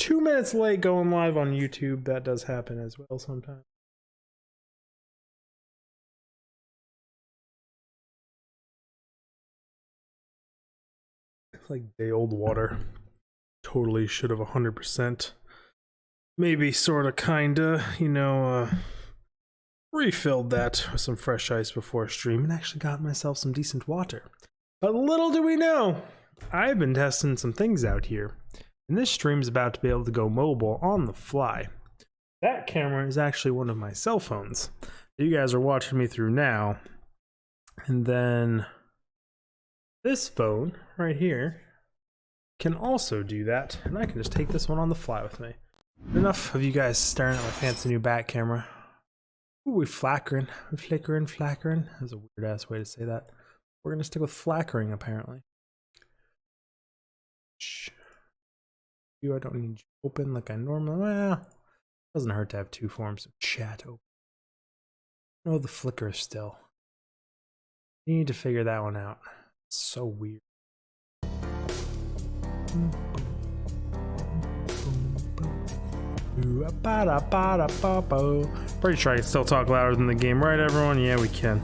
2 minutes late going live on YouTube. That does happen as well sometimes. It's like day old water. Totally should have 100%. Maybe sorta kinda, you know, refilled that with some fresh ice before stream and actually got myself some decent water. But little do we know, I've been testing some things out here. And this stream is about to be able to go mobile on the fly. That camera is actually one of my cell phones that you guys are watching me through now. And then this phone right here can also do that. And I can just take this one on the fly with me. Enough of you guys staring at my fancy new back camera. Ooh, we're flackering. We're flackering. That's a weird ass way to say that. We're gonna stick with flackering apparently. I don't need you open like I normally. Well, doesn't hurt to have two forms of chat open. Oh, the flicker still. You need to figure that one out. It's so weird. Pretty sure I can still talk louder than the game, right everyone? Yeah, we can.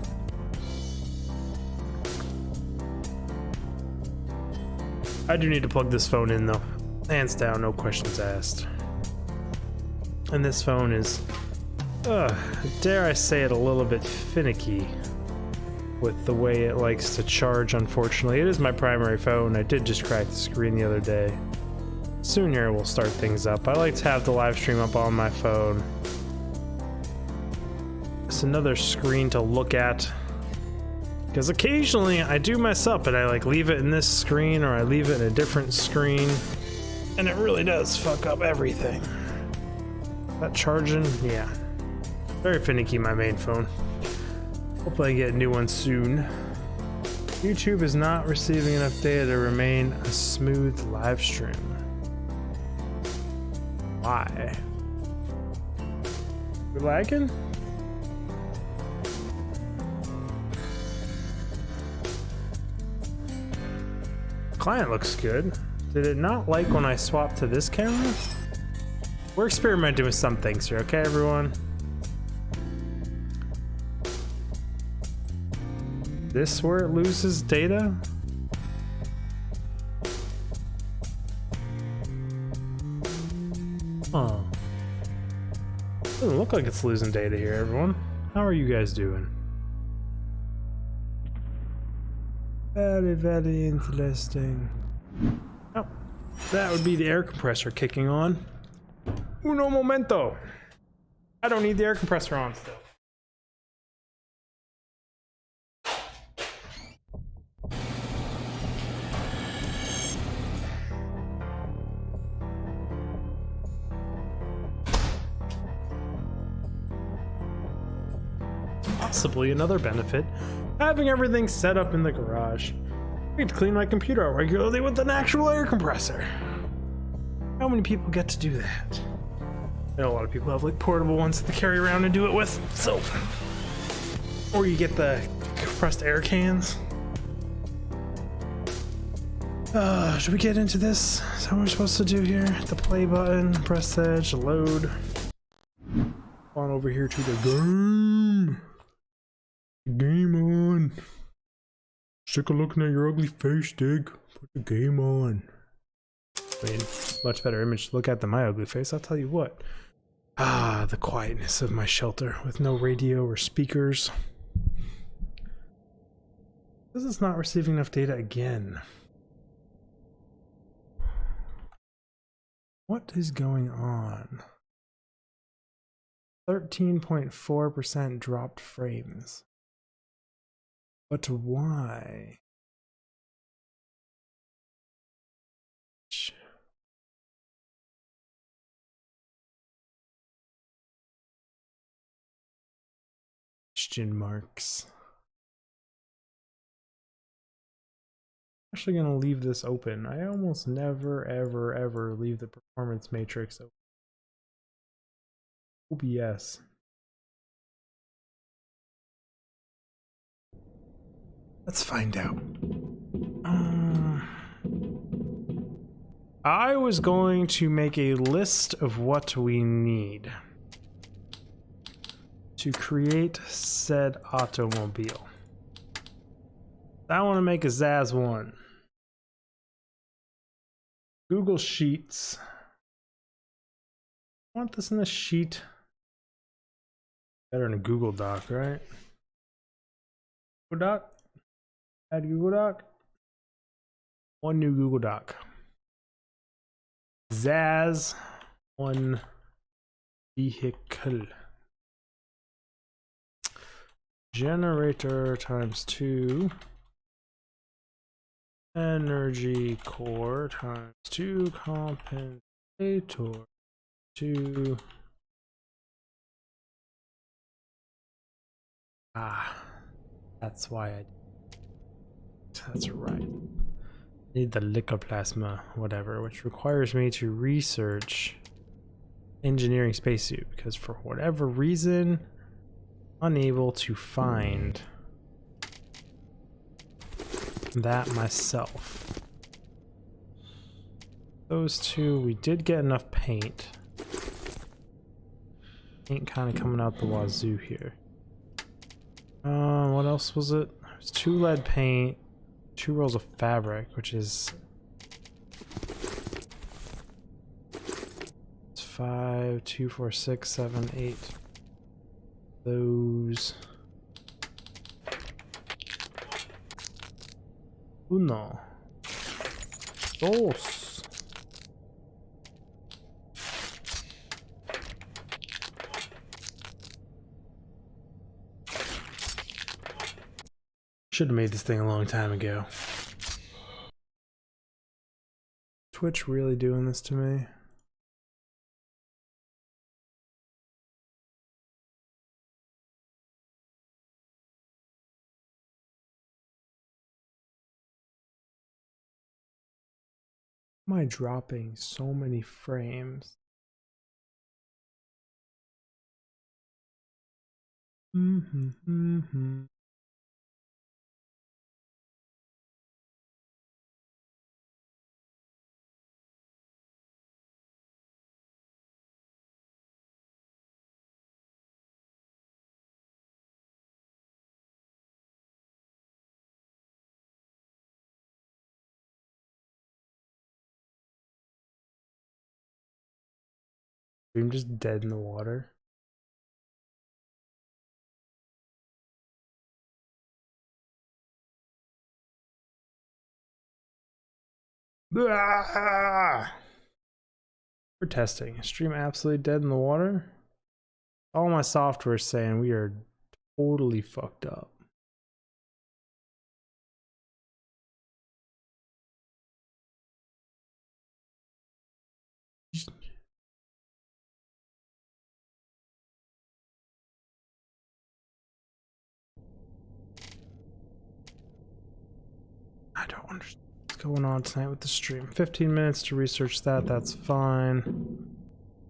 I do need to plug this phone in though. Hands down, no questions asked. And this phone is, dare I say it, a little bit finicky with the way it likes to charge, unfortunately. It is my primary phone. I did just crack the screen the other day. Soon here we'll start things up. I like to have the live stream up on my phone. It's another screen to look at. Because occasionally I do mess up and I like leave it in this screen or I leave it in a different screen. And it really does fuck up everything. That charging, yeah. Very finicky, my main phone. Hopefully I get a new one soon. YouTube is not receiving enough data to remain a smooth live stream. Why? We're lagging? Client looks good. Did it not like when I swapped to this camera? We're experimenting with some things here, okay everyone? This where it loses data? Oh. Doesn't look like it's losing data here, everyone. How are you guys doing? Very, very interesting. Oh, that would be the air compressor kicking on. Uno momento. I don't need the air compressor on still. Possibly another benefit, having everything set up in the garage. I get to clean my computer out regularly with an actual air compressor. How many people get to do that? I know a lot of people have like portable ones that they carry around and do it with, so. Or you get the compressed air cans. Should we get into this? Is that what we're supposed to do here? Hit the play button, press edge, load. On over here to the game. Game on. Sick of looking at your ugly face, Dig. Put the game on. I mean, much better image to look at than my ugly face, I'll tell you what. Ah, the quietness of my shelter with no radio or speakers. This is not receiving enough data again. What is going on? 13.4% dropped frames. But why? Question marks. I'm actually gonna leave this open. I almost never ever leave the performance matrix open. OBS. Let's find out. I was going to make a list of what we need to create said automobile. I want to make a Zaz 1. Google Sheets. I want this in a sheet. Better in a Google Doc, right? Google Doc? Add Google Doc? One new Google Doc. Zaz 1 vehicle. Generator times 2. Energy core times 2. Compensator 2. That's why that's right. Need the Lycoplasma, whatever, which requires me to research engineering spacesuit because for whatever reason, unable to find that myself. Those two, we did get enough paint. Paint kind of coming out the wazoo here. What else was it? There's 2 lead paint, 2 rolls of fabric, which is 5, 2, 4, 6, 7, 8. Those. Uno. Dos. Should have made this thing a long time ago. Twitch really doing this to me? Why am I dropping so many frames? I'm just dead in the water. Ah! We're testing. Stream absolutely dead in the water. All my software is saying we are totally fucked up. I don't understand what's going on tonight with the stream. 15 minutes to research that, that's fine.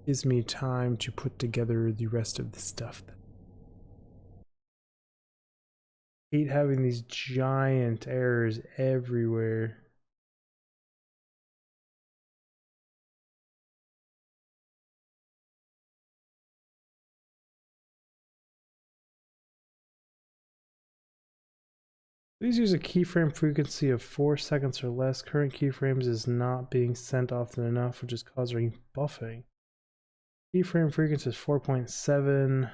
Gives me time to put together the rest of the stuff. I hate having these giant errors everywhere. Please use a keyframe frequency of 4 seconds or less. Current keyframes is not being sent often enough, which is causing buffing. Keyframe frequency is 4.7.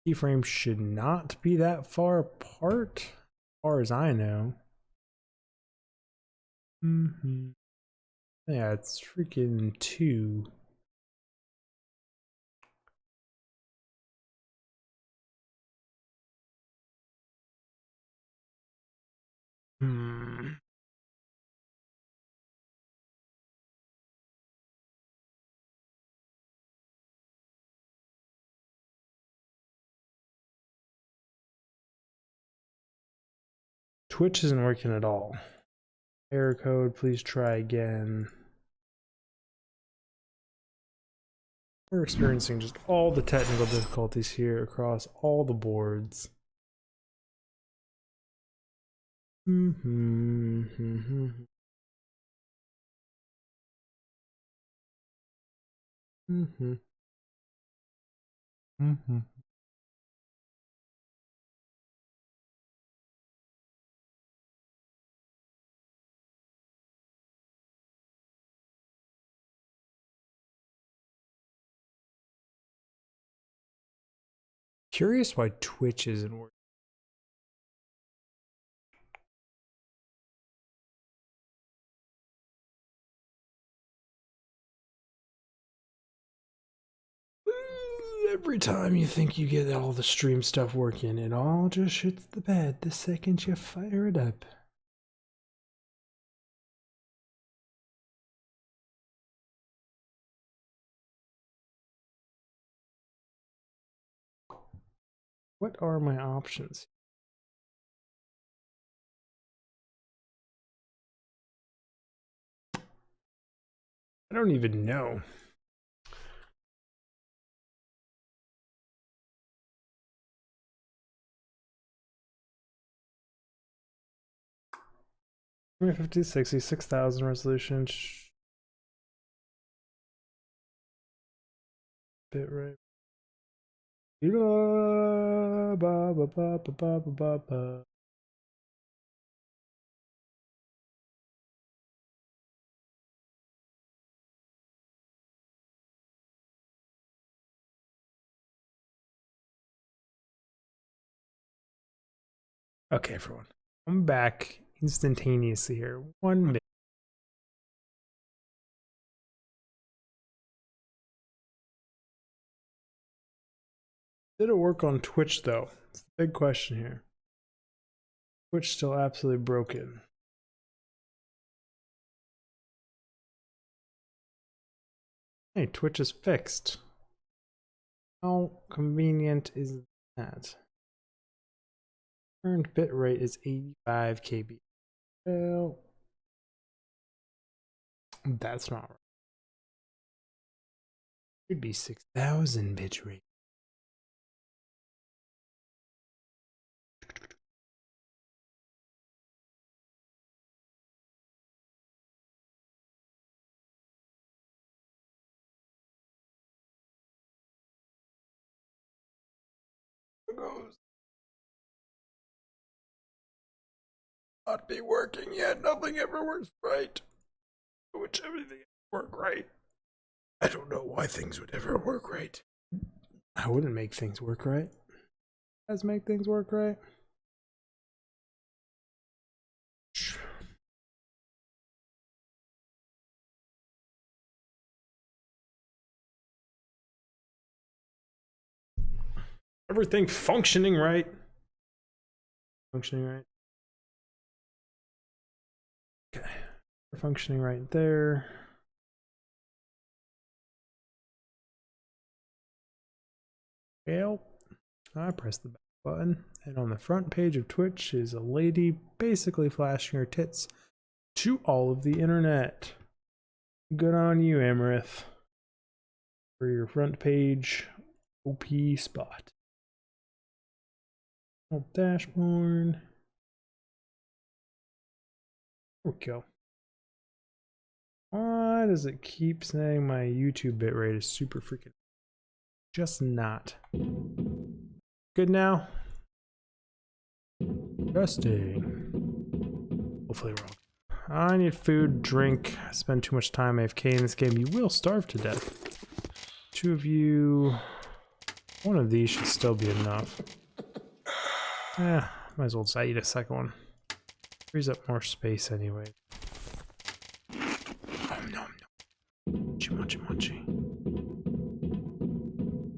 Keyframes should not be that far apart, as far as I know. Yeah, it's freaking 2. Twitch isn't working at all. Error code, please try again. We're experiencing just all the technical difficulties here across all the boards. Curious why Twitch isn't working. Every time you think you get all the stream stuff working, it all just shits the bed the second you fire it up. What are my options? I don't even know. I 50, 60, 6,000 resolution. Bitrate. Okay, everyone. I'm back instantaneously here. 1 minute. Did it work on Twitch though? It's the big question here. Twitch still absolutely broken. Hey, Twitch is fixed. How convenient is that? Current bitrate is 85 KB. Well, that's not right. It should be 6,000 bitrate. Goes. Not be working yet. Nothing ever works right. Which everything work right. I don't know why things would ever work right. I wouldn't make things work right. Guys make things work right. Everything functioning right. Functioning right. Okay. Functioning right there. Well, I press the back button, and on the front page of Twitch is a lady basically flashing her tits to all of the internet. Good on you, Amarith, for your front page OP spot. Oh, dashboard. There we go. Why does it keep saying my YouTube bitrate is super freaking? Just not. Good now? Testing. Hopefully wrong. I need food, drink. I spend too much time AFK in this game. You will starve to death. 2 of you. 1 of these should still be enough. Yeah, might as well just eat a second one. Frees up more space anyway. Oh no, munchy.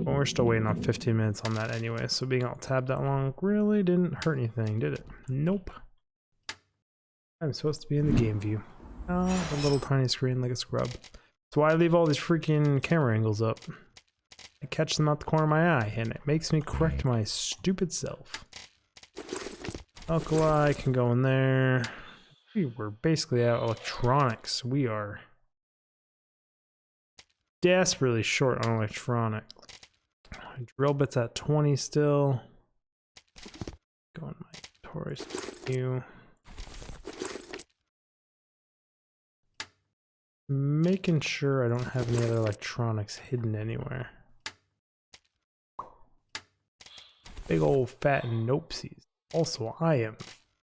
Well, we're still waiting on 15 minutes on that anyway, so being alt tabbed that long really didn't hurt anything, did it? Nope. I'm supposed to be in the game view. Oh, a little tiny screen like a scrub. That's why I leave all these freaking camera angles up. I catch them out the corner of my eye, and it makes me correct my stupid self. Alkali can go in there. We're basically out of electronics. We are desperately short on electronics. Drill bits at 20 still. Go in my Taurus view. making sure I don't have any other electronics hidden anywhere. Big old fat nopesies. Also, I am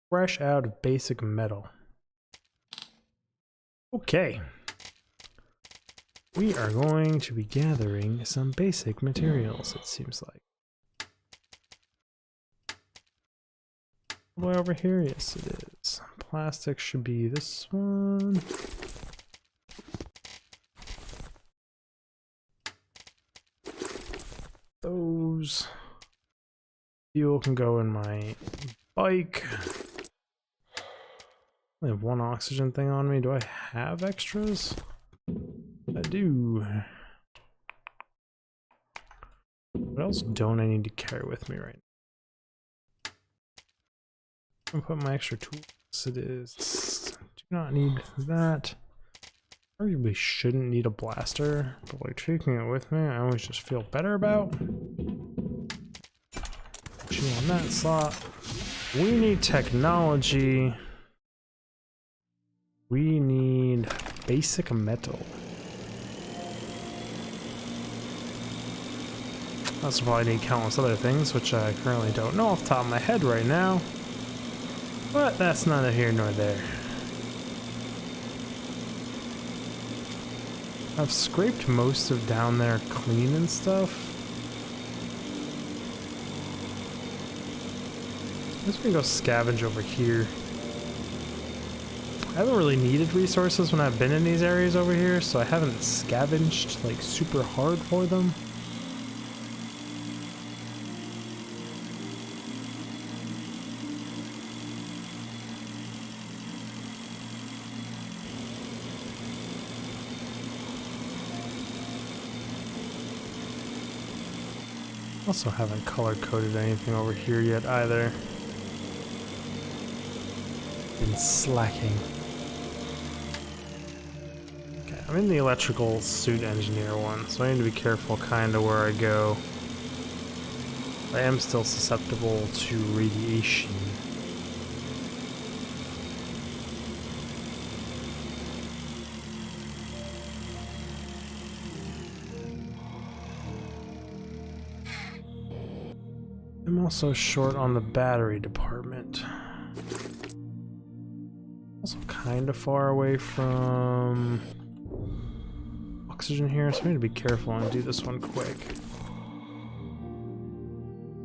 fresh out of basic metal. Okay. We are going to be gathering some basic materials, it seems like. All the way over here? Yes, it is. Plastic should be this one. Those. Fuel can go in my bike. I have one oxygen thing on me. Do I have extras? I do. What else don't I need to carry with me right now? I'm gonna put my extra tools. It is. Do not need that. Arguably shouldn't need a blaster, but like taking it with me, I always just feel better about. On that slot. We need technology. We need basic metal. I also probably need countless other things, which I currently don't know off the top of my head right now. But that's neither here nor there. I've scraped most of down there clean and stuff. I'm just gonna go scavenge over here. I haven't really needed resources when I've been in these areas over here, so I haven't scavenged like super hard for them. Also haven't color coded anything over here yet either. Been slacking. Okay, I'm in the electrical suit engineer one, so I need to be careful kind of where I go. I am still susceptible to radiation. I'm also short on the battery department. Also kind of far away from oxygen here, so I need to be careful and do this one quick.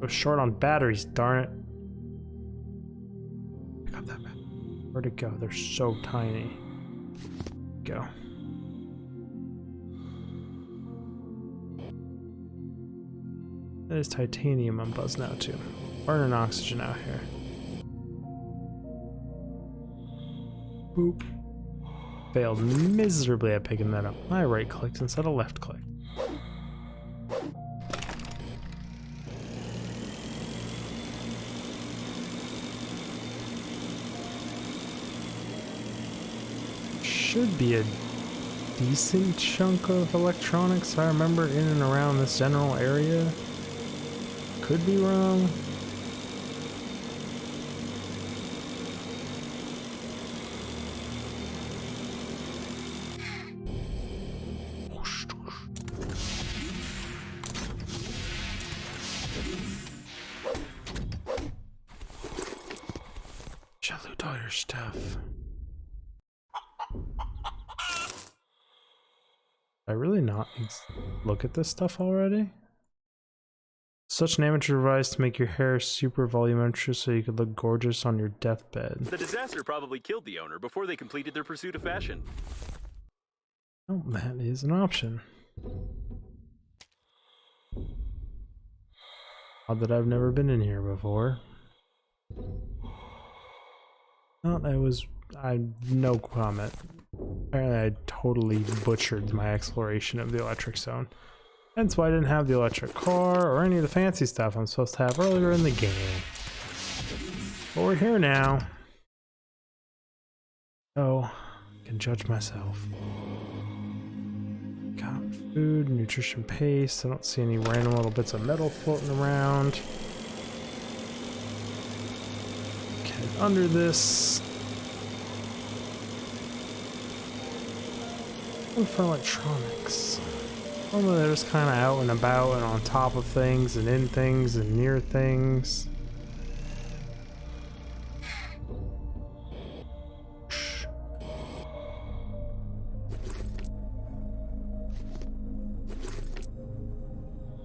Go short on batteries, darn it. Pick up that battery. Where'd it go? They're so tiny. Go. That is titanium I'm buzzing out to. Burning oxygen out here. Boop. Failed miserably at picking that up. I right clicked instead of left click. Should be a decent chunk of electronics I remember in and around this general area. Could be wrong. Shall loot all your stuff. I really not look at this stuff already? Such an amateur device to make your hair super voluminous so you could look gorgeous on your deathbed. The disaster probably killed the owner before they completed their pursuit of fashion. Oh, that is an option. Odd that I've never been in here before. No comment. Apparently I totally butchered my exploration of the electric zone. Hence why I didn't have the electric car or any of the fancy stuff I'm supposed to have earlier in the game. But we're here now. Oh, I can judge myself. Got food, nutrition paste. I don't see any random little bits of metal floating around. Okay, under this. For electronics. Normally they're just kind of out and about and on top of things and in things and near things.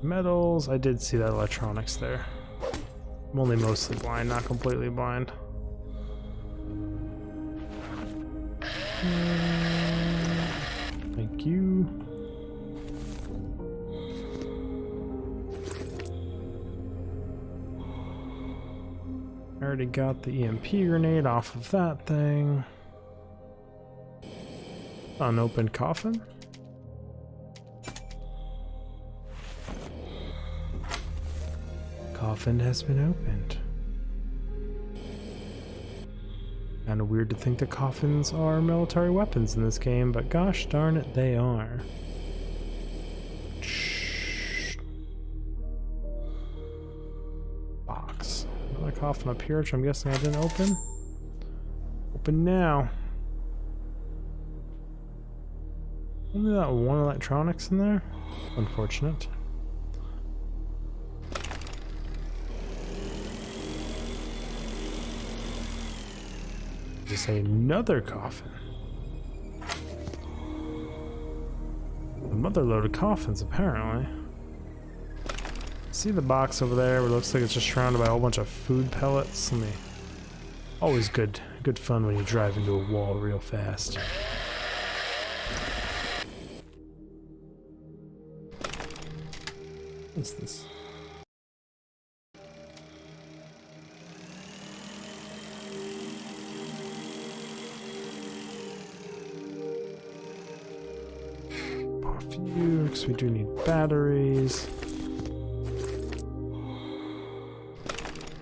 Metals, I did see that electronics there. I'm only mostly blind, not completely blind. Thank you. I already got the EMP grenade off of that thing. Unopened coffin. Coffin has been opened. Kind of weird to think that coffins are military weapons in this game, but gosh darn it, they are. Box. Another coffin up here, which I'm guessing I didn't open. Open now. Only that one electronics in there? Unfortunate. Just another coffin. A mother load of coffins, apparently. See the box over there where it looks like it's just surrounded by a whole bunch of food pellets? Always good fun when you drive into a wall real fast. What's this? We do need batteries.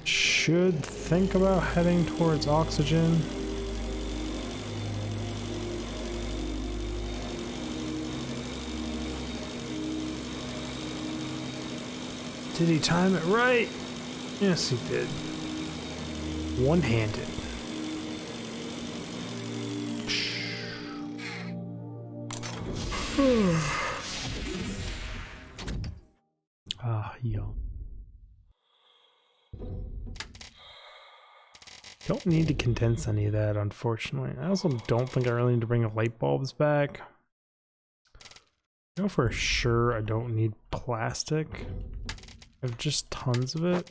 Should think about heading towards oxygen. Did he time it right? Yes, he did. One-handed. Yo. Don't need to condense any of that, unfortunately. I also don't think I really need to bring light bulbs back. I know for sure I don't need plastic. I have just tons of it.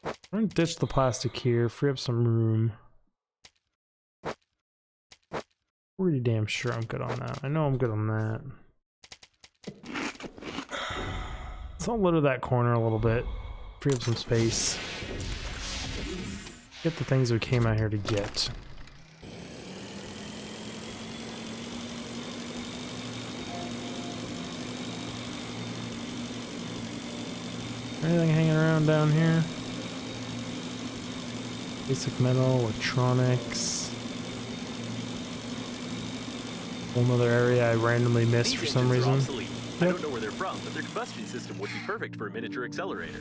I'm gonna ditch the plastic here, free up some room. Pretty damn sure I'm good on that. I know I'm good on that. So I'll litter that corner a little bit, free up some space, get the things we came out here to get. Anything hanging around down here? Basic metal, electronics. Whole nother area I randomly missed for some reason. I don't know where they're from, but their combustion system would be perfect for a miniature accelerator.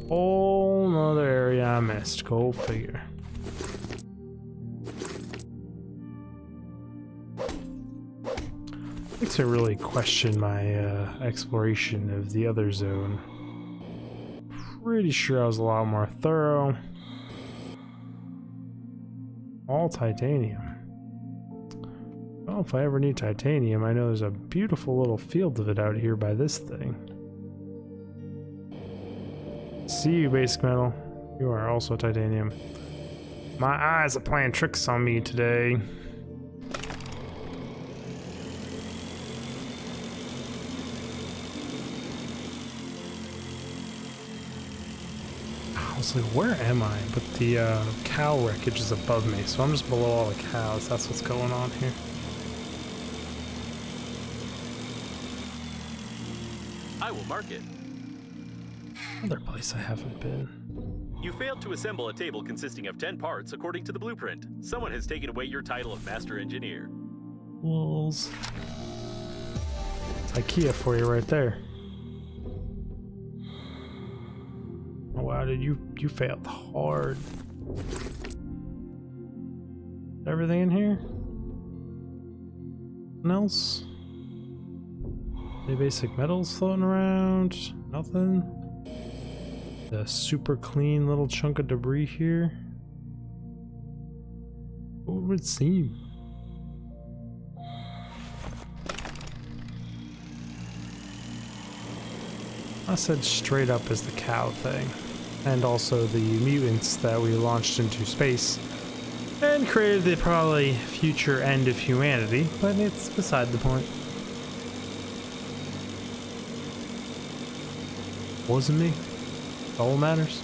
Whole nother area I missed. Go figure. Makes me really question my exploration of the other zone. Pretty sure I was a lot more thorough. All titanium. Well, if I ever need titanium, I know there's a beautiful little field of it out here by this thing. See you, basic metal. You are also titanium. My eyes are playing tricks on me today. I was like, where am I? But the cow wreckage is above me, so I'm just below all the cows. That's what's going on here. I will mark it. Another place I haven't been. You failed to assemble a table consisting of 10 parts according to the blueprint. Someone has taken away your title of Master Engineer. Wolves. It's IKEA for you right there. Oh wow, dude, you failed hard. Everything in here? Nothing else? Any basic metals floating around? Nothing? The super clean little chunk of debris here? What would it seem? I said straight up is the cow thing. And also the mutants that we launched into space and created the probably future end of humanity, but it's beside the point. Wasn't me. All that matters.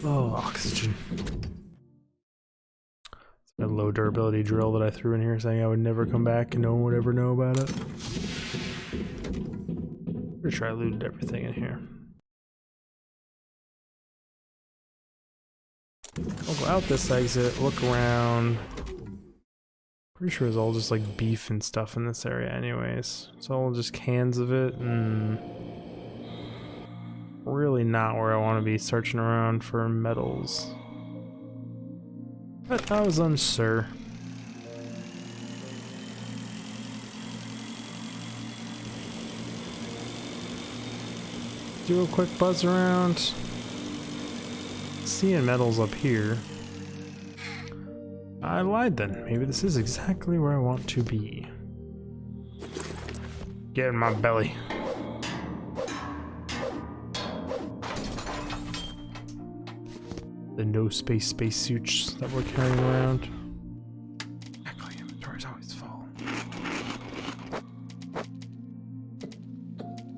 Oh, oxygen. A low durability drill that I threw in here saying I would never come back and no one would ever know about it. Pretty sure I looted everything in here. I'll go out this exit, look around. Pretty sure it's all just like beef and stuff in this area anyways. It's all just cans of it and really not where I want to be searching around for metals. But I was unsure. Do a quick buzz around. Seeing metals up here. I lied then. Maybe this is exactly where I want to be. Get in my belly. The no space spacesuits that we're carrying around. Exactly, inventory's always full.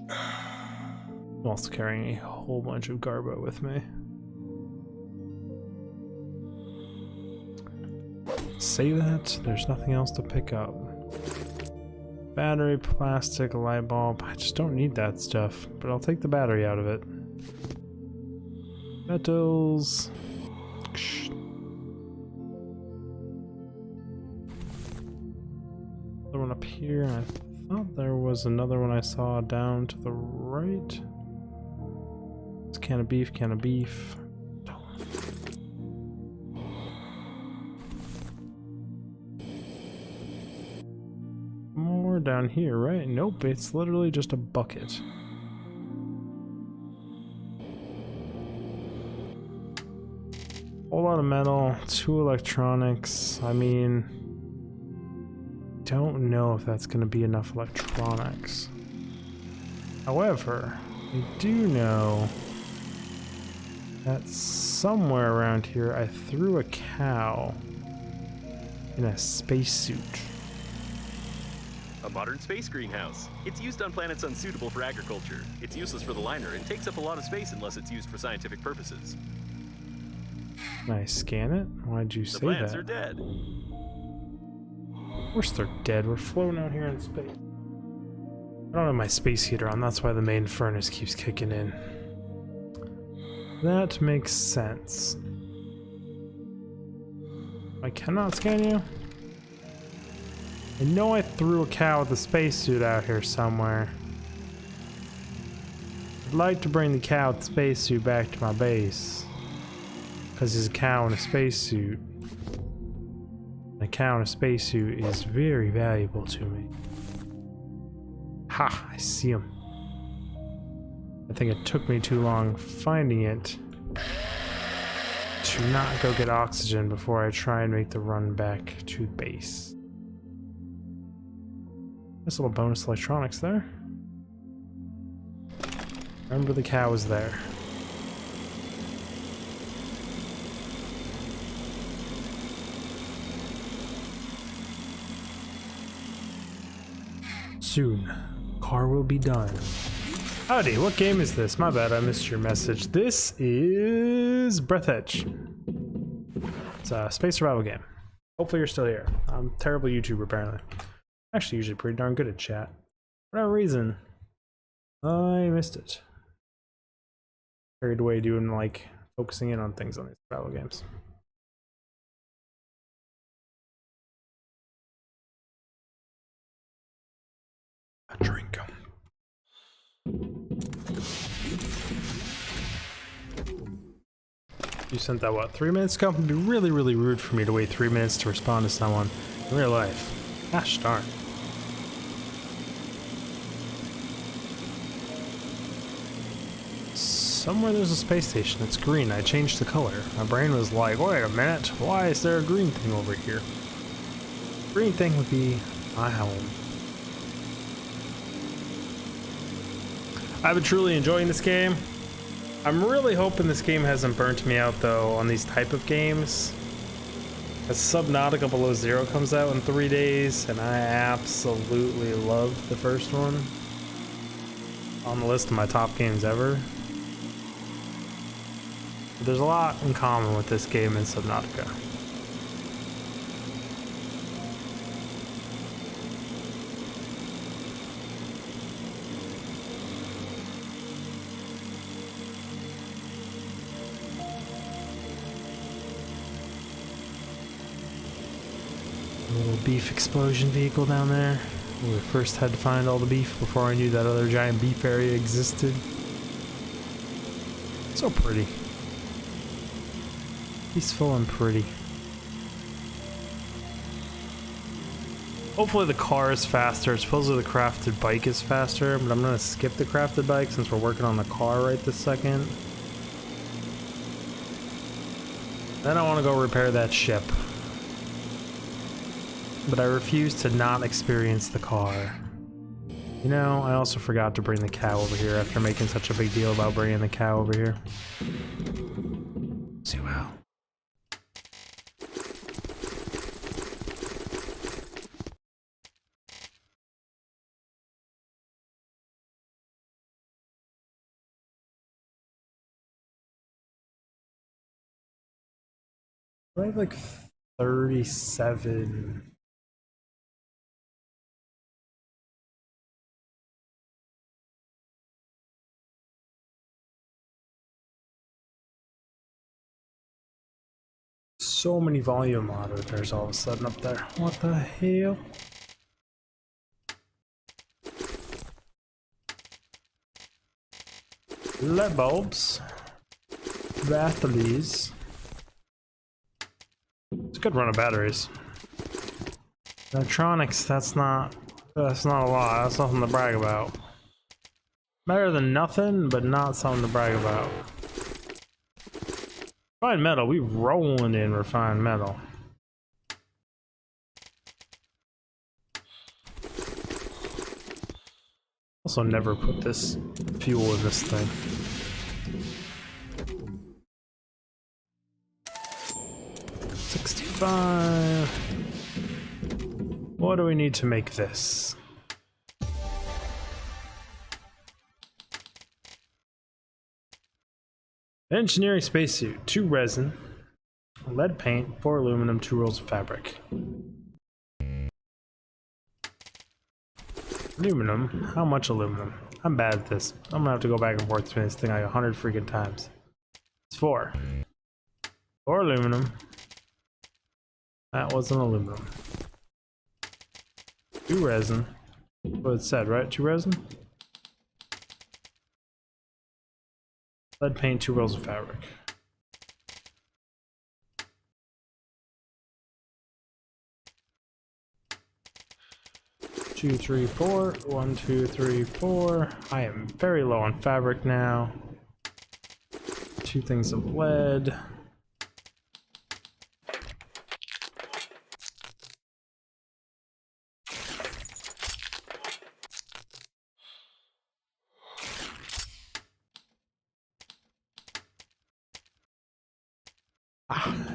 I'm also carrying a whole bunch of garbo with me. Say that, there's nothing else to pick up. Battery, plastic, light bulb. I just don't need that stuff, but I'll take the battery out of it. Metals. Another one up here. I thought there was another one I saw down to the right. It's can of beef, can of beef. More down here, right? Nope, it's literally just a bucket. Whole lot of metal, 2 electronics. I mean, don't know if that's going to be enough electronics. However, I do know that somewhere around here I threw a cow in a spacesuit. A modern space greenhouse. It's used on planets unsuitable for agriculture. It's useless for the liner and takes up a lot of space unless it's used for scientific purposes. Can I scan it? Why'd you say that? The plants are dead. Of course they're dead. We're floating out here in space. I don't have my space heater on. That's why the main furnace keeps kicking in. That makes sense. I cannot scan you. I know I threw a cow with a spacesuit out here somewhere. I'd like to bring the cow with the spacesuit back to my base. Because there's a cow in a spacesuit. A cow in a spacesuit is very valuable to me. Ha! I see him. I think it took me too long finding it to not go get oxygen before I try and make the run back to base. Nice little bonus electronics there. Remember the cow was there. Soon, car will be done. Howdy, what game is this? My bad, I missed your message. This is Breathedge. It's a space survival game. Hopefully you're still here. I'm a terrible YouTuber apparently. Actually usually pretty darn good at chat. For whatever reason, I missed it. Carried away doing like focusing in on things on these survival games. A drink. You sent that, what, 3 minutes ago? It'd be really, really rude for me to wait 3 minutes to respond to someone in real life. Gosh darn. Somewhere there's a space station. It's green. I changed the color. My brain was like, wait a minute. Why is there a green thing over here? Green thing would be my home. I've been truly enjoying this game. I'm really hoping this game hasn't burnt me out though on these type of games. As Subnautica Below Zero comes out in 3 days, and I absolutely loved the first one. On the list of my top games ever. But there's a lot in common with this game and Subnautica. Little beef explosion vehicle down there. We first had to find all the beef before I knew that other giant beef area existed. So pretty. Peaceful and pretty. Hopefully the car is faster. Supposedly the crafted bike is faster, but I'm gonna skip the crafted bike since we're working on the car right this second. Then I want to go repair that ship. But I refuse to not experience the car. You know, I also forgot to bring the cow over here after making such a big deal about bringing the cow over here. See, wow. I have like 37. So many volume monitors all of a sudden up there. What the hell? LED bulbs. Batteries. It's a good run of batteries. Electronics, that's not a lot. That's nothing to brag about. Better than nothing, but not something to brag about. Refined metal, we rolling in refined metal. Also never put this fuel in this thing. $65. What do we need to make this? Engineering spacesuit, 2 resin, lead paint, 4 aluminum, 2 rolls of fabric. Aluminum? How much aluminum? I'm bad at this. I'm gonna have to go back and forth between this thing like 100 freaking times. It's 4. 4 aluminum. That wasn't aluminum. 2 resin. What it said, right? 2 resin? Lead paint, 2 rolls of fabric. Two, three, 4. 1, 2, 3, 4. I am very low on fabric now. 2 things of lead.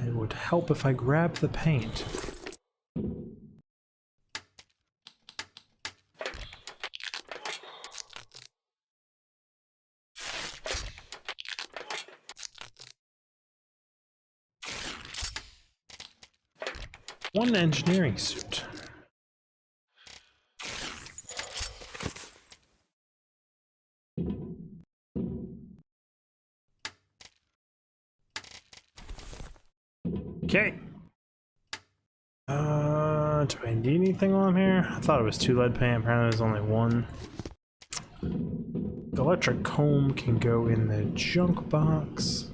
It would help if I grab the paint. One engineering suit. Okay. Do I need anything on here? I thought it was 2 lead paint, apparently there's only 1. The electric comb can go in the junk box.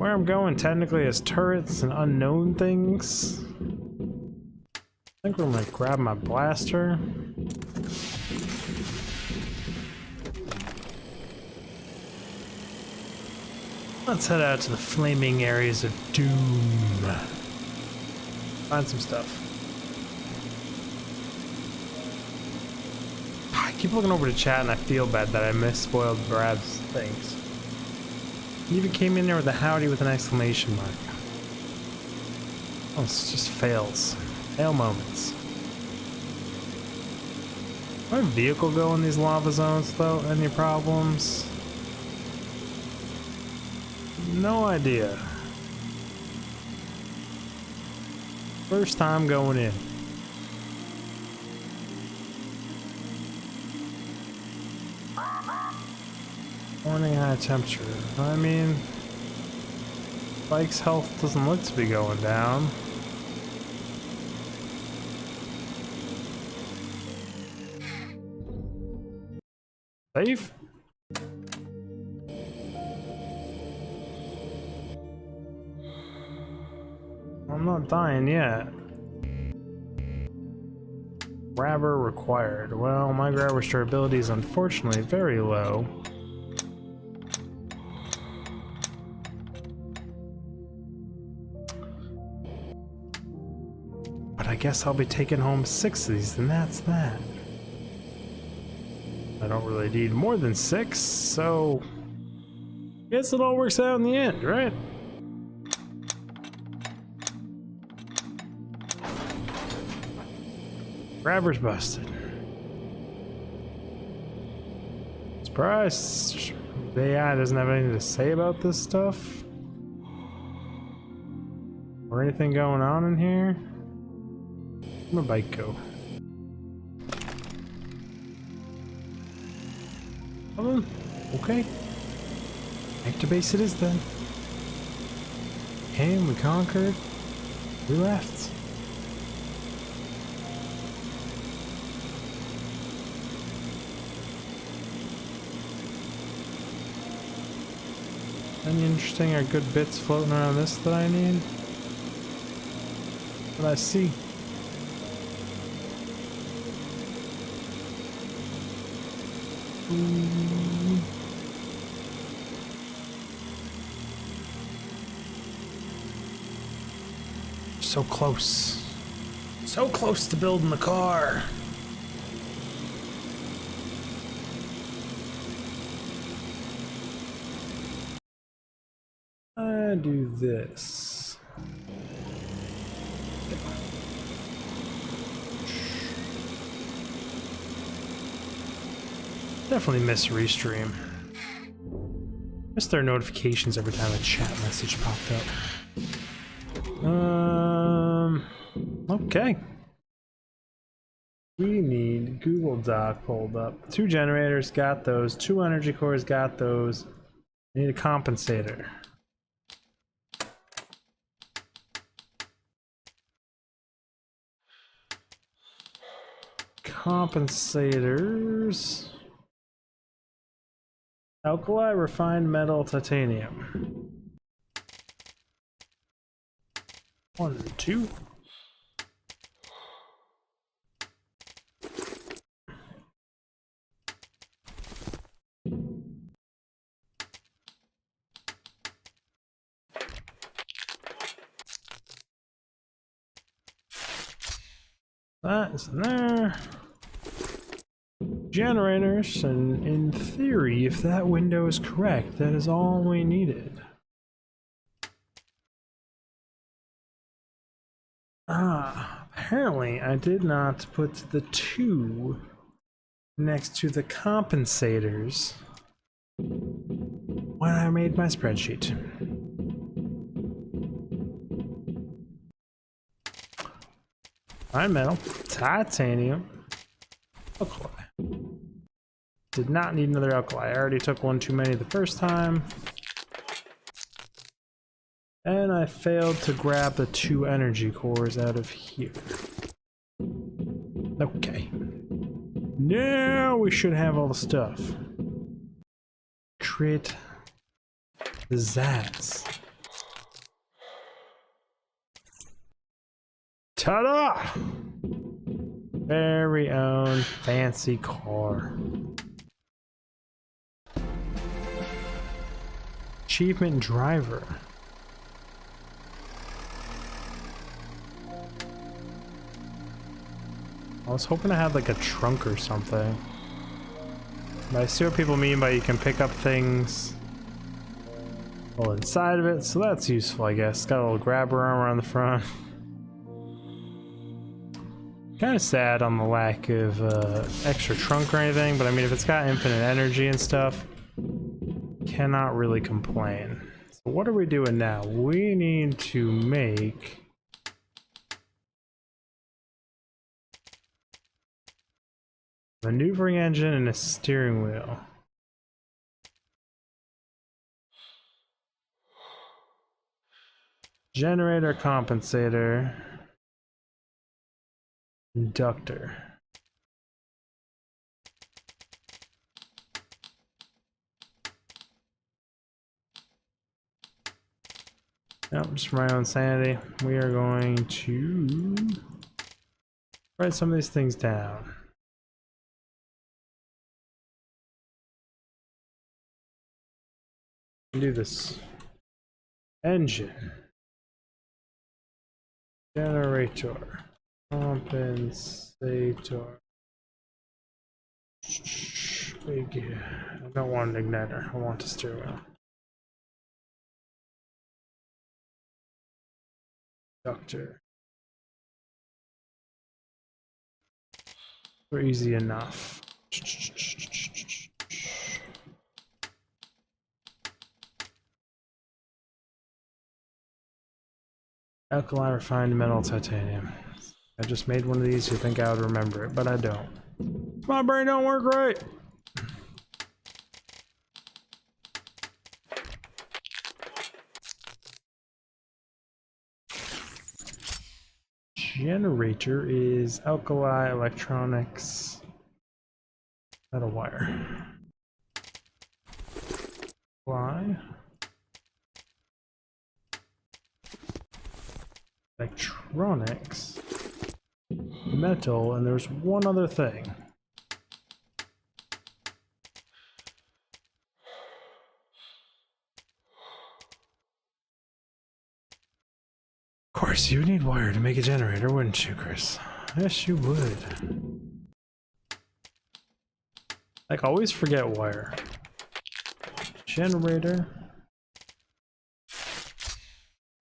where I'm going technically is turrets and unknown things. I think I'm gonna grab my blaster. Let's head out to the flaming areas of doom. Find some stuff. I keep looking over to chat and I feel bad that I missed Spoiled Brad's things. He even came in there with a howdy with an exclamation mark. Oh, it's just fails. Fail moments. My vehicle go in these lava zones though? Any problems? No idea. First time going in. Warning high temperature. I mean, bike's health doesn't look to be going down. Safe? I'm not dying yet. Grabber required. Well, my grabber's durability is unfortunately very low. But I guess I'll be taking home 6 of these, and that's that. I don't really need more than 6, so guess it all works out in the end, right? Grabber's busted. Surprised the AI doesn't have anything to say about this stuff. Or anything going on in here. Where'd my bike go? Oh, okay. Back to base it is then. Came, we conquered, we left. Any interesting or good bits floating around this that I need? What I see? So close. So close to building the car. I do this. Definitely miss Restream. Missed their notifications every time a chat message popped up. Okay. We need Google Doc pulled up. 2 generators, got those. 2 energy cores, got those. We need a compensator. Compensators. Alkali, refined metal, titanium. 1 and 2. That is in there. Generators, and in theory, if that window is correct, that is all we needed. Apparently I did not put the 2 next to the compensators when I made my spreadsheet. Fine metal, titanium, alkali. Did not need another alkali. I already took 1 too many the first time. And I failed to grab the 2 energy cores out of here. Okay. Now we should have all the stuff. Create the Zaz. Ta-da! Very own fancy car. Achievement driver. I was hoping I had like a trunk or something. But I see what people mean by you can pick up things well inside of it, so that's useful, I guess. Got a little grabber arm around the front. Kind of sad on the lack of extra trunk or anything, but I mean, if it's got infinite energy and stuff, cannot really complain. So what are we doing now? We need to make a maneuvering engine and a steering wheel. Generator, compensator, inductor. Nope, just for my own sanity, we are going to write some of these things down. Do this. Engine. Generator. Compensator. I don't want an igniter, I want a steering wheel. Inductor. We're easy enough. Alkaline refined metal titanium. I just made one of these, you think I would remember it, but I don't. My brain don't work right. Generator is alkali electronics. Metal wire. Why? Electronics, metal, and there's one other thing. Of course, you would need wire to make a generator, wouldn't you, Chris? Yes, you would. Like, always forget wire. Generator.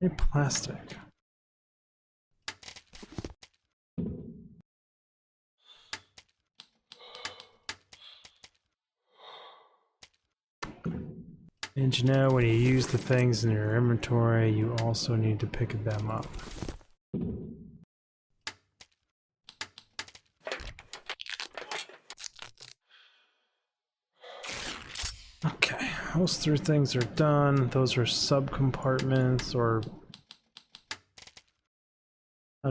A plastic. And you know, when you use the things in your inventory, you also need to pick them up. Okay, those three things are done. Those are sub-compartments, or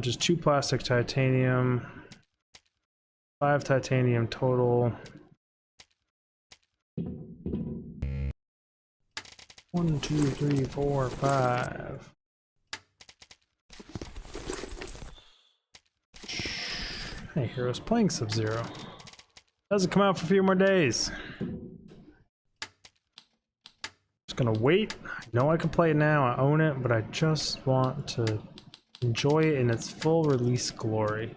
just 2 plastic titanium, 5 titanium total. 1, 2, 3, 4, 5. Hey, Heroes playing Sub-Zero. Doesn't come out for a few more days. Just gonna wait. I know I can play it now, I own it, but I just want to enjoy it in its full release glory.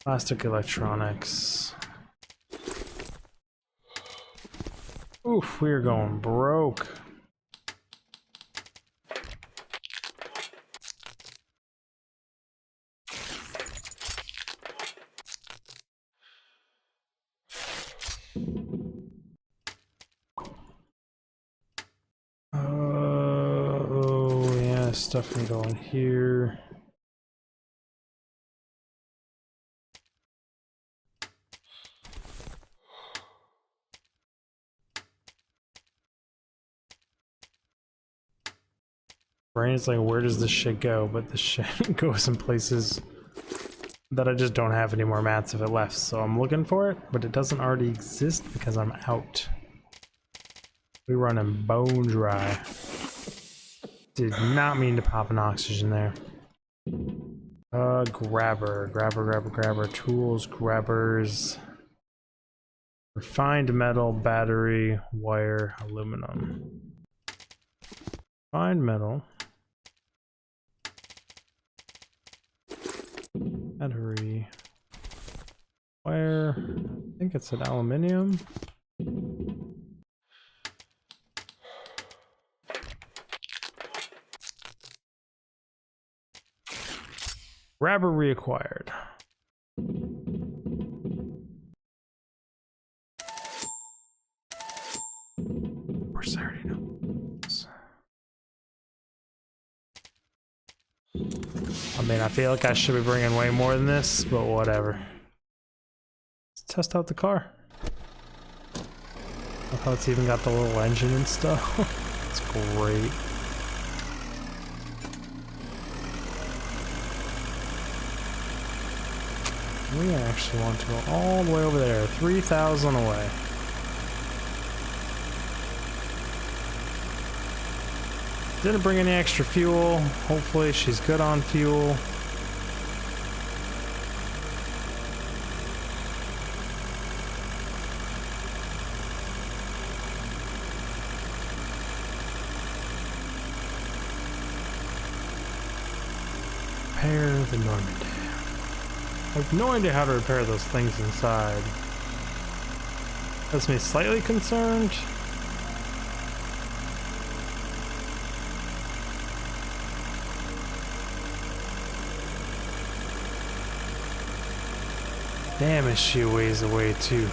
Plastic electronics. Oof, we're going broke. Oh yeah, stuff can go in here. Brain is like, where does this shit go? But the shit goes in places that I just don't have any more mats of it left. So I'm looking for it, but it doesn't already exist because I'm out. We running bone dry. Did not mean to pop an oxygen there. Grabber, tools, grabbers, refined metal, battery, wire, aluminum. Refined metal, battery, wire, I think it's an aluminium. Grabber reacquired. Of course, I already know. I mean, I feel like I should be bringing way more than this, but whatever. Let's test out the car. Look how it's even got the little engine and stuff. It's great. We actually want to go all the way over there, 3,000 away. Didn't bring any extra fuel. Hopefully she's good on fuel. Repair the Normandy. I have no idea how to repair those things inside. Has me slightly concerned. Damn, is she a ways away too.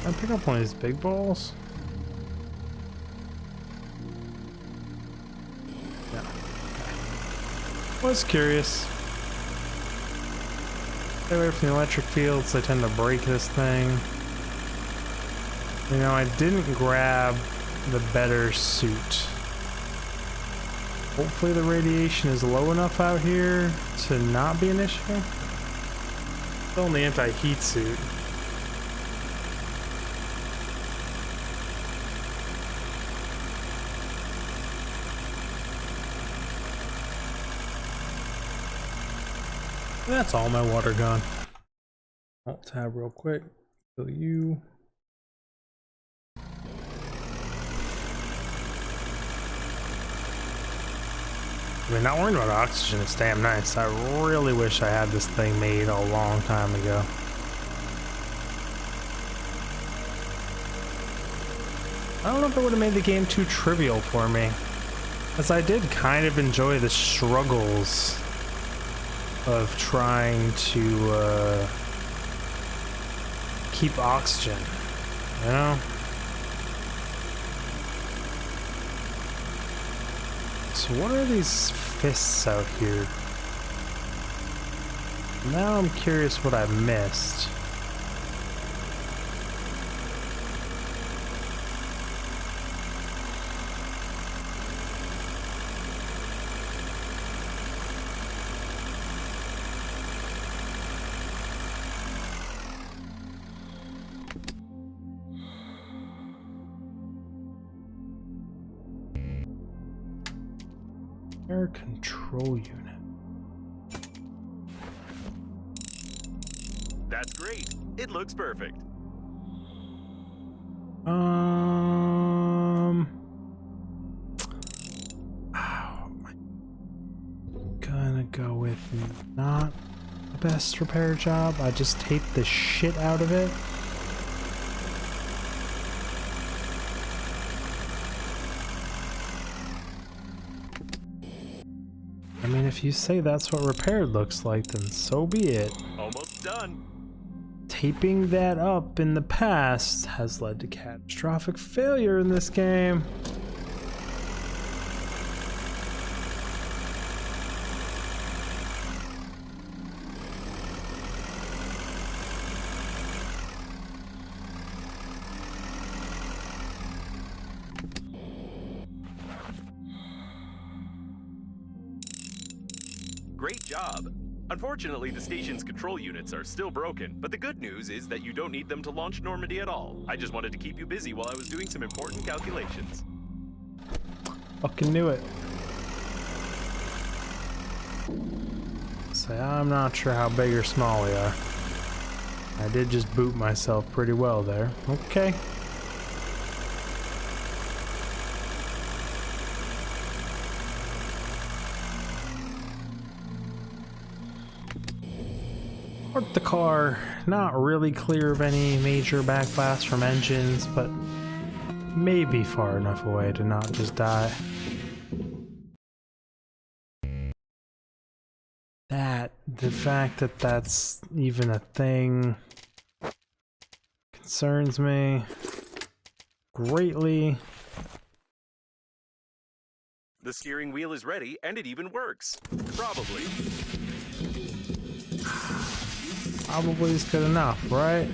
Can I pick up one of these big balls? Yeah. Was curious. Stay away from the electric fields, they tend to break this thing. You know, I didn't grab the better suit. Hopefully the radiation is low enough out here to not be an issue. Still in the anti-heat suit. That's all my water gone. Alt tab real quick. Fill you. I mean, not worrying about oxygen is damn nice. I really wish I had this thing made a long time ago. I don't know if it would have made the game too trivial for me, as I did kind of enjoy the struggles of trying to keep oxygen, you know? So what are these fists out here? Now I'm curious what I missed. Air control unit. That's great. It looks perfect. I'm gonna go with not the best repair job. I just taped the shit out of it. I mean, if you say that's what repaired looks like, then so be it. Almost done. Taping that up in the past has led to catastrophic failure in this game. job. Unfortunately, the station's control units are still broken, but the good news is that you don't need them to launch Normandy at all. I just wanted to keep you busy while I was doing some important calculations. Fucking knew it. So I'm not sure how big or small we are. I did just boot myself pretty well there. Okay. Parked the car, not really clear of any major backblast from engines, but maybe far enough away to not just die. The fact that that's even a thing concerns me greatly. The steering wheel is ready, and it even works. Probably. Probably is good enough, right?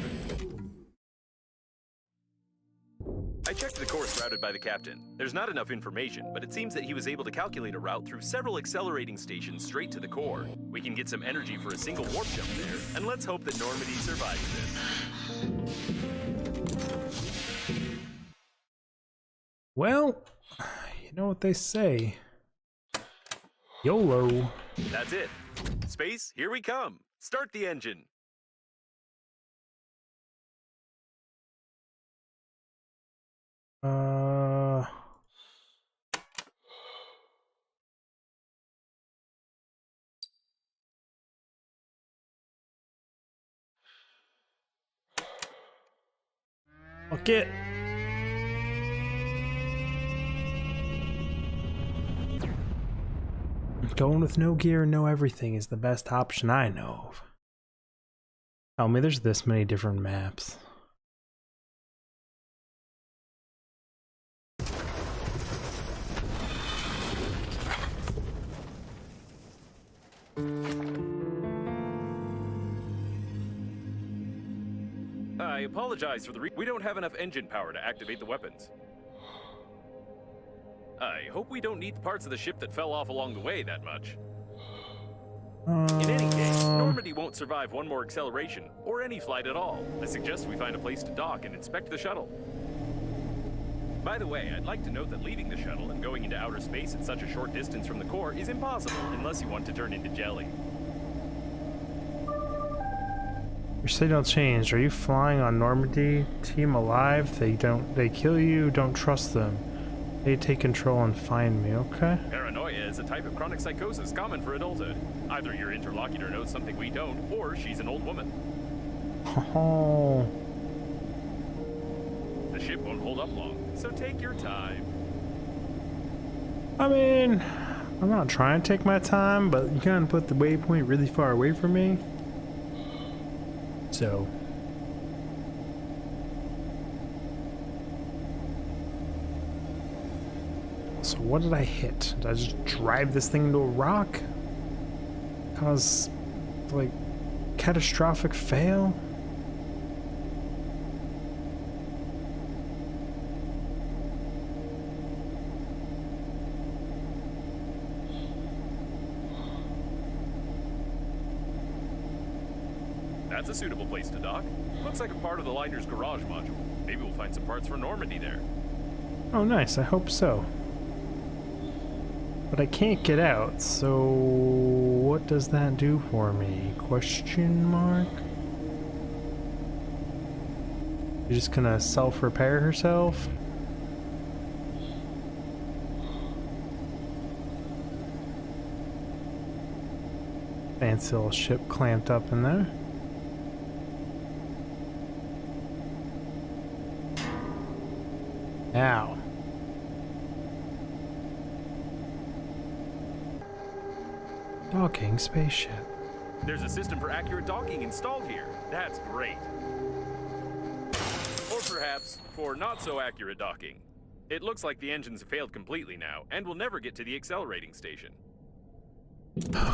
I checked the course routed by the captain. There's not enough information, but it seems that he was able to calculate a route through several accelerating stations straight to the core. We can get some energy for a single warp jump there, and let's hope that Normandy survives this. Well, you know what they say. YOLO. That's it. Space, here we come. Start the engine. Okay. Going with no gear and no everything is the best option I know of. Tell me there's this many different maps. I apologize for the we don't have enough engine power to activate the weapons. I hope we don't need the parts of the ship that fell off along the way that much. In any case, Normandy won't survive one more acceleration, or any flight at all. I suggest we find a place to dock and inspect the shuttle. By the way, I'd like to note that leaving the shuttle and going into outer space at such a short distance from the core is impossible unless you want to turn into jelly. Your signal changed. Are you flying on Normandy? Team alive? They kill you, don't trust them. They take control and find me, okay? Paranoia is a type of chronic psychosis common for adulthood. Either your interlocutor knows something we don't, or she's an old woman. Oh. The ship won't hold up long, so take your time. I mean, I'm not trying to take my time, but you kind of put the waypoint really far away from me. So. So what did I hit? Did I just drive this thing into a rock? Cause, like, catastrophic fail? That's a suitable place to dock. Looks like a part of the liner's garage module. Maybe we'll find some parts for Normandy there. Oh nice, I hope so. But I can't get out, so what does that do for me? Question mark? You're just gonna self-repair herself? Fancy little ship clamped up in there. Ow. Docking spaceship. There's a system for accurate docking installed here. That's great. Or perhaps for not so accurate docking. It looks like the engines have failed completely now, and will never get to the accelerating station.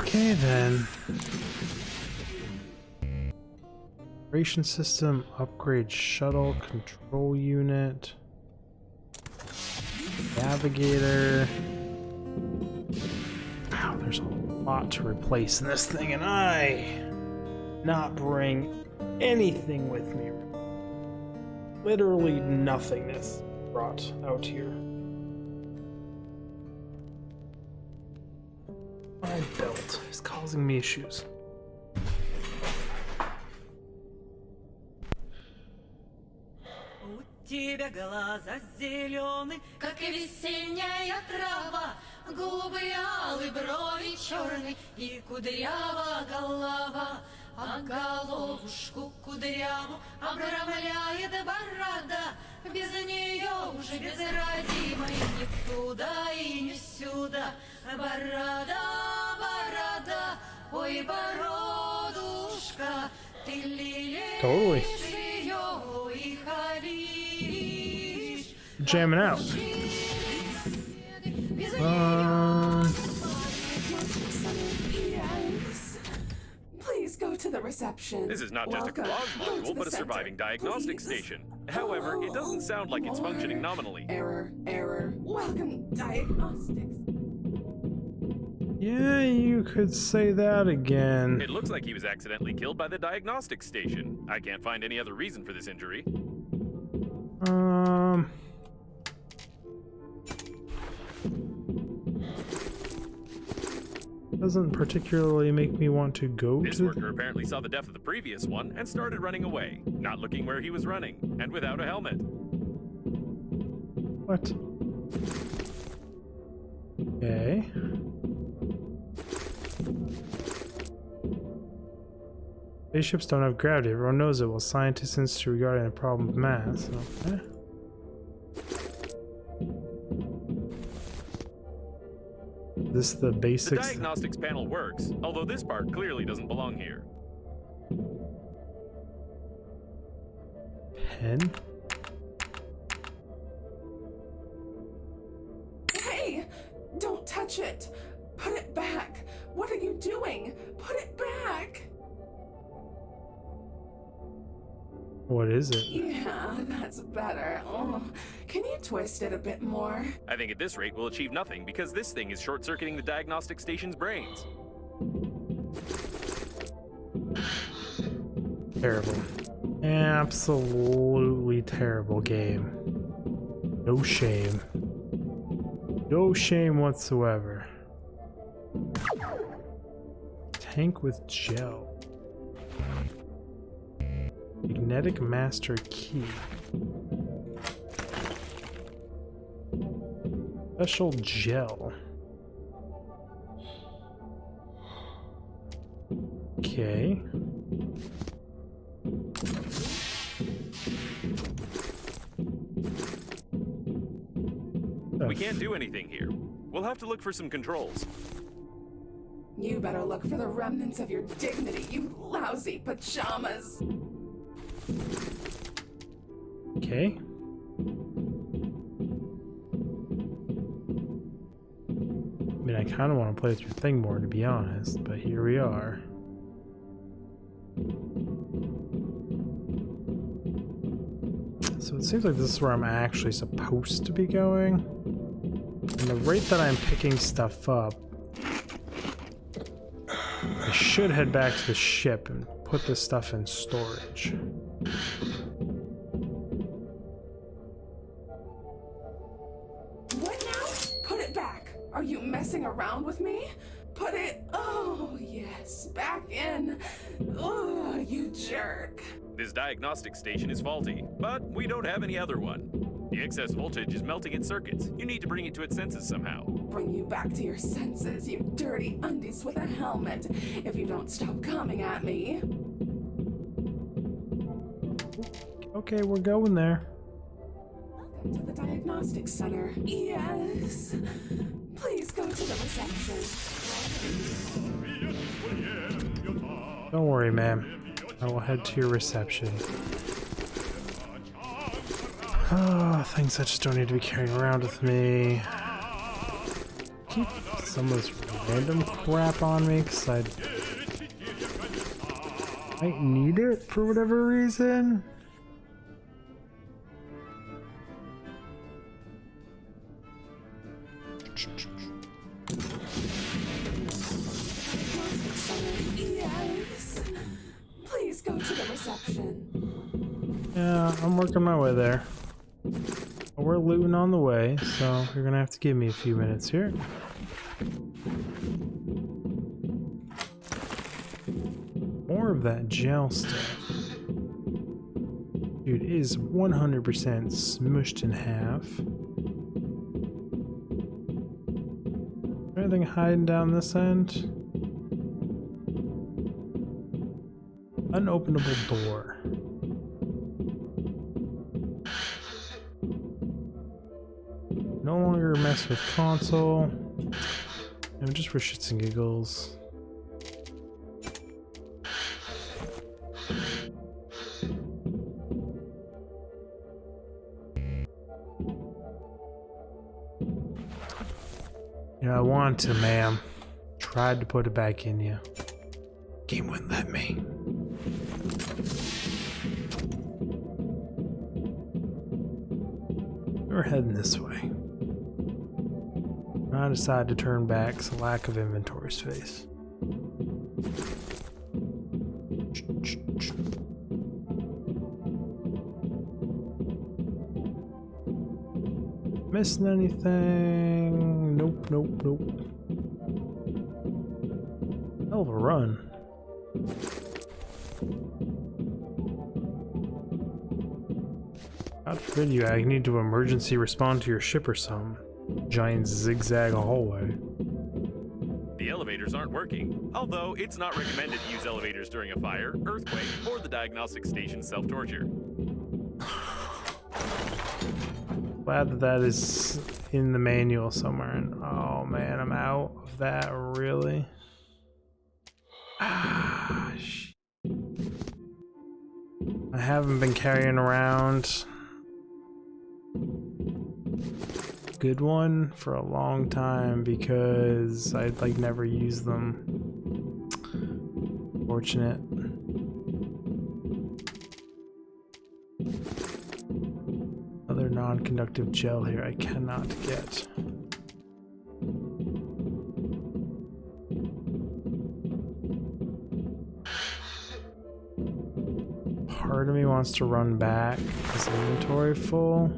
Okay then. Operation system upgrade shuttle control unit. Navigator. Wow, there's a lot to replace in this thing, and I not bring anything with me. Literally nothingness brought out here. My belt is causing me issues. У тебя глаза зеленые, как весенняя трава, губы алые, брови черные и кудрява голова, а головушку кудряву обрамляет борода. Без нее уже безродимой ни туда и ни сюда. Борода, борода, ой, бородушка, ты лелеешь ее и халишь. Jamming out. Please go to the reception. This is not just a Welcome. cloud Go to module, the but a center, surviving diagnostic please. station. However, it doesn't sound like it's functioning nominally. Error, error. Welcome, diagnostics. Yeah, you could say that again. It looks like he was accidentally killed by the diagnostic station. I can't find any other reason for this injury. Doesn't particularly make me want to go This to. worker apparently saw the death of the previous one and started running away, not looking where he was running, and without a helmet. What? Okay. Spaceships don't have gravity. Everyone knows it. Well, scientists institute regarding a problem of mass. Okay. This the The basics. diagnostics panel works, although this part clearly doesn't belong here. Pen. Hey, don't touch it. Put it back. What are you doing? Put it back. What is it? Yeah, that's better. Oh, can you twist it a bit more? I think at this rate we'll achieve nothing because this thing is short-circuiting the diagnostic station's brains. Terrible. Absolutely terrible game. No shame. No shame whatsoever. Tank with gel. Magnetic master key. Special gel. Okay. We can't do anything here. We'll have to look for some controls. You better look for the remnants of your dignity, you lousy pajamas. Okay. I mean, I kind of want to play through thing more, to be honest, but here we are. So it seems like this is where I'm actually supposed to be going. And the rate that I'm picking stuff up, I should head back to the ship and put this stuff in storage. What now? Put it back. Are you messing around with me? Put it, oh yes, back in. Oh, you jerk. This diagnostic station is faulty, but we don't have any other one. The excess voltage is melting its circuits. You need to bring it to its senses somehow. Bring you back to your senses, you dirty undies with a helmet, if you don't stop coming at me. Okay, we're going there. Welcome to the diagnostic center. Yes. Please go to the reception. Don't worry, ma'am. I will head to your reception. Ah, things I just don't need to be carrying around with me. Keep some of this random crap on me, because I might need it for whatever reason. to the reception. Yeah, I'm working my way there. We're looting on the way, so you're gonna have to give me a few minutes here. More of that gel stuff. Dude, it is 100% smushed in half. Anything hiding down this end? Unopenable door. No longer mess with console. No, just for shits and giggles. You know, I want to, ma'am. Tried to put it back in you. Game wouldn't let me. We're heading this way. I decided to turn back, so lack of inventory space. Missing anything? Nope, nope, nope. Hell of a run. God forbid you, I need to emergency respond to your ship or something. Giant zigzag hallway. The elevators aren't working, although it's not recommended to use elevators during a fire, earthquake, or the diagnostic station's self-torture. Glad that is in the manual somewhere. And oh man, I'm out of that, really? Ah, I haven't been carrying around good one for a long time because I'd like never use them. Fortunate. Other non-conductive gel here I cannot get. Part of me wants to run back. Is inventory full?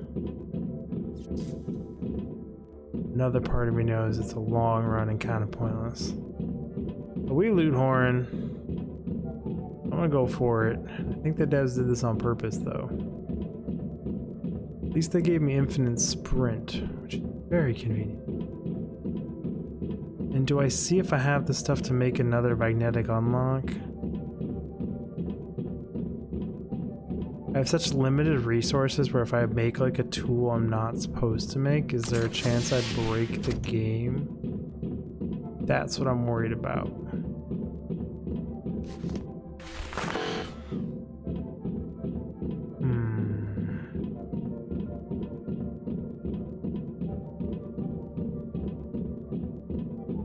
Another part of me knows it's a long run and kind of pointless. But we loot horn. I'm gonna go for it. I think the devs did this on purpose though. At least they gave me infinite sprint, which is very convenient. And do I see if I have the stuff to make another magnetic unlock? I have such limited resources where if I make like a tool I'm not supposed to make, is there a chance I'd break the game? That's what I'm worried about.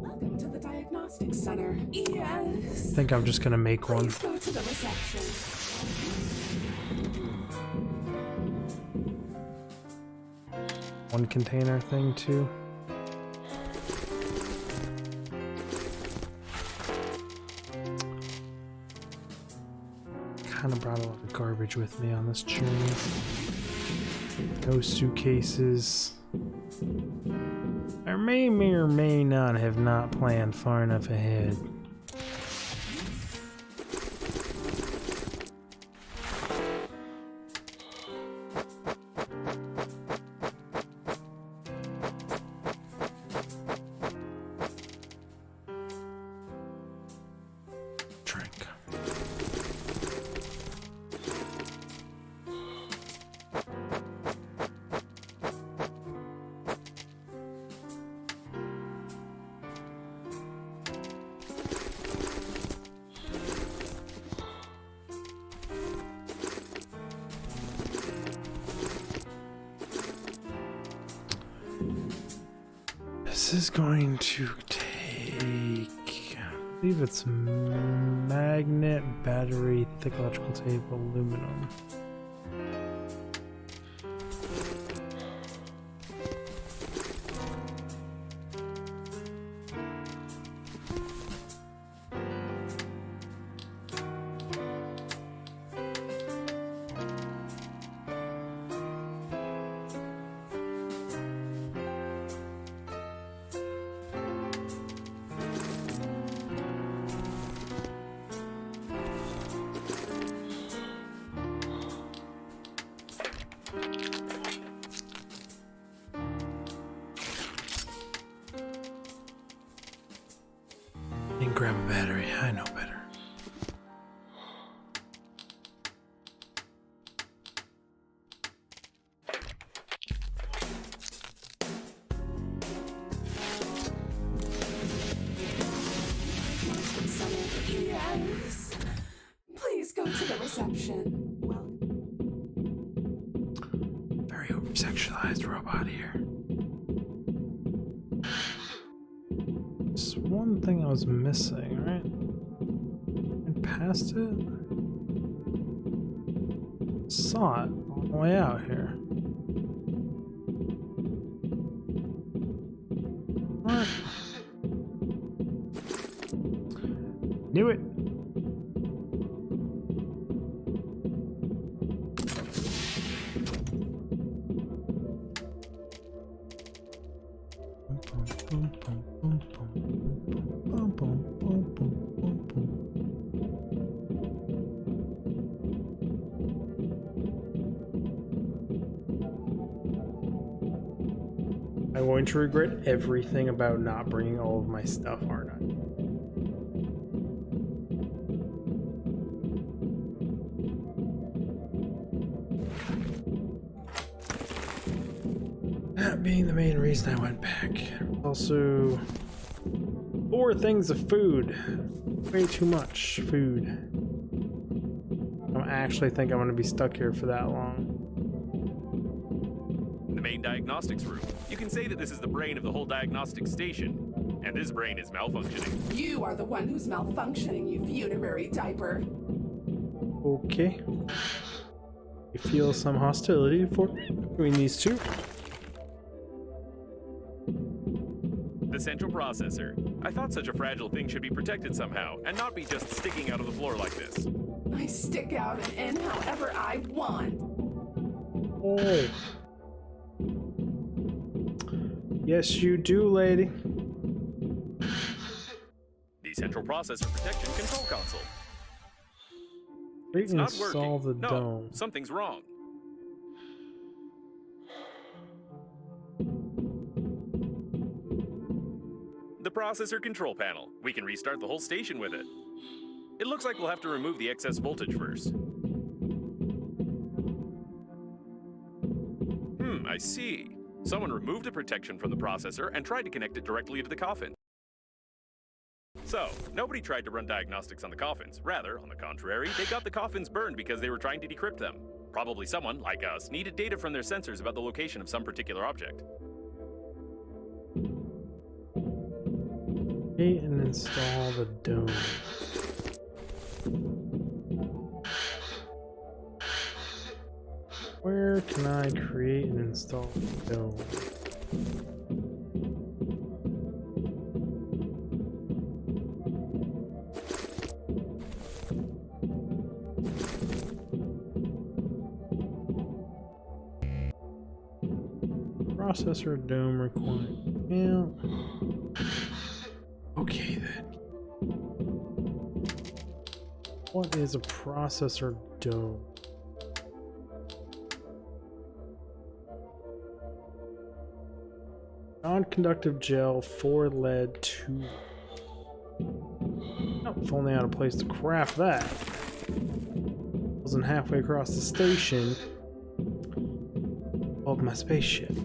Welcome to the diagnostic center. Yes. I think I'm just gonna make one. Please go to the reception. One container thing too. Kind of brought a lot of garbage with me on this journey. No suitcases. I may or may not have not planned far enough ahead. This is going to take, I believe it's magnet, battery, thick electrical tape, aluminum. reception. Well, Very over-sexualized robot here. Just one thing I was missing, right? And past it? Saw it on the way out here. What? Knew it. I'm going to regret everything about not bringing all of my stuff, aren't I? That being the main reason I went back. Also, 4 things of food. Way too much food. I don't actually think I'm going to be stuck here for that long. The main diagnostics room. You can say that this is the brain of the whole diagnostic station. And this brain is malfunctioning. you are the one who's malfunctioning, you funerary diaper. Okay. You feel some hostility between these two. The central processor. I thought such a fragile thing should be protected somehow, and not be just sticking out of the floor like this. I stick out and in however I want. Oh. Yes, you do, lady. The central processor protection control console. It's Not install working. the No, dome. something's wrong. The processor control panel. We can restart the whole station with it. It looks like we'll have to remove the excess voltage first. I see. Someone removed the protection from the processor and tried to connect it directly to the coffin. So, nobody tried to run diagnostics on the coffins. Rather, on the contrary, they got the coffins burned because they were trying to decrypt them. Probably someone, like us, needed data from their sensors about the location of some particular object. Create and install the dome. Where can I create and install the dome? Processor dome required. Yeah. Okay then. What is a processor dome? Non-conductive gel, 4 lead, 2. Oh, if only I had a place to craft that. Wasn't halfway across the station of my spaceship.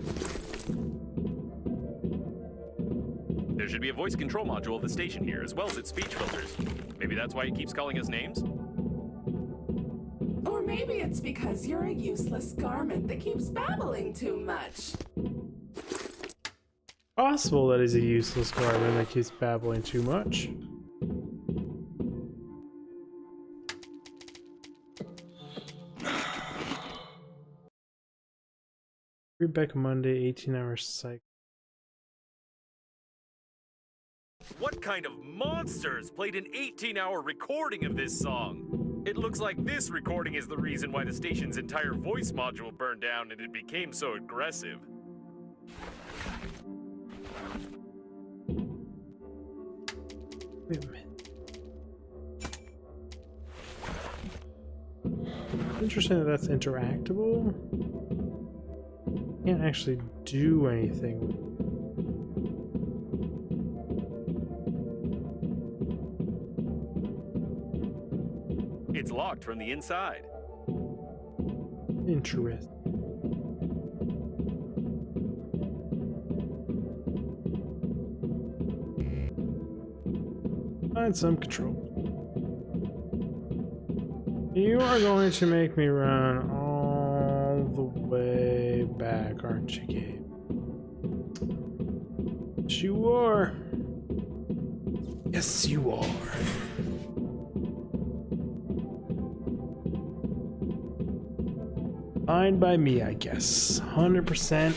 There should be a voice control module of the station here, as well as its speech filters. Maybe that's why it keeps calling us names? Or maybe it's because you're a useless garment that keeps babbling too much. Possible that he's a useless garment that keeps babbling too much. Rebecca Monday, 18-hour cycle. What kind of monsters played an 18-hour recording of this song? It looks like this recording is the reason why the station's entire voice module burned down and it became so aggressive. Wait a minute. Interesting that that's interactable. Can't actually do anything. It's locked from the inside. Interesting. Find some control. You are going to make me run all the way back, aren't you, Gabe? Yes, you are. Yes, you are. Fine by me, I guess. 100%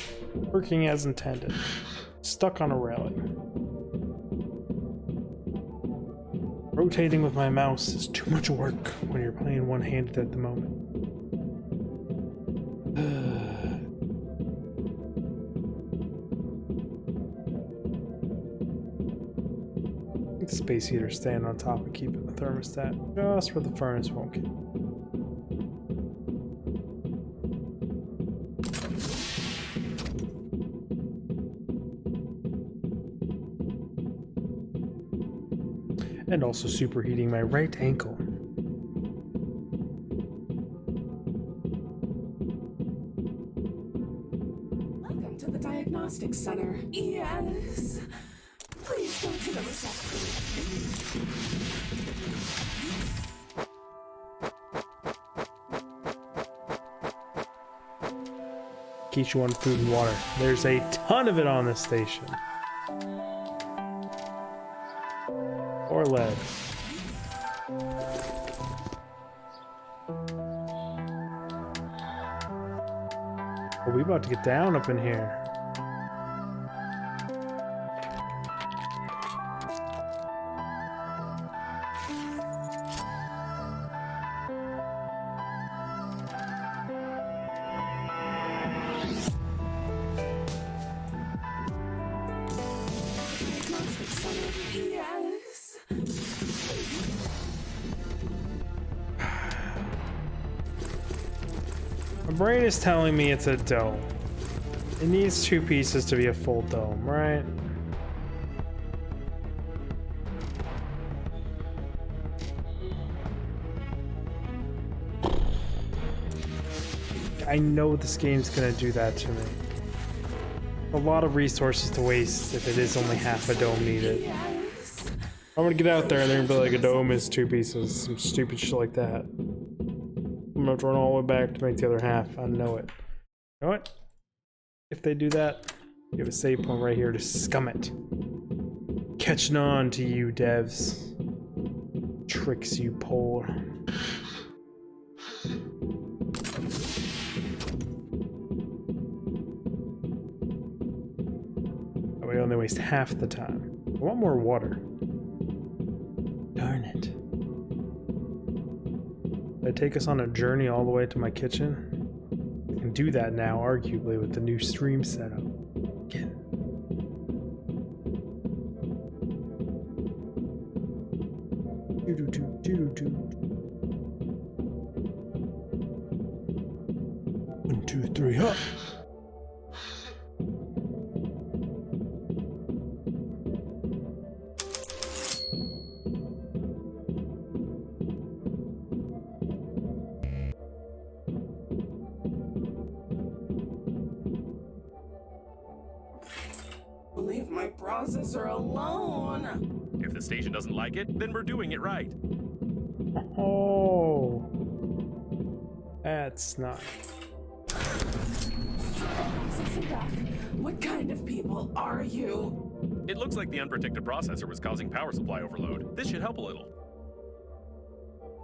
working as intended. Stuck on a railing. Rotating with my mouse is too much work when you're playing one-handed at the moment. The space heater staying on top of keeping the thermostat just where the furnace won't get. And also superheating my right ankle. Welcome to the Diagnostic Center. Yes. Please go to the reception. Keep you on food and water. There's a ton of it on this station. Or lead. Are we about to get down up in here? Yes. My brain is telling me it's a dome. It needs two pieces to be a full dome, right? I know this game's gonna do that to me. A lot of resources to waste if it is only half a dome needed. Yes. I'm gonna get out there and they're gonna be like, a dome is two pieces, some stupid shit like that. I'm gonna have to run all the way back to make the other half. I know it. You know what? If they do that, you have a save point right here to scum it. Catching on to you, devs. Tricks you pull. We only waste half the time. I want more water. Darn it. Did I take us on a journey all the way to my kitchen? I can do that now, arguably, with the new stream setup. Again. Doo-doo-doo-doo-doo. 1, 2, 3, up! Leave my processor alone. If the station doesn't like it, then we're doing it right. Oh, that's not. Processor back. What kind of people are you? It looks like the unprotected processor was causing power supply overload. This should help a little.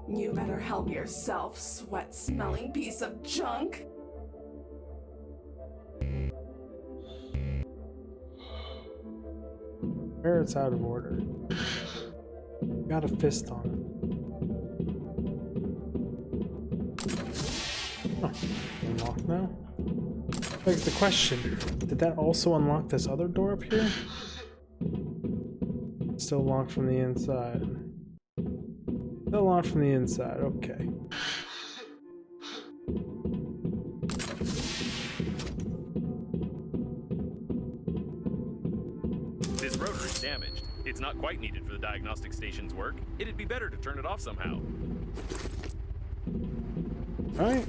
You better help yourself, sweat-smelling piece of junk. Where it's out of order. Got a fist on it. Huh. Unlocked now? Begs the question, did that also unlock this other door up here? Still locked from the inside. Still locked from the inside, okay. This rotor is damaged. It's not quite needed for the diagnostic station's work. It'd be better to turn it off somehow. Alright.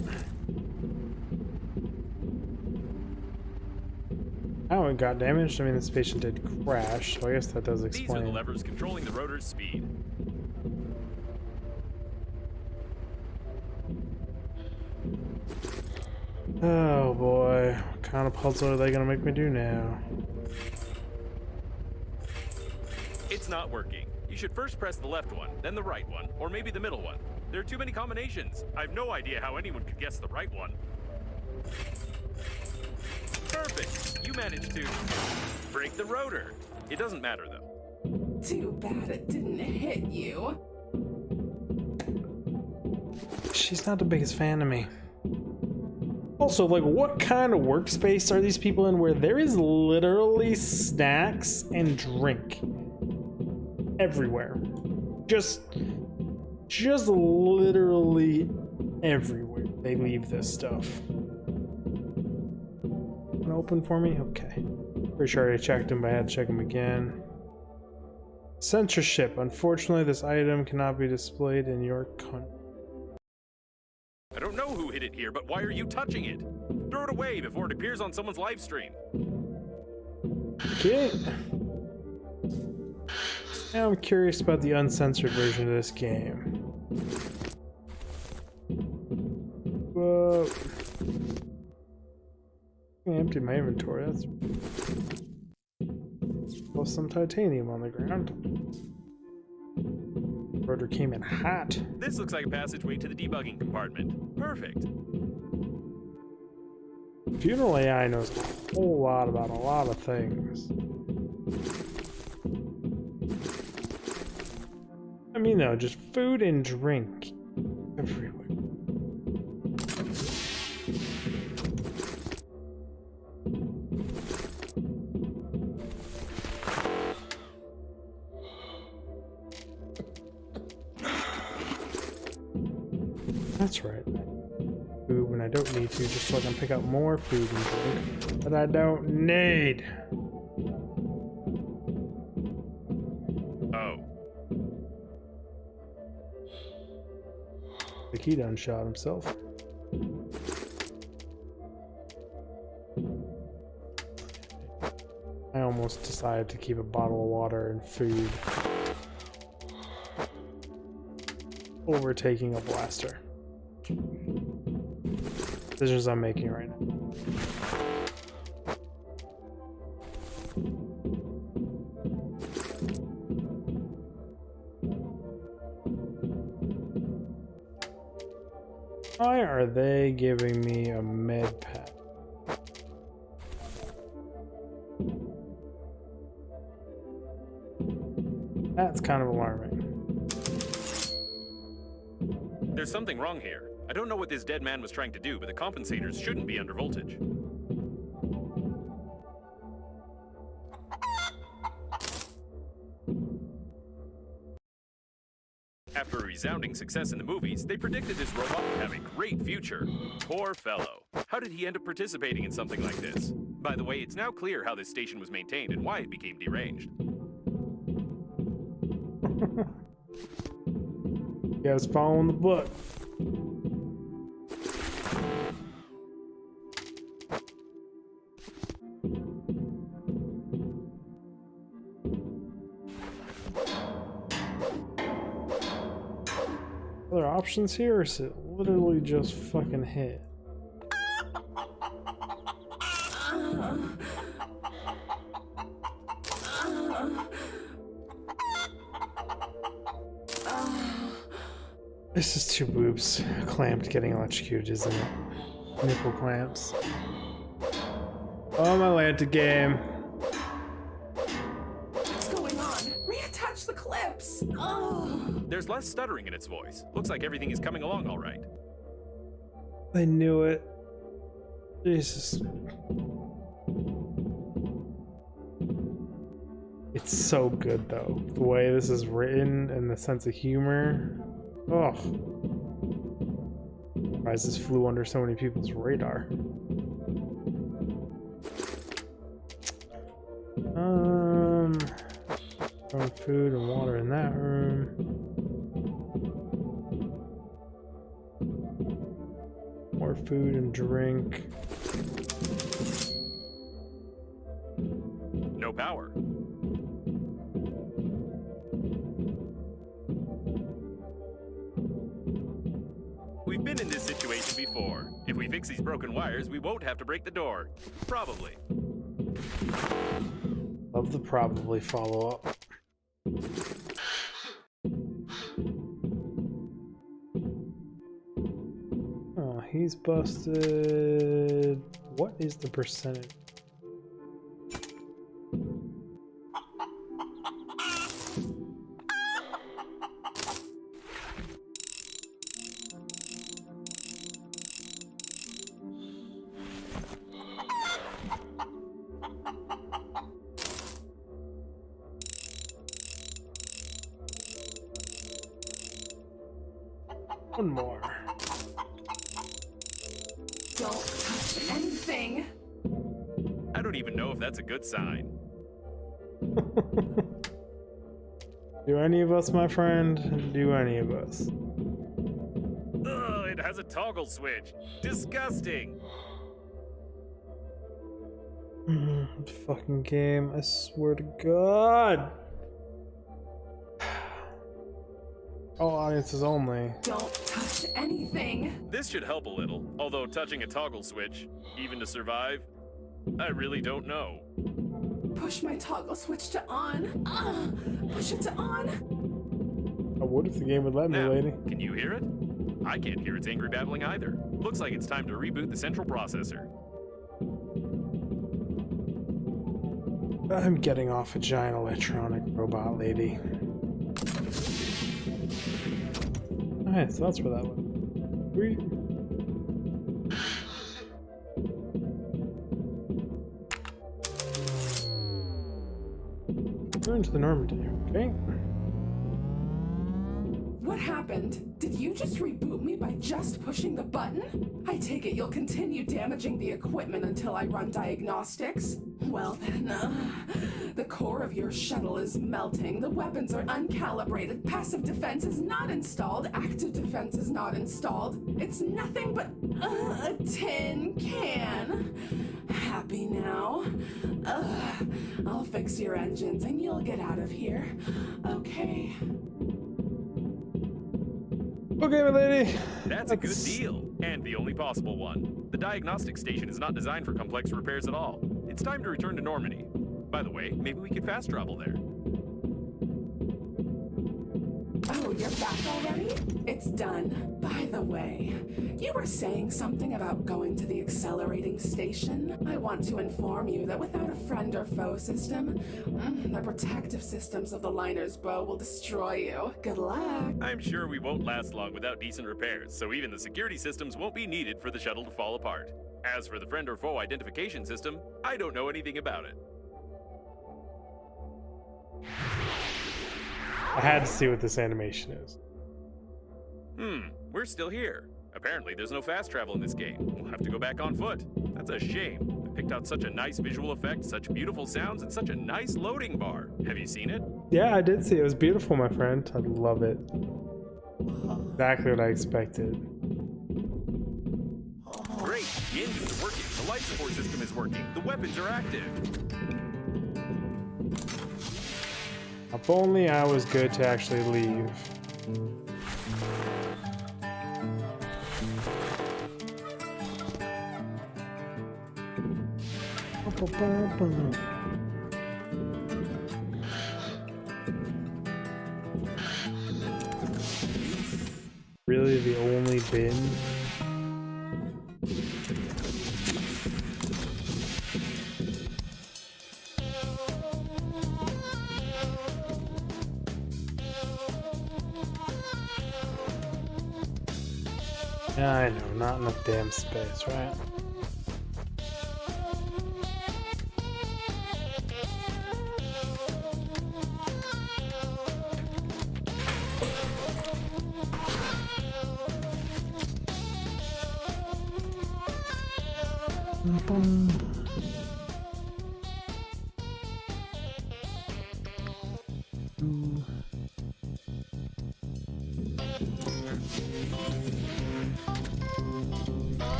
Oh, it got damaged. I mean, this patient did crash, so I guess that does These are explain. the levers controlling the rotor's speed. Oh boy, what kind of puzzle are they gonna make me do now? It's not working. You should first press the left one, then the right one, or maybe the middle one. There are too many combinations. I have no idea how anyone could guess the right one. Perfect! You managed to break the rotor. It doesn't matter though. Too bad it didn't hit you. She's not the biggest fan of me. Also, like, what kind of workspace are these people in where there is literally snacks and drink everywhere? Just literally everywhere they leave this stuff. Open for me? Okay. Pretty sure I checked him, but I had to check him again. Censorship. Unfortunately, this item cannot be displayed in your country. I don't know who hid it here, but why are you touching it? Throw it away before it appears on someone's live stream. Okay. Now I'm curious about the uncensored version of this game. Whoa. I emptied my inventory. That's plus some titanium on the ground. Rotor came in hot. This looks like a passageway to the debugging compartment. Perfect. Funeral AI knows a whole lot about a lot of things. I mean, though, just food and drink everywhere. That's right. Food when I don't need to, just so I can pick up more food and drink that I don't need. Oh. Like he done shot himself. I almost decided to keep a bottle of water and food over taking a blaster. Decisions I'm making right now. Why are they giving me a med pack? That's kind of alarming. There's something wrong here. I don't know what this dead man was trying to do, but the compensators shouldn't be under voltage. After a resounding success in the movies, they predicted this robot would have a great future. Poor fellow. How did he end up participating in something like this? By the way, it's now clear how this station was maintained and why it became deranged. Yeah, I was following the book. Other options here, or is it literally just fucking hit? This is two boobs clamped getting electrocuted, isn't it? Nipple clamps. Oh, my Lanta game. What's going on? Reattach the clips. Oh. There's less stuttering in its voice. Looks like everything is coming along all right. I knew it. Jesus. It's so good though. The way this is written and the sense of humor. Oh. Why this flew under so many people's radar? Throwing food and water in that room. More food and drink. No power. We've been in this this situation before. If we fix these broken wires, we won't have to break the door. Probably. Love the probably follow-up. Oh, he's busted. What is the percentage? One more. Don't touch anything. I don't even know if that's a good sign. Do any of us, my friend? Do any of us? Ugh, it has a toggle switch. Disgusting. Fucking game, I swear to God. Oh, audiences only. Don't touch anything. This should help a little, although touching a toggle switch, even to survive, I really don't know. Push my toggle switch to on. Push it to on. I would if the game would let me, Now, lady. can you hear it? I can't hear its angry babbling either. Looks like it's time to reboot the central processor. I'm getting off a giant electronic robot lady. Alright, so that's where that went. Sweet. Turn to the Normandy, okay? What happened? Did you just reboot me by just pushing the button? I take it you'll continue damaging the equipment until I run diagnostics? Well then, the core of your shuttle is melting, the weapons are uncalibrated, passive defense is not installed, active defense is not installed. It's nothing but a tin can. Happy now? I'll fix your engines and you'll get out of here. Okay. Okay, my lady. That's a good deal, and the only possible one. The diagnostic station is not designed for complex repairs at all. It's time to return to Normandy. By the way, maybe we could fast travel there. Oh, you're back already? It's done. By the way, you were saying something about going to the accelerating station. I want to inform you that without a friend or foe system, the protective systems of the liner's bow will destroy you. Good luck. I'm sure we won't last long without decent repairs, so even the security systems won't be needed for the shuttle to fall apart. As for the friend or foe identification system, I don't know anything about it. I had to see what this animation is. We're still here. Apparently there's no fast travel in this game. We'll have to go back on foot. That's a shame. I picked out such a nice visual effect, such beautiful sounds, and such a nice loading bar. Have you seen it? Yeah, I did see it. It was beautiful, my friend. I love it. Exactly what I expected. Great! The engines are working. The life support system is working. The weapons are active. If only I was good to actually leave. Really, the only bin? Yeah, I know, not enough damn space, right?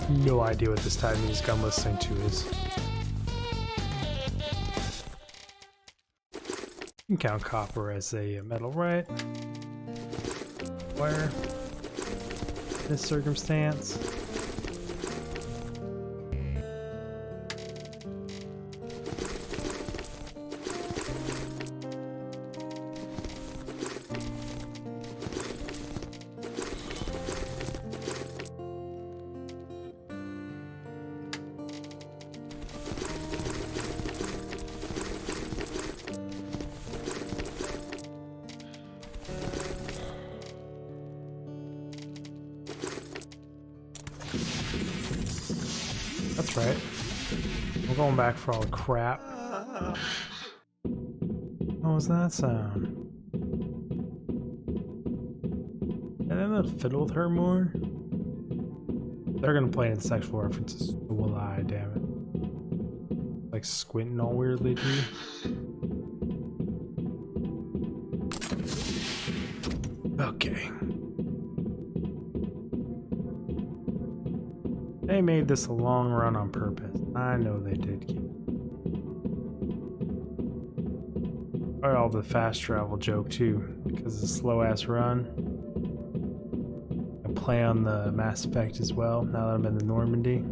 No idea what this type of music I'm listening to is. You can count copper as a metal, right? Wire. In this circumstance. That's right. We're going back for all the crap. What was that sound? Did I end up fiddle with her more? They're gonna play in sexual references. So will I, damn it. Like squinting all weirdly too. Okay. They made this a long run on purpose. I know they did. Or all the fast travel joke too, because of the slow ass run. I play on the Mass Effect as well, now that I'm in the Normandy.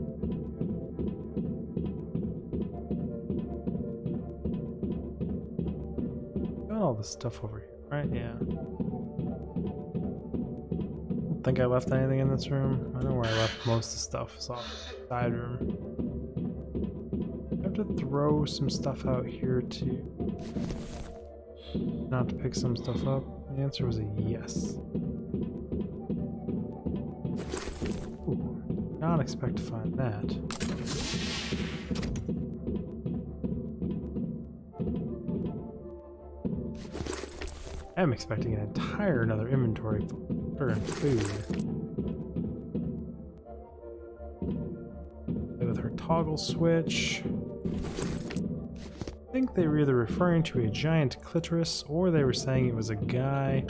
Got all this stuff over here, right? Yeah. Think I left anything in this room? I know where I left most of the stuff. It's off the side room. I have to throw some stuff out here too. Not to pick some stuff up. The answer was a yes. Ooh, not expect to find that. I'm expecting an entire another inventory for and food. With her toggle switch. I think they were either referring to a giant clitoris or they were saying it was a guy.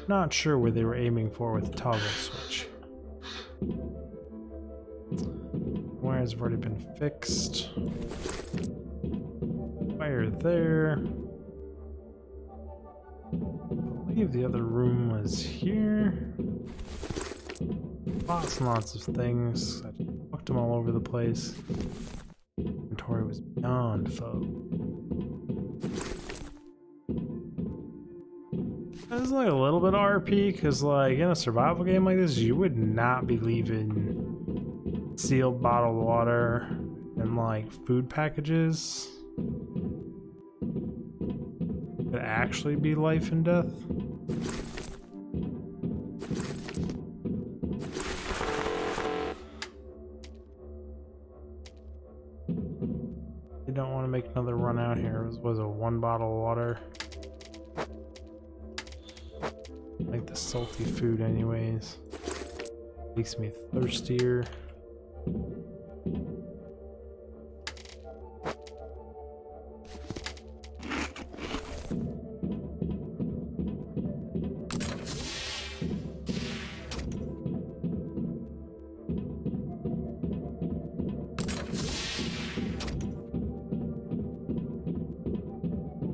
Not sure where they were aiming for with the toggle switch. Wires have already been fixed. Wire there. I believe the other room was here. Lots and lots of things. I just fucked them all over the place. Inventory was beyond full. This is like a little bit of RP, because like in a survival game like this, you would not be leaving sealed bottled water and like food packages. Could actually be life and death. You don't want to make another run out here. It was a one bottle of water. I like the salty food anyways. Makes me thirstier.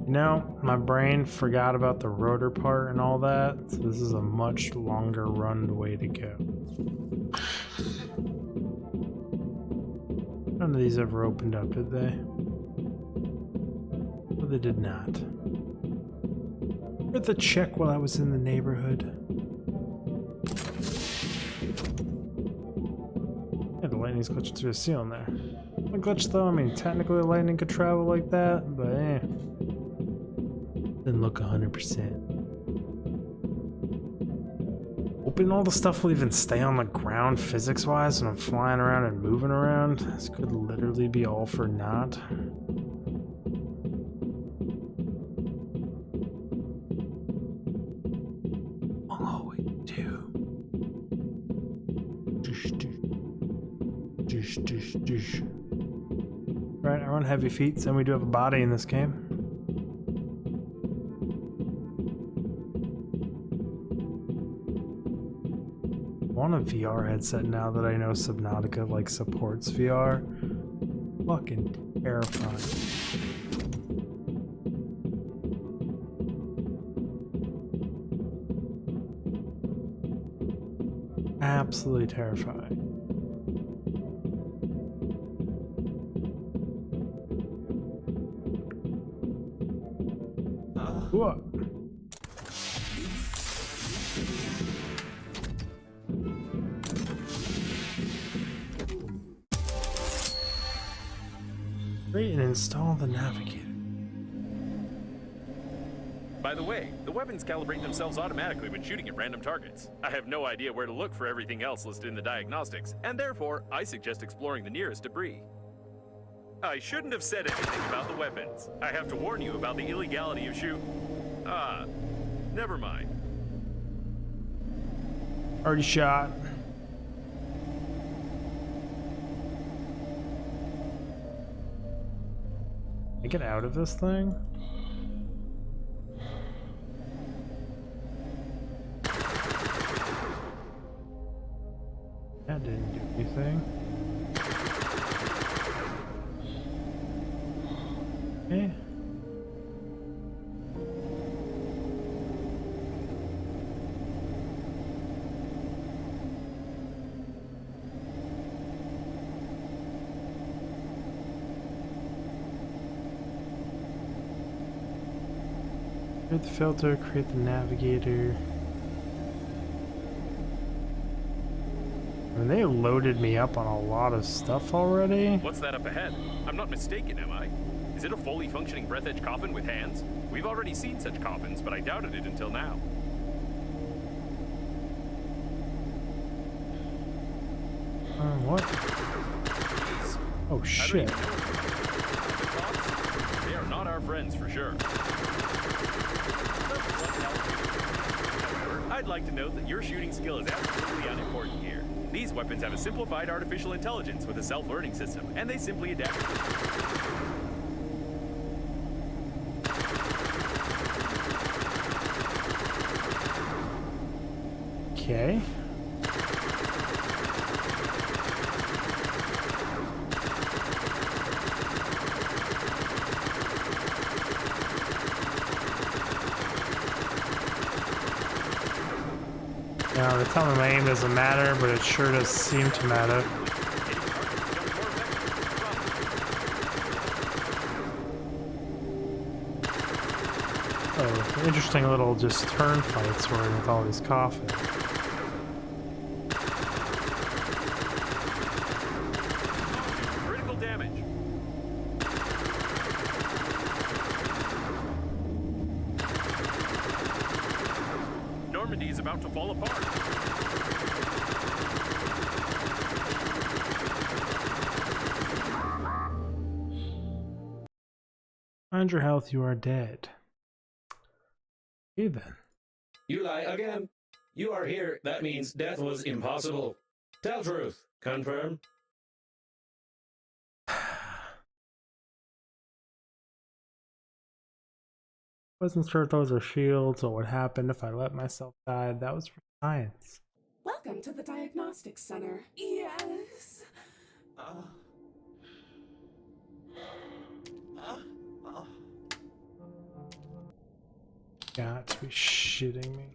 No, my brain forgot about the rotor part and all that, so this is a much longer run way to go. None of these ever opened up, did they? Well, they did not. Worth a check while I was in the neighborhood. Yeah, the lightning's glitching through the ceiling there. A glitch though, I mean technically lightning could travel like that, but eh. Didn't look 100%. Hoping all the stuff will even stay on the ground physics-wise when I'm flying around and moving around. This could literally be all for naught. Oh, wait, two. Right, I run heavy feet, and we do have a body in this game. want a VR headset now that I know Subnautica like supports VR. Fucking terrifying. Absolutely terrifying. What? Create and install the navigator. By the way, the weapons calibrate themselves automatically when shooting at random targets. I have no idea where to look for everything else listed in the diagnostics, and therefore, I suggest exploring the nearest debris. I shouldn't have said anything about the weapons. I have to warn you about the illegality of never mind. Already shot. Can I get out of this thing? That didn't do anything. Okay. Create the filter, create the navigator. I mean, they loaded me up on a lot of stuff already. What's that up ahead? I'm not mistaken, am I? Is it a fully functioning Breathedge coffin with hands? We've already seen such coffins, but I doubted it until now. What? Jeez. Oh shit. They are not our friends for sure. However, I'd like to note that your shooting skill is absolutely unimportant here. These weapons have a simplified artificial intelligence with a self-learning system, and they simply adapt. Okay. Yeah, they're telling me my aim doesn't matter, but it sure does seem to matter. Oh, interesting little just turn fights we're in with all these coffins. Critical damage. Normandy is about to fall apart. Find your health, you are dead. Okay then. You lie again. You are here. That means death was impossible. Tell truth. Confirm. Wasn't sure if those are shields or what happened if I let myself die. That was for science. Welcome to the Diagnostics Center. Yes. Got to be shitting me.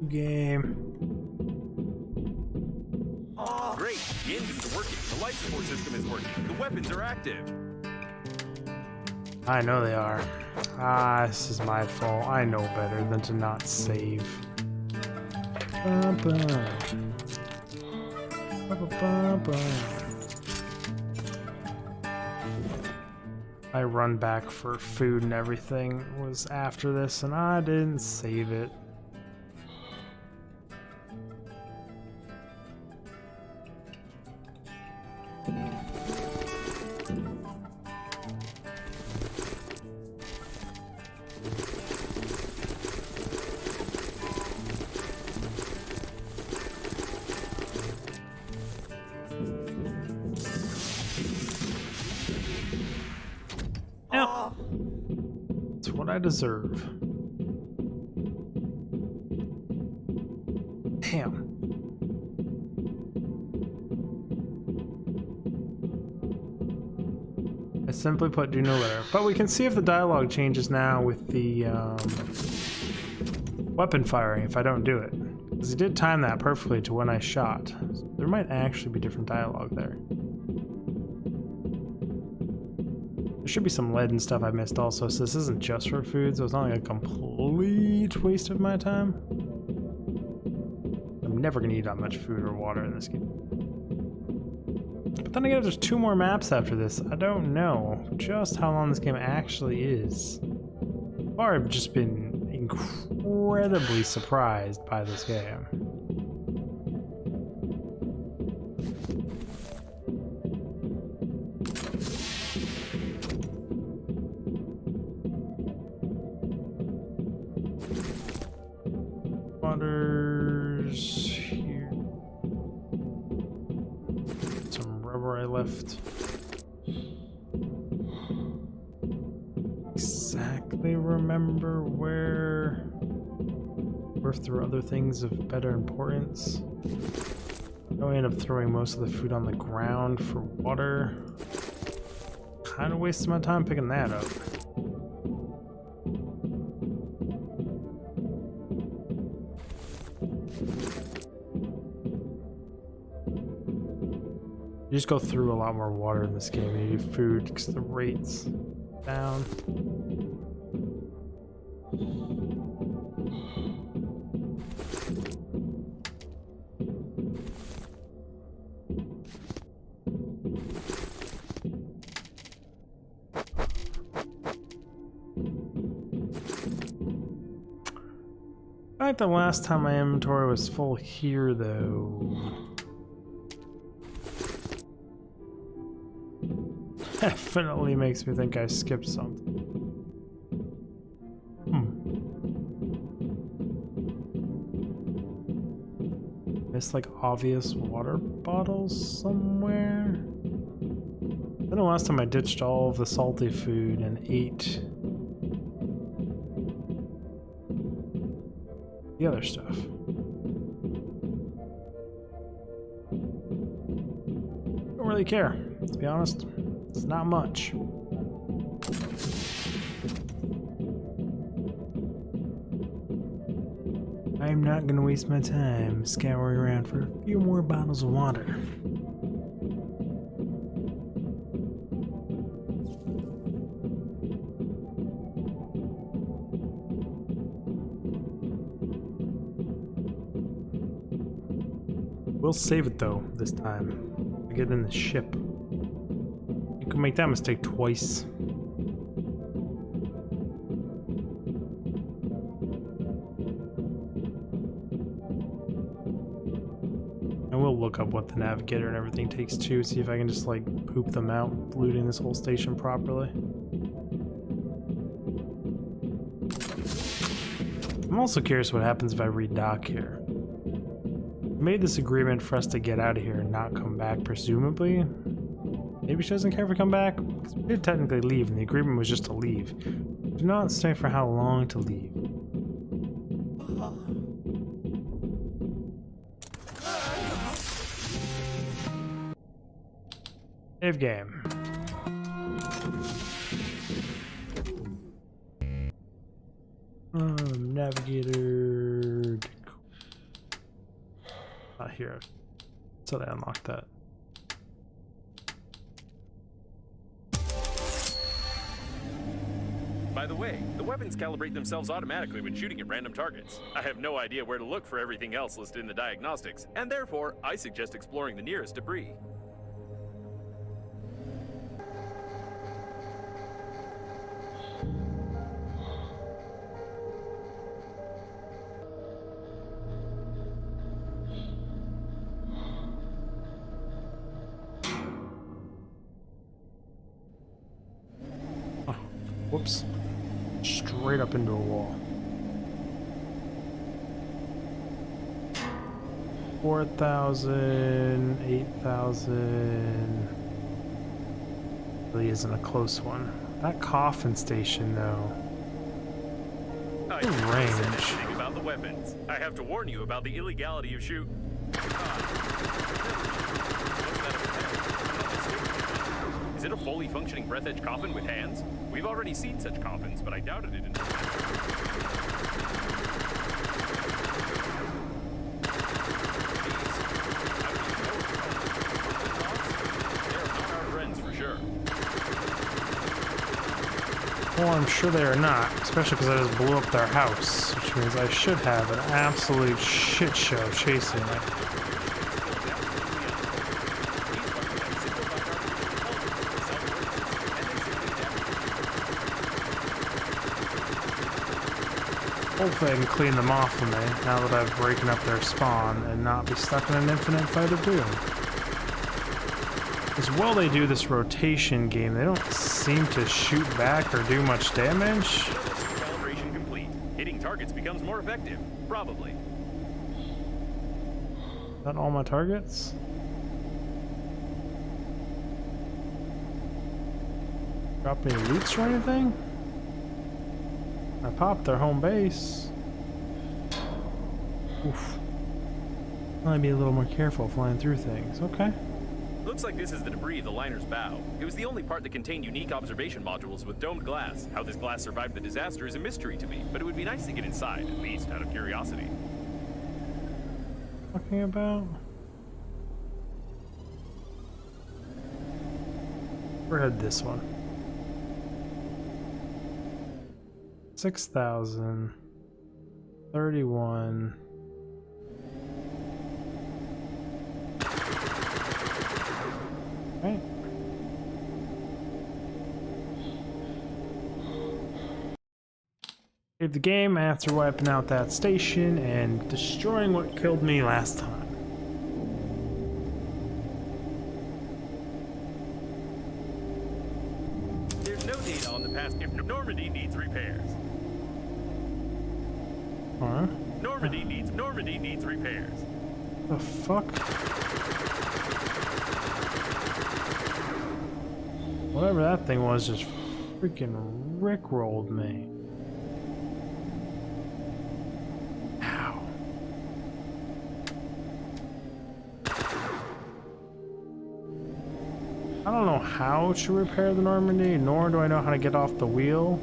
Game. Great, the engines are working, the life support system is working, the weapons are active. I know they are. Ah, this is my fault. I know better than to not save. I run back for food and everything was after this, and I didn't save it. I deserve. Damn. I simply put, do no better. But we can see if the dialogue changes now with the weapon firing if I don't do it. Because he did time that perfectly to when I shot. So there might actually be different dialogue there. There should be some lead and stuff I missed also, so this isn't just for food, so it's not like a complete waste of my time. I'm never going to eat that much food or water in this game. But then again, if there's 2 more maps after this, I don't know just how long this game actually is. Or I've just been incredibly surprised by this game. Waters here. Some rubber I left. Exactly remember where, or if there were other things of better importance. I end up throwing most of the food on the ground for water. Kind of wasted my time picking that up. You just go through a lot more water in this game. You need food because the rate's down. I think the last time my inventory was full here, though. Definitely makes me think I skipped something. Missed like obvious water bottles somewhere. I know last time I ditched all of the salty food and ate the other stuff. Don't really care, to be honest. It's not much. I'm not gonna waste my time scouring around for a few more bottles of water. We'll save it though this time. I get in the ship. You can make that mistake twice. I will look up what the navigator and everything takes too, see if I can just like poop them out, looting this whole station properly. I'm also curious what happens if I redock here. I made this agreement for us to get out of here and not come back, presumably. Maybe she doesn't care if we come back, because we did technically leave, and the agreement was just to leave. Do not say for how long to leave. Save game. Navigator. Not here. So they unlocked that. By the way, the weapons calibrate themselves automatically when shooting at random targets. I have no idea where to look for everything else listed in the diagnostics, and therefore, I suggest exploring the nearest debris. Oh, whoops. Straight up into a wall. 4,000, 8,000. Really isn't a close one. That coffin station, though. I shouldn't have said range. anything about the weapons. I have to warn you about the illegality of shoot. Is it a fully functioning Breathedge coffin with hands? We've already seen such coffins, but I doubted it until Well, I'm sure they are not, especially because I just blew up their house, which means I should have an absolute shit show chasing me. Hopefully I can clean them off for me now that I've broken up their spawn and not be stuck in an infinite fight of doom. As well they do this rotation game, they don't seem to shoot back or do much damage. Calibration complete. Hitting targets becomes more effective. Probably. Is that all my targets? Drop any loots or anything? I popped their home base. Oof. I'll be a little more careful flying through things. Okay. Looks like this is the debris of the liner's bow. It was the only part that contained unique observation modules with domed glass. How this glass survived the disaster is a mystery to me, but it would be nice to get inside, at least out of curiosity. Talking about? Where had this one? 6,000. 31. Right. Save the game after wiping out that station and destroying what killed me last time. There's no data on the past if Normandy needs repairs. Huh? Normandy needs repairs. The fuck? Whatever that thing was just freaking rickrolled me. Ow. I don't know how to repair the Normandy, nor do I know how to get off the wheel.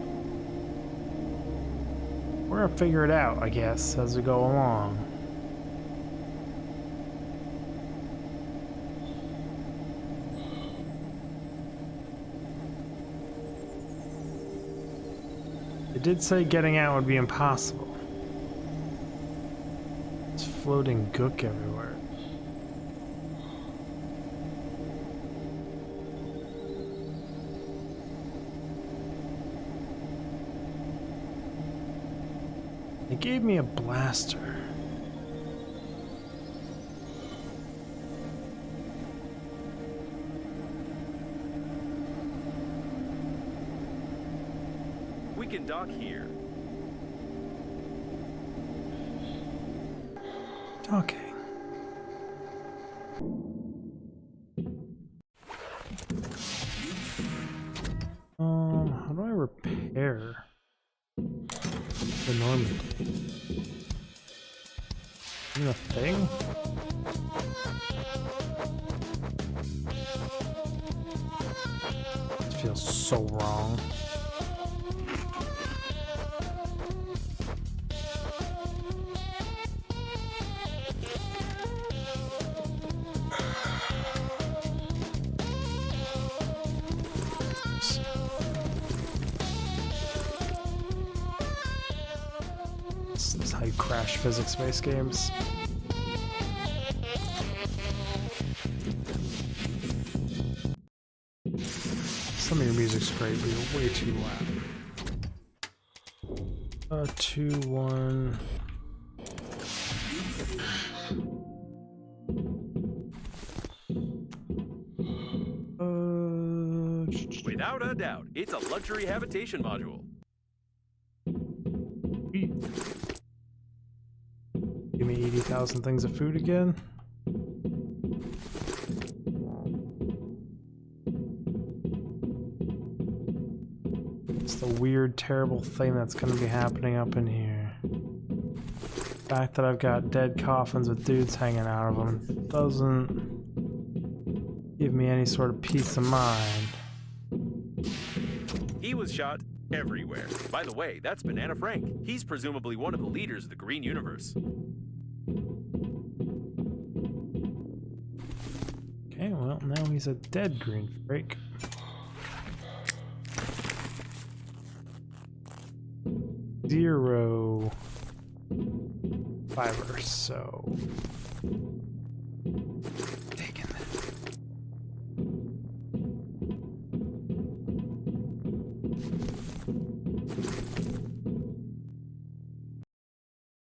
We're gonna figure it out, I guess, as we go along. It did say getting out would be impossible. It's floating gook everywhere. They gave me a blaster. We can dock here. Okay. How do I repair the Normandy? Is it a thing? This feels so wrong. This is how you crash physics-based games. Some of your music's great, but you're way too loud. 2, 1. Without a doubt, it's a luxury habitation module. Give me 80,000 things of food again. It's the weird, terrible thing that's going to be happening up in here. fact that I've got dead coffins with dudes hanging out of them doesn't give me any sort of peace of mind. He was shot everywhere. By the way, that's Banana Frank. He's presumably one of the leaders of the Green Universe. Okay, well, now he's a dead Green Freak. Zero fiber, so taking that.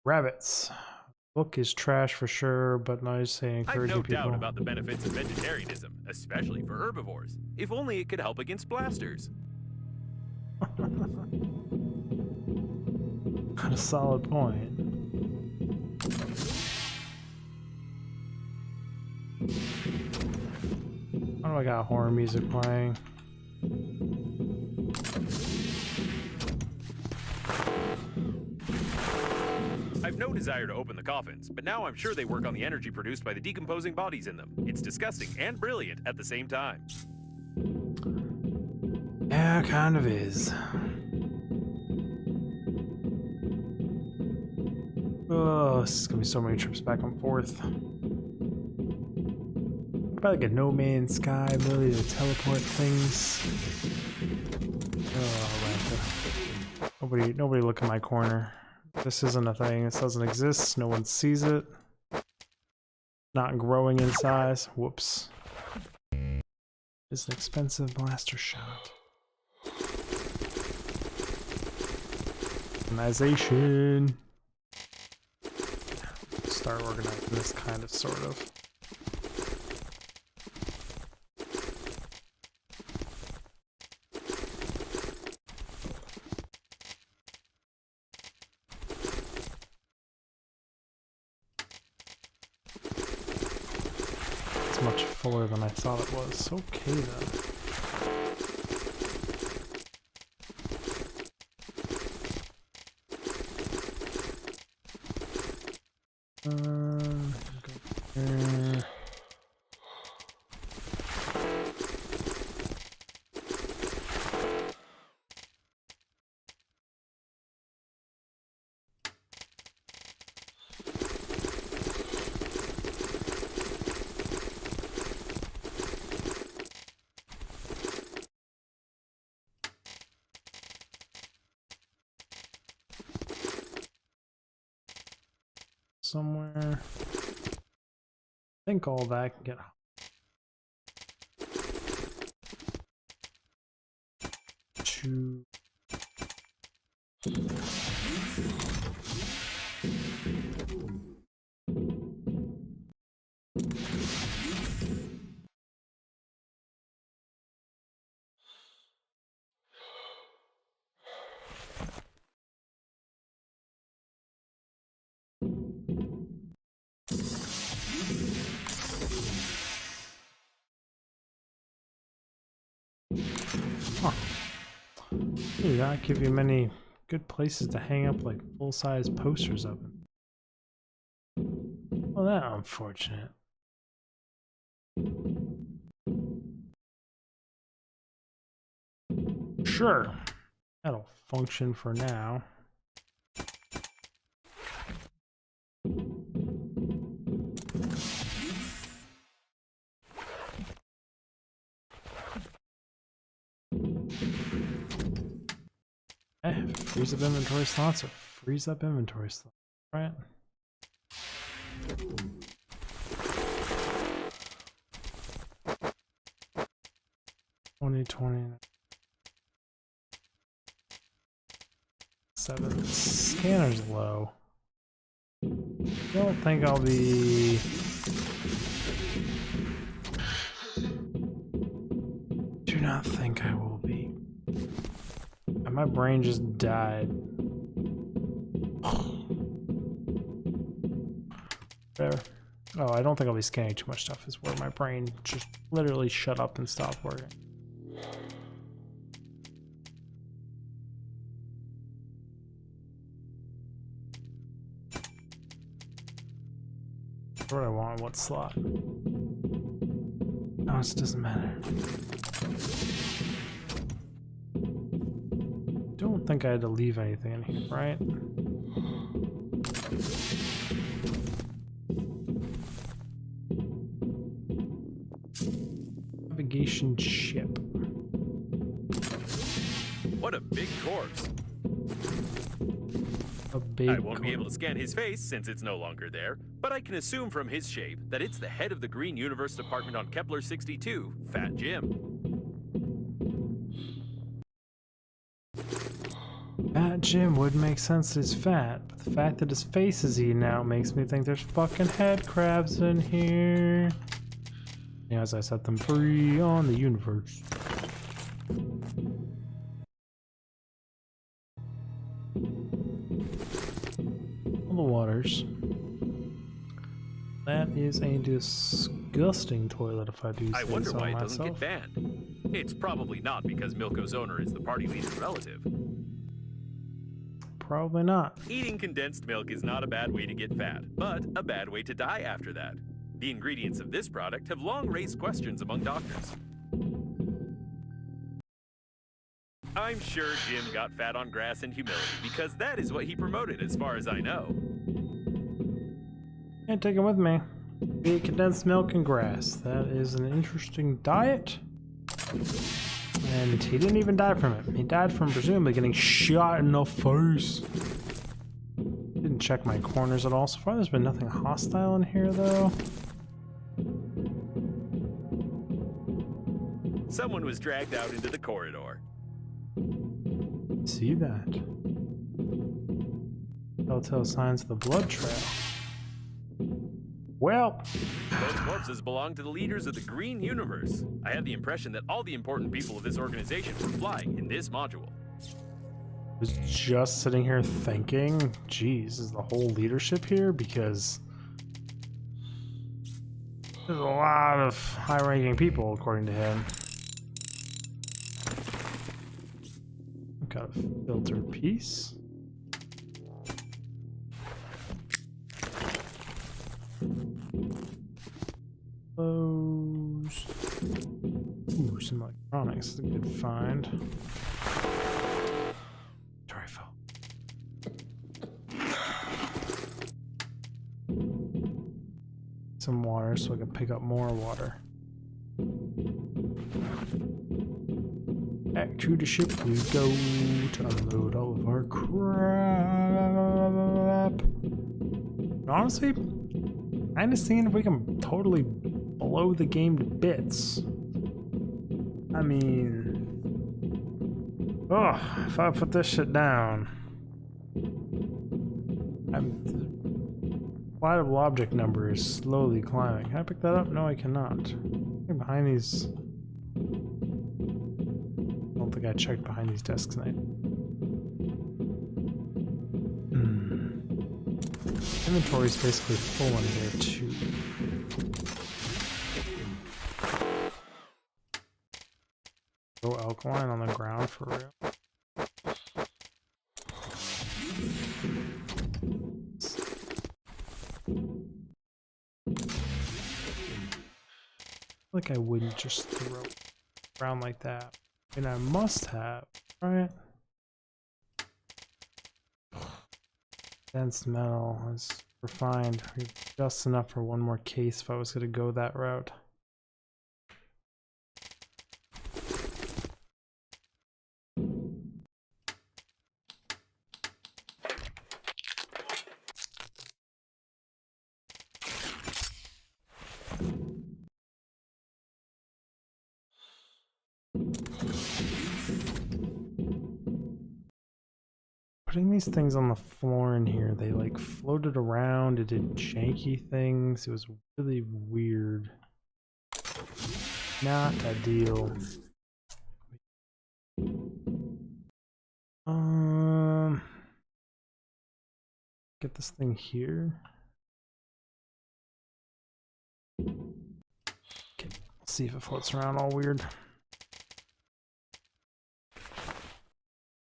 Rabbits. Book is trash for sure, but I say I've encouraging no people. doubt about the benefits of vegetarianism, especially for herbivores. If only it could help against blasters. Got a solid point. Why do I got horror music playing? I've no desire to open the coffins, but now I'm sure they work on the energy produced by the decomposing bodies in them. It's disgusting and brilliant at the same time. Yeah, kind of is. Oh, this is gonna be so many trips back and forth. Probably like a No Man's Sky ability to teleport things. Oh, nobody look in my corner. This isn't a thing. This doesn't exist. No one sees it. Not growing in size. Whoops. It's an expensive blaster shot. Organization. Start organizing this kind of, sort of. It's much fuller than I thought it was. Okay then. Go here. Somewhere. I think all that can get two. Huh. Hey, that give you many good places to hang up like full-size posters of it. Well, that's unfortunate. Sure, that'll function for now. Freeze up inventory slots or freeze up inventory slots, right? $20.27. Scanner's low. Don't think I'll be. Do not think I will be. My brain just died. There. Oh, I don't think I'll be scanning too much stuff, is where my brain just literally shut up and stopped working. What do I want? What slot? No, it doesn't matter. Don't think I had to leave anything in here, right? Navigation chip. What a big corpse. A big. I won't be able to scan his face since it's no longer there, but I can assume from his shape that it's the head of the Green Universe Department on Kepler 62, Fat Jim. Fat Jim would make sense that he's fat, but the fact that his face is eaten out makes me think there's fucking head crabs in here. As I set them free on the universe. All the waters. That is a disgusting toilet if I do say so myself. I wonder why it doesn't get banned. It's probably not because Milko's owner is the party leader's relative. Probably not. Eating condensed milk is not a bad way to get fat, but a bad way to die after that. The ingredients of this product have long raised questions among doctors. I'm sure Jim got fat on grass and humility because that is what he promoted as far as I know. Yeah, take it with me. Eat condensed milk and grass. That is an interesting diet. And he didn't even die from it. He died from presumably getting shot in the face. Didn't check my corners at all. So far there's been nothing hostile in here though. Someone was dragged out into the corridor. See that? Telltale signs of the blood trail. Well, Those corpses belong to the leaders of the Green Universe. I had the impression that all the important people of this organization were flying in this module. I was just sitting here thinking, geez, is the whole leadership here? Because there's a lot of high-ranking people, according to him. Got a filtered piece. Those. Ooh, some electronics. That's a good find. Sorry, fell. Some water so I can pick up more water. Back to the ship we go to unload all of our crap. Honestly, I'm just seeing if we can totally blow the game to bits. I mean, oh, if I put this shit down, the flightable object number is slowly climbing. Can I pick that up? No, I cannot. Behind these. I don't think I checked behind these desks tonight. Inventory's basically full in here too. Throw alkaline on the ground for real. Like I wouldn't just throw it around like that. And I must have, right? Dense metal is refined. Just enough for one more case if I was going to go that route. Putting these things on the floor in here, they like floated around, it did janky things, it was really weird. Not ideal. Get this thing here. Okay, let's see if it floats around all weird.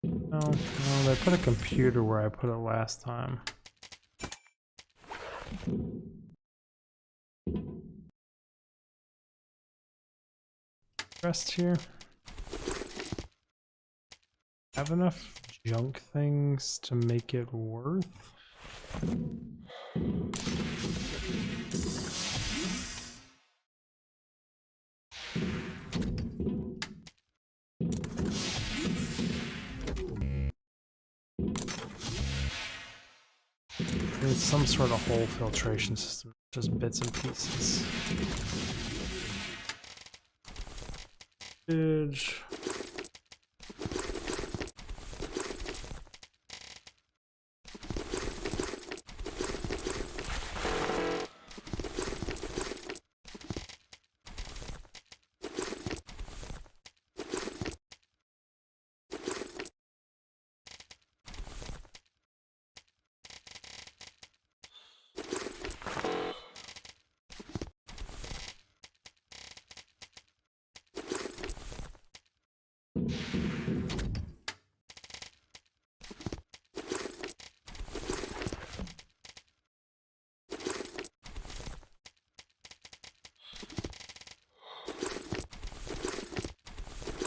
No, they put a computer where I put it last time. rest here. Have enough junk things to make it worth? It's some sort of hole filtration system, just bits and pieces. Breathedge.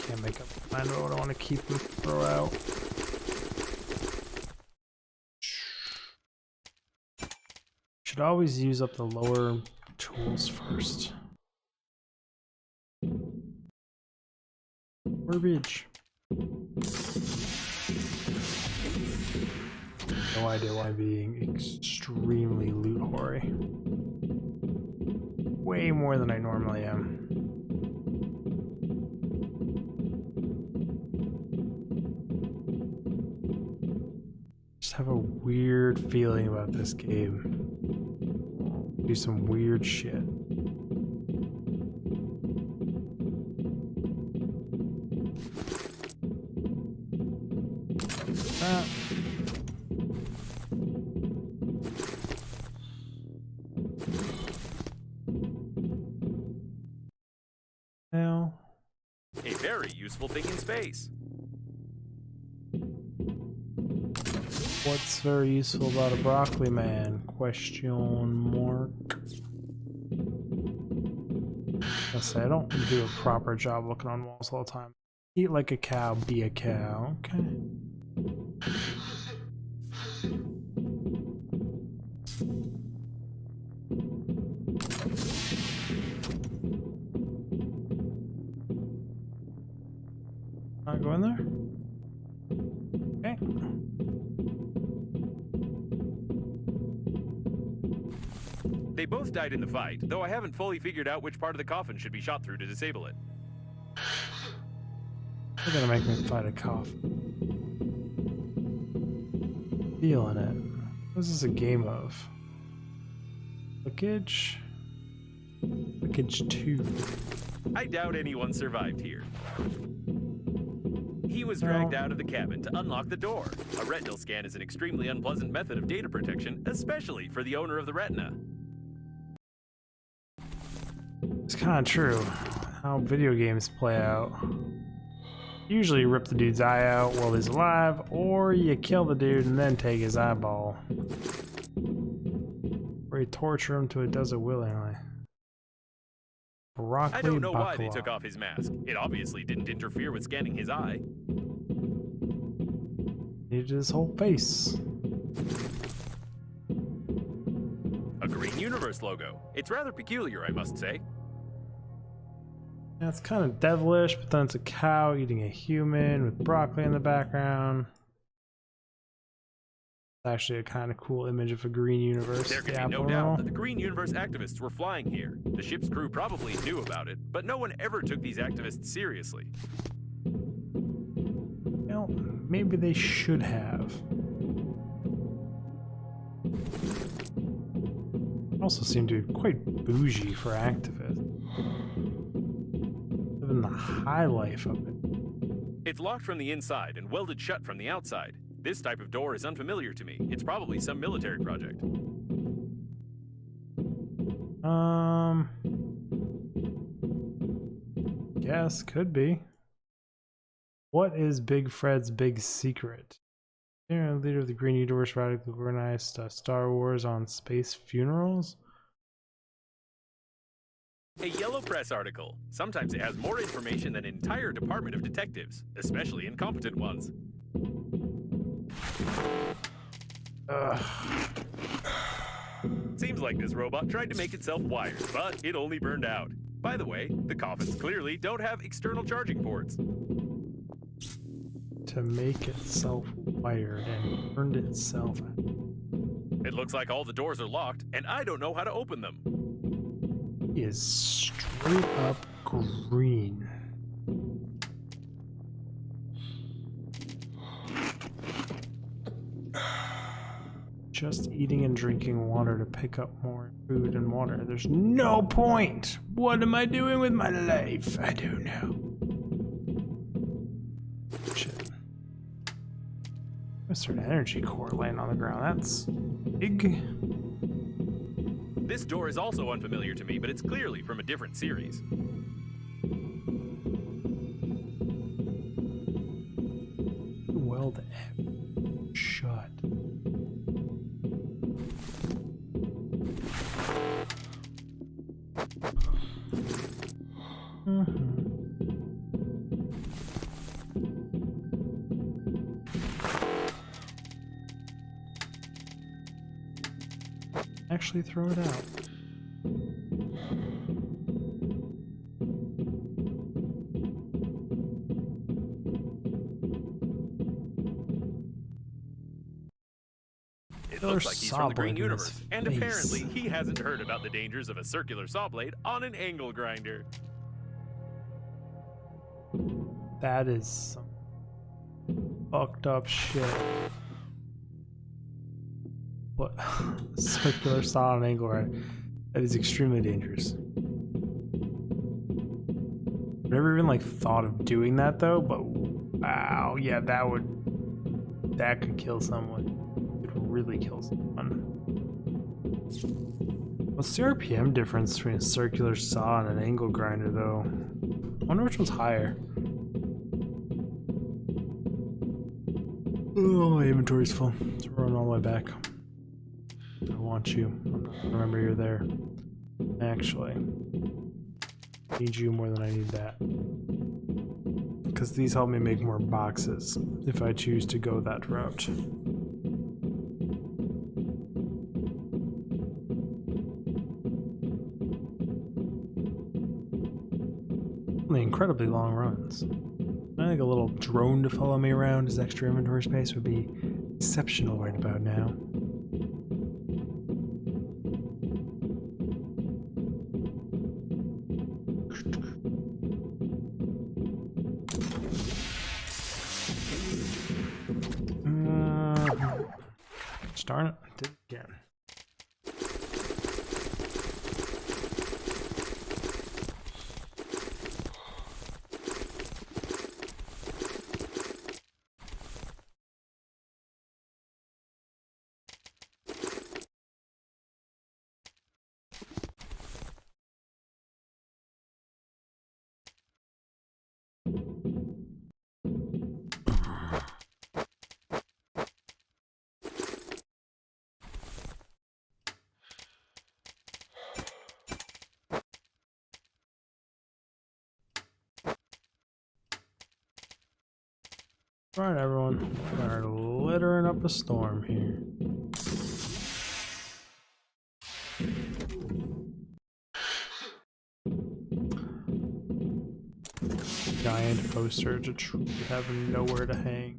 Can't make up my mind what I want to keep and throw out. Should always use up the lower tools first. Garbage. No idea why I'm being extremely loot hoary. Way more than I normally am. Just have a weird feeling about this game. Do some weird shit. That. Now. A very useful thing in space. What's very useful about a broccoli man? Question mark. I say I don't do a proper job looking on walls all the time. Eat like a cow, be a cow. Okay. Not go in there? Okay. They both died in the fight, though I haven't fully figured out which part of the coffin should be shot through to disable it. They're gonna make me fight a coffin. Feeling it. What is this a game of? Lickage? Lickage 2. I doubt anyone survived here. He was dragged out of the cabin to unlock the door. A retinal scan is an extremely unpleasant method of data protection, especially for the owner of the retina. It's kind of true how video games play out. Usually you rip the dude's eye out while he's alive, or you kill the dude and then take his eyeball. Or you torture him till he does it willingly. Broccoli I don't know why they baklava. took off his mask. It obviously didn't interfere with scanning his eye. Needed his whole face. A Green Universe logo. It's rather peculiar, I must say. Yeah, it's kind of devilish, but then it's a cow eating a human with broccoli in the background. It's actually a kind of cool image of a green universe. There can be no doubt that the Green Universe activists were flying here. The ship's crew probably knew about it, but no one ever took these activists seriously. Well, maybe they should have. Also seem to be quite bougie for activists. Living the high life of it. It's locked from the inside and welded shut from the outside. This type of door is unfamiliar to me. It's probably some military project. Guess could be. What is Big Fred's big secret? Leader of the Green Universe radically organized Star Wars on space funerals. A yellow press article. Sometimes it has more information than an entire department of detectives, especially incompetent ones. Seems like this robot tried to make itself wired, but it only burned out. By the way, the coffins clearly don't have external charging ports. To make itself wired and burned itself out. It looks like all the doors are locked, and I don't know how to open them. Is straight up green. Just eating and drinking water to pick up more food and water. There's no point. What am I doing with my life? I don't know. Shit. There's an energy core laying on the ground. That's big. This door is also unfamiliar to me, but it's clearly from a different series. Weld shut. Actually throw it out. It looks like he's from the Green Universe, and apparently he hasn't heard about the dangers of a circular saw blade on an angle grinder. That is some fucked up shit. What? Circular saw on an angle grinder. That is extremely dangerous. I've never even like thought of doing that though, but wow, yeah, that could kill someone. It could really kill someone. What's the RPM difference between a circular saw and an angle grinder though? I wonder which one's higher. Oh, my inventory's full. It's running all the way back. I want you. Remember you're there. Actually, I need you more than I need that. Because these help me make more boxes if I choose to go that route. Only incredibly long runs. I think a little drone to follow me around as extra inventory space would be exceptional right about now. Darn it, I did it again. Alright everyone, we're littering up a storm here. Giant poster to truly have nowhere to hang.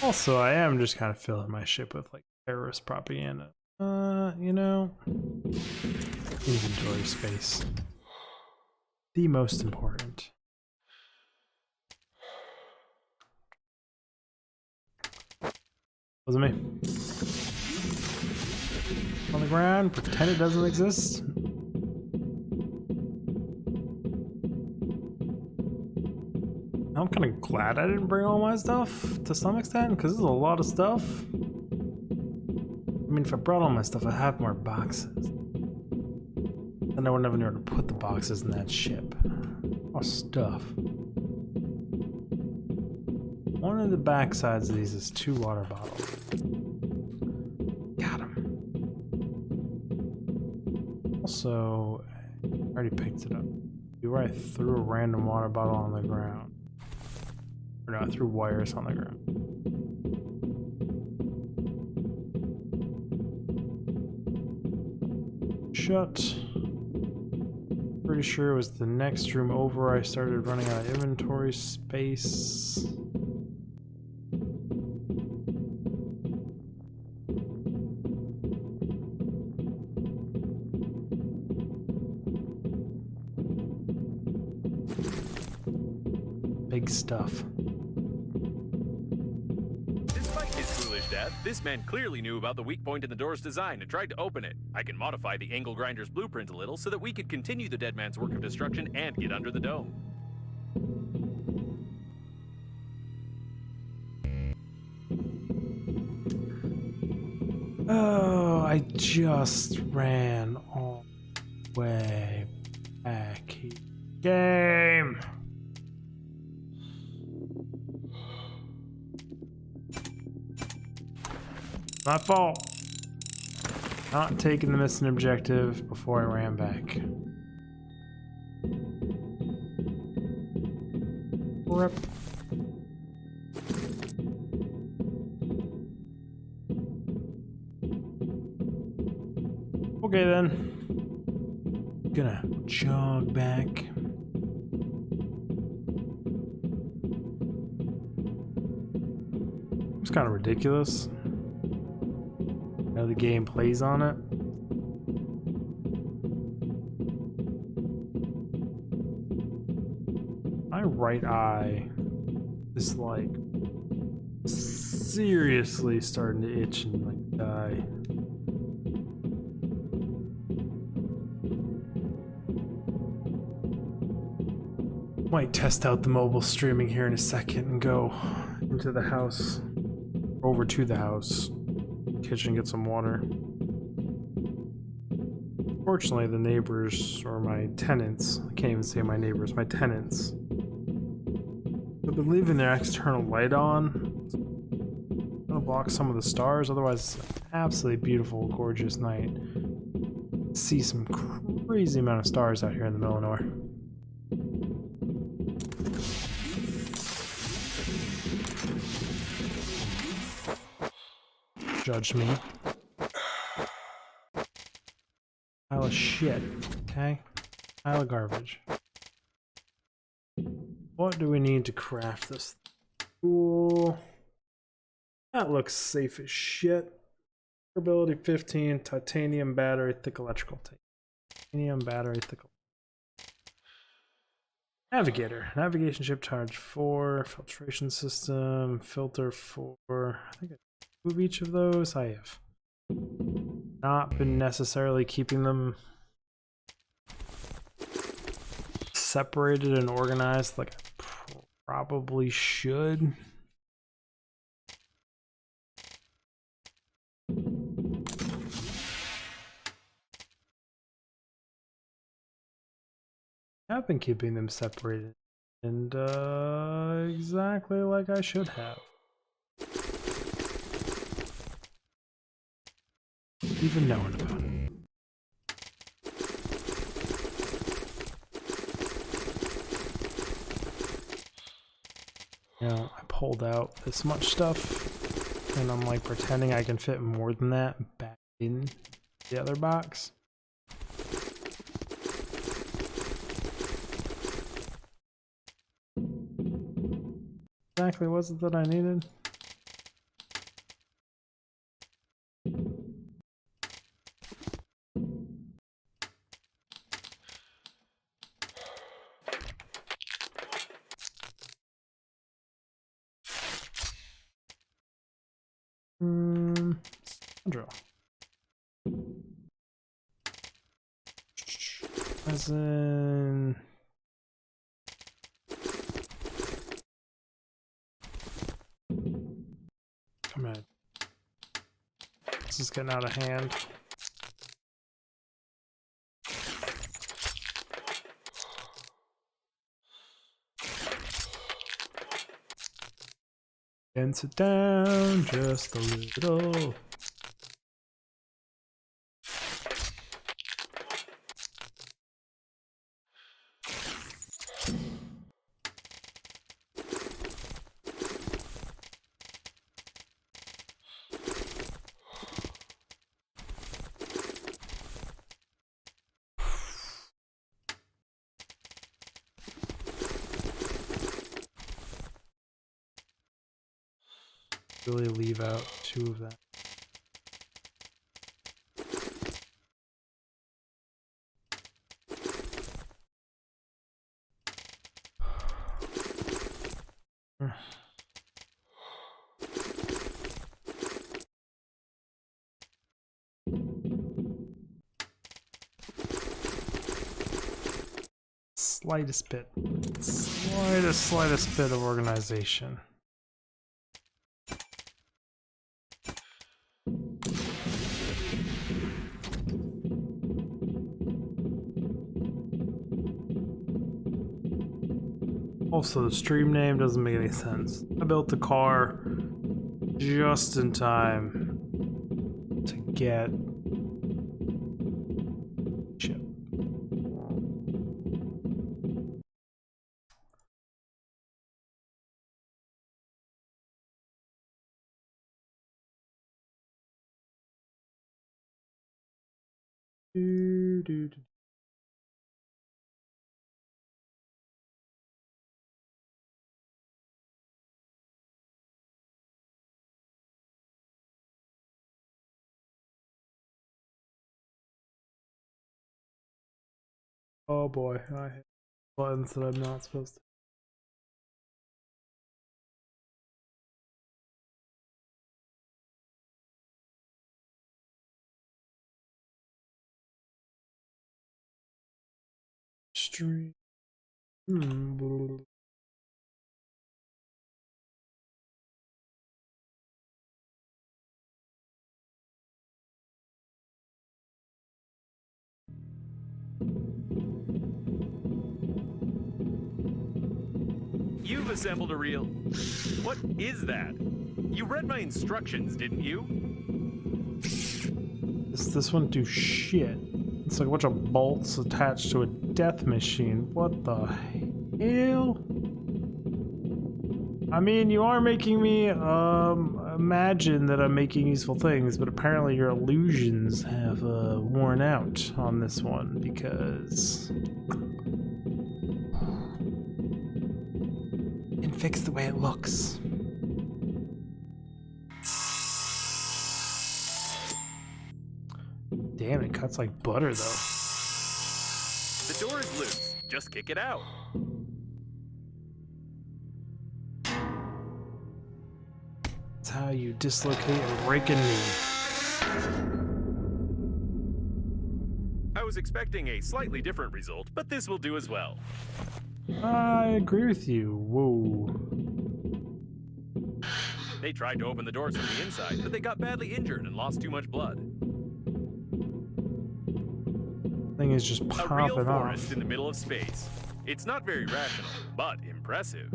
Also, I am just kind of filling my ship with like terrorist propaganda. You know, inventory space. The most important. Wasn't me. On the ground, pretend it doesn't exist. I'm kind of glad I didn't bring all my stuff to some extent, because there's a lot of stuff. I mean, if I brought all my stuff, I'd have more boxes. Then I wouldn't have anywhere to put the boxes in that ship. More stuff. One of the back sides of these is 2 water bottles. Got him. Also, I already picked it up. I threw a random water bottle on the ground. Or no, I threw wires on the ground. Shut. Pretty sure it was the next room over. I started running out of inventory space. Big stuff. Despite his foolish death, this man clearly knew about the weak point in the door's design and tried to open it. I can modify the angle grinder's blueprint a little so that we could continue the dead man's work of destruction and get under the dome. Oh, I just ran all the way back. Game! My fault. Not taking the missing objective before I ran back. Rip. Okay then. Gonna jog back. It's kind of ridiculous. How the game plays on it. My right eye is like seriously starting to itch and like die. Might test out the mobile streaming here in a second and go into the house, over to the house, kitchen, get some water. Fortunately, the neighbors, or my tenants, I can't even say my neighbors, my tenants, have been leaving their external light on. I'm gonna block some of the stars, otherwise it's an absolutely beautiful, gorgeous night. See some crazy amount of stars out here in the middle of nowhere. Judge me. Pile of shit, okay? Pile of garbage. What do we need to craft this tool? That looks safe as shit. Durability 15, titanium battery, thick electrical tape. Titanium battery, thick. Navigator, navigation chip charge 4, filtration system, filter 4. I think I move each of those. I have not been necessarily keeping them separated and organized like I probably should. I've been keeping them separated and exactly like I should have. Even knowing about it. You know, I pulled out this much stuff and I'm like pretending I can fit more than that back in the other box. Exactly was it that I needed? Drill. As in... Come on. This is getting out of hand. And sit down just a little. Really leave out 2 of that. Slightest bit. Slightest bit of organization. Also, the stream name doesn't make any sense. I built the car just in time to get chip. Oh boy, I hit buttons that I'm not supposed to. Stream. You've assembled a real... What is that? You read my instructions, didn't you? This wouldn't do shit. It's like a bunch of bolts attached to a death machine. What the hell? I mean, you are making me imagine that I'm making useful things, but apparently your illusions have worn out on this one because and fix the way it looks. Damn, it cuts like butter though. The door is loose. Just kick it out. That's how you dislocate and break a knee. I was expecting a slightly different result, but this will do as well. I agree with you. Whoa. They tried to open the doors from the inside, but they got badly injured and lost too much blood. Thing is just A popping real forest off. in the middle of space. It's not very rational, but impressive.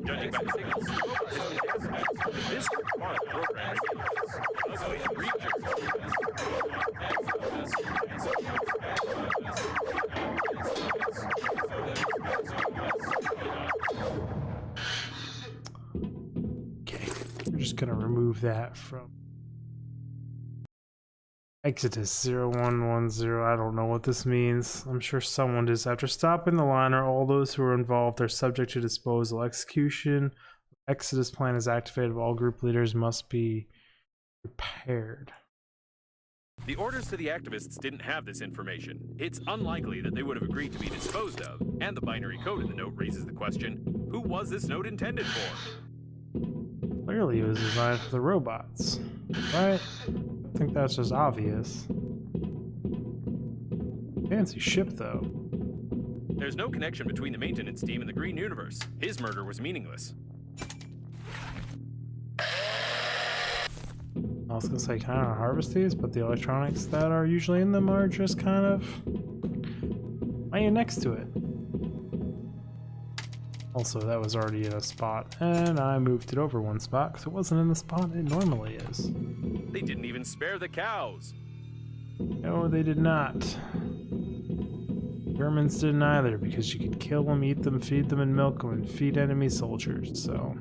Judging by the signals, this part program is Okay, we're just gonna remove that from Exodus 0110. I don't know what this means. I'm sure someone does. After stopping the liner, all those who are involved are subject to disposal. Execution Exodus plan is activated. All group leaders must be prepared. The orders to the activists didn't have this information. It's unlikely that they would have agreed to be disposed of, and the binary code in the note raises the question, who was this note intended for? Clearly it was designed for the robots, right? I think that's just obvious. Fancy ship though. There's no connection between the maintenance team and the Green Universe. His murder was meaningless. I was gonna say kind of harvest these, but the electronics that are usually in them are just kind of laying next to it. Also, that was already in a spot, and I moved it over one spot because it wasn't in the spot it normally is. They didn't even spare the cows. No, they did not. Germans didn't either, because you could kill them, eat them, feed them, and milk them, and feed enemy soldiers, so...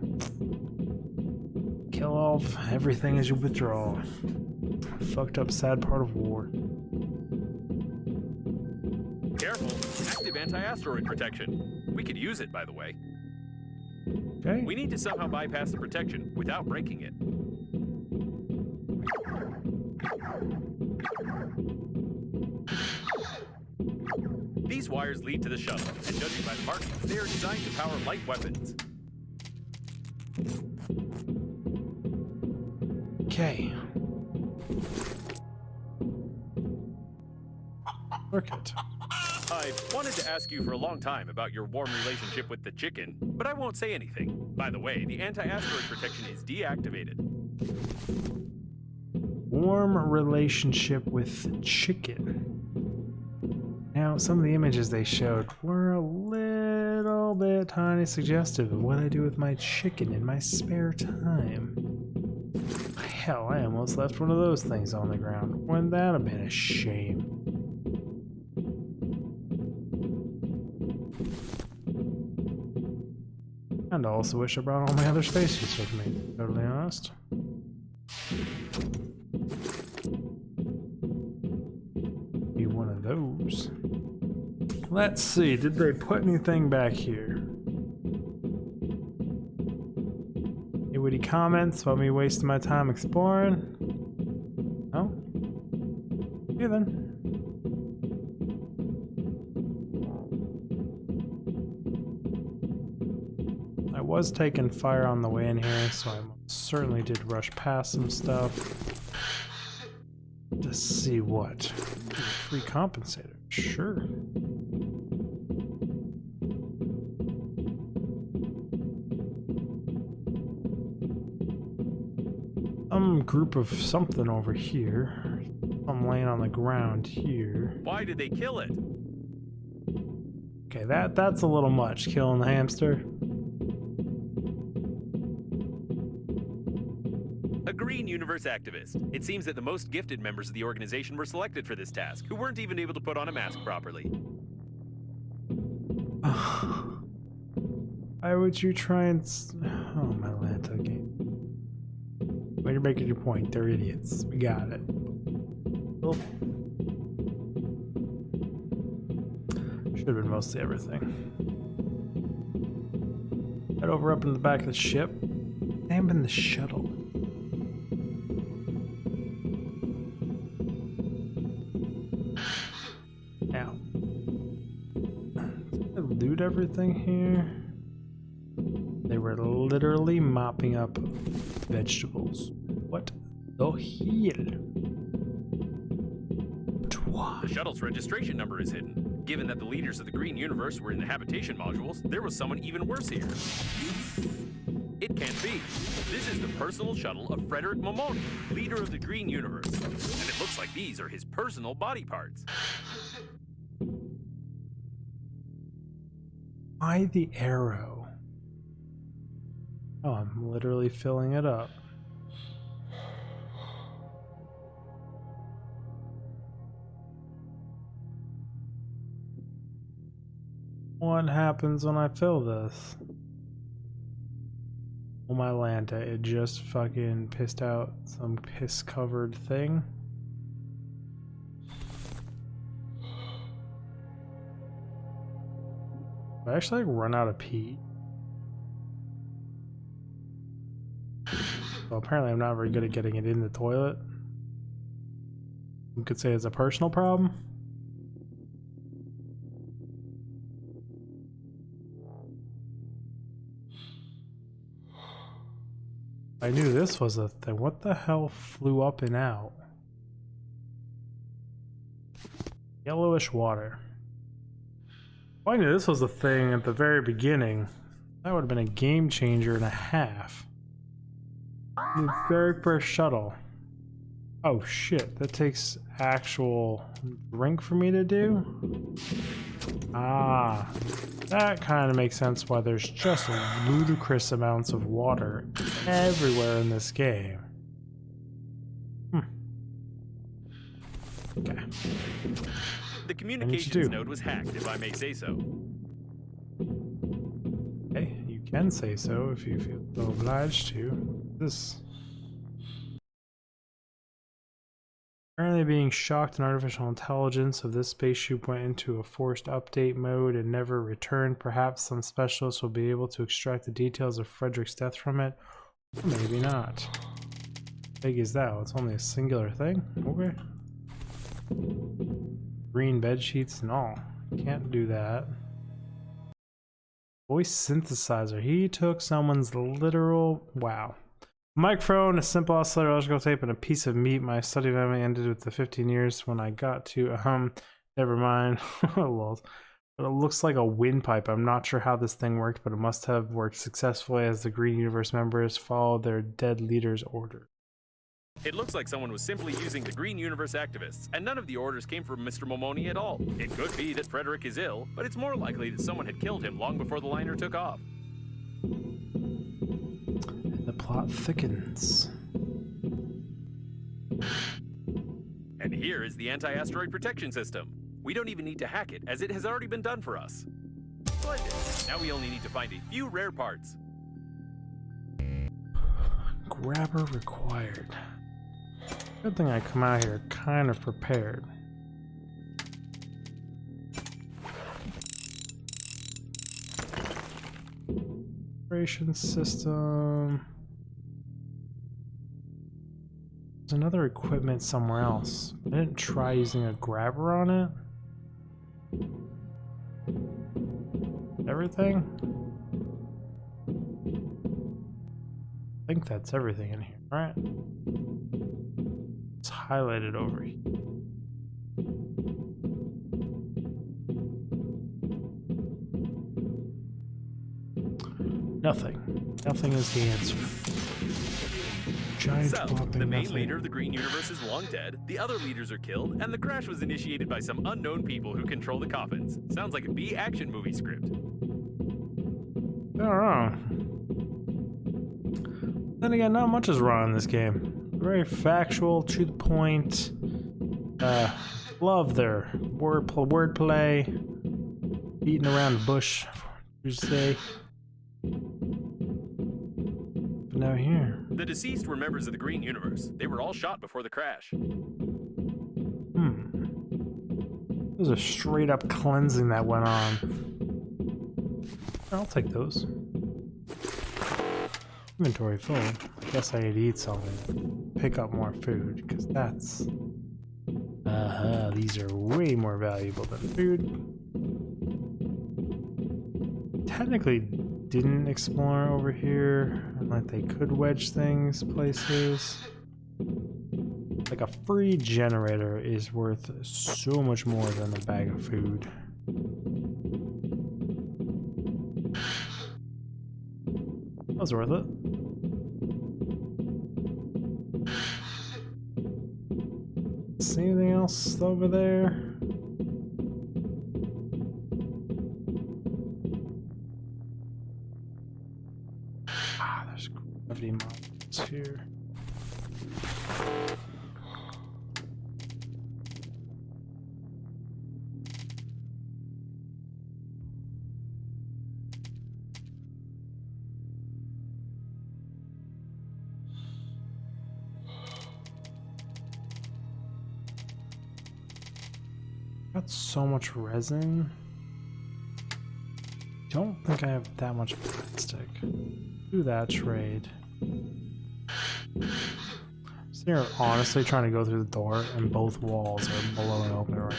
Kill off everything as you withdraw. Fucked up sad part of war. Careful, active anti-asteroid protection. We could use it, by the way. Okay. We need to somehow bypass the protection without breaking it. These wires lead to the shuttle, and judging by the markings, they are designed to power light weapons. Okay. Work it. I've wanted to ask you for a long time about your warm relationship with the chicken, but I won't say anything. By the way, the anti-asteroid protection is deactivated. Warm relationship with chicken. Now, some of the images they showed were a little bit tiny suggestive of what I do with my chicken in my spare time. Hell, I almost left one of those things on the ground. Wouldn't that have been a shame? And I also wish I brought all my other spacesuits with me, to be totally honest. Be one of those. Let's see, did they put anything back here? Any witty comments about me wasting my time exploring? No? Okay then. I was taking fire on the way in here, so I certainly did rush past some stuff. To see what? Free compensator, sure. Some group of something over here. I'm laying on the ground here. Why did they kill it? Okay, that's a little much, killing the hamster. A Green Universe activist. It seems that the most gifted members of the organization were selected for this task, who weren't even able to put on a mask properly. Why would you try and... Oh, my Lanta game. Way to make your point. They're idiots. We got it. Oh. Should have been mostly everything. Head over up in the back of the ship. Damn the shuttle. Now. Did I loot everything here? They were literally mopping up vegetables. What the hell? The shuttle's registration number is hidden. Given that the leaders of the Green Universe were in the habitation modules, there was someone even worse here. It can't be. This is the personal shuttle of Frederick Momoni, leader of the Green Universe. And it looks like these are his personal body parts. Why the arrow? Oh, I'm literally filling it up. What happens when I fill this? Oh my Lanta, it just fucking pissed out some piss covered thing. Did I actually like run out of pee? Well, apparently I'm not very good at getting it in the toilet. You could say it's a personal problem. I knew this was a thing. What the hell flew up and out? Yellowish water. If I knew this was a thing at the very beginning, that would have been a game changer and a half. The very first shuttle. Oh shit, that takes actual drink for me to do? Ah, that kind of makes sense why there's just ludicrous amounts of water everywhere in this game. Okay. The communications node was hacked, if I may say so. Hey, you can say so if you feel so obliged to. This. Apparently being shocked and artificial intelligence of this spaceship went into a forced update mode and never returned. Perhaps some specialists will be able to extract the details of Frederick's death from it. Or maybe not. How big is that? Well, it's only a singular thing? Okay. Green bed sheets and all. Can't do that. Voice synthesizer. He took someone's literal... Wow. Microphone, a simple oscillator, electrical tape, and a piece of meat. My study of anime ended with the 15 years when I got to, never mind. But it looks like a windpipe. I'm not sure how this thing worked, but it must have worked successfully as the Green Universe members followed their dead leader's order. It looks like someone was simply using the Green Universe activists, and none of the orders came from Mr. Momoni at all. It could be that Frederick is ill, but it's more likely that someone had killed him long before the liner took off. The plot thickens. And here is the anti-asteroid protection system. We don't even need to hack it, as it has already been done for us. Splendid. Now we only need to find a few rare parts. Grabber required. Good thing I come out here kind of prepared. Operation system. There's another equipment somewhere else. I didn't try using a grabber on it. Everything? I think that's everything in here, right? It's highlighted over here. Nothing. Nothing is the answer. Giant So, flopping the main nothing. leader of the Green Universe is long dead, the other leaders are killed, and the crash was initiated by some unknown people who control the coffins. Sounds like a B-action movie script. I don't know. Then again, not much is wrong in this game. Very factual, to the point. Love their wordplay. Beating around the bush, you say. But now here. The deceased were members of the Green Universe. They were all shot before the crash. There's a straight up cleansing that went on. I'll take those. Inventory full. I guess I need to eat something. Pick up more food, because that's... these are way more valuable than food. Technically didn't explore over here. Like they could wedge things places. Like a free generator is worth so much more than a bag of food. That was worth it. See anything else over there? Ah, there's gravity models here. Got so much resin. Don't think I have that much plastic. Do that trade. So you're honestly trying to go through the door and both walls are blown open right now.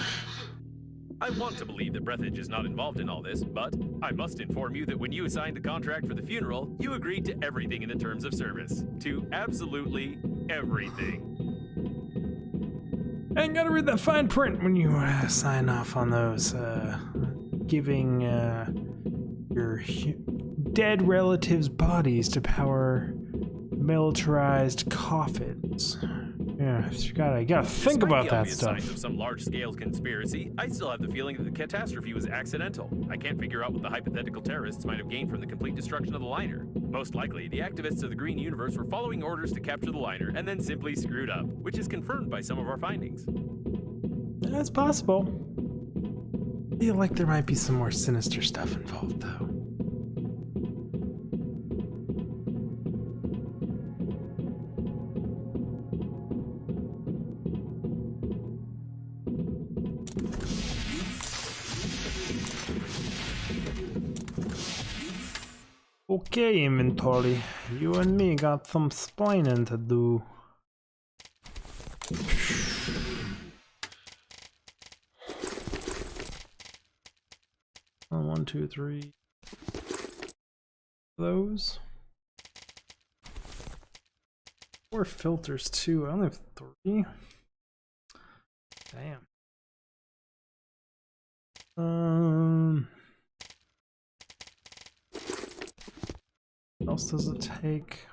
I want to believe that Breathedge is not involved in all this, but I must inform you that when you signed the contract for the funeral, you agreed to everything in the terms of service. To absolutely everything. Ain't gotta read that fine print when you sign off on those giving your dead relatives' bodies to power militarized coffins. Yeah, you gotta think Despite about the that obvious stuff. signs of some large-scale conspiracy, I still have the feeling that the catastrophe was accidental. I can't figure out what the hypothetical terrorists might have gained from the complete destruction of the liner. Most likely, the activists of the Green Universe were following orders to capture the liner and then simply screwed up, which is confirmed by some of our findings. That's possible. I feel like there might be some more sinister stuff involved, though. Okay, inventory. You and me got some splaining to do. One, two, three. Those. 4 filters too. I only have 3. Damn. What else does it take?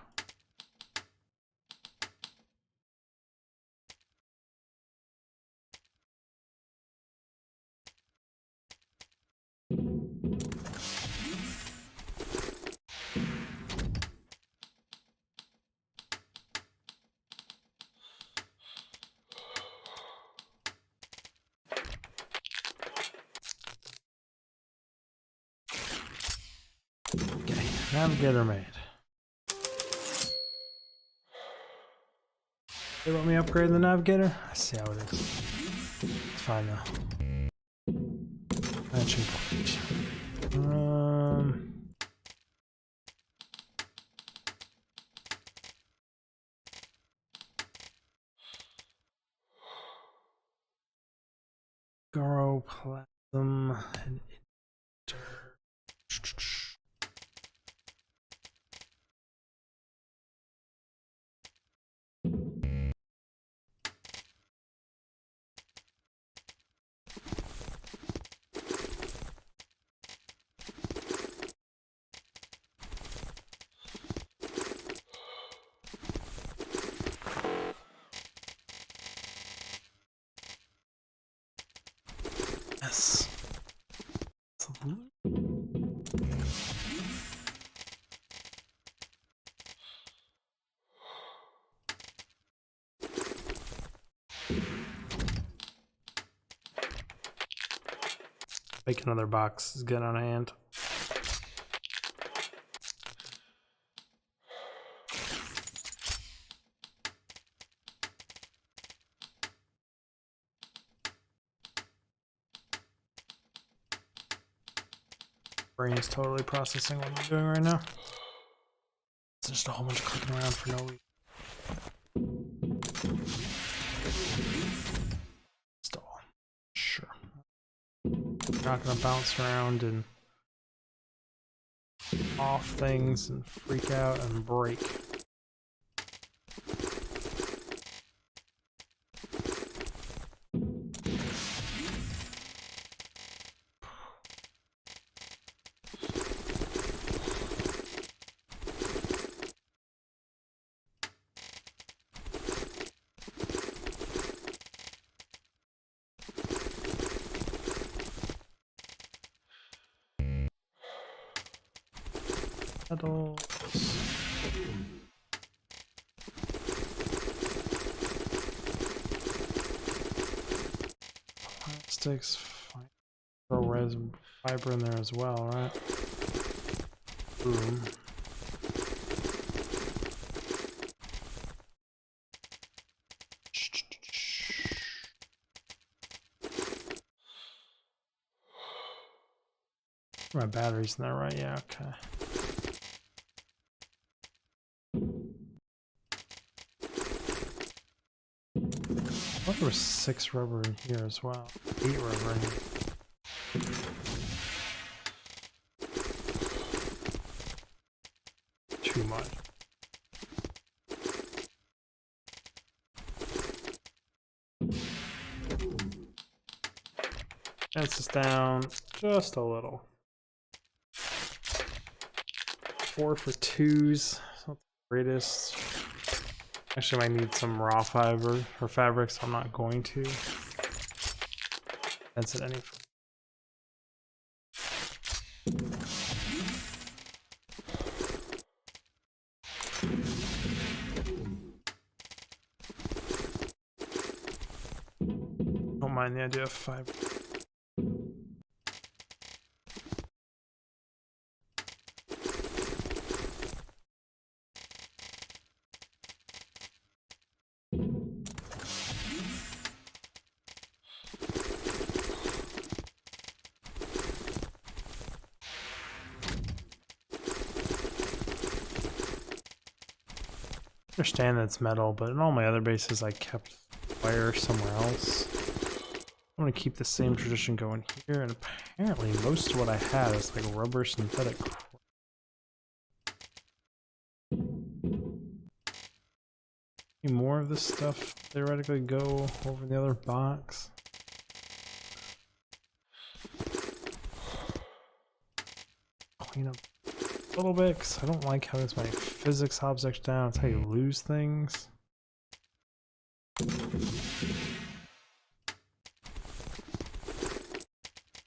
Okay, navigator made. They want me to upgrade the navigator? I see how it is. It's fine now. Matching point. Garoplasm and inter. Yes. Make another box is good on hand. Brain's totally processing what I'm doing right now. It's just a whole bunch of clicking around for no reason. Install. Sure. I'm not gonna bounce around and off things and freak out and break. Plastics, fine. Throw resin fiber in there as well, right? Boom. My battery's in there, right? Yeah, okay. I thought there was 6 rubber in here as well. 8 rubber in here. Too much. That's just down. Just a little. 4 for 2s. Not the greatest. Actually, I might need some raw fiber or fabric, so I'm not going to. That's it any. Don't mind the idea of fiber. I understand that it's metal, but in all my other bases I kept wire somewhere else. I'm gonna keep the same tradition going here, and apparently most of what I have is like rubber synthetic. Any more of this stuff theoretically go over the other box? Clean up a little bit, because I don't like how there's my physics objects down. It's how you lose things.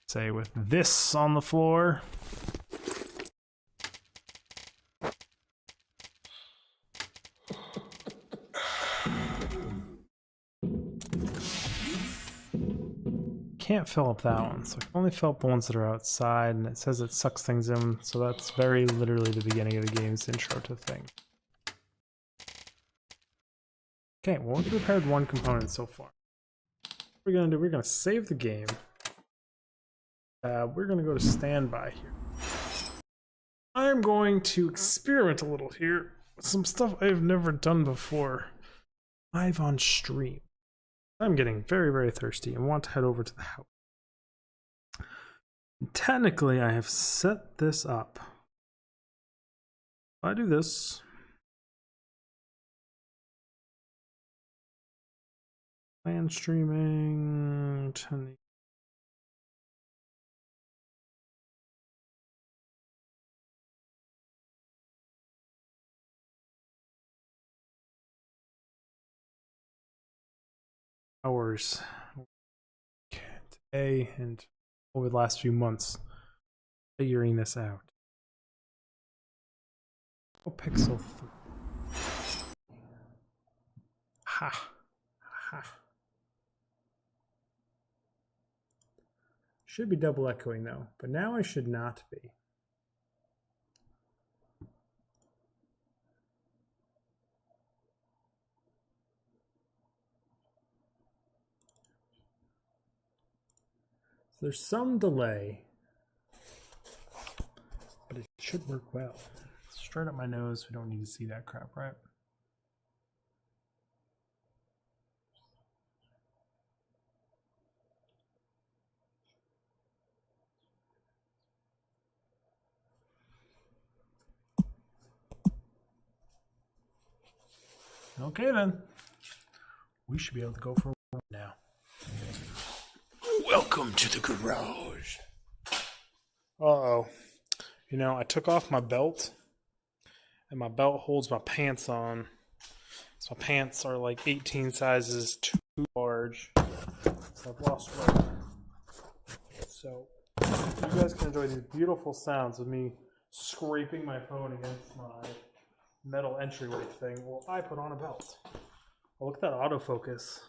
Say with this on the floor. Can't fill up that one, so I can only fill up the ones that are outside, and it says it sucks things in, so that's very literally the beginning of the game's intro to the thing. Okay, well, we've repaired one component so far. What we're gonna do, we're gonna save the game. We're gonna go to standby here. I'm going to experiment a little here with some stuff I've never done before, live on stream. I'm getting very, very thirsty and want to head over to the house. Technically, I have set this up. If I do this, plan streaming, 10. Hours today and over the last few months figuring this out. Oh, Pixel 3. Ha. Ha. Should be double echoing though, but now I should not be. There's some delay, but it should work well. Straight up my nose, we don't need to see that crap, right? Okay then, we should be able to go for a run now. Welcome to the garage. Uh-oh. You know, I took off my belt, and my belt holds my pants on. So my pants are like 18 sizes too large. So I've lost weight. So you guys can enjoy these beautiful sounds of me scraping my phone against my metal entryway thing while I put on a belt. Oh, look at that autofocus.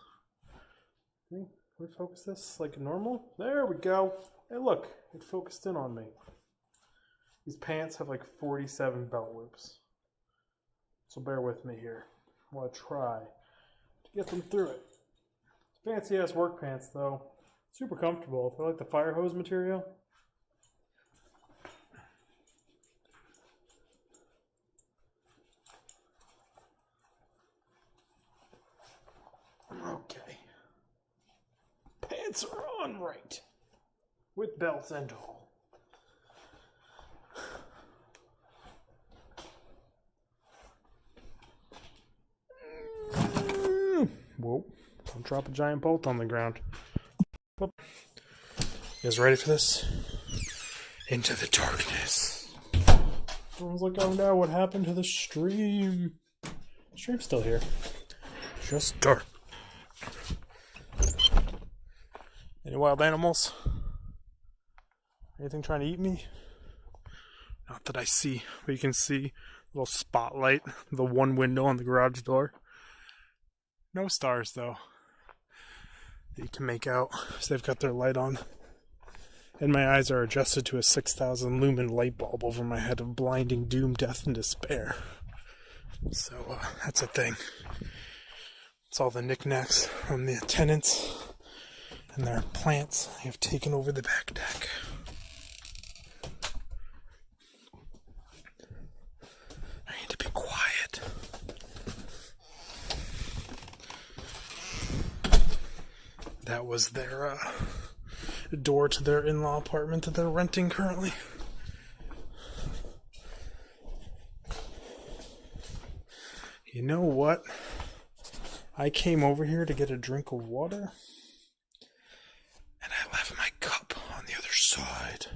See? Can we focus this like normal? There we go. Hey, look, it focused in on me. These pants have like 47 belt loops. So bear with me here while I try to get them through it. Fancy ass work pants though. Super comfortable. They're like the fire hose material. Okay. Pants are on right. With belts and all. Whoa. Don't drop a giant bolt on the ground. You guys ready for this? Into the darkness. Everyone's like, oh no, what happened to the stream? The stream's still here. Just dark. Any wild animals? Anything trying to eat me? Not that I see, but you can see a little spotlight, the one window on the garage door. No stars though that you can make out, so they've got their light on. And my eyes are adjusted to a 6,000 lumen light bulb over my head of blinding doom, death, and despair. So that's a thing. It's all the knickknacks from the tenants and their plants have taken over the back deck. I need to be quiet. That was their door to their in-law apartment that they're renting currently. You know what? I came over here to get a drink of water, and I left my cup on the other side.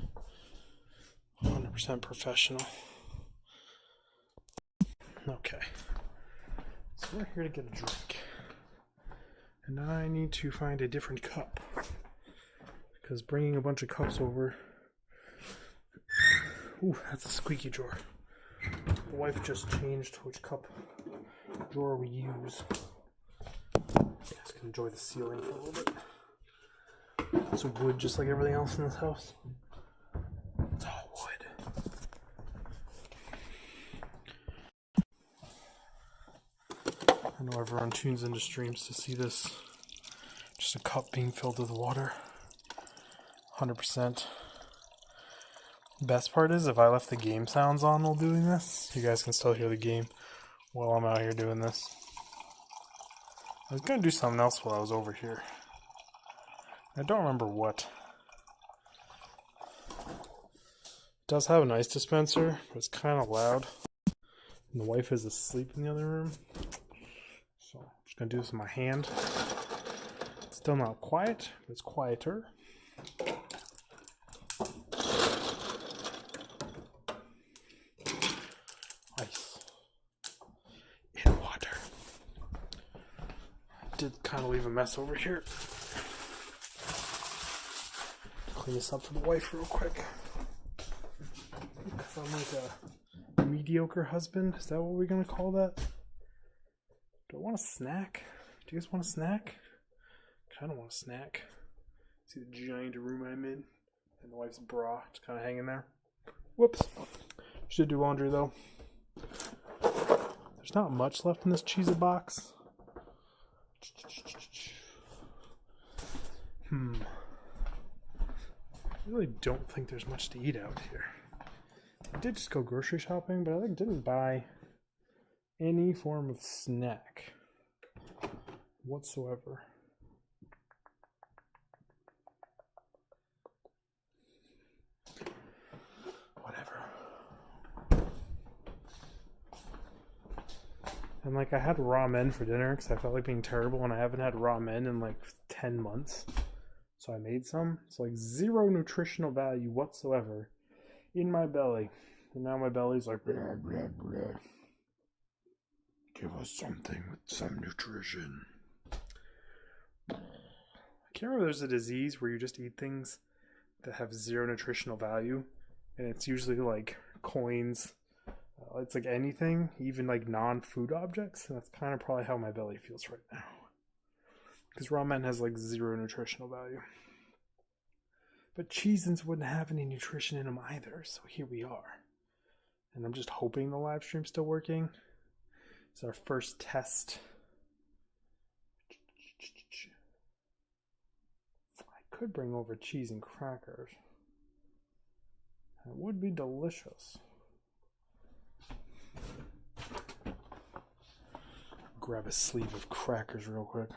100% professional. Okay. So we're here to get a drink. And I need to find a different cup. Because bringing a bunch of cups over... Ooh, that's a squeaky drawer. The wife just changed which cup drawer we use. You guys can enjoy the ceiling for a little bit. It's wood just like everything else in this house. It's all wood. I know everyone tunes into streams to see this. Just a cup being filled with water. 100%. Best part is if I left the game sounds on while doing this, you guys can still hear the game while I'm out here doing this. I was gonna do something else while I was over here. I don't remember what. It does have an ice dispenser, but it's kind of loud. And the wife is asleep in the other room. So I'm just gonna do this with my hand. It's still not quiet, but it's quieter. Ice in water. I did kind of leave a mess over here. Clean this up for the wife real quick. Because I'm like a mediocre husband. Is that what we're gonna call that? Do I want a snack? Do you guys want a snack? Kind of want a snack. See the giant room I'm in, and the wife's bra just kind of hanging there. Whoops. Should do laundry though. There's not much left in this cheese box. I really don't think there's much to eat out here. I did just go grocery shopping, but I didn't buy any form of snack whatsoever. Whatever. And like I had ramen for dinner because I felt like being terrible, and I haven't had ramen in like 10 months. So I made some. It's like zero nutritional value whatsoever in my belly. And now my belly's like, blah, blah, blah. Give us something with some nutrition. I can't remember, there's a disease where you just eat things that have zero nutritional value. And it's usually like coins. It's like anything, even like non-food objects. And that's kind of probably how my belly feels right now. Because ramen has like zero nutritional value. But cheese-ins wouldn't have any nutrition in them either, so here we are. And I'm just hoping the live stream's still working. It's our first test. I could bring over cheese and crackers. It would be delicious. Grab a sleeve of crackers real quick.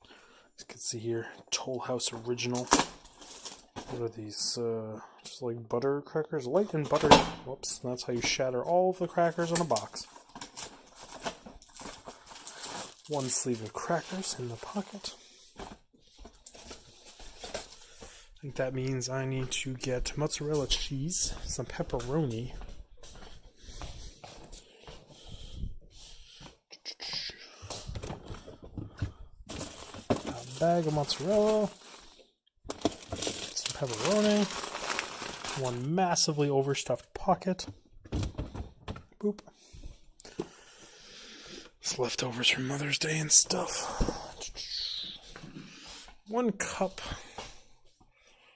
As you can see here, Toll House Original. What are these? Just like butter crackers? Light and butter. Whoops, that's how you shatter all of the crackers on a box. One sleeve of crackers in the pocket. I think that means I need to get mozzarella cheese, some pepperoni, a bag of mozzarella, some pepperoni, one massively overstuffed pocket. Boop. It's leftovers from Mother's Day and stuff. 1 cup.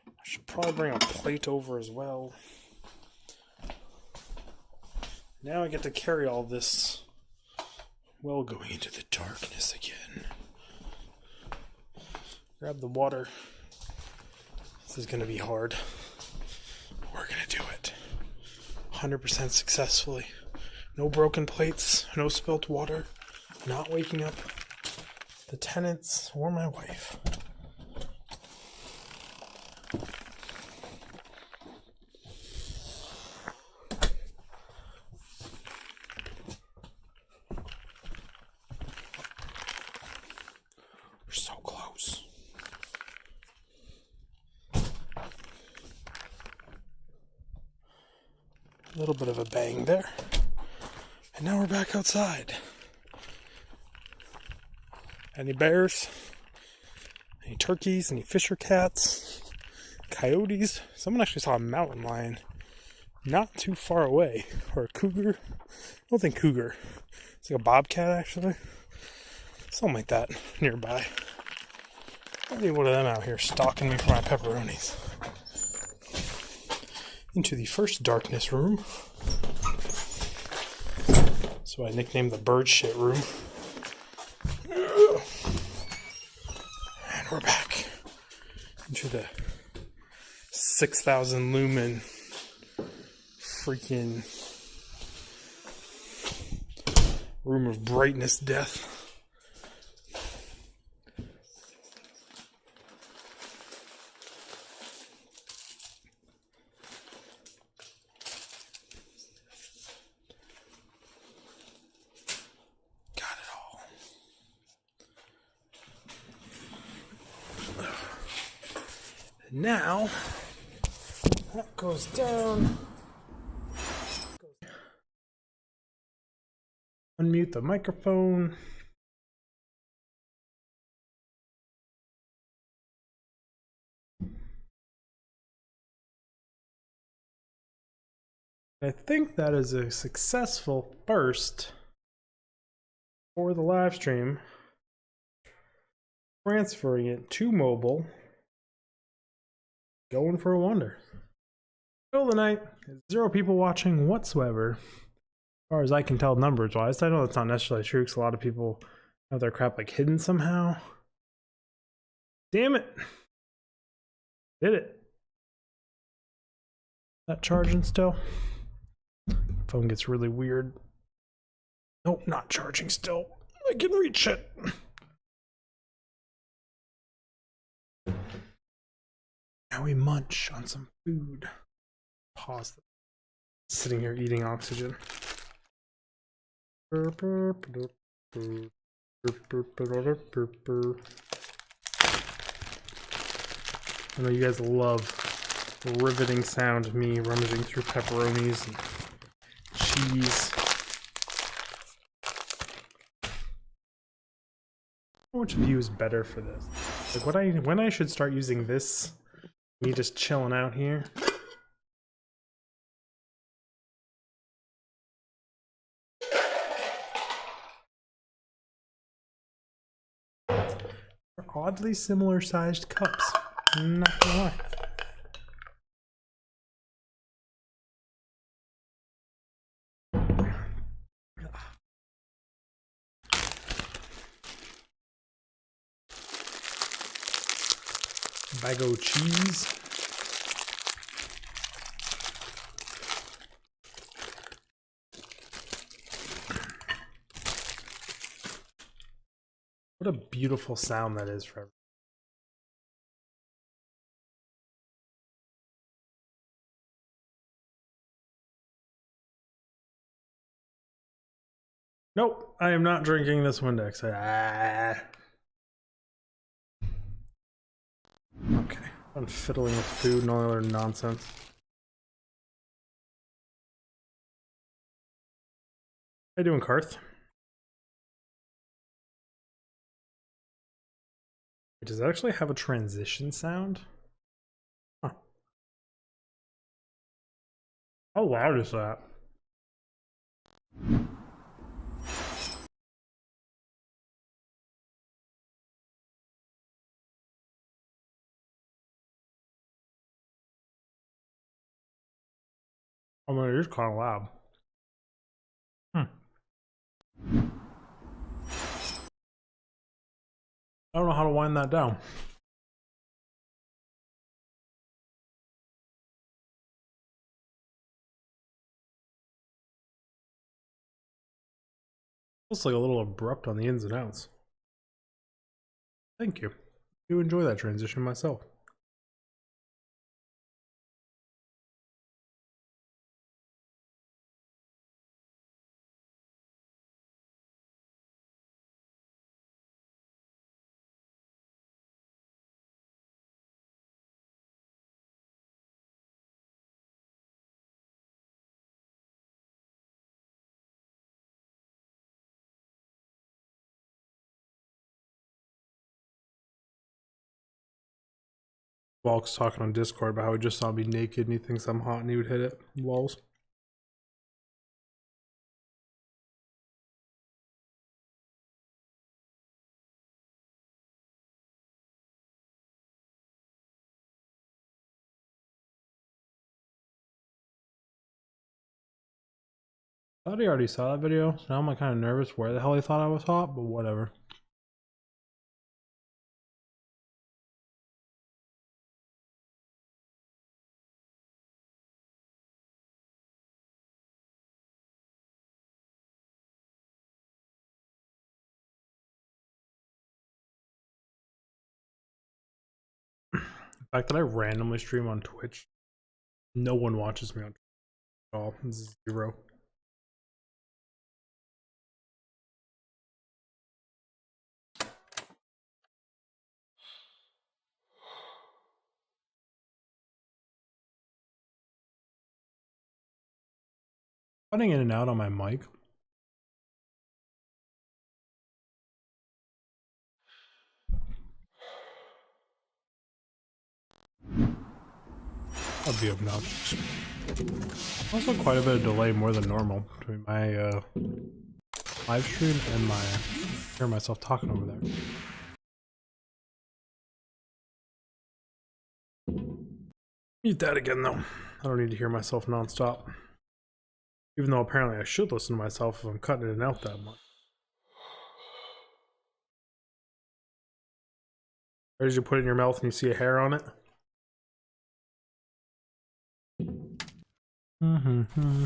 I should probably bring a plate over as well. Now I get to carry all this while going into the darkness again. Grab the water. This is going to be hard. We're going to do it. 100% successfully. No broken plates, no spilt water, not waking up the tenants or my wife. We're so close. A little bit of a bang there. And now we're back outside. Any bears? Any turkeys? Any fisher cats? Coyotes? Someone actually saw a mountain lion not too far away. Or a cougar. I don't think cougar. It's like a bobcat, actually. Something like that nearby. Maybe one of them out here stalking me for my pepperonis. Into the first darkness room. So I nicknamed the bird shit room. And we're back into the 6,000 lumen freaking room of brightness death. Now, that goes down. Unmute the microphone. I think that is a successful first for the live stream. Transferring it to mobile. Going for a wonder. Middle of the night, 0 people watching whatsoever. As far as I can tell numbers wise. I know that's not necessarily true because a lot of people have their crap like hidden somehow. Damn it. Did it. That charging still? Phone gets really weird. Nope, not charging still. I can reach it. Now we munch on some food. Pause. Sitting here eating oxygen. I know you guys love the riveting sound of me rummaging through pepperonis and cheese. Which view is better for this? Like when I should start using this, me just chilling out here. They're oddly similar sized cups. I'm not gonna lie. Bag of cheese. What a beautiful sound that is for everyone. Nope, I am not drinking this Windex. Okay. I'm fiddling with food and all other nonsense. How you doing, Karth? Does it actually have a transition sound? Huh. How loud is that? I mean, it is kind of loud. I don't know how to wind that down. Looks like a little abrupt on the ins and outs. Thank you. I do enjoy that transition myself. Walk's talking on Discord about how he just saw me naked and he thinks I'm hot and he would hit it. Walls. I thought he already saw that video, so now I'm like kind of nervous where the hell he thought I was hot, but whatever. The fact that I randomly stream on Twitch, no one watches me on Twitch at all. It's 0. Cutting in and out on my mic. That'd be obnoxious. Also quite a bit of delay, more than normal, between my live stream and my hear myself talking over there. Mute that again though. I don't need to hear myself nonstop. Even though apparently I should listen to myself if I'm cutting it out that much. Or did you put it in your mouth and you see a hair on it? Mm-hmm.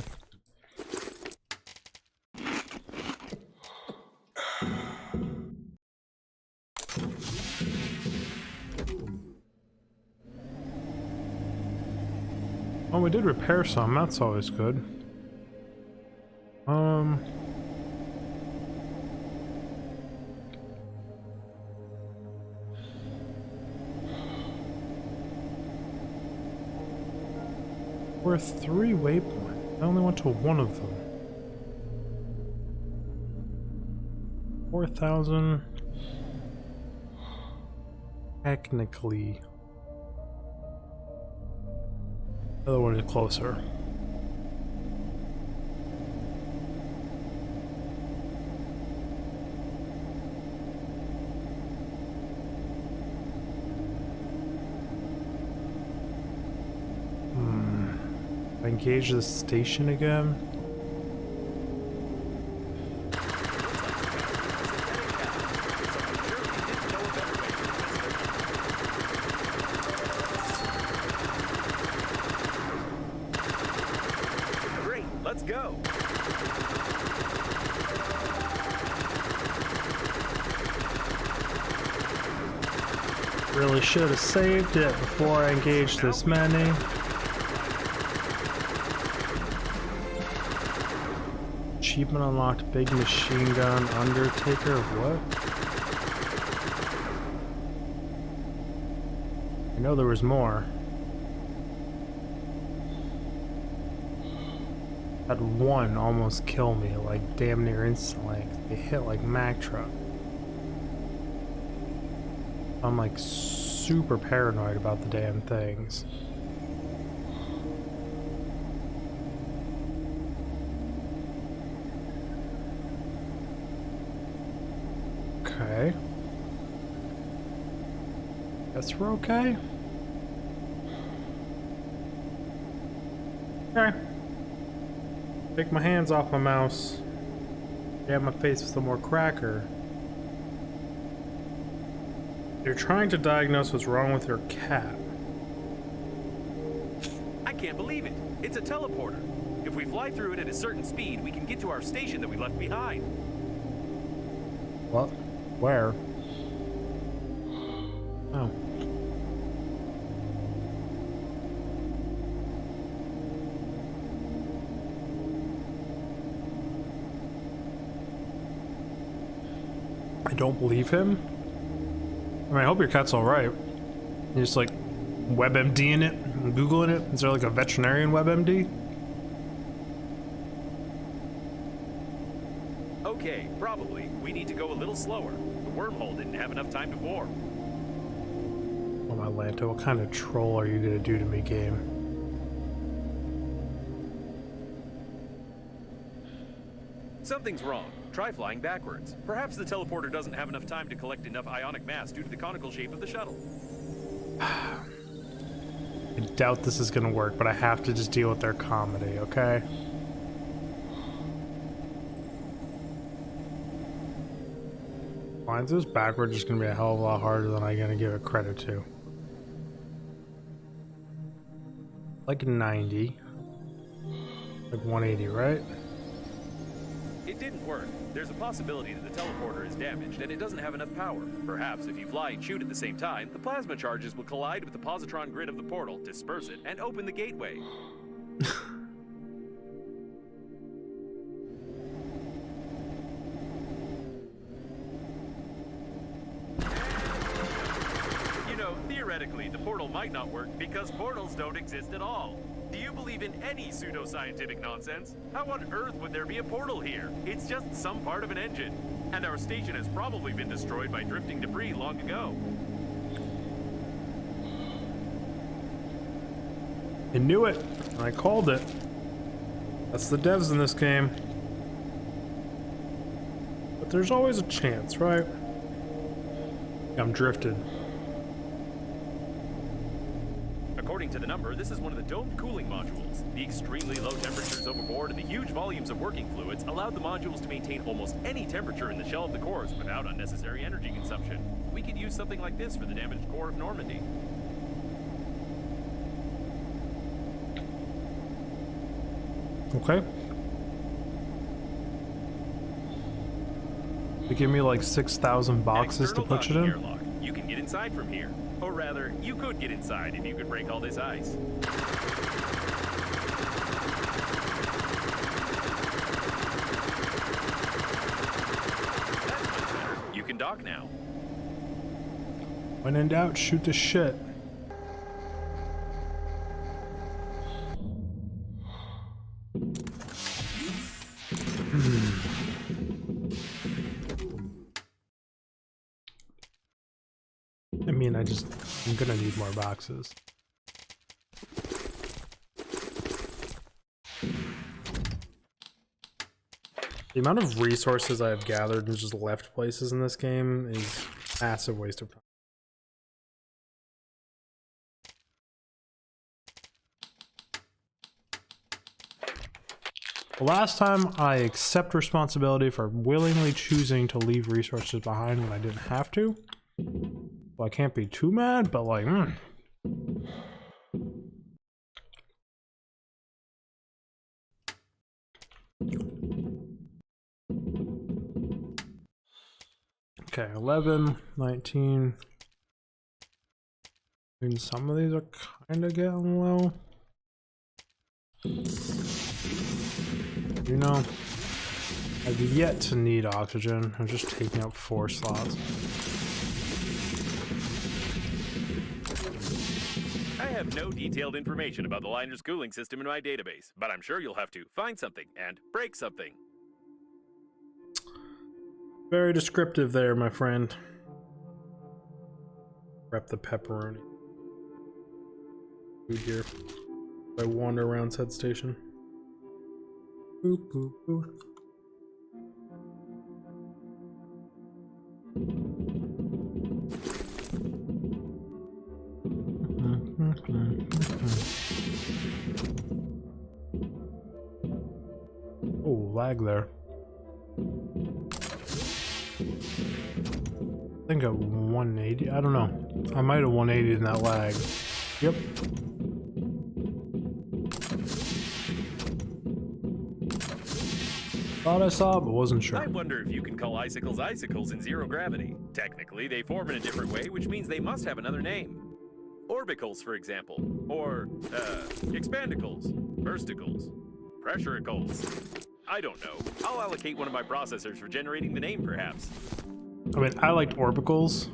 Oh, we did repair some. That's always good. We're 3 waypoints. I only went to one of them. 4,000. Technically. The other one is closer. Engage the station again. Great, let's go. Really should have saved it before I engaged this many. Achievement unlocked, big machine gun, Undertaker, what? I know there was more. Had one almost kill me, like damn near instantly. They hit like Mack truck. I'm like super paranoid about the damn things. Okay. Guess we're okay. Okay. Take my hands off my mouse. Dab my face with some more cracker. You're trying to diagnose what's wrong with your cat. I can't believe it. It's a teleporter. If we fly through it at a certain speed, we can get to our station that we left behind. What? Where? Oh. I don't believe him. I mean, I hope your cat's alright. You're just like WebMDing it, Googling it. Is there like a veterinarian WebMD? Okay, probably. We need to go a little slower. The wormhole didn't have enough time to form. Oh my Lanta, what kind of troll are you gonna do to me, game? Something's wrong. Try flying backwards. Perhaps the teleporter doesn't have enough time to collect enough ionic mass due to the conical shape of the shuttle. I doubt this is gonna work, but I have to just deal with their comedy, okay? Flying this backwards is gonna be a hell of a lot harder than I'm gonna give it credit to. Like 90. Like 180, right? It didn't work. There's a possibility that the teleporter is damaged and it doesn't have enough power. Perhaps if you fly and shoot at the same time, the plasma charges will collide with the positron grid of the portal, disperse it, and open the gateway. You know, theoretically, the portal might not work because portals don't exist at all. Do you believe in any pseudo-scientific nonsense? How on earth would there be a portal here? It's just some part of an engine. And our station has probably been destroyed by drifting debris long ago. I knew it. I called it. That's the devs in this game. But there's always a chance, right? I'm drifted. According to the number, this is one of the domed cooling modules. The extremely low temperatures overboard and the huge volumes of working fluids allowed the modules to maintain almost any temperature in the shell of the cores without unnecessary energy consumption. We could use something like this for the damaged core of Normandy. Okay. They give me like 6,000 boxes to put it in. Airlock. You can get inside from here. Or rather, you could get inside if you could break all this ice. That's much better. You can dock now. When in doubt, shoot the shit. I mean, I'm gonna need more boxes. The amount of resources I have gathered and just left places in this game is a massive waste of time. The last time I accept responsibility for willingly choosing to leave resources behind when I didn't have to. Well, I can't be too mad, but like, Okay, 11, 19. I mean, some of these are kind of getting low. You know, I've yet to need oxygen. I'm just taking up 4 slots. I have no detailed information about the liner's cooling system in my database, but I'm sure you'll have to find something and break something. Very descriptive there, my friend. Wrap the pepperoni. Food here. I wander around said station. Boop, boop, boop. Oh, lag there. I think at 180. I don't know. I might have 180 in that lag. Yep. Thought I saw, but wasn't sure. I wonder if you can call icicles icicles in zero gravity. Technically, they form in a different way, which means they must have another name. Orbicles, for example. Or, expandicles, bursticles, pressuricles. I don't know. I'll allocate one of my processors for generating the name, perhaps. I mean, I liked orbicals,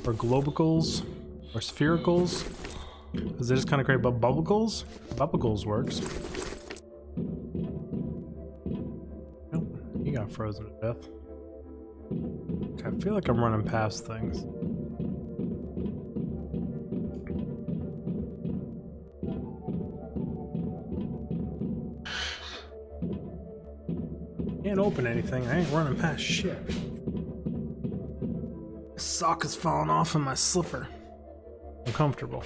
or globicals, or sphericals, because they just kind of create bubblegles. Bubblegles works. Nope, he got frozen to death. Okay, I feel like I'm running past things. Can't open anything. I ain't running past shit. My sock is falling off in my slipper. I'm comfortable.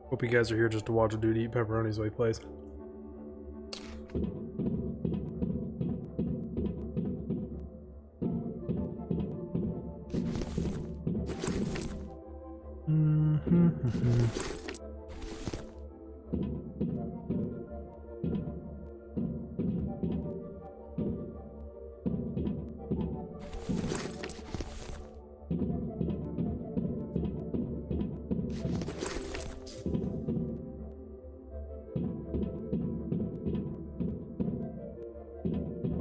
Hope you guys are here just to watch a dude eat pepperonis while he plays.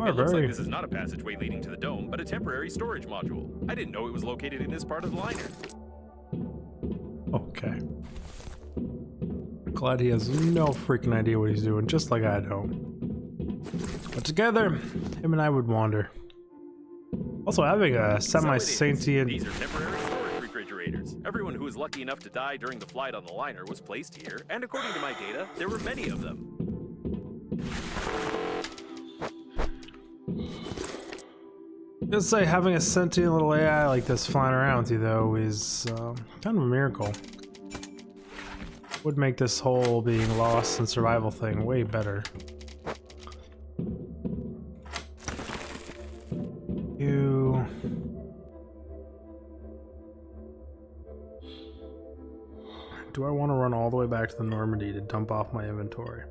It looks like this is not a passageway leading to the dome, but a temporary storage module. I didn't know it was located in this part of the liner. Okay. Glad he has no freaking idea what he's doing, just like I don't. But together, him and I would wander. Also, having a semi-sentient... These are temporary storage refrigerators. Everyone who was lucky enough to die during the flight on the liner was placed here, and according to my data, there were many of them. Just say having a sentient little AI like this flying around with you, though, is kind of a miracle. Would make this whole being lost and survival thing way better. You... Do I want to run all the way back to the Normandy to dump off my inventory?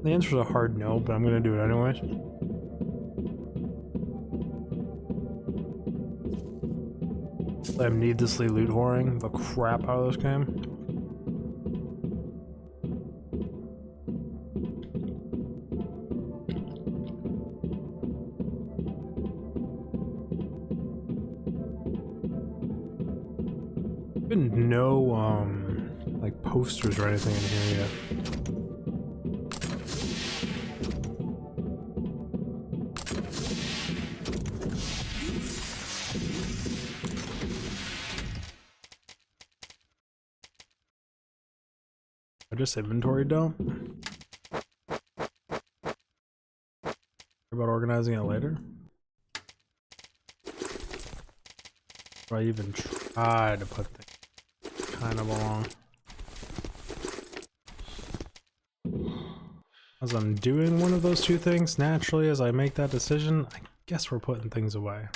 The answer's a hard no, but I'm gonna do it anyways. I'm needlessly loot whoring the crap out of this game. Been no like posters or anything in here yet. I just inventory dump. About organizing it later. Do I even try to put things kind of along? As I'm doing one of those two things, naturally as I make that decision, I guess we're putting things away.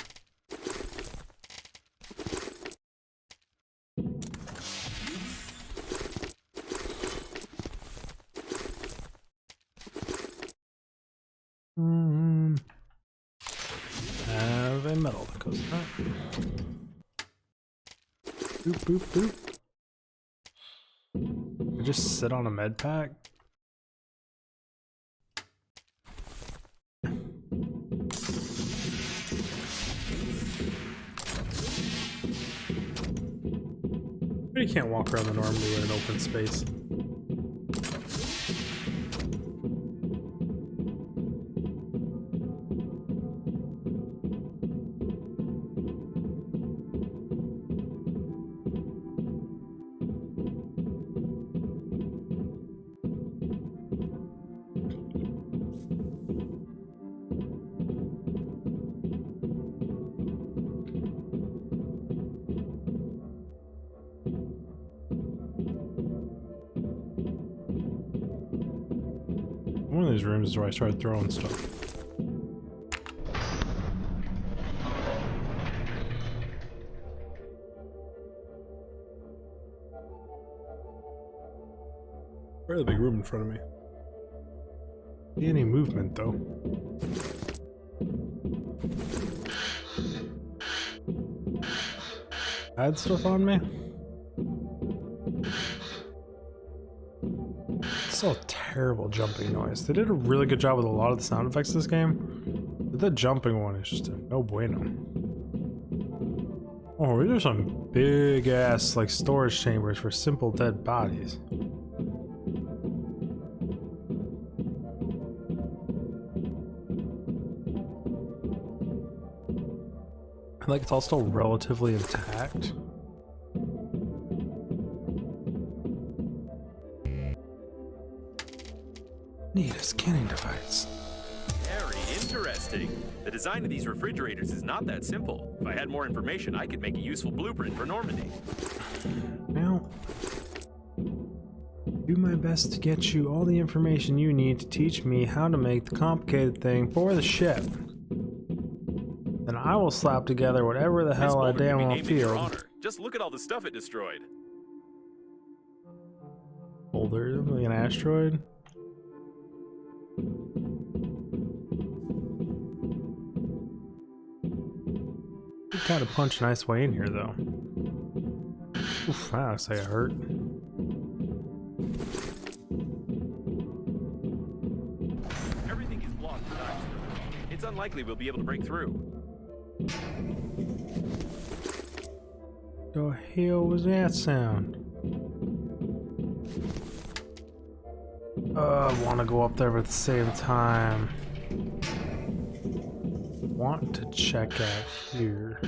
Have a medal that goes up. Boop, boop, boop. I just sit on a med pack. You can't walk around the Normandy in an open space. One of these rooms is where I started throwing stuff. Fairly big room in front of me. Any movement though. Add stuff on me? So terrible jumping noise. They did a really good job with a lot of the sound effects in this game, but the jumping one is just a no bueno. Oh, these are some big ass like storage chambers for simple dead bodies. Like it's all still relatively intact. Need a scanning device. Very interesting. The design of these refrigerators is not that simple. If I had more information, I could make a useful blueprint for Normandy. Now, do my best to get you all the information you need to teach me how to make the complicated thing for the ship. Then I will slap together whatever the hell I damn well feel. Just look at all the stuff it destroyed. Boulder, like an asteroid. You gotta punch a nice way in here, though. Oof, that looks like it hurt. Everything is blocked. It's unlikely we'll be able to break through. The hell was that sound? I want to go up there, but at the same time, want to check out here.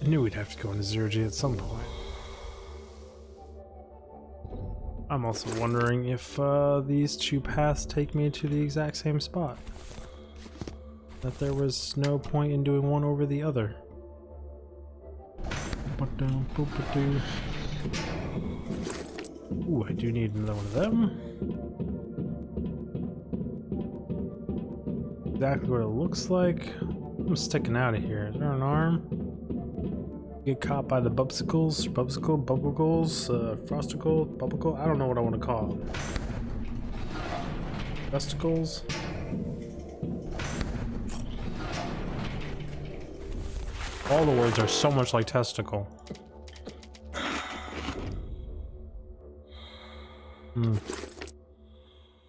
I knew we'd have to go into 0G at some point. I'm also wondering if these two paths take me to the exact same spot. That there was no point in doing one over the other. Ooh, I do need another one of them. Exactly what it looks like. I'm sticking out of here. Is there an arm? Get caught by the bubsicles, bubblegles, frosticle, bubble. I don't know what I want to call them. Testicles. All the words are so much like testicle.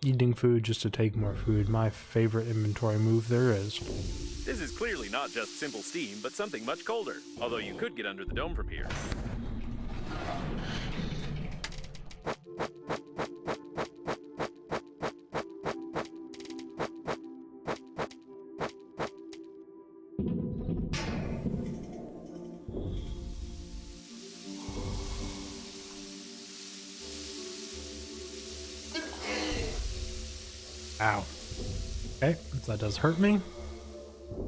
Eating food just to take more food. My favorite inventory move there is. This is clearly not just simple steam, but something much colder. Although you could get under the dome from here. Ow. Okay, that does hurt me.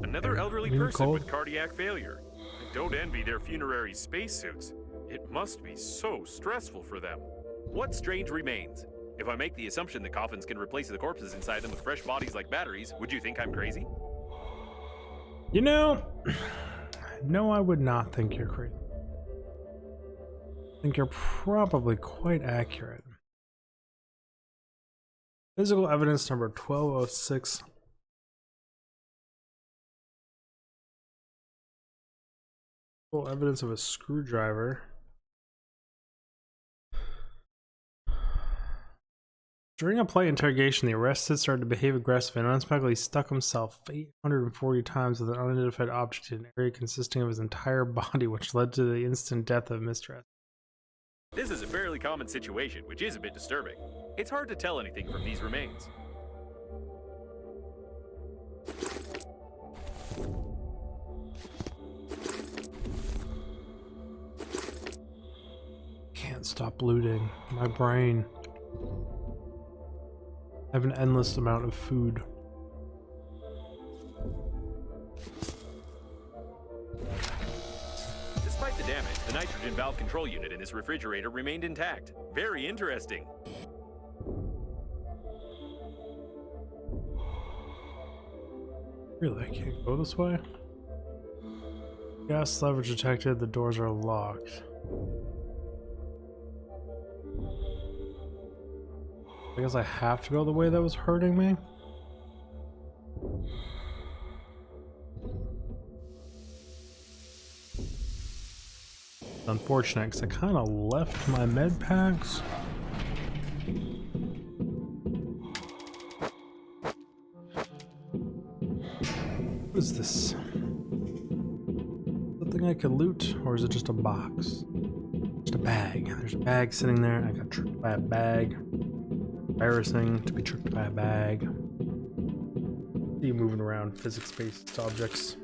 Another elderly person with cardiac failure. I don't envy their funerary spacesuits. It must be so stressful for them. What strange remains? If I make the assumption that coffins can replace the corpses inside them with fresh bodies like batteries, would you think I'm crazy? You know, no, I would not think you're crazy. I think you're probably quite accurate. Physical evidence number 1206. Full evidence of a screwdriver. During a polite interrogation, the arrested started to behave aggressively and unexpectedly stuck himself 840 times with an unidentified object in an area consisting of his entire body, which led to the instant death of Mr. S. This is a fairly common situation, which is a bit disturbing. It's hard to tell anything from these remains. Can't stop looting. My brain. I have an endless amount of food. Despite the damage, the nitrogen valve control unit in this refrigerator remained intact. Very interesting. Really, I can't go this way? Gas leverage detected, the doors are locked. I guess I have to go the way that was hurting me. It's unfortunate because I kind of left my med packs. What is this? Something I could loot, or is it just a box? Just a bag. There's a bag sitting there. I got tricked by a bag. Embarrassing to be tricked by a bag. See you moving around physics-based objects.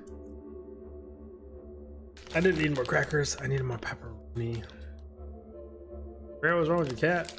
I didn't need more crackers. I needed more pepperoni. Brio, what's wrong with your cat?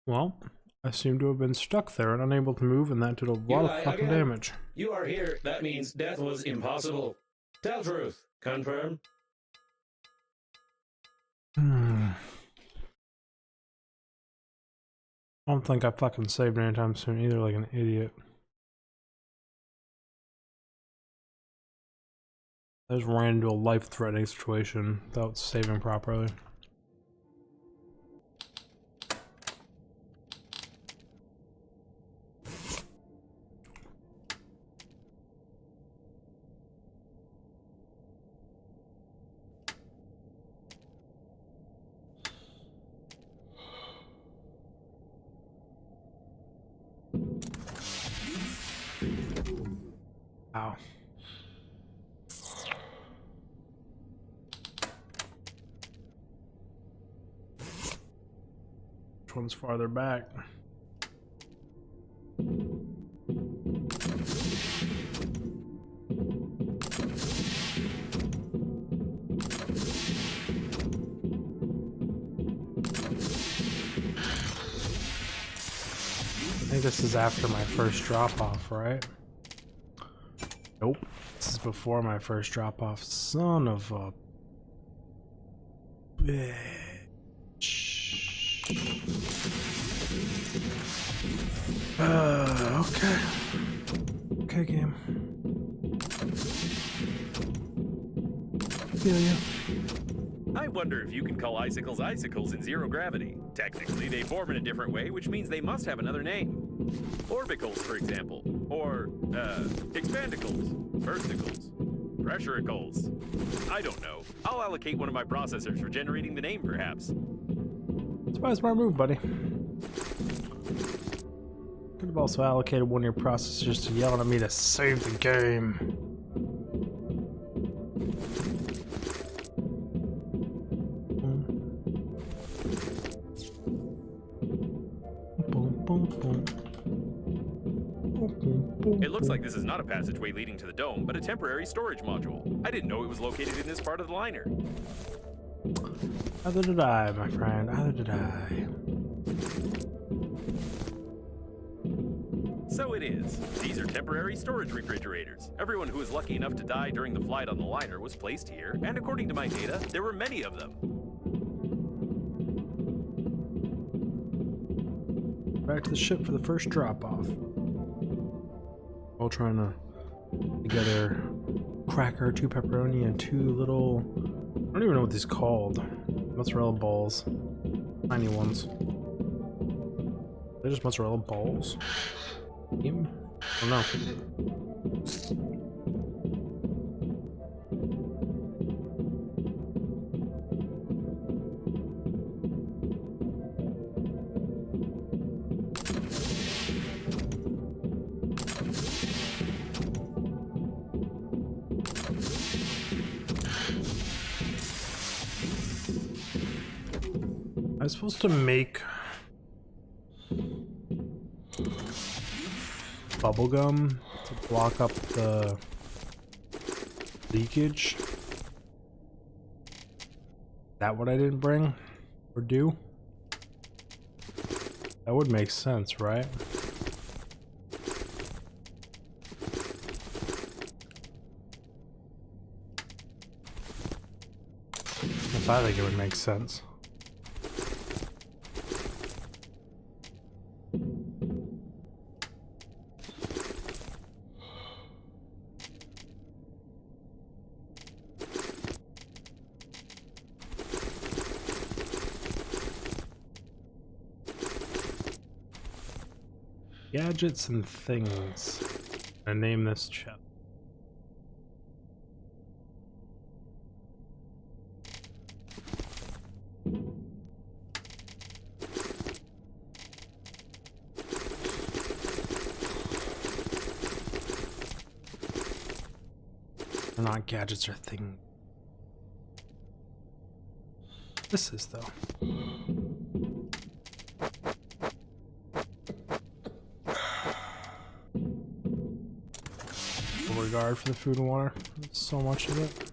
Well, I seem to have been stuck there and unable to move, and that did a lot of fucking damage. You are here. That means death was impossible. Tell truth. Confirm. I don't think I fucking saved anytime soon either, like an idiot. I just ran into a life-threatening situation without saving properly. Ow. Which one's farther back? I think this is after my first drop off, right? Nope. This is before my first drop off. Son of a bitch. Okay. Okay, game. Feel you. I wonder if you can call icicles icicles in zero gravity. Technically, they form in a different way, which means they must have another name. Orbicles, for example. Or, expandicles, bursticles, pressuricles. I don't know. I'll allocate one of my processors for generating the name, perhaps. It's a smart move, buddy. Could have also allocated one of your processors to yelling at me to save the game. It looks like this is not a passageway leading to the dome, but a temporary storage module. I didn't know it was located in this part of the liner. Either did I, my friend. Either did I. So it is. These are temporary storage refrigerators. Everyone who was lucky enough to die during the flight on the liner was placed here, and according to my data, there were many of them. Back to the ship for the first drop-off. All trying to together cracker, 2 pepperoni, and 2 little, I don't even know what these called. Mozzarella balls. Tiny ones. They're just mozzarella balls? I don't know. I was supposed to make bubblegum to block up the leakage. Is that what I didn't bring or do? That would make sense, right? I think it would make sense. Gadgets and things. I name this chapter. They're not gadgets or things. This is though. Regard for the food and water. So much of it.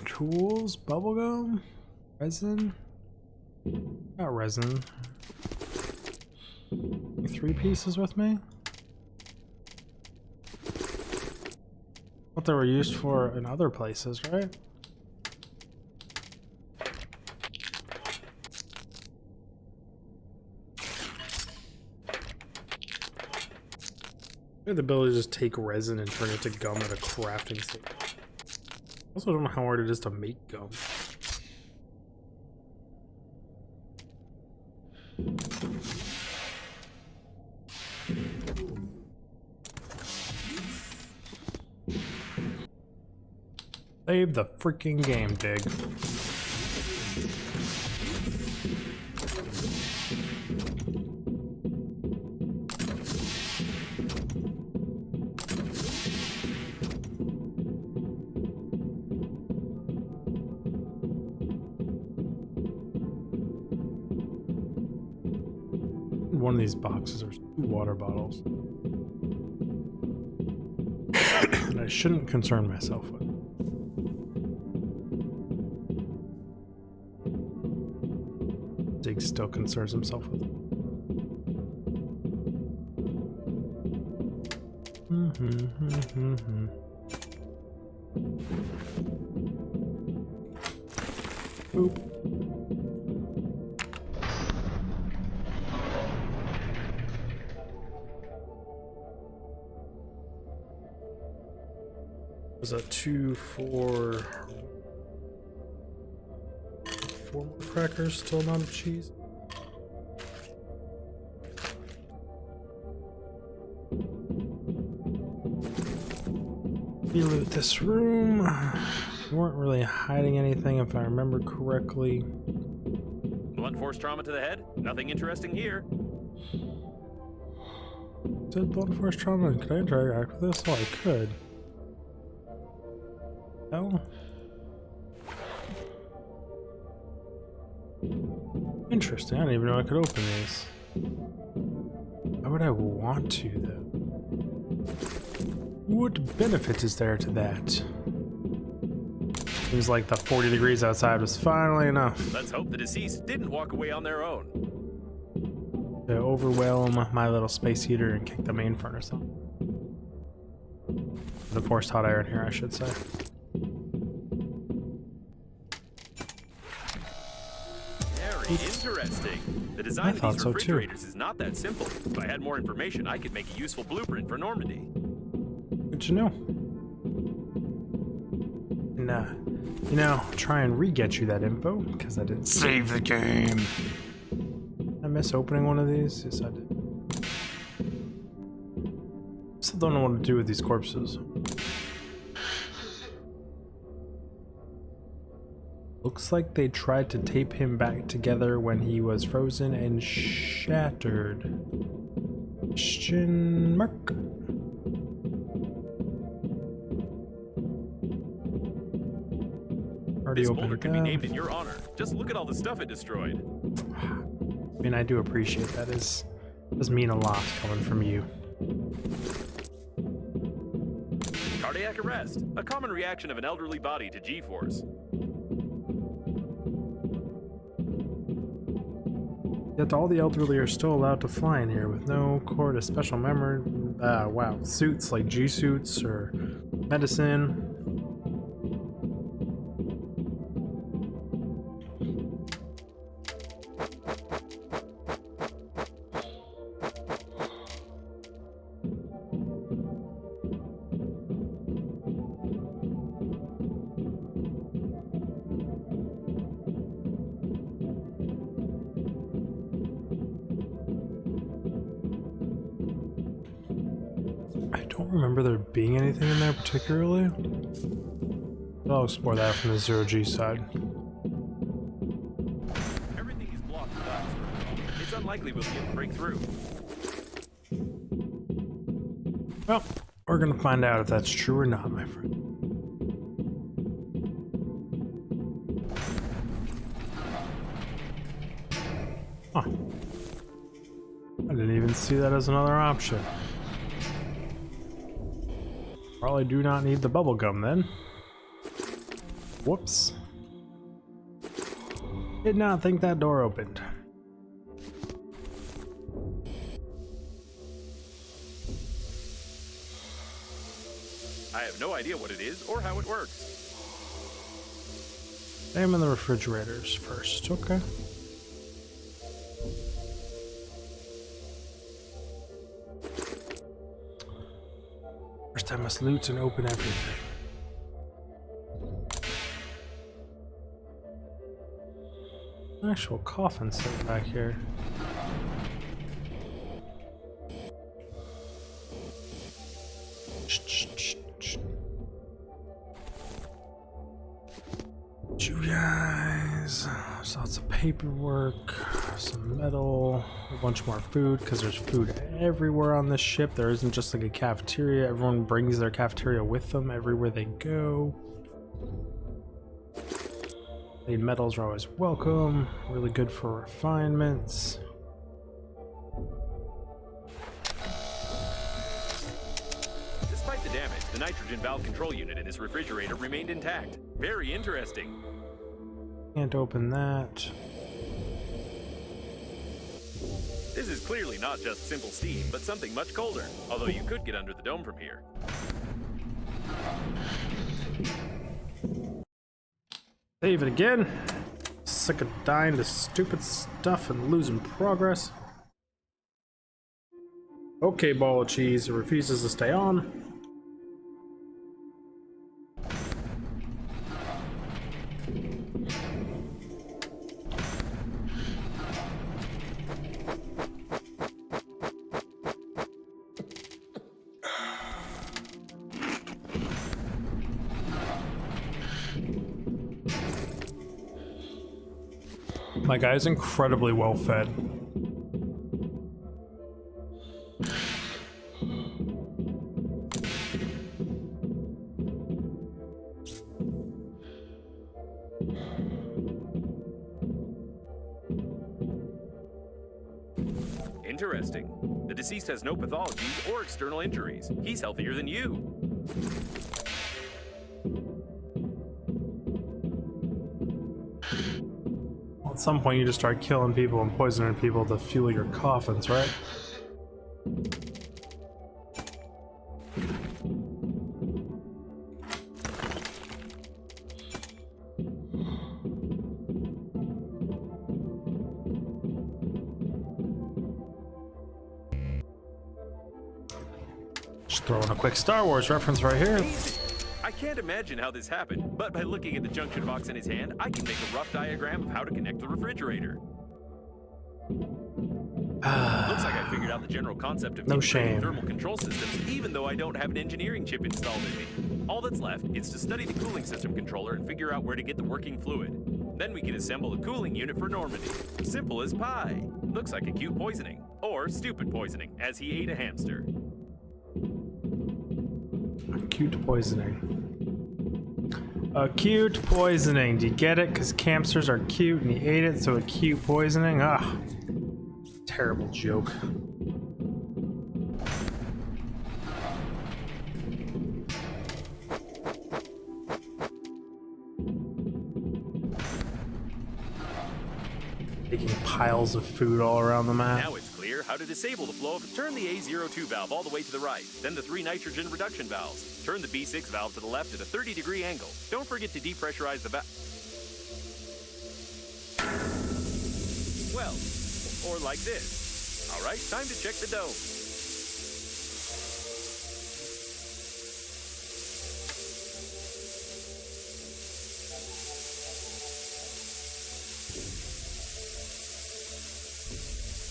Tools, bubblegum, resin. Not resin. 3 pieces with me. What they were used for in other places, right? I have the ability to just take resin and turn it to gum at a crafting stage. I also don't know how hard it is to make gum. Save the freaking game, Dig. One of these boxes are 2 water bottles. And I shouldn't concern myself with. Dig still concerns himself with. Boop. Was that 2, 4 more crackers, still not of cheese? We loot this room. We weren't really hiding anything if I remember correctly. Blunt force trauma to the head? Nothing interesting here. Did blunt force trauma? Could I interact with this? Oh, I could. Oh. Interesting. I didn't even know I could open these. Why would I want to, though? What benefit is there to that? Seems like the 40 degrees outside was finally enough. Let's hope the deceased didn't walk away on their own. to overwhelm my little space heater and kick the main furnace on. The forced hot air in here, I should say. Very interesting. The design of these refrigerators is not that simple. If I had more information, I could make a useful blueprint for Normandy. Good to know. And, you know, try and re-get you that info, because I didn't save the game. Did I miss opening one of these? Yes, I did. Still don't know what to do with these corpses. Looks like they tried to tape him back together when he was frozen and shattered. Question mark. This boulder could be named in your honor. Just look at all the stuff it destroyed. I mean, I do appreciate that. It does mean a lot coming from you. Cardiac arrest, a common reaction of an elderly body to G-force. Yet all the elderly are still allowed to fly in here with no core to special memory. Wow, suits like G-suits or medicine. I don't remember there being anything in there particularly. I'll explore that from the 0G side. Everything is blocked with ice. It's unlikely we'll be able to break through. Well, we're gonna find out if that's true or not, my friend. Huh. I didn't even see that as another option. Probably do not need the bubble gum then. Whoops. Did not think that door opened. I have no idea what it is or how it works. Examine the refrigerators first, okay. First I must loot and open everything. Actual coffin sitting back here. You guys, there's lots of paperwork, some metal, a bunch more food, because there's food everywhere on this ship. There isn't just like a cafeteria. Everyone brings their cafeteria with them everywhere they go. The metals are always welcome, really good for refinements. Despite the damage, the nitrogen valve control unit in this refrigerator remained intact. Very interesting. Can't open that. This is clearly not just simple steam, but something much colder. Although you could get under the dome from here. Save it again. Sick of dying to stupid stuff and losing progress. Okay, ball of cheese. It refuses to stay on. My guy's incredibly well fed. Interesting. The deceased has no pathologies or external injuries. He's healthier than you. some point you just start killing people and poisoning people to fuel your coffins, right? Just throwing a quick Star Wars reference right here. I can't imagine how this happened, but by looking at the junction box in his hand, I can make a rough diagram of how to connect the refrigerator. Looks like I figured out the general concept of integrating thermal control systems, even though I don't have an engineering chip installed in me. All that's left is to study the cooling system controller and figure out where to get the working fluid. Then we can assemble a cooling unit for Normandy. Simple as pie. Looks like acute poisoning, or stupid poisoning, as he ate a hamster. Acute poisoning. Acute poisoning. Do you get it? Because hamsters are cute and he ate it, so acute poisoning? Ah. Terrible joke. Making piles of food all around the map. Now it's clear how to disable the flow. Turn the A02 valve all the way to the right, then the 3 nitrogen reduction valves. Turn the B6 valve to the left at a 30-degree angle. Don't forget to depressurize the valve. Well, or like this. All right, time to check the dome.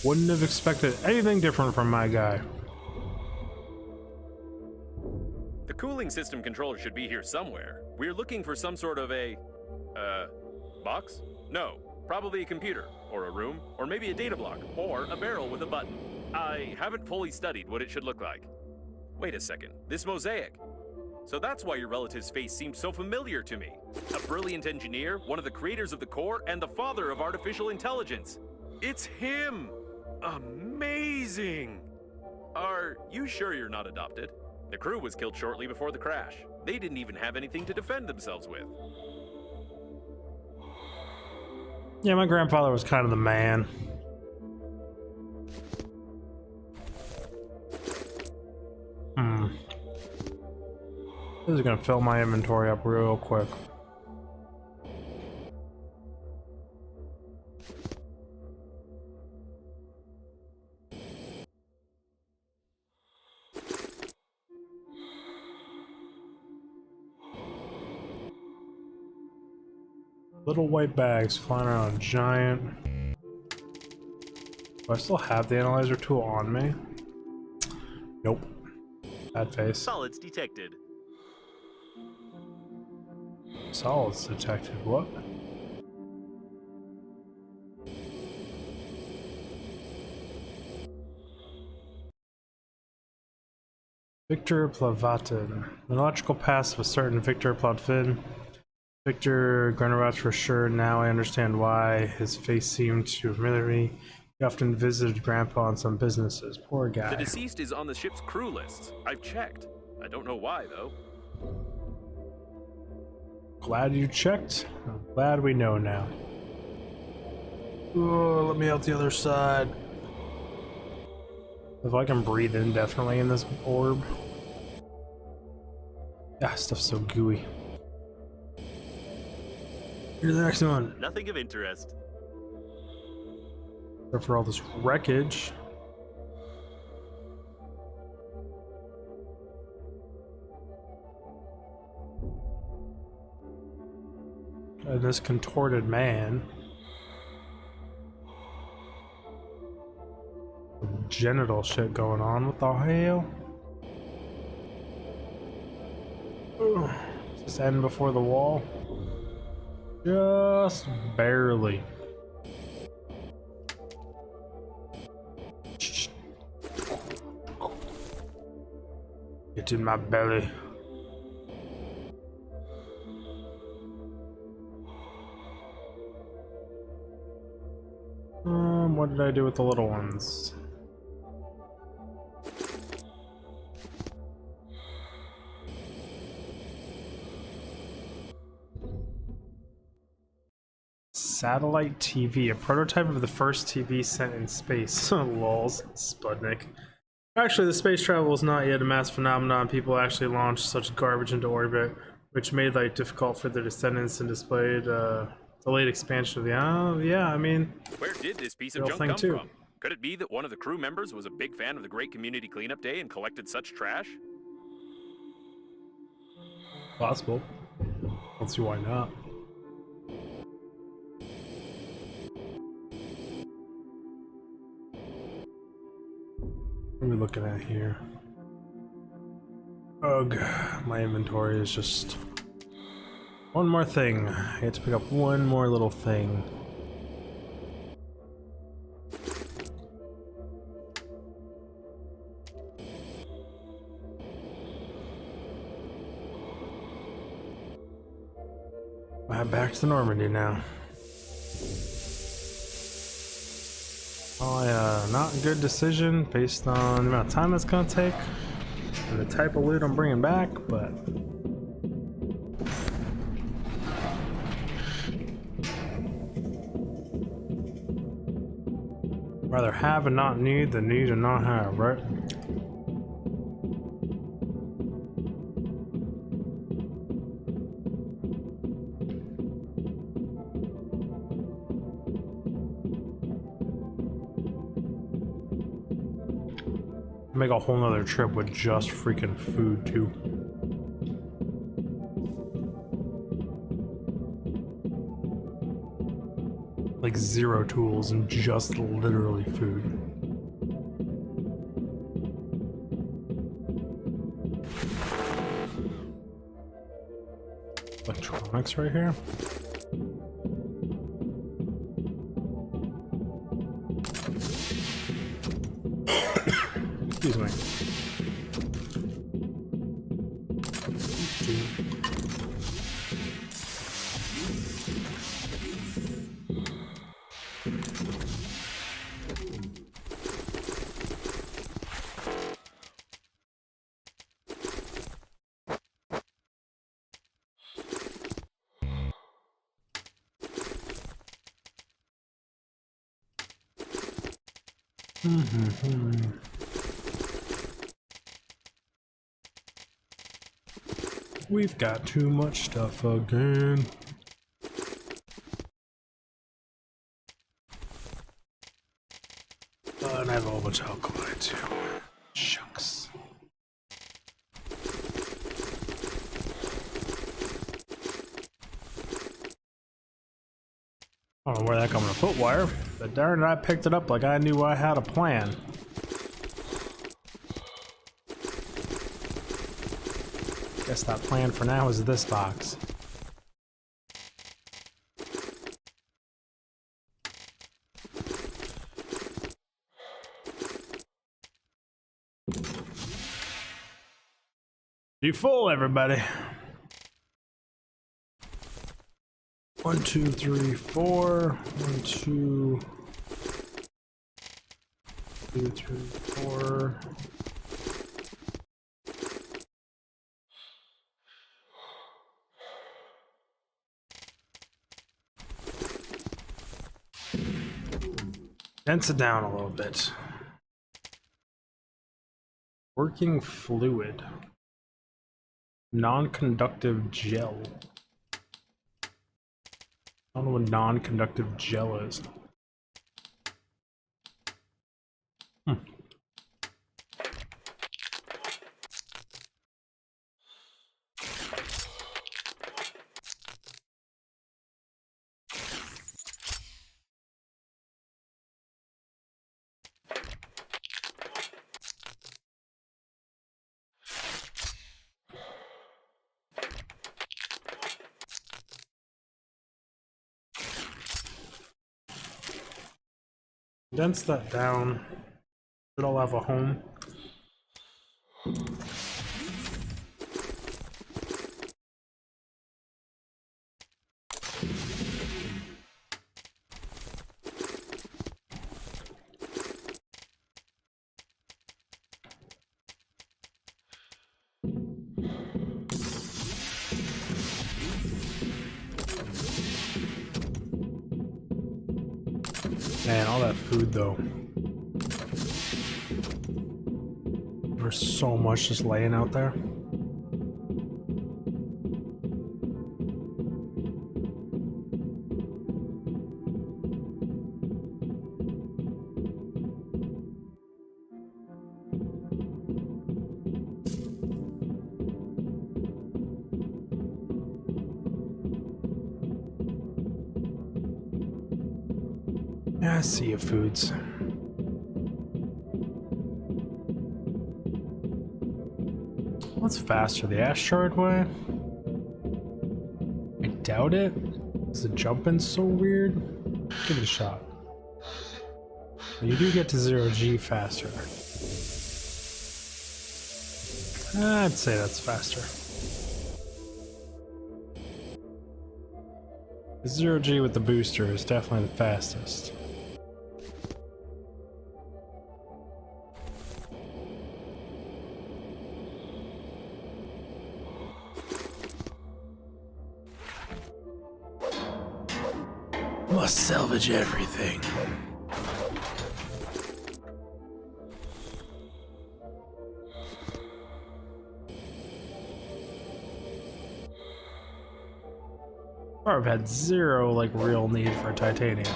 Wouldn't have expected anything different from my guy. The cooling system controller should be here somewhere. We're looking for some sort of a, box? No, probably a computer, or a room, or maybe a data block, or a barrel with a button. I haven't fully studied what it should look like. Wait a second, this mosaic. So that's why your relative's face seemed so familiar to me. A brilliant engineer, one of the creators of the core, and the father of artificial intelligence. It's him! Amazing! Are you sure you're not adopted? The crew was killed shortly before the crash. They didn't even have anything to defend themselves with. Yeah, my grandfather was kind of the man. This is gonna fill my inventory up real quick. Little white bags flying around, giant. Do I still have the analyzer tool on me? Nope. Bad face. Solids detected. Solids detected. What? Victor Plavatin. The logical past of a certain Victor Plavin. Victor Grenouch for sure. Now I understand why his face seemed to familiar me. He often visited Grandpa on some businesses. Poor guy. The deceased is on the ship's crew list. I've checked. I don't know why, though. Glad you checked. I'm glad we know now. Oh, let me out the other side. If I can breathe indefinitely in this orb. Ah, stuff's so gooey. Here's the next one. Nothing of interest. Except for all this wreckage. And this contorted man. Genital shit going on. What the hell? Ugh. Does this end before the wall? Just barely. It's in my belly. What did I do with the little ones? Satellite TV, a prototype of the first TV sent in space. Lols, Sputnik. Actually, the space travel is not yet a mass phenomenon. People actually launched such garbage into orbit, which made life difficult for their descendants and displayed delayed expansion of the. Oh, yeah, I mean. Where did this piece of real junk thing come too. from? Could it be that one of the crew members was a big fan of the Great Community Cleanup Day and collected such trash? Possible. Don't see why not. What are we looking at here? Ugh, my inventory is just one more thing. I had to pick up one more little thing. Back to Normandy now. Oh, not a good decision based on the amount of time it's gonna take and the type of loot I'm bringing back, but rather have and not need than need and not have, right? Make a whole nother trip with just freaking food too. Like 0 tools and just literally food. Electronics right here. Excuse me. We've got too much stuff again. And I have a whole bunch of alkali too. Shucks. I don't know where that coming to foot wire, but darn it, I picked it up like I knew I had a plan. Guess that plan for now is this box. You full, everybody? 1, 2, 3, 4. 1, 2, 3, 4. Dense it down a little bit. Working fluid. Non-conductive gel. I don't know what non-conductive gel is. Dense that down. Should all have a home. Man, all that food though. There's so much just laying out there. Yeah, I see your foods. What's faster, the Ashard way? I doubt it. Is the jumping so weird? Give it a shot. But you do get to 0G faster. I'd say that's faster. 0G with the booster is definitely the fastest. Must salvage everything. I've had zero like real need for titanium.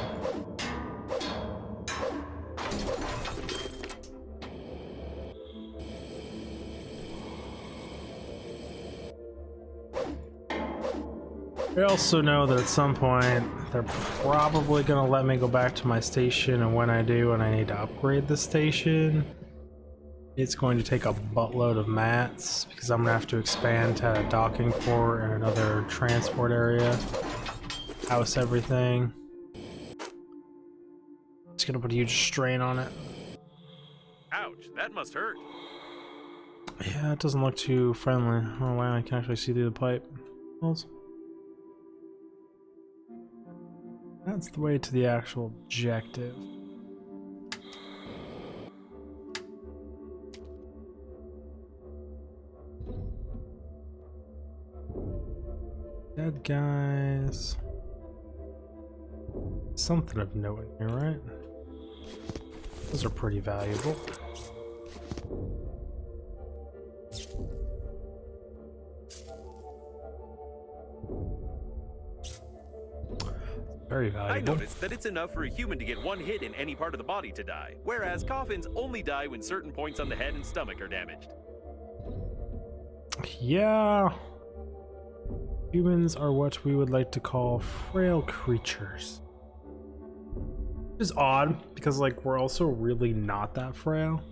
I also know that at some point they're probably gonna let me go back to my station, and when I do and I need to upgrade the station, it's going to take a buttload of mats because I'm gonna have to expand to a docking port and another transport area, house everything. It's gonna put a huge strain on it. Ouch, that must hurt. Yeah, it doesn't look too friendly. Oh wow, I can actually see through the pipe. That's the way to the actual objective. Dead guys. Something of note in here, right? Those are pretty valuable. Very valuable. I noticed that it's enough for a human to get one hit in any part of the body to die, whereas coffins only die when certain points on the head and stomach are damaged. Yeah. Humans are what we would like to call frail creatures. Which is odd, because like we're also really not that frail.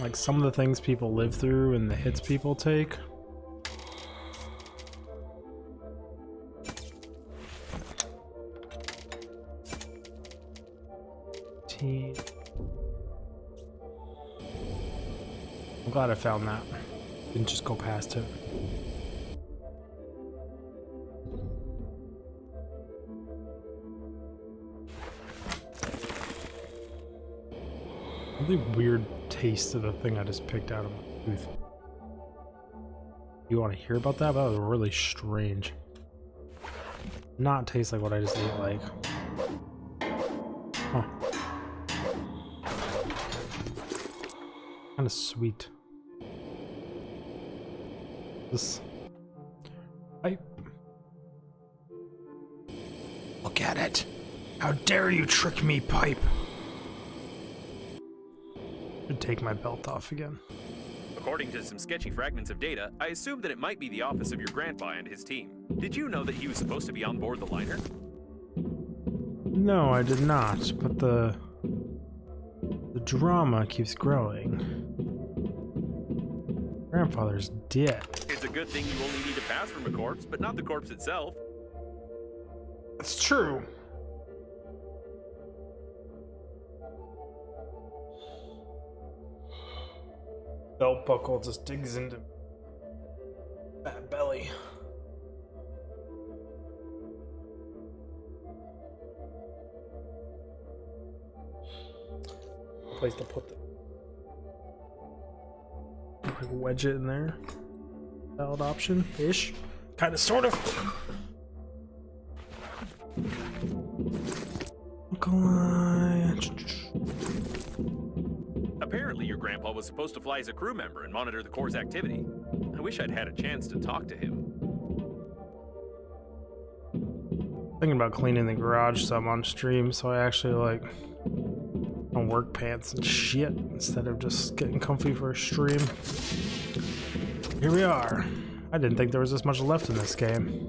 Like some of the things people live through and the hits people take. I'm glad I found that. Didn't just go past it. Really weird taste of the thing I just picked out of my tooth. You want to hear about that? That was really strange. Not taste like what I just ate like. Huh. Kind of sweet. This pipe. Look at it. How dare you trick me, pipe? Should take my belt off again. According to some sketchy fragments of data, I assumed that it might be the office of your grandpa and his team. Did you know that he was supposed to be on board the liner? No, I did not, but the drama keeps growing. Grandfather's dead. It's a good thing you only need to pass from a corpse, but not the corpse itself. That's true. Belt buckle just digs into that belly. Place to put the like wedge it in there. Valid option ish, kind of, sort of. buckle eye. Apparently, your grandpa was supposed to fly as a crew member and monitor the Corps' activity. I wish I'd had a chance to talk to him. Thinking about cleaning the garage some on stream, so I actually like on work pants and shit instead of just getting comfy for a stream. Here we are. I didn't think there was this much left in this game.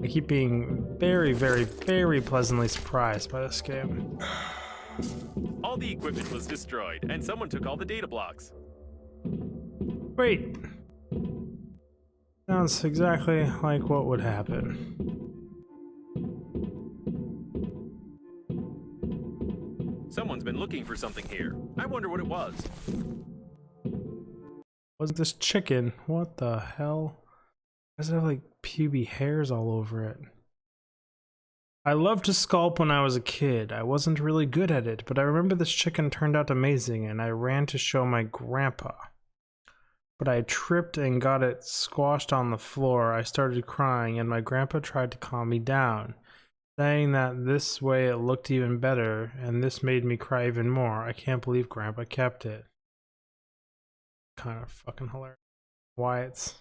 I keep being very, very, very pleasantly surprised by this game. All the equipment was destroyed, and someone took all the data blocks. Wait. Sounds exactly like what would happen. Someone's been looking for something here. I wonder what it was. Wasn't this chicken? What the hell? Why does it have like pubic hairs all over it? I loved to sculpt when I was a kid. I wasn't really good at it, but I remember this chicken turned out amazing and I ran to show my grandpa. But I tripped and got it squashed on the floor. I started crying and my grandpa tried to calm me down, saying that this way it looked even better, and this made me cry even more. I can't believe Grandpa kept it. Kind of fucking hilarious. Why it's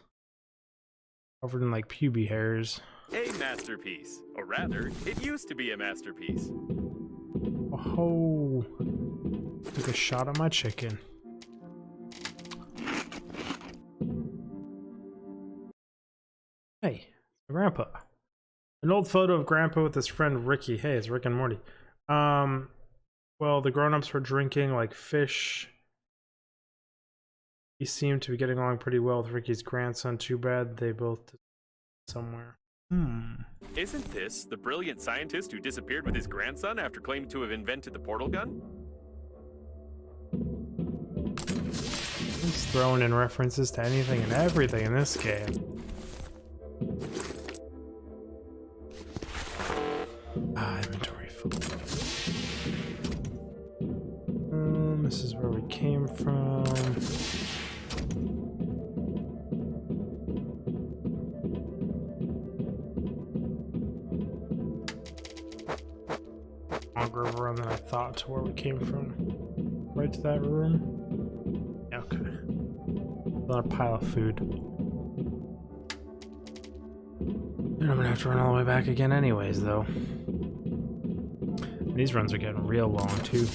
covered in like pubic hairs. A masterpiece. Or rather, it used to be a masterpiece. Oh, took a shot at my chicken. Hey, Grandpa. An old photo of Grandpa with his friend Ricky. Hey, it's Rick and Morty. Well, the grown-ups were drinking like fish. He seemed to be getting along pretty well with Ricky's grandson. Too bad they both somewhere. Isn't this the brilliant scientist who disappeared with his grandson after claiming to have invented the portal gun? He's throwing in references to anything and everything in this game. Inventory full. This is where we came from. Longer of a run than I thought to where we came from. Right to that room. Yeah, okay. Another pile of food. And I'm gonna have to run all the way back again anyways, though. These runs are getting real long, too.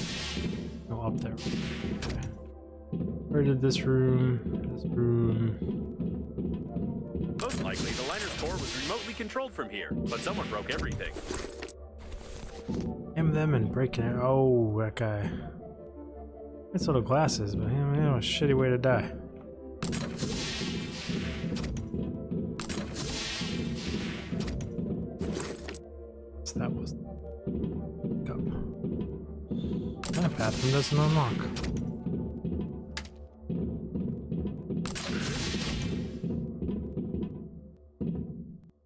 Oh, up there. Okay. Where did this room? Most likely, the liner's core was remotely controlled from here, but someone broke everything. Aim them and breaking it. Oh, that guy. Nice little glasses, but man, a shitty way to die. So that was up. That bathroom doesn't unlock.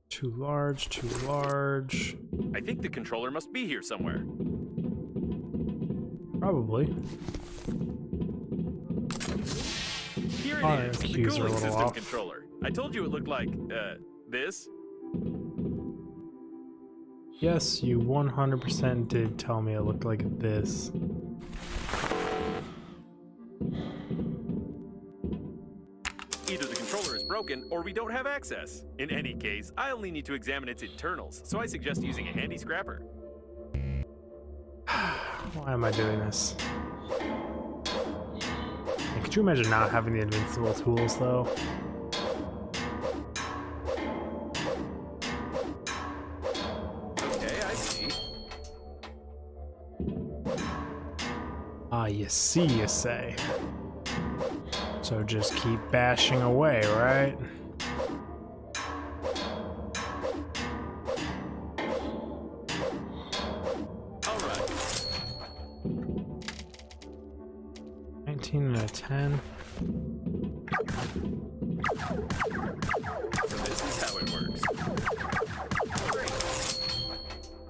Too large, too large. I think the controller must be here somewhere. Probably. Here Oh, it is, the the keys are a cooling little system off. controller. I told you it looked like, this. Yes, you 100% did tell me it looked like this. Either the controller is broken, or we don't have access. In any case, I only need to examine its internals, so I suggest using a handy scrapper. Why am I doing this? Hey, could you imagine not having the invincible tools, though? Okay, I see. Ah, you see, you say. So just keep bashing away, right? Alright. 19 out of 10. This is how it works. Great.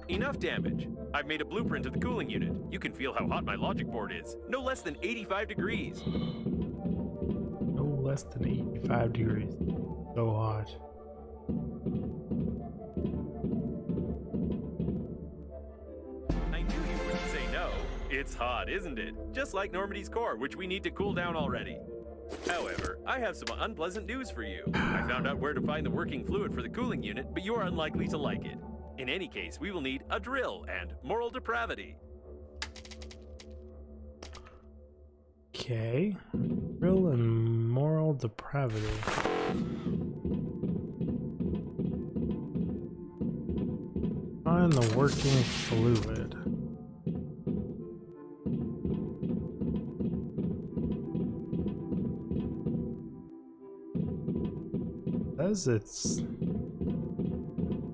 Enough damage. I've made a blueprint of the cooling unit. You can feel how hot my logic board is. No less than 85 degrees. No less than 85 degrees. So hot. I knew It's hot, isn't it? Just like Normandy's core, which we need to cool down already. However, I have some unpleasant news for you. I found out where to find the working fluid for the cooling unit, but you are unlikely to like it. In any case, we will need a drill and moral depravity. Okay. Drill and moral depravity. Find the working fluid. Says it's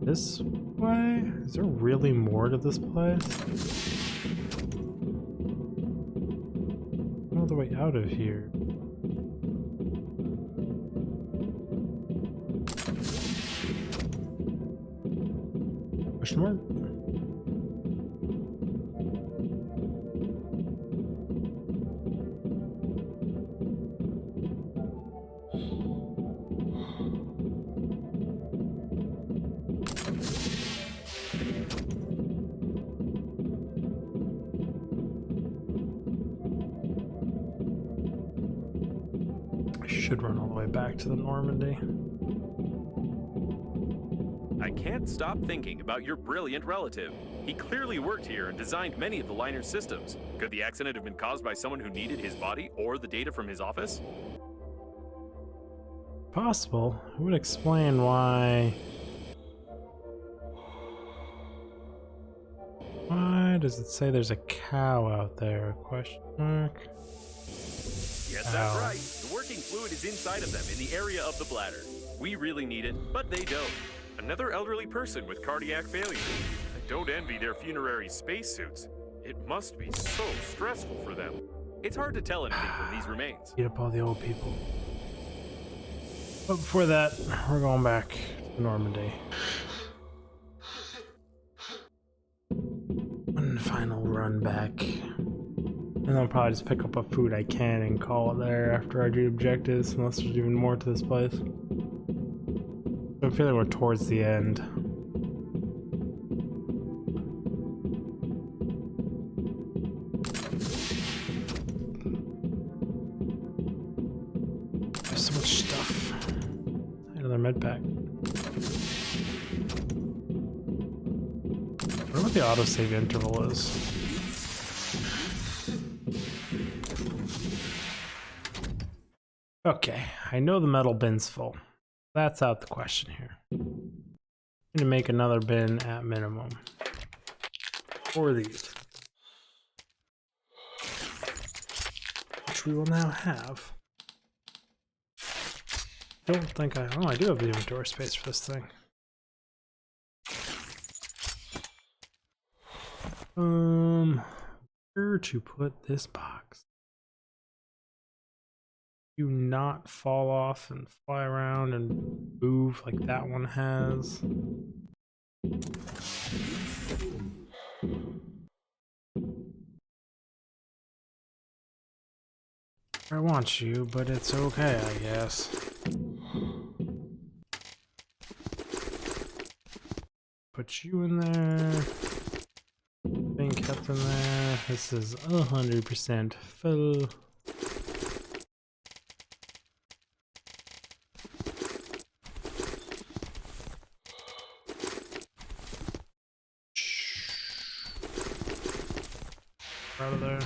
this way? Is there really more to this place? All the way out of here. Question mark? Should run all the way back to the Normandy. I can't stop thinking about your brilliant relative. He clearly worked here and designed many of the liner's systems. Could the accident have been caused by someone who needed his body or the data from his office? Possible. It would explain why. Why does it say there's a cow out there? Question mark. Yes, that's right. The working fluid is inside of them in the area of the bladder. We really need it, but they don't. Another elderly person with cardiac failure. I don't envy their funerary spacesuits. It must be so stressful for them. It's hard to tell anything from these remains. Beat up all the old people. But before that, we're going back to Normandy. One final run back. And I'll probably just pick up a food I can and call it there after I do objectives, unless there's even more to this place. I feel like we're towards the end. There's so much stuff. Another med pack. I wonder what the autosave interval is. Okay, I know the metal bin's full. That's out the question here. I'm going to make another bin at minimum. 4 of these. Which we will now have. Don't think I... Oh, I do have the inventory space for this thing. Where to put this box? Do not fall off and fly around and move like that one has. I want you, but it's okay, I guess. Put you in there. Being kept in there. This is 100% full. Out of there.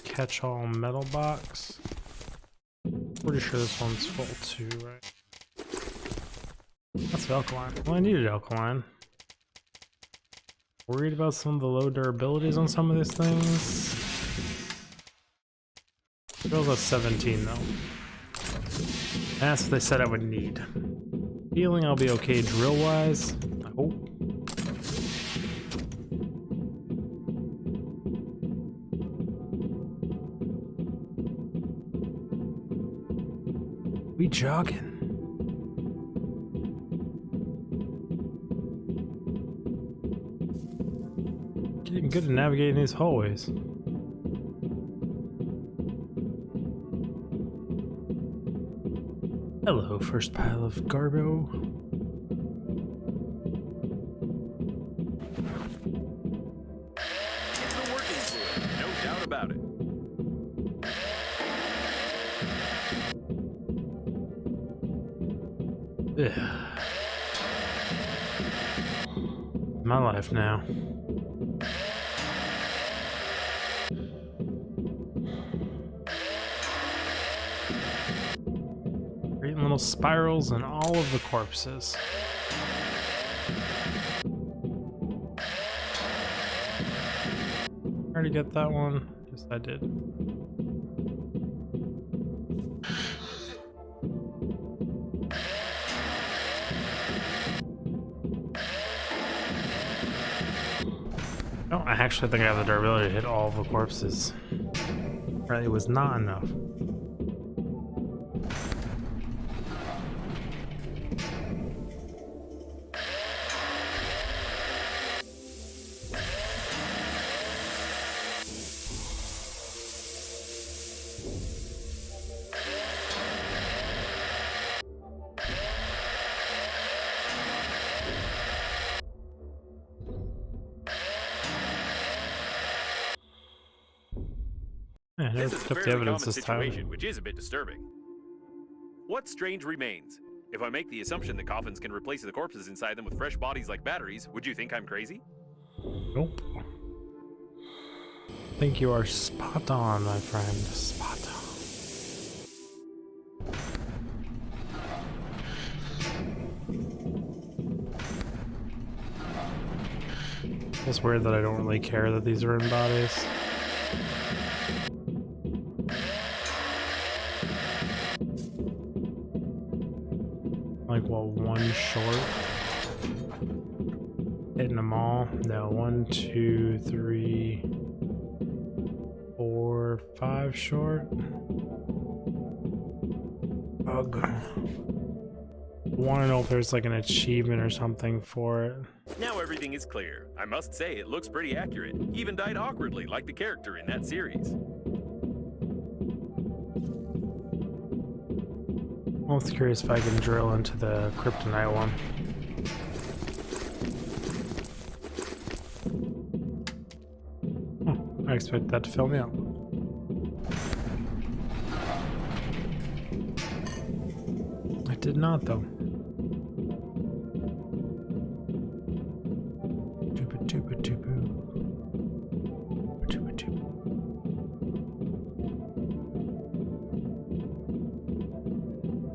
Catch-all metal box. Pretty sure this one's full too, right? That's alkaline. Well, I needed alkaline. Worried about some of the low durabilities on some of these things. It goes up 17 though. That's what they said I would need. Feeling I'll be okay drill wise. I hope. We jogging. good at navigating these hallways. Hello, first pile of garbo. It's the working fluid, no doubt about it. Ugh. My life now. Creating little spirals in all of the corpses. Already get that one? Yes, I did. No, I actually think I have the durability to hit all of the corpses. Apparently it was not enough. Yeah, I never This is picked a up the fairly evidence common this time. situation, which is a bit disturbing. What strange remains? If I make the assumption that coffins can replace the corpses inside them with fresh bodies like batteries, would you think I'm crazy? Nope. I think you are spot on, my friend. Spot on. It's weird that I don't really care that these are in bodies. Like, well, one short. Hitting them all. No, 1, 2, 3, 4, 5 short. Ugh. I want to know if there's like an achievement or something for it. Now everything is clear. I must say, it looks pretty accurate. Even died awkwardly, like the character in that series. I'm most curious if I can drill into the kryptonite one. Oh, I expect that to fill me up. I did not, though.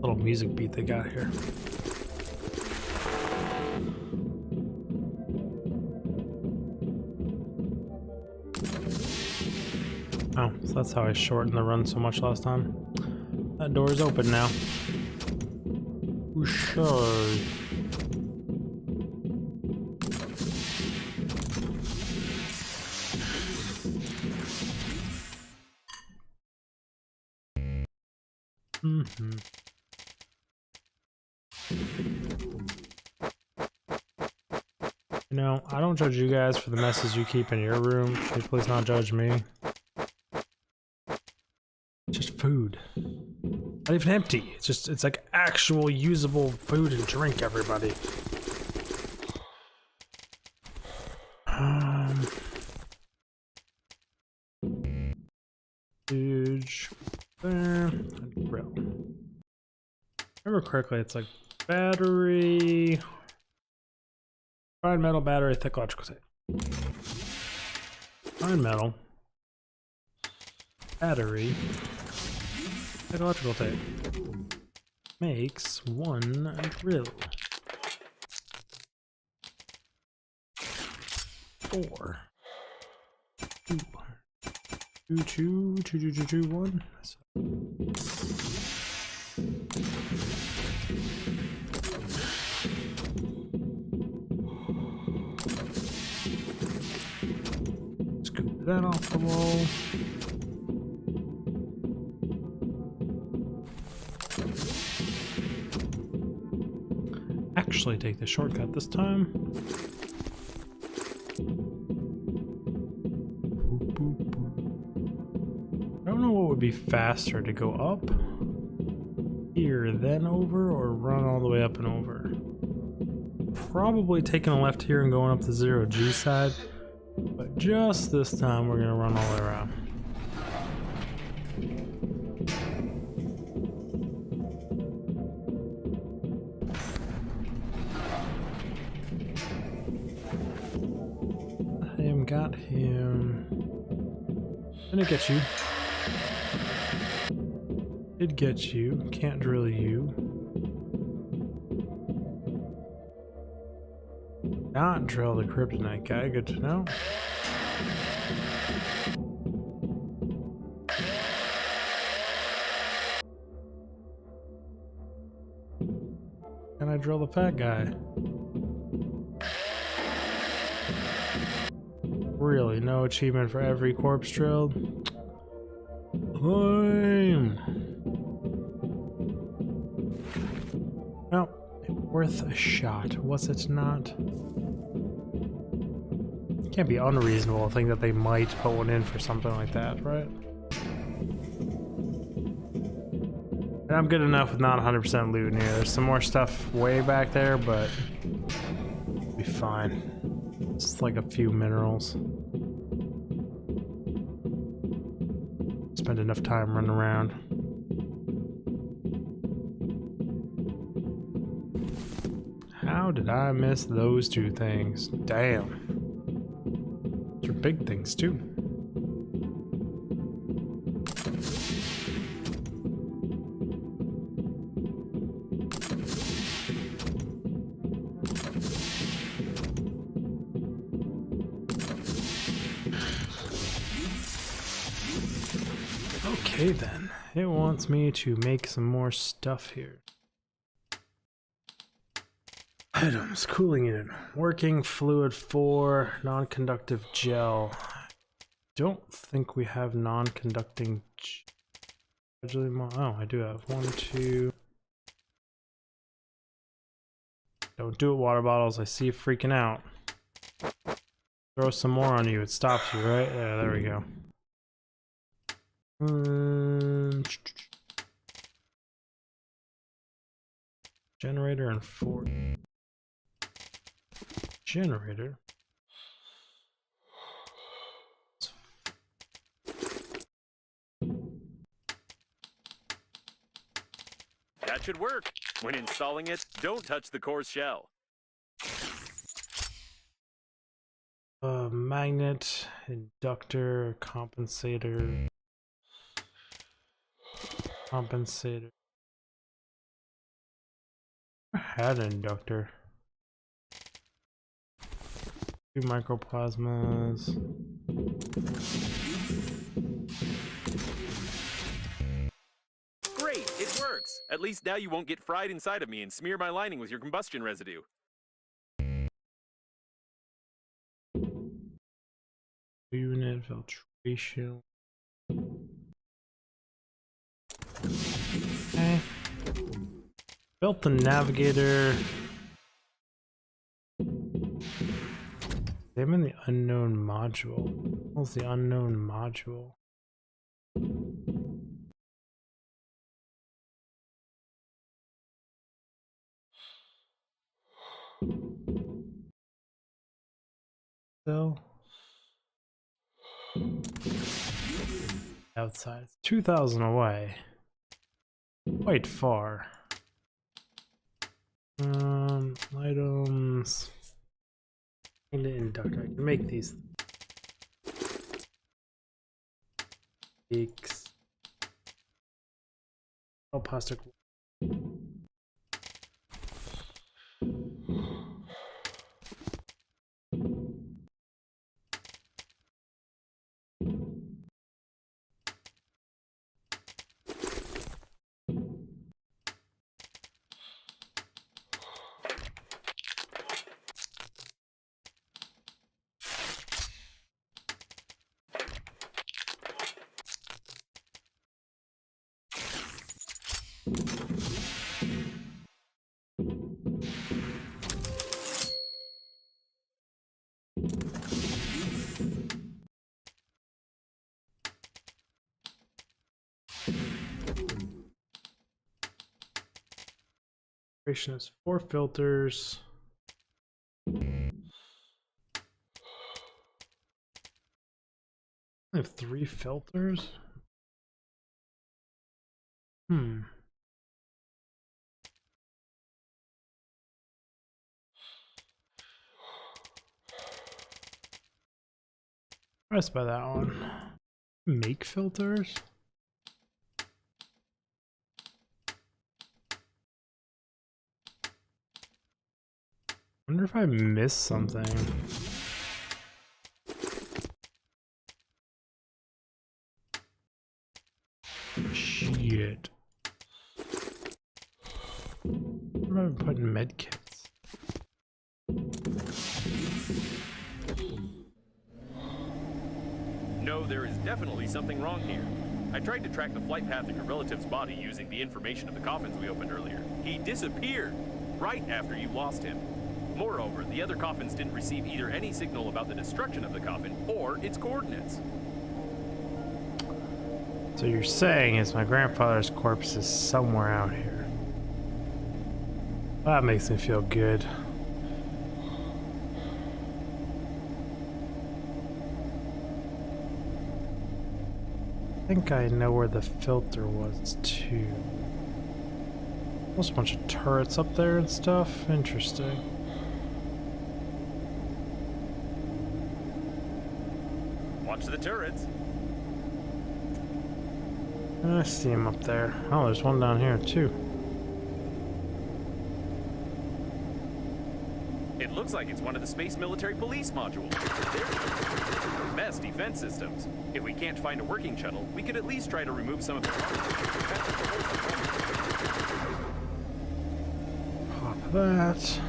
Little music beat they got here. Oh, so that's how I shortened the run so much last time. That door is open now. Sure. You know, I don't judge you guys for the messes you keep in your room. Please not judge me. Just food. Not even empty. It's like actual usable food and drink, everybody. Huge. There. Grill. Remember correctly, it's like battery. Fine metal battery, thick electrical tape. Fine metal. Battery. Thick electrical tape. Makes one grill. 4. 2, 1. Scoop that off the wall. Actually take the shortcut this time. don't know what would be faster, to go up here, then over, or run all the way up and over. Probably taking a left here and going up the 0G side, but just this time we're gonna run all the way around. Got him. Didn't get you. Did get you. Can't drill you. Not drill the kryptonite guy. Good to know. Can I drill the fat guy? Really, no achievement for every corpse drilled? Lame. Well, worth a shot, was it not? Can't be unreasonable to think that they might put one in for something like that, right? And I'm good enough with not 100% loot in here. There's some more stuff way back there, but it'll be fine. It's like a few minerals. Spend enough time running around. How did I miss those two things? Damn. Those are big things too. Okay then, it wants me to make some more stuff here. Items, cooling unit, working fluid 4, non-conductive gel. Don't think we have non-conducting oh, I do have 1, 2. Don't do it, water bottles. I see you freaking out. Throw some more on you, it stops you, right? Yeah, there we go. Generator and 4. Generator. That should work. When installing it, don't touch the core's shell. Magnet, inductor, compensator. Compensator. I had an inductor. 2 microplasmas. Great, it works. At least now you won't get fried inside of me and smear my lining with your combustion residue. Unit filtration. Okay. Built the navigator. I'm in the unknown module. What's the unknown module? Still outside. It's 2,000 away. Quite far. Items. And the inductor. I can make these. Peaks. Oh, plastic. Duration is 4 filters. I have 3 filters. Impressed by that one. Make filters? Wonder if I missed something. Shit. Where am I putting medkits? No, there is definitely something wrong here. I tried to track the flight path of your relative's body using the information of the coffins we opened earlier. He disappeared right after you lost him. Moreover, the other coffins didn't receive either any signal about the destruction of the coffin or its coordinates. So you're saying is my grandfather's corpse is somewhere out here. That makes me feel good. I think I know where the filter was too. There's a bunch of turrets up there and stuff. Interesting. Watch the turrets. I see him up there. Oh, there's one down here too. It looks like it's one of the Space Military Police modules. They're the best defense systems. If we can't find a working shuttle, we could at least try to remove some of the Pop that.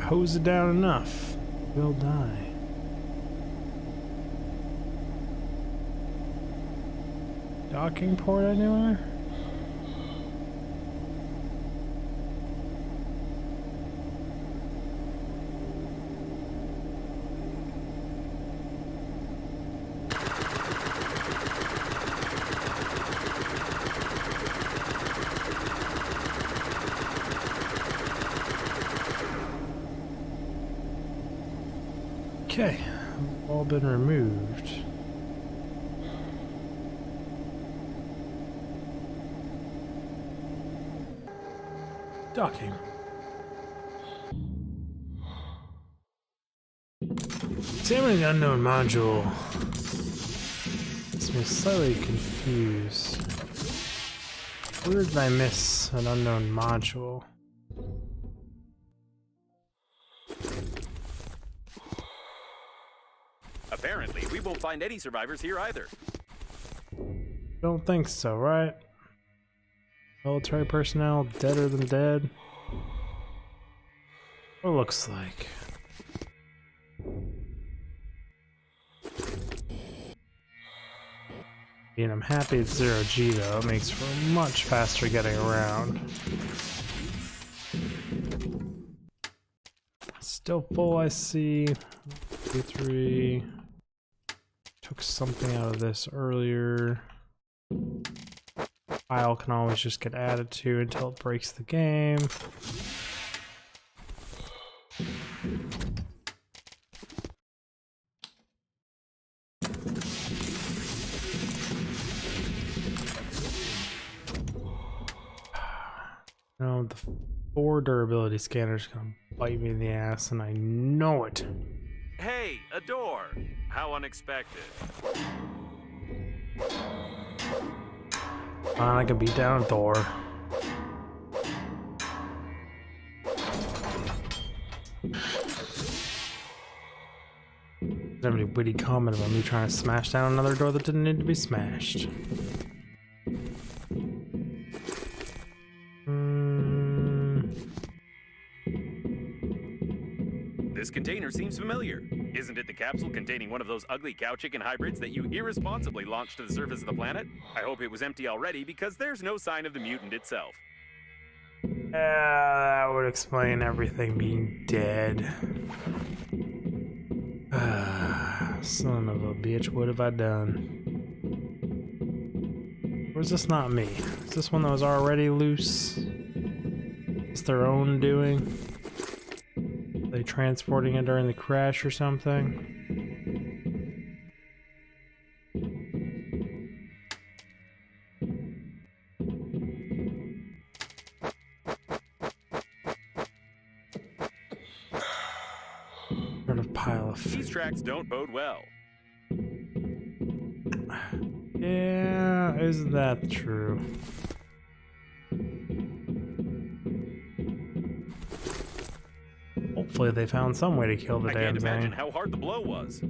Hose it down enough, we'll die. Docking port anywhere? Okay, all been removed. Docking. Examining the unknown module. It's me slightly confused. Where did I miss an unknown module? Apparently, we won't find any survivors here either. Don't think so, right? Military personnel deader than dead. What it looks like. And I'm happy it's 0G though, it makes for much faster getting around. Still full, I see. 2, 3. Took something out of this earlier. File can always just get added to until it breaks the game. No, the 4 durability scanner's gonna bite me in the ass, and I know it. Hey, a door! How unexpected. I can beat down a door. Somebody witty comment about me trying to smash down another door that didn't need to be smashed. This container seems familiar. Isn't it the capsule containing one of those ugly cow chicken hybrids that you irresponsibly launched to the surface of the planet? I hope it was empty already because there's no sign of the mutant itself. That would explain everything being dead. Son of a bitch, what have I done? Or is this not me? Is this one that was already loose? Is their own doing? Are they transporting it during the crash or something? Sort of pile of These tracks don't bode well. Yeah, is that true? Hopefully they found some way to kill the I damn can't imagine thing. how hard the blow was.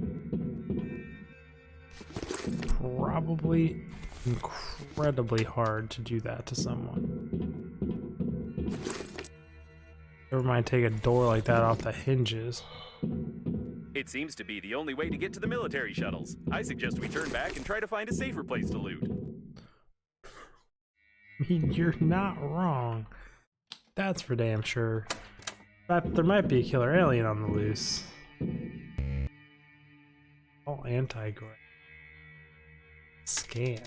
Probably incredibly hard to do that to someone. Never mind, take a door like that off the hinges. It seems to be the only way to get to the military shuttles. I suggest we turn back and try to find a safer place to loot. I mean, you're not wrong. That's for damn sure. In fact, there might be a killer alien on the loose. All anti-grav. Scan.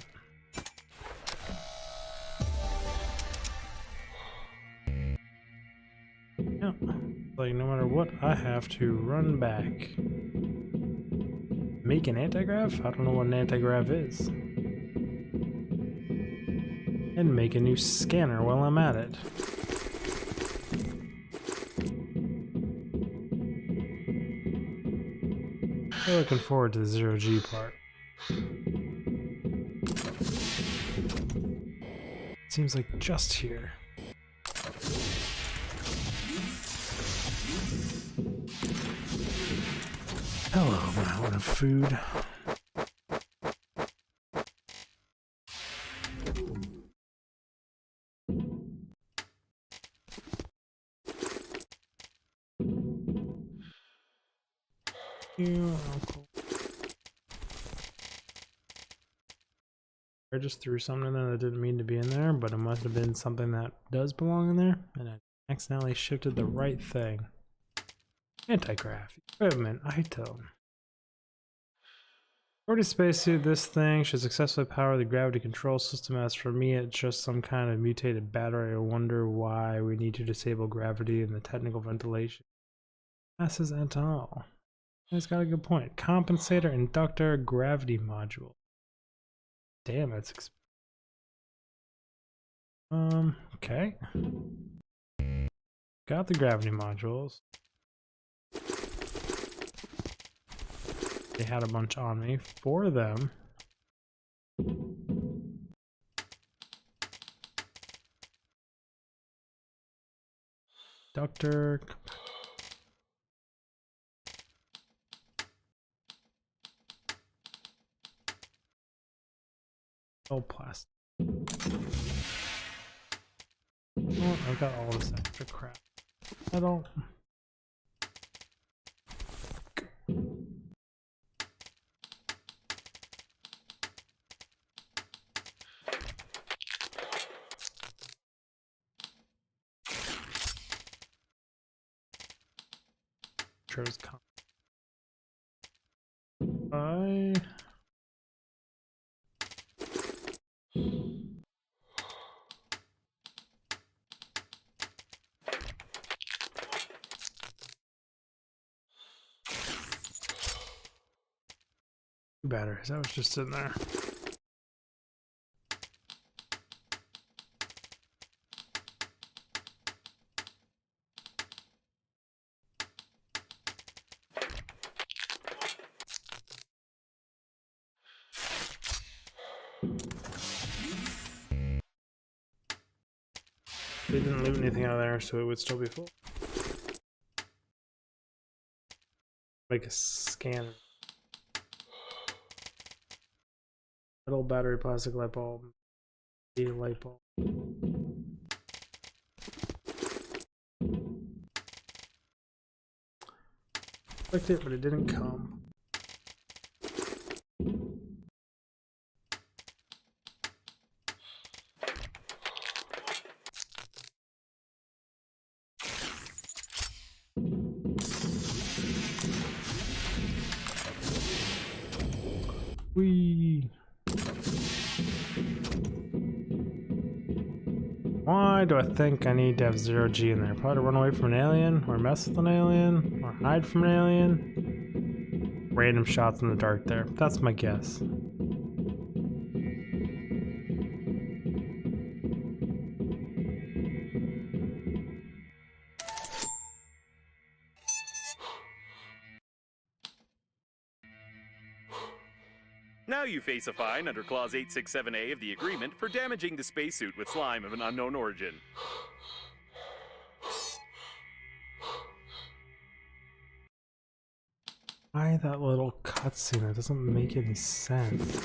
Yeah. Like, no matter what, I have to run back. Make an anti-grav? I don't know what an anti-grav is. And make a new scanner while I'm at it. I'm looking forward to the 0G part. Seems like just here. Hello, mountain of food. I just threw something in there that didn't mean to be in there, but it must have been something that does belong in there, and I accidentally shifted the right thing. Anti-grav, equipment, item. According to spacesuit, this thing should successfully power the gravity control system. As for me, it's just some kind of mutated battery. I wonder why we need to disable gravity and the technical ventilation. Passes at all. He's got a good point. Compensator, inductor, gravity module. Damn, it's okay. Got the gravity modules. They had a bunch on me. 4 of them. Inductor. Oh, plastic. Oh, I've got all this extra crap. Metal. Sure it's coming. Batteries, that was just sitting there. They didn't leave anything out of there, so it would still be full. Make a scanner. Metal battery, plastic light bulb, a light bulb. Clicked it, but it didn't come. Whee! Why do I think I need to have 0G in there? Probably to run away from an alien, or mess with an alien, or hide from an alien. Random shots in the dark there. That's my guess. Now you face a fine under Clause 867A of the agreement for damaging the spacesuit with slime of an unknown origin. Why that little cutscene? It doesn't make any sense.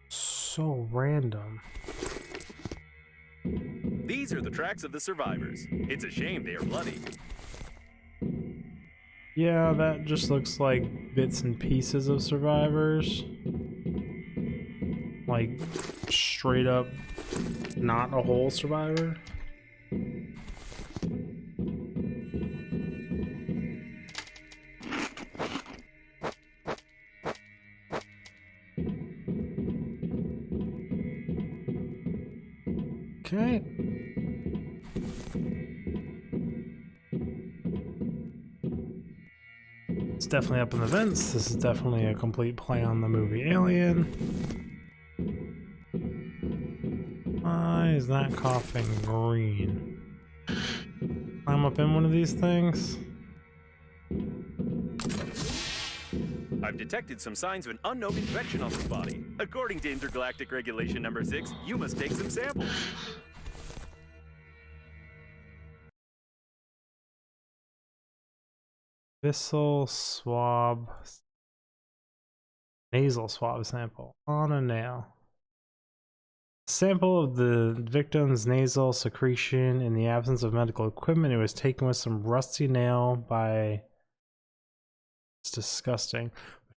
So random. These are the tracks of the survivors. It's a shame they are bloody. Yeah, that just looks like bits and pieces of survivors. Like, straight up, not a whole survivor. Okay. It's definitely up in the vents. This is definitely a complete play on the movie Alien. Why is that coughing green? Climb up in one of these things. I've detected some signs of an unknown infection on this body. According to Intergalactic Regulation Number 6, you must take some samples. Nasal swab sample on a nail. Sample of the victim's nasal secretion in the absence of medical equipment. It was taken with some rusty nail by... It's disgusting.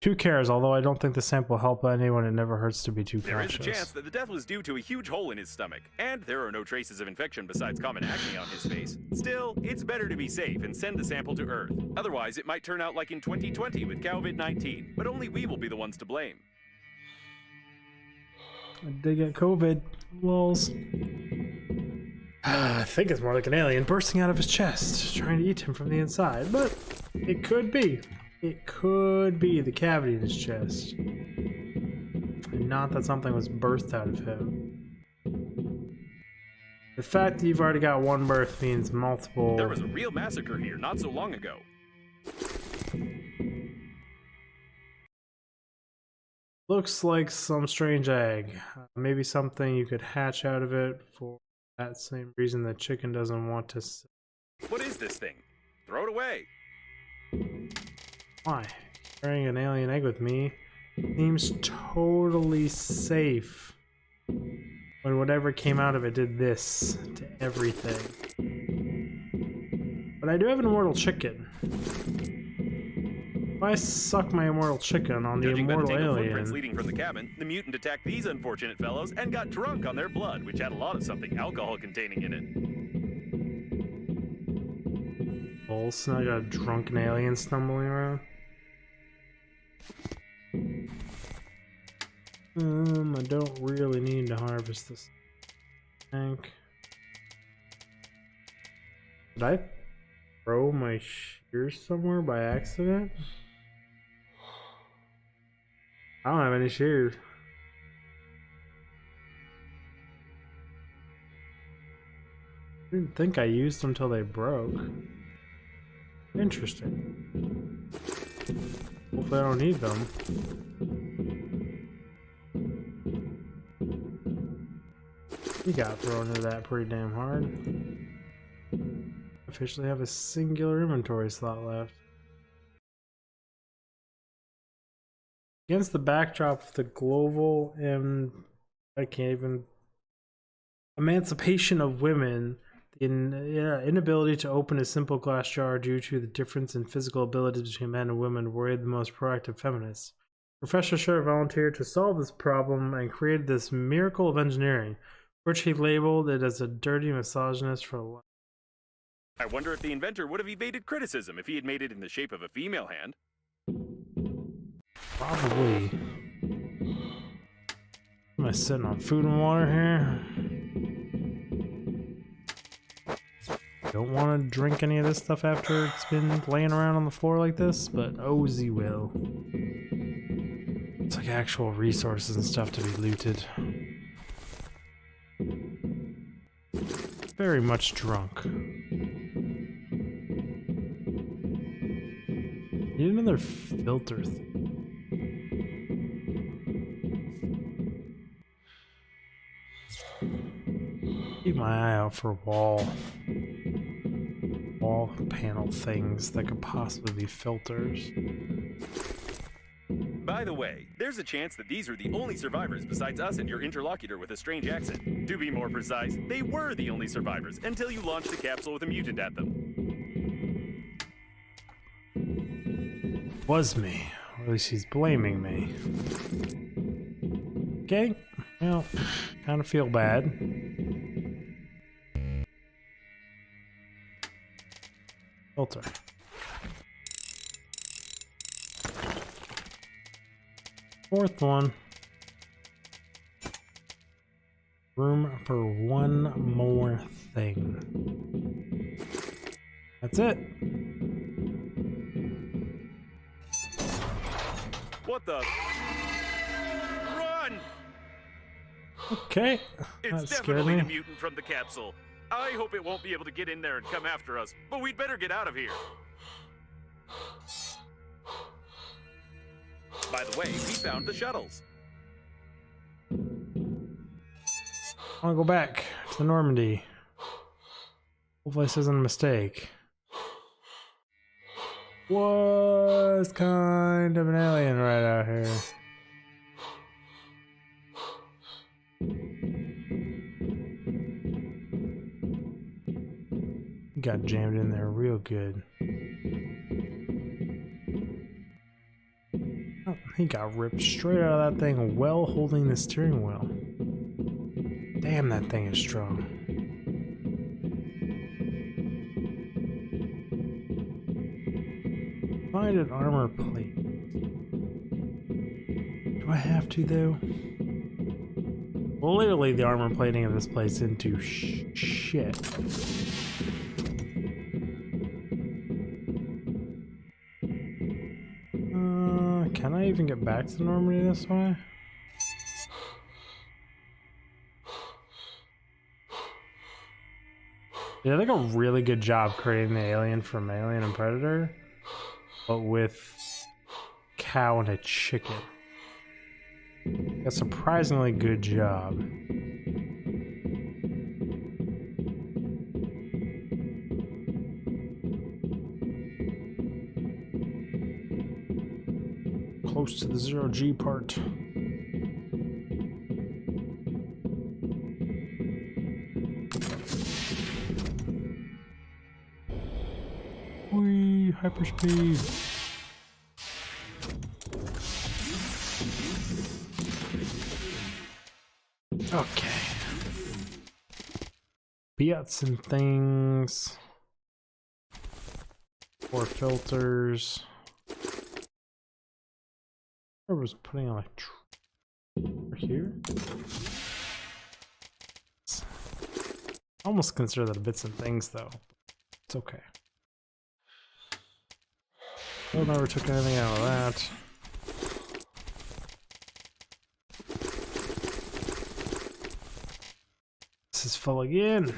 Who cares? Although I don't think the sample helped anyone, it never hurts to be too cautious. There is a chance that the death was due to a huge hole in his stomach, and there are no traces of infection besides common acne on his face. Still, it's better to be safe and send the sample to Earth. Otherwise, it might turn out like in 2020 with COVID-19, but only we will be the ones to blame. I did get COVID. Lols. I think it's more like an alien bursting out of his chest, trying to eat him from the inside, but it could be. It could be the cavity in his chest. And not that something was birthed out of him. The fact that you've already got one birth means multiple... There was a real massacre here not so long ago. Looks like some strange egg. Maybe something you could hatch out of it for that same reason the chicken doesn't want to... What is this thing? Throw it away. Why? Carrying an alien egg with me seems totally safe. When whatever came out of it did this to everything. But I do have an immortal chicken. If I suck my immortal chicken on the immortal alien... Footprints leading from the cabin, the mutant attacked these unfortunate fellows and got drunk on their blood, which had a lot of something alcohol containing in it. Oh, so now I got a drunken alien stumbling around. I don't really need to harvest this tank. Did I throw my shears somewhere by accident? I don't have any shears. I didn't think I used them till they broke. Interesting. Hopefully I don't need them. He got thrown into that pretty damn hard. Officially have a singular inventory slot left. Against the backdrop of the global and I can't even emancipation of women, inability to open a simple glass jar due to the difference in physical abilities between men and women worried the most proactive feminists. Professor Scher volunteered to solve this problem and created this miracle of engineering, which he labeled it as a dirty misogynist for life. I wonder if the inventor would have evaded criticism if he had made it in the shape of a female hand. Probably. Am I sitting on food and water here? Don't want to drink any of this stuff after it's been laying around on the floor like this, but Ozzy will. It's like actual resources and stuff to be looted. Very much drunk. Need another filter thing. Keep my eye out for wall panel things that could possibly be filters. By the way, there's a chance that these are the only survivors besides us and your interlocutor with a strange accent. To be more precise, they were the only survivors until you launched the capsule with a mutant at them. Was me. Or at least he's blaming me. Okay. Well, kind of feel bad. Filter. Fourth one. Room for one more thing. That's it. What the? Run! Okay. It's That scared definitely me. the mutant from the capsule. I hope it won't be able to get in there and come after us, but we'd better get out of here. By the way, we found the shuttles. I want to go back to the Normandy. Hopefully this isn't a mistake. Was kind of an alien right out here. Got jammed in there real good. Oh, he got ripped straight out of that thing while holding the steering wheel. Damn, that thing is strong. Find an armor plate. Do I have to though? Literally the armor plating of this place into shit. Can I even get back to Normandy this way? Yeah, they did a really good job creating the alien from Alien and Predator, but with cow and a chicken. A surprisingly good job. Close to the 0G part. Whee, hyperspeed. Okay. Bits and things. 4 filters. I was putting on over here. I almost consider that a bits and things though. It's okay. I never took anything out of that. This is full again.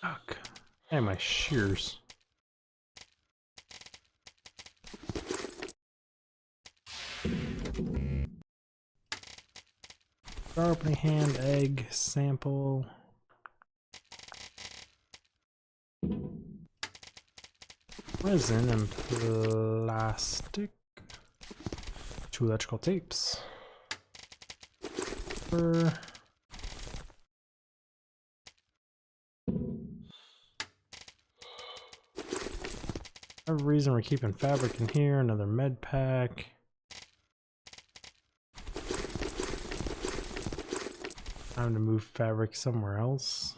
Fuck. Hey, my shears. Sharpening hand, egg, sample. Resin and plastic. 2 electrical tapes. rubber. For whatever reason, we're keeping fabric in here. Another med pack. Time to move fabric somewhere else.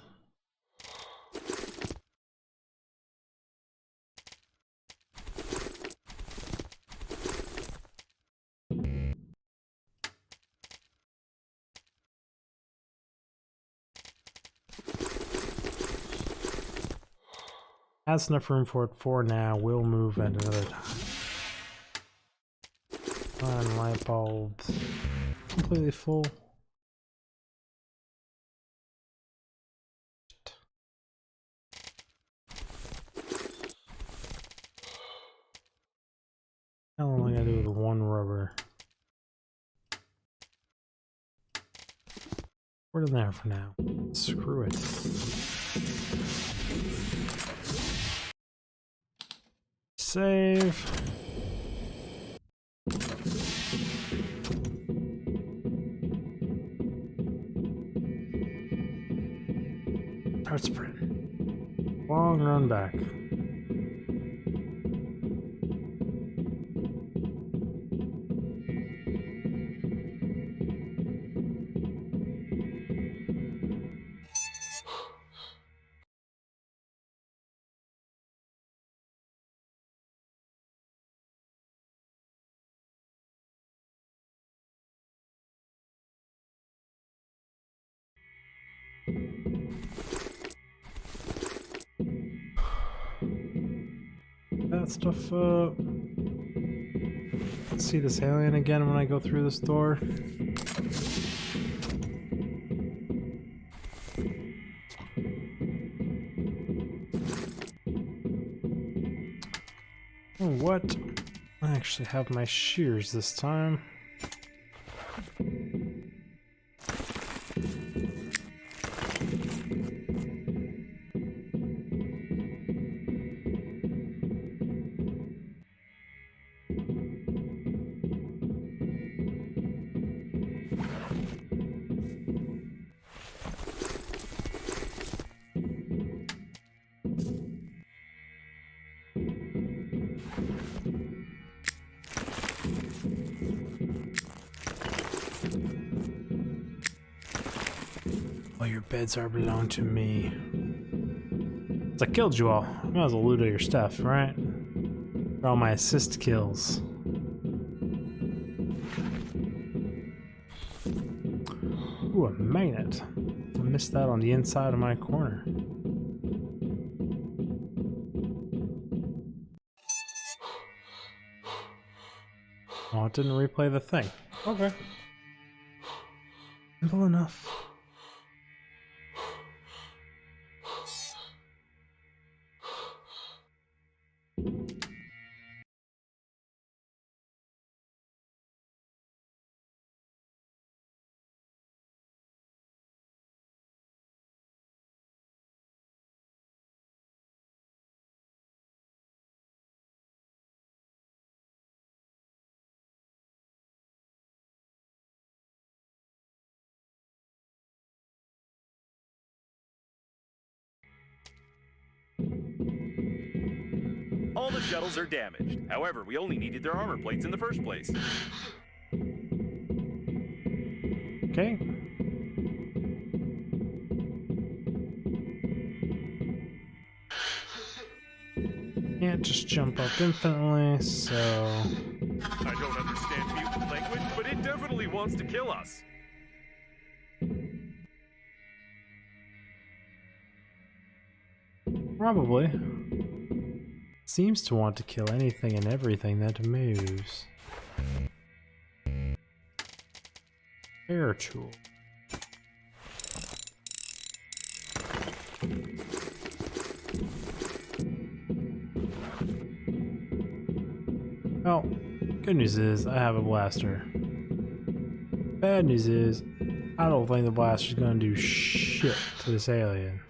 Has enough room for it for now. We'll move at another time. Fine, light bulbs completely full. How long am I gonna do with one rubber? Put it in there for now. Screw it. Save. Start sprint. Long run back. That stuff up. See this alien again when I go through this door. Oh, what? I actually have my shears this time. Your beds are belong to me. So I killed you all. I might as well loot all your stuff, right? For all my assist kills. Ooh, a magnet. I missed that on the inside of my corner. Oh, it didn't replay the thing. Okay. Simple enough. All the shuttles are damaged. However, we only needed their armor plates in the first place. Okay. Can't just jump up infinitely, so... I don't understand mutant language, but it definitely wants to kill us. Probably. Seems to want to kill anything and everything that moves. Air tool. Well, good news is I have a blaster. Bad news is I don't think the blaster's gonna do shit to this alien.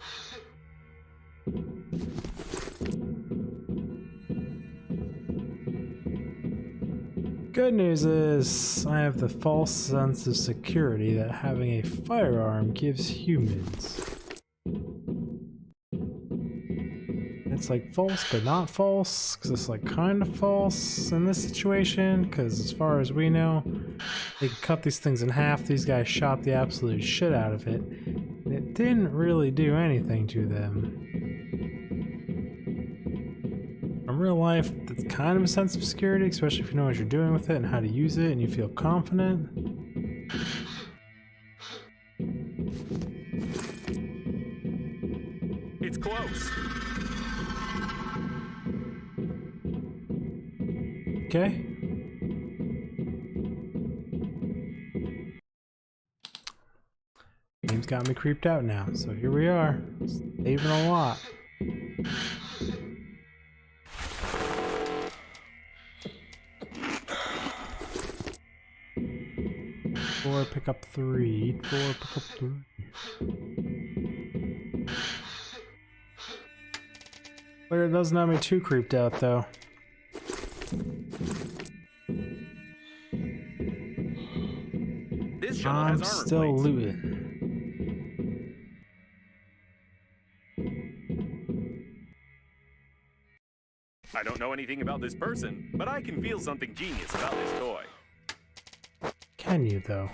good news is I have the false sense of security that having a firearm gives humans. It's like false but not false, because it's like kind of false in this situation, because as far as we know, they could cut these things in half. These guys shot the absolute shit out of it. And it didn't really do anything to them. In real life, it's kind of a sense of security, especially if you know what you're doing with it and how to use it and you feel confident. It's close. Okay. Game's got me creeped out now, so here we are, saving a lot. Four, pick up 3. 4, pick up 3. But it doesn't have me too creeped out though. This shuttle I'm has armor still plates. looting. I don't know anything about this person, but I can feel something genius about this toy. Can you though?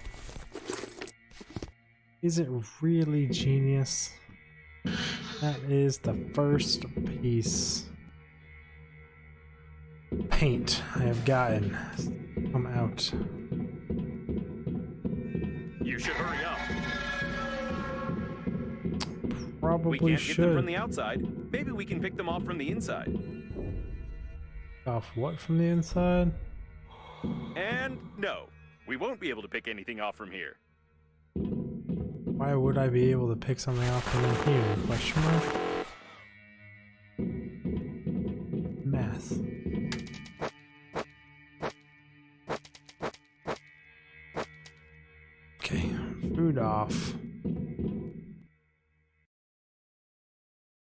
Is it really genius? That is the first piece of paint I have gotten. Come out. You should hurry up. Probably We can't get them from should. the outside. Maybe we can pick them off from the inside. Off what from the inside? And no, we won't be able to pick anything off from here. Why would I be able to pick something off from in here? Question mark? Math. Okay, food off.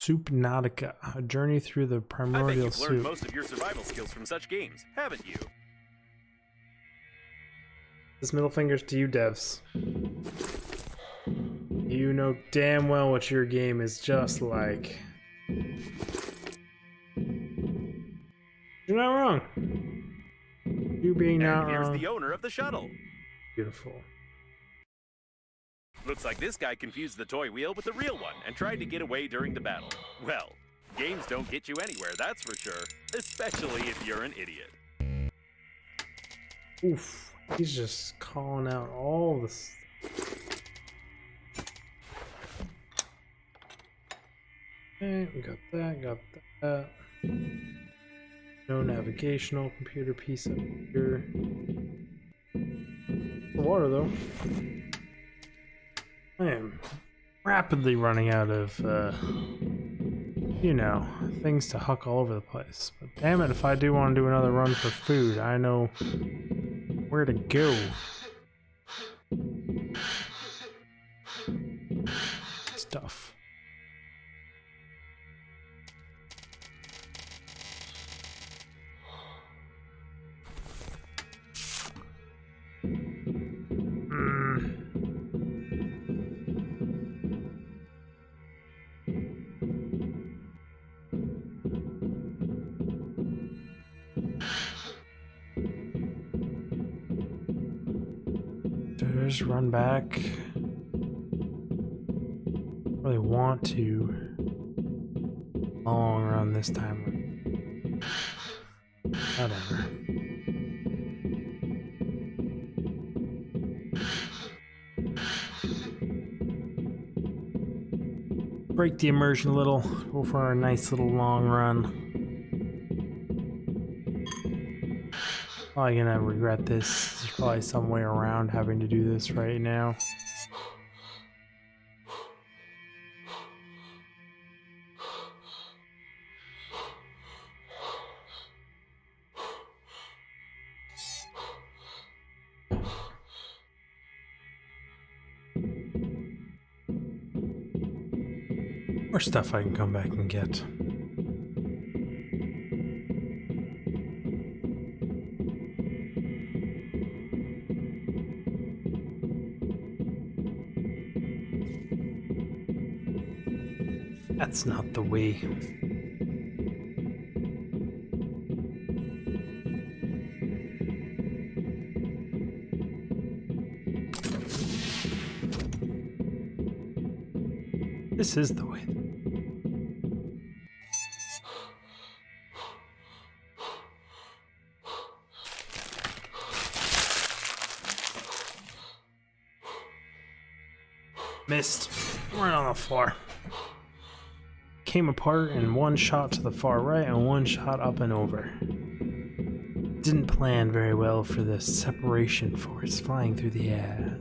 Subnautica, a journey through the I bet primordial you've learned soup. most of your survival skills from such games, haven't you? This middle finger's to you, devs. You know damn well what your game is just like. You're not wrong. You being And not here's wrong. the owner of the shuttle. Beautiful. Looks like this guy confused the toy wheel with the real one and tried to get away during the battle. Well, games don't get you anywhere, that's for sure. Especially if you're an idiot. Oof. He's just calling out all this. Okay, we got that. No navigational computer piece up here. Water though. I am rapidly running out of, you know, things to huck all over the place. But damn it, if I do want to do another run for food, I know where to go. Stuff. Just run back. Really want to long run this time. Whatever. Break the immersion a little. Go for a nice little long run. Probably gonna regret this. There's probably some way around having to do this right now. More stuff I can come back and get. That's not the way. This is the way. Missed. Right on the floor. Came apart in one shot to the far right and one shot up and over. Didn't plan very well for the separation force flying through the air.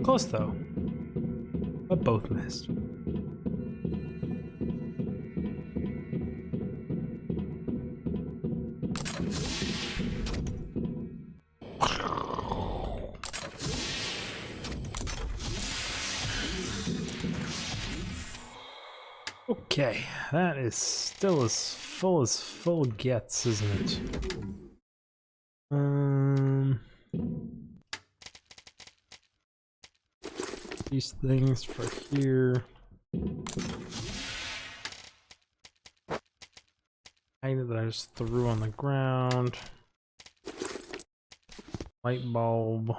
Close though. But both missed. Okay, that is still as full gets, isn't it? These things for here. Item that I just threw on the ground. Light bulb.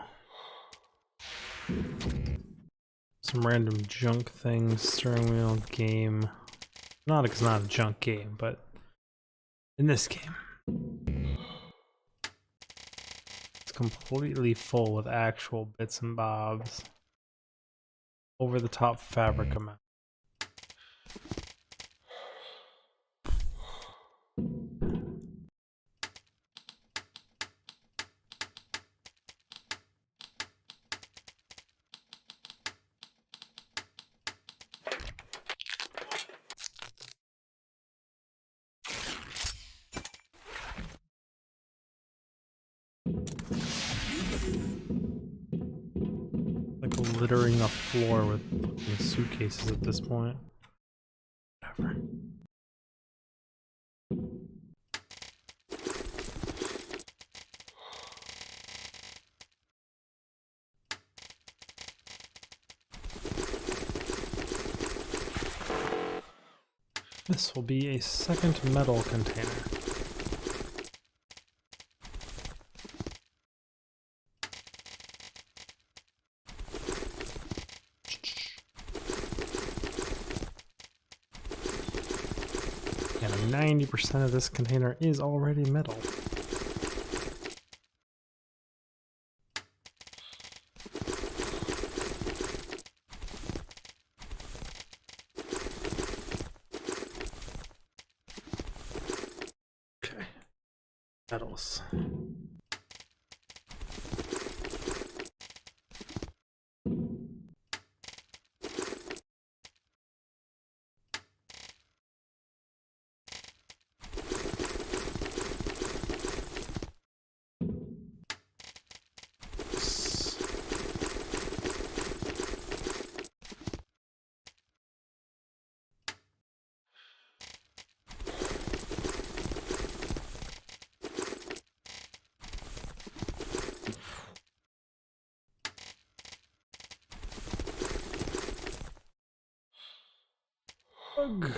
Some random junk things. Steering wheel game. Not it's not a junk game, but in this game, it's completely full with actual bits and bobs. Over the top fabric amount. Littering the floor with fucking suitcases at this point. Whatever. This will be a second metal container. And 90% of this container is already metal. Okay. Metals. Ugh.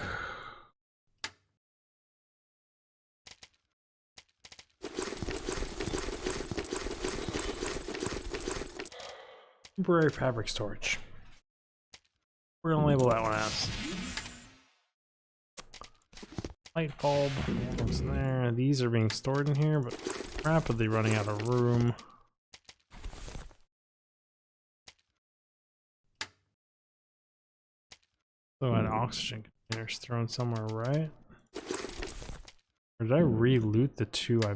Temporary fabric storage. We're gonna label that one as light bulb. What's in there? These are being stored in here, but rapidly running out of room. So an oxygen container's thrown somewhere, right? Or did I re-loot the two I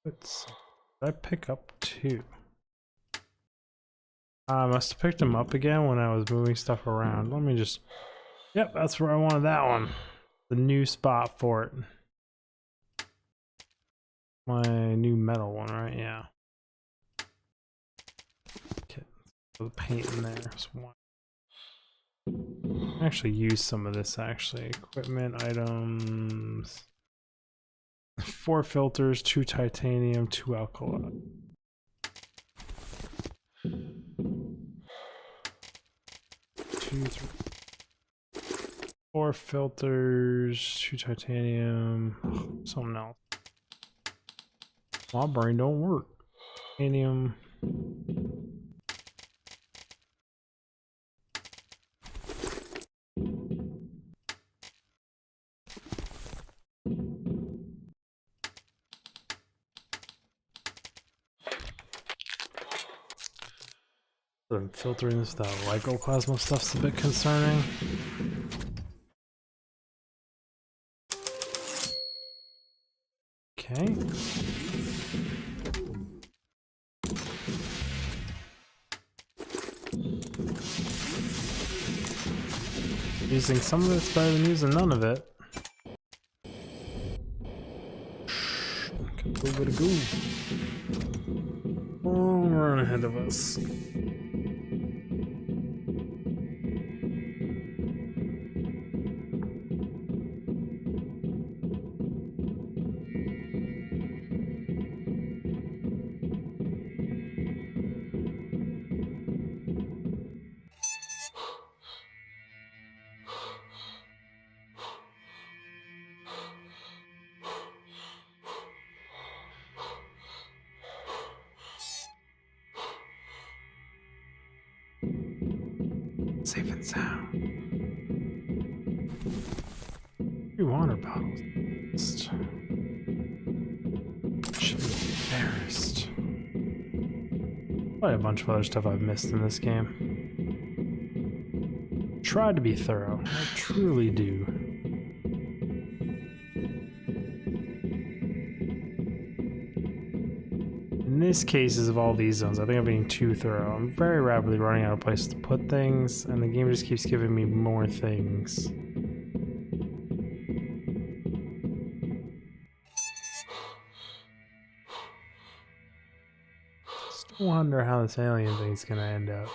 put? Did I pick up two? I must have picked them up again when I was moving stuff around. Let me just... Yep, that's where I wanted that one. The new spot for it. My new metal one, right? Yeah. Okay, put the paint in there. So one. Actually use some of this actually. Equipment items. 4 filters, 2 titanium, 2 alkali. 2, 3. 4 filters, 2 titanium, something else. My brain don't work. Titanium. I'm filtering this without Lycoplasma stuff's a bit concerning. Okay. Using some of it's better than using none of it. Go, way to go. Oh, we're ahead of us. Safe and sound. 3 water bottles. Should be embarrassed. Probably a bunch of other stuff I've missed in this game. Try to be thorough. I truly do. In this cases of all these zones, I think I'm being too thorough. I'm very rapidly running out of places to put things, and the game just keeps giving me more things. Still wonder how this alien thing's gonna end up.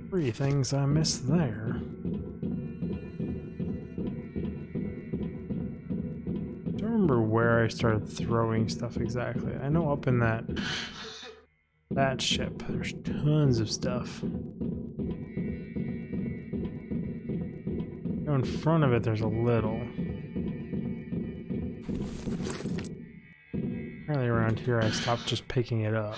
Three things I missed there. Don't remember where I started throwing stuff exactly. I know up in that ship, there's tons of stuff. In front of it, there's a little. Apparently around here, I stopped just picking it up.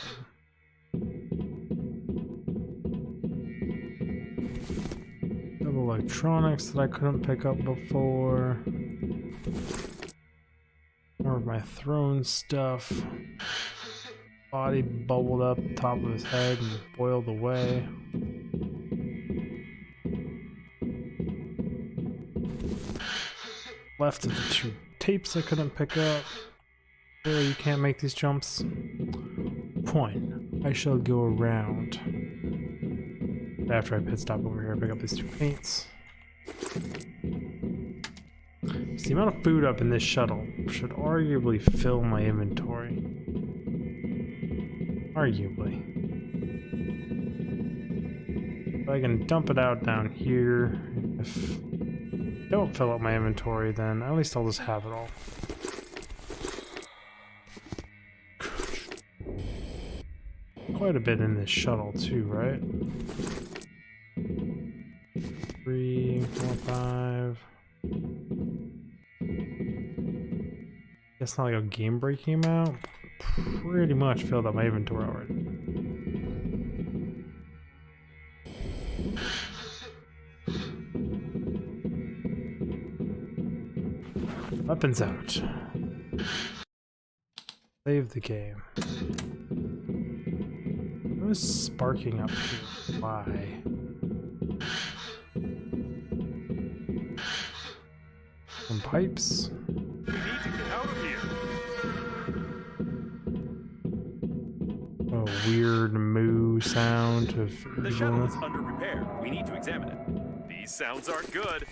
Electronics that I couldn't pick up before. More of my throne stuff. Body bubbled up top of his head and boiled away. Left of the 2 tapes I couldn't pick up. Really, you can't make these jumps? Fine, I shall go around. After I pit stop over here, pick up these 2 paints. So the amount of food up in this shuttle should arguably fill my inventory. Arguably. If I can dump it out down here, if I don't fill up my inventory, then at least I'll just have it all. Quite a bit in this shuttle too, right? 3, 4, 5. Guess not like a game breaking amount. Pretty much filled up my inventory already. Weapons out. Save the game. What is sparking up here? Why? Some pipes. We need to get out of here. A weird moo sound of The shuttle is under repair. We need to examine it. These sounds aren't good.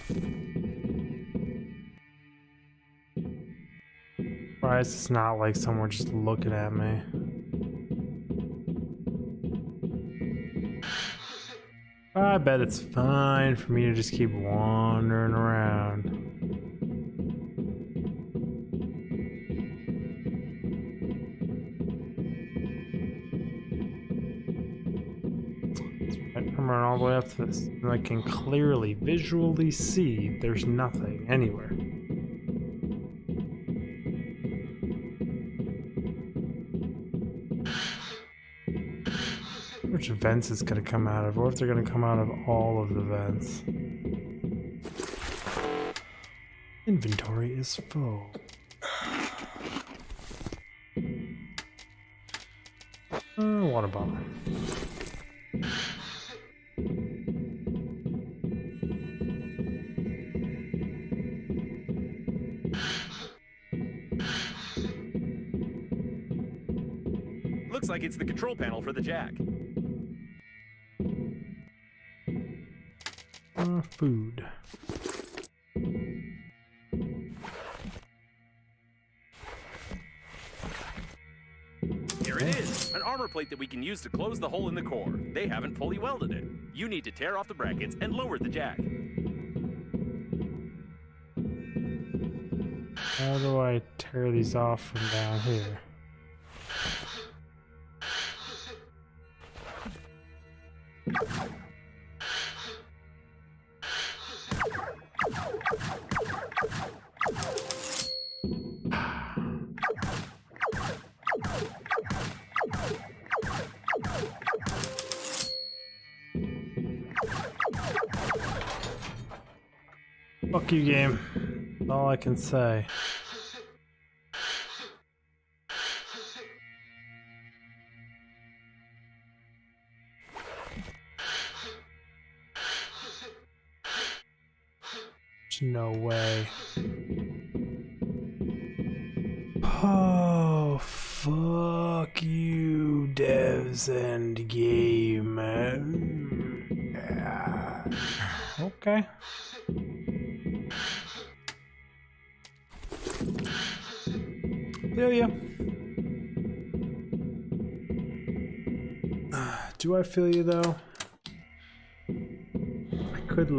Surprised it's not like someone just looking at me. I bet it's fine for me to just keep wandering around. That's right, I'm running all the way up to this, and I can clearly, visually see there's nothing anywhere. Which vents it's gonna come out of, or if they're gonna come out of all of the vents. Inventory is full. Water bottle. Looks like it's the control panel for the jack. Food. Here it is, an armor plate that we can use to close the hole in the core. They haven't fully welded it. You need to tear off the brackets and lower the jack. How do I tear these off from down here? Fuck you, game. That's all I can say. There's no way. Oh, fuck you, devs and gamers. Okay. Feel ya. Do I feel you though? I could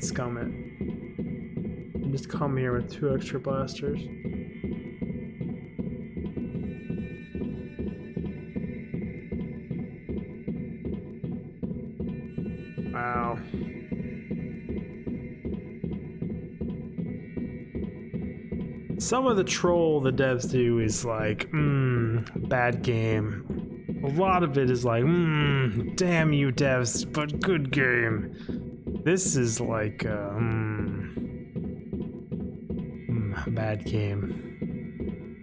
scum it. And just come here with 2 extra blasters. Wow. Some of the troll the devs do is like, bad game. A lot of it is like, damn you devs, but good game. This is like, bad game.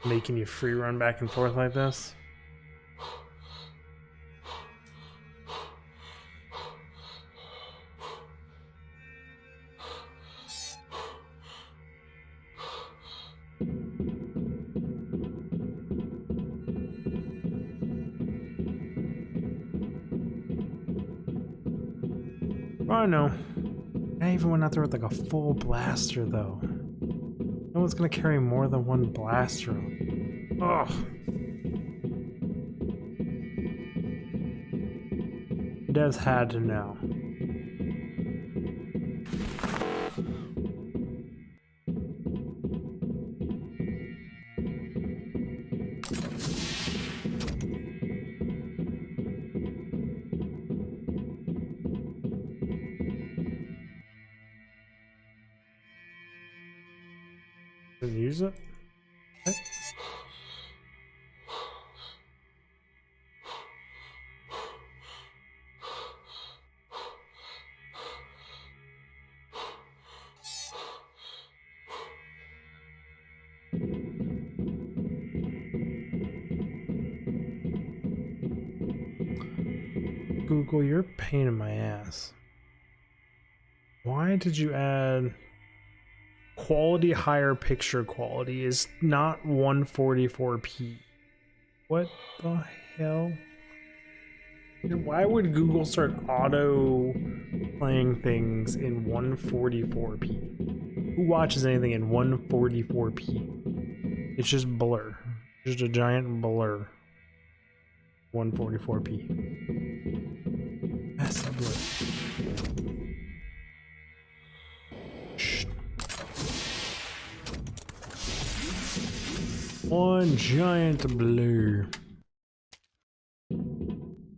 Making you free run back and forth like this. I know. I even went out there with like a full blaster though. No one's gonna carry more than 1 blaster. Ugh. Devs had to know. Use it. Okay. Google, you're a pain in my ass. Why did you add quality higher picture quality is not 144p? What the hell? Why would Google start auto playing things in 144p? Who watches anything in 144p? It's just blur. Just a giant blur. 144p. Massive. One giant blur.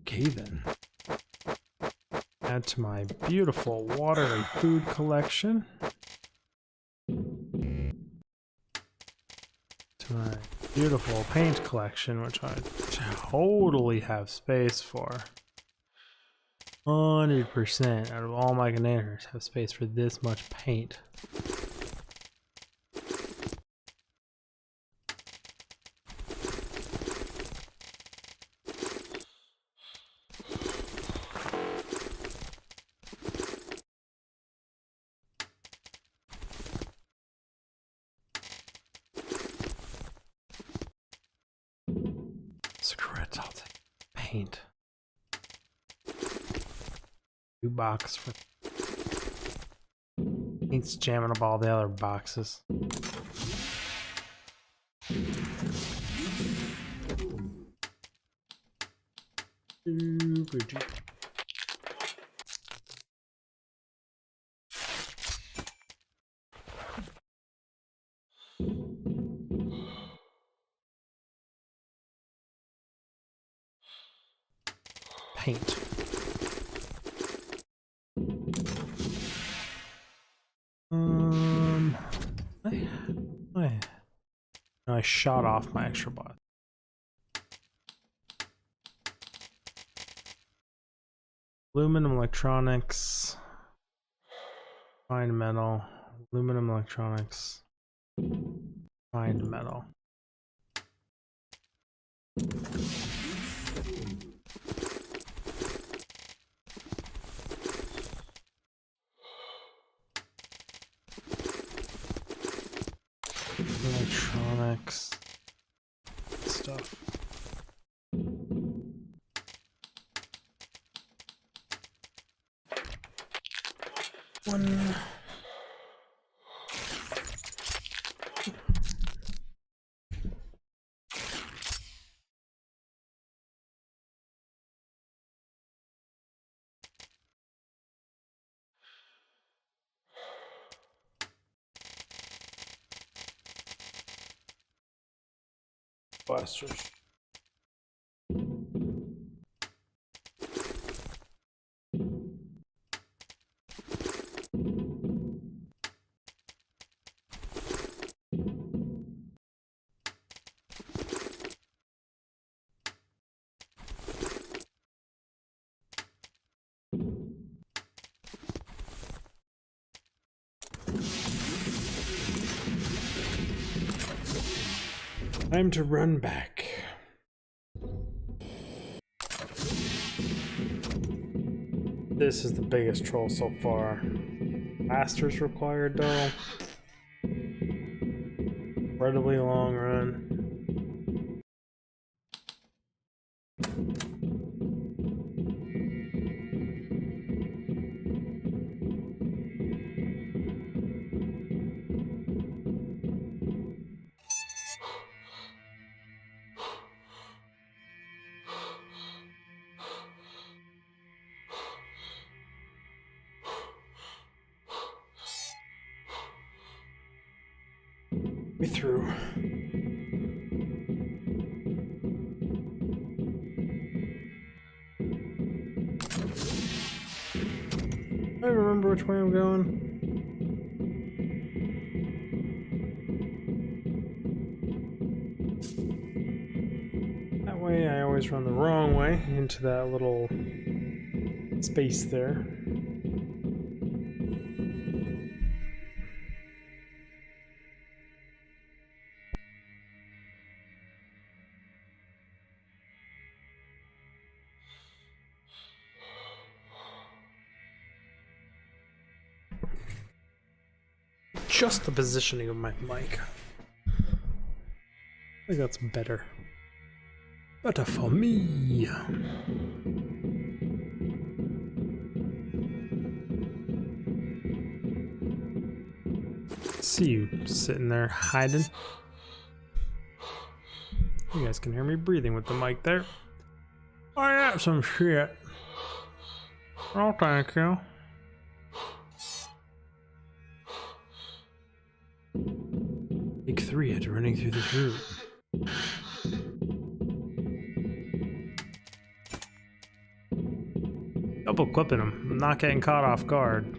Okay then. Add to my beautiful water and food collection. To my beautiful paint collection, which I totally have space for. 100% out of all my containers have space for this much paint. Screw it, I'll take paint. New box for paint's jamming up all the other boxes. Paint. I shot off my extra bot. Aluminum electronics. Fine metal. Aluminum electronics. Fine metal. Electronics stuff. One. Blasters. Time to run back. This is the biggest troll so far. Blasters required though. Incredibly long run. Me through. I remember which way I'm going. That way I always run the wrong way into that little space there. Just the positioning of my mic. I think that's better. Better for me. See you sitting there hiding. You guys can hear me breathing with the mic there. Oh yeah, some shit. Oh, thank you. Take 3 at running through this route. Double clipping him. I'm not getting caught off guard.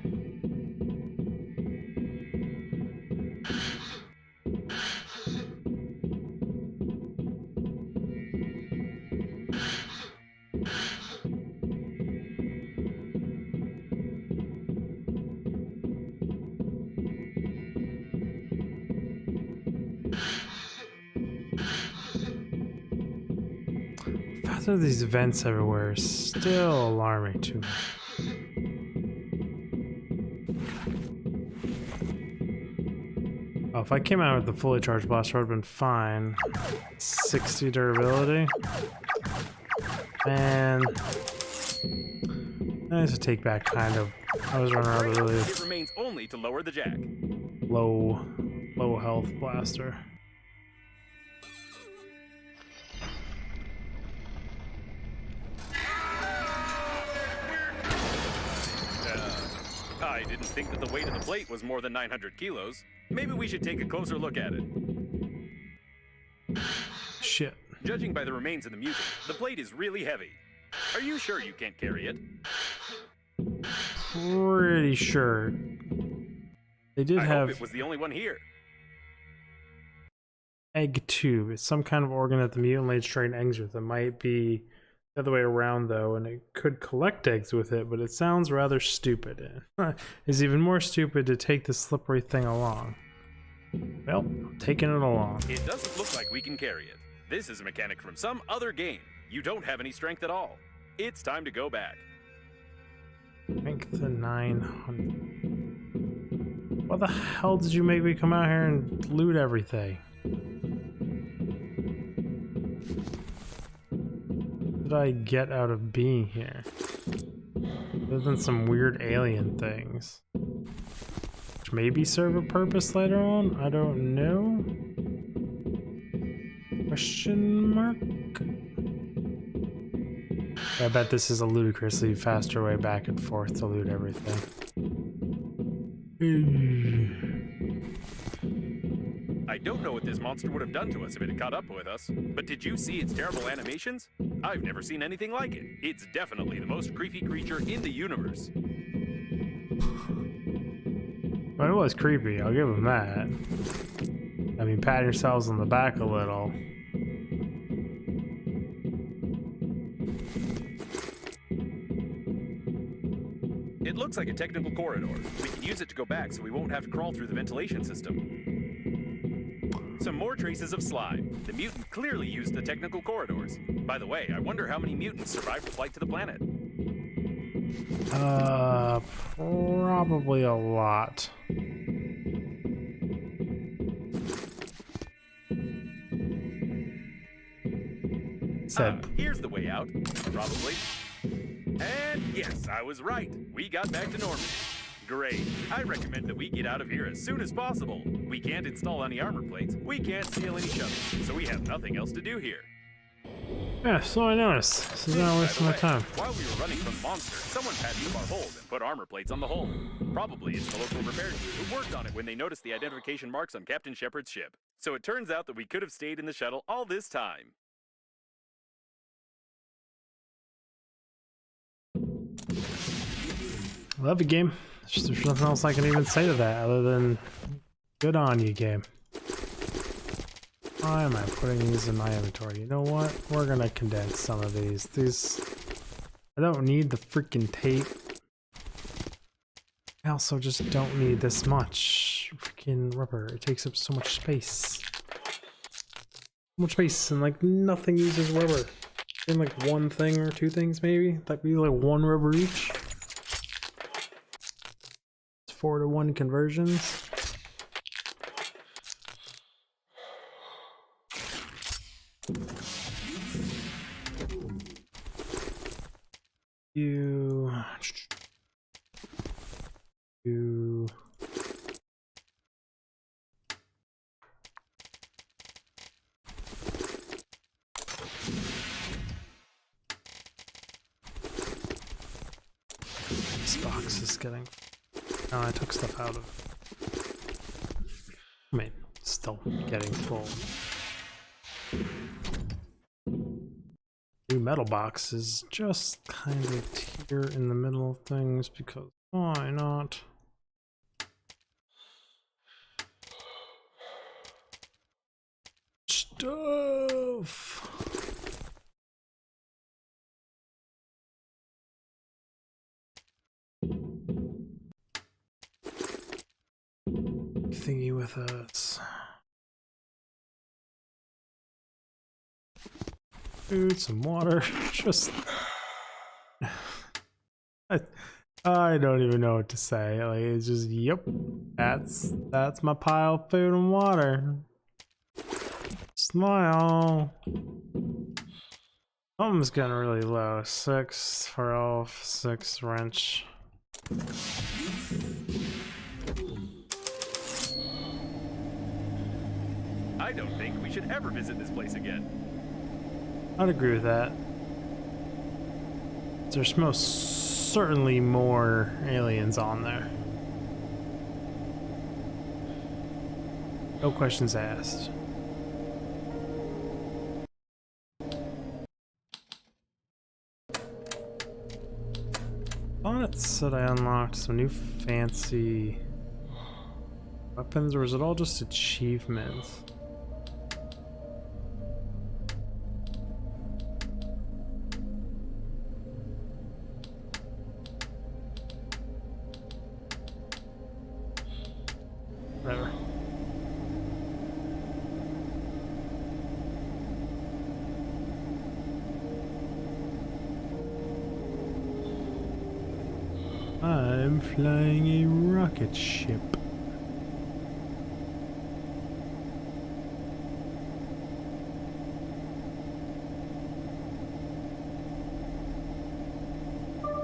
Faster these vents everywhere is still alarming to me. Oh, if I came out with the fully charged blaster, I would have been fine. 60 durability. Man. I need to take back kind of. I was running around really It remains only to lower the jack. low health blaster. I didn't think that the weight of the plate was more than 900 kilos. Maybe we should take a closer look at it. Shit. Judging by the remains of the mutant, the plate is really heavy. Are you sure you can't carry it? Pretty sure. They did I have hope it was the only one here. egg tube. It's some kind of organ that the mutant lays straight eggs with. It might be the other way around though, and it could collect eggs with it, but it sounds rather stupid. It's even more stupid to take this slippery thing along. Well, I'm taking it along. It doesn't look like we can carry it. This is a mechanic from some other game. You don't have any strength at all. It's time to go back. Rank the 900. Why the hell did you make me come out here and loot everything? What did I get out of being here? Other than some weird alien things. Which maybe serve a purpose later on? I don't know. Question mark? I bet this is a ludicrously faster way back and forth to loot everything. I don't know what this monster would have done to us if it had caught up with us, but did you see its terrible animations? I've never seen anything like it. It's definitely the most creepy creature in the universe. Well, it was creepy, I'll give him that. I mean, pat yourselves on the back a little. It looks like a technical corridor. We can use it to go back so we won't have to crawl through the ventilation system. Some more traces of slime. The mutant clearly used the technical corridors. By the way, I wonder how many mutants survived the flight to the planet. Probably a lot. Said. Here's the way out. Probably. And yes, I was right. We got back to Normandy. Great. I recommend that we get out of here as soon as possible. We can't install any armor plates. We can't steal any shuttles. So we have nothing else to do here. Yeah, so I noticed. This is not wasting my time. While we were running from the monster, someone patched up our hold and put armor plates on the hull. Probably it's the local repair team who worked on it when they noticed the identification marks on Captain Shepard's ship. So it turns out that we could have stayed in the shuttle all this time. Love you, game. There's nothing else I can even say to that other than good on you, game. Why am I putting these in my inventory? You know what? We're gonna condense some of these. I don't need the freaking tape. I also just don't need this much freaking rubber. It takes up so much space. So much space, and like nothing uses rubber. In like one thing or two things maybe. That'd be like one rubber each. 4-to-1 conversions. You this box is getting. No, I took stuff out of it. I mean, still getting full. new metal boxes just kind of here in the middle of things because why not? Stuff. Thingy with us. Food, some water, just I don't even know what to say. Like it's just yep. That's my pile of food and water. Smile. Something's getting really low. 6, 12, 6 wrench. I don't think we should ever visit this place again. I'd agree with that. There's most certainly more aliens on there. No questions asked. I thought it said I unlocked some new fancy weapons, or is it all just achievements? Whatever. I'm flying a rocket ship.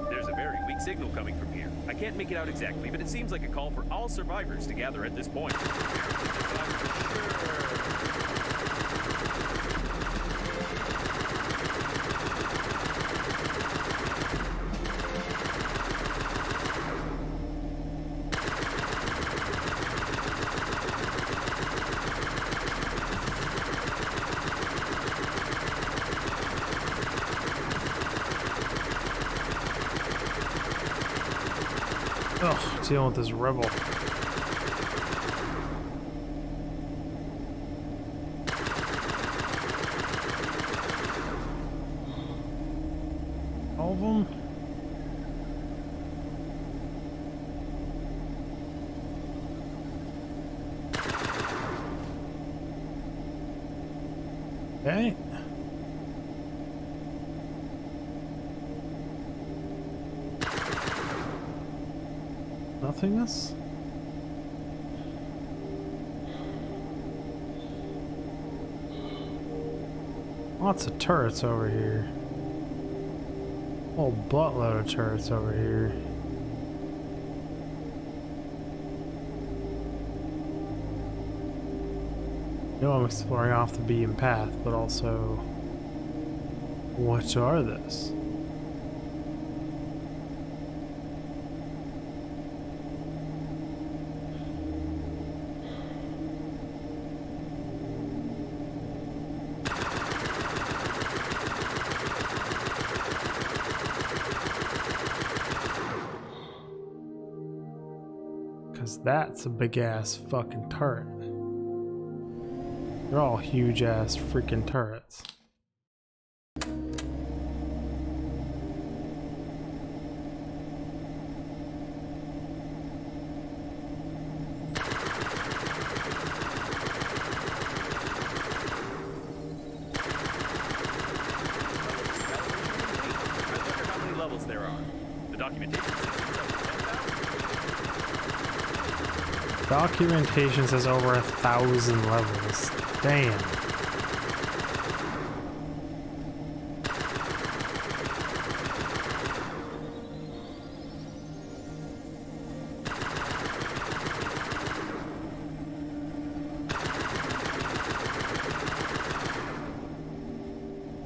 There's a very weak signal coming from here. I can't make it out exactly, but it seems like a call for all survivors to gather at this point. Ugh, dealing with this rebel. All of them? Okay. Nothingness? Lots of turrets over here. Whole buttload of turrets over here. I know I'm exploring off the beaten path, but also, what are this? That's a big ass fucking turret. They're all huge ass freaking turrets. Documentation says over 1,000 levels. Damn.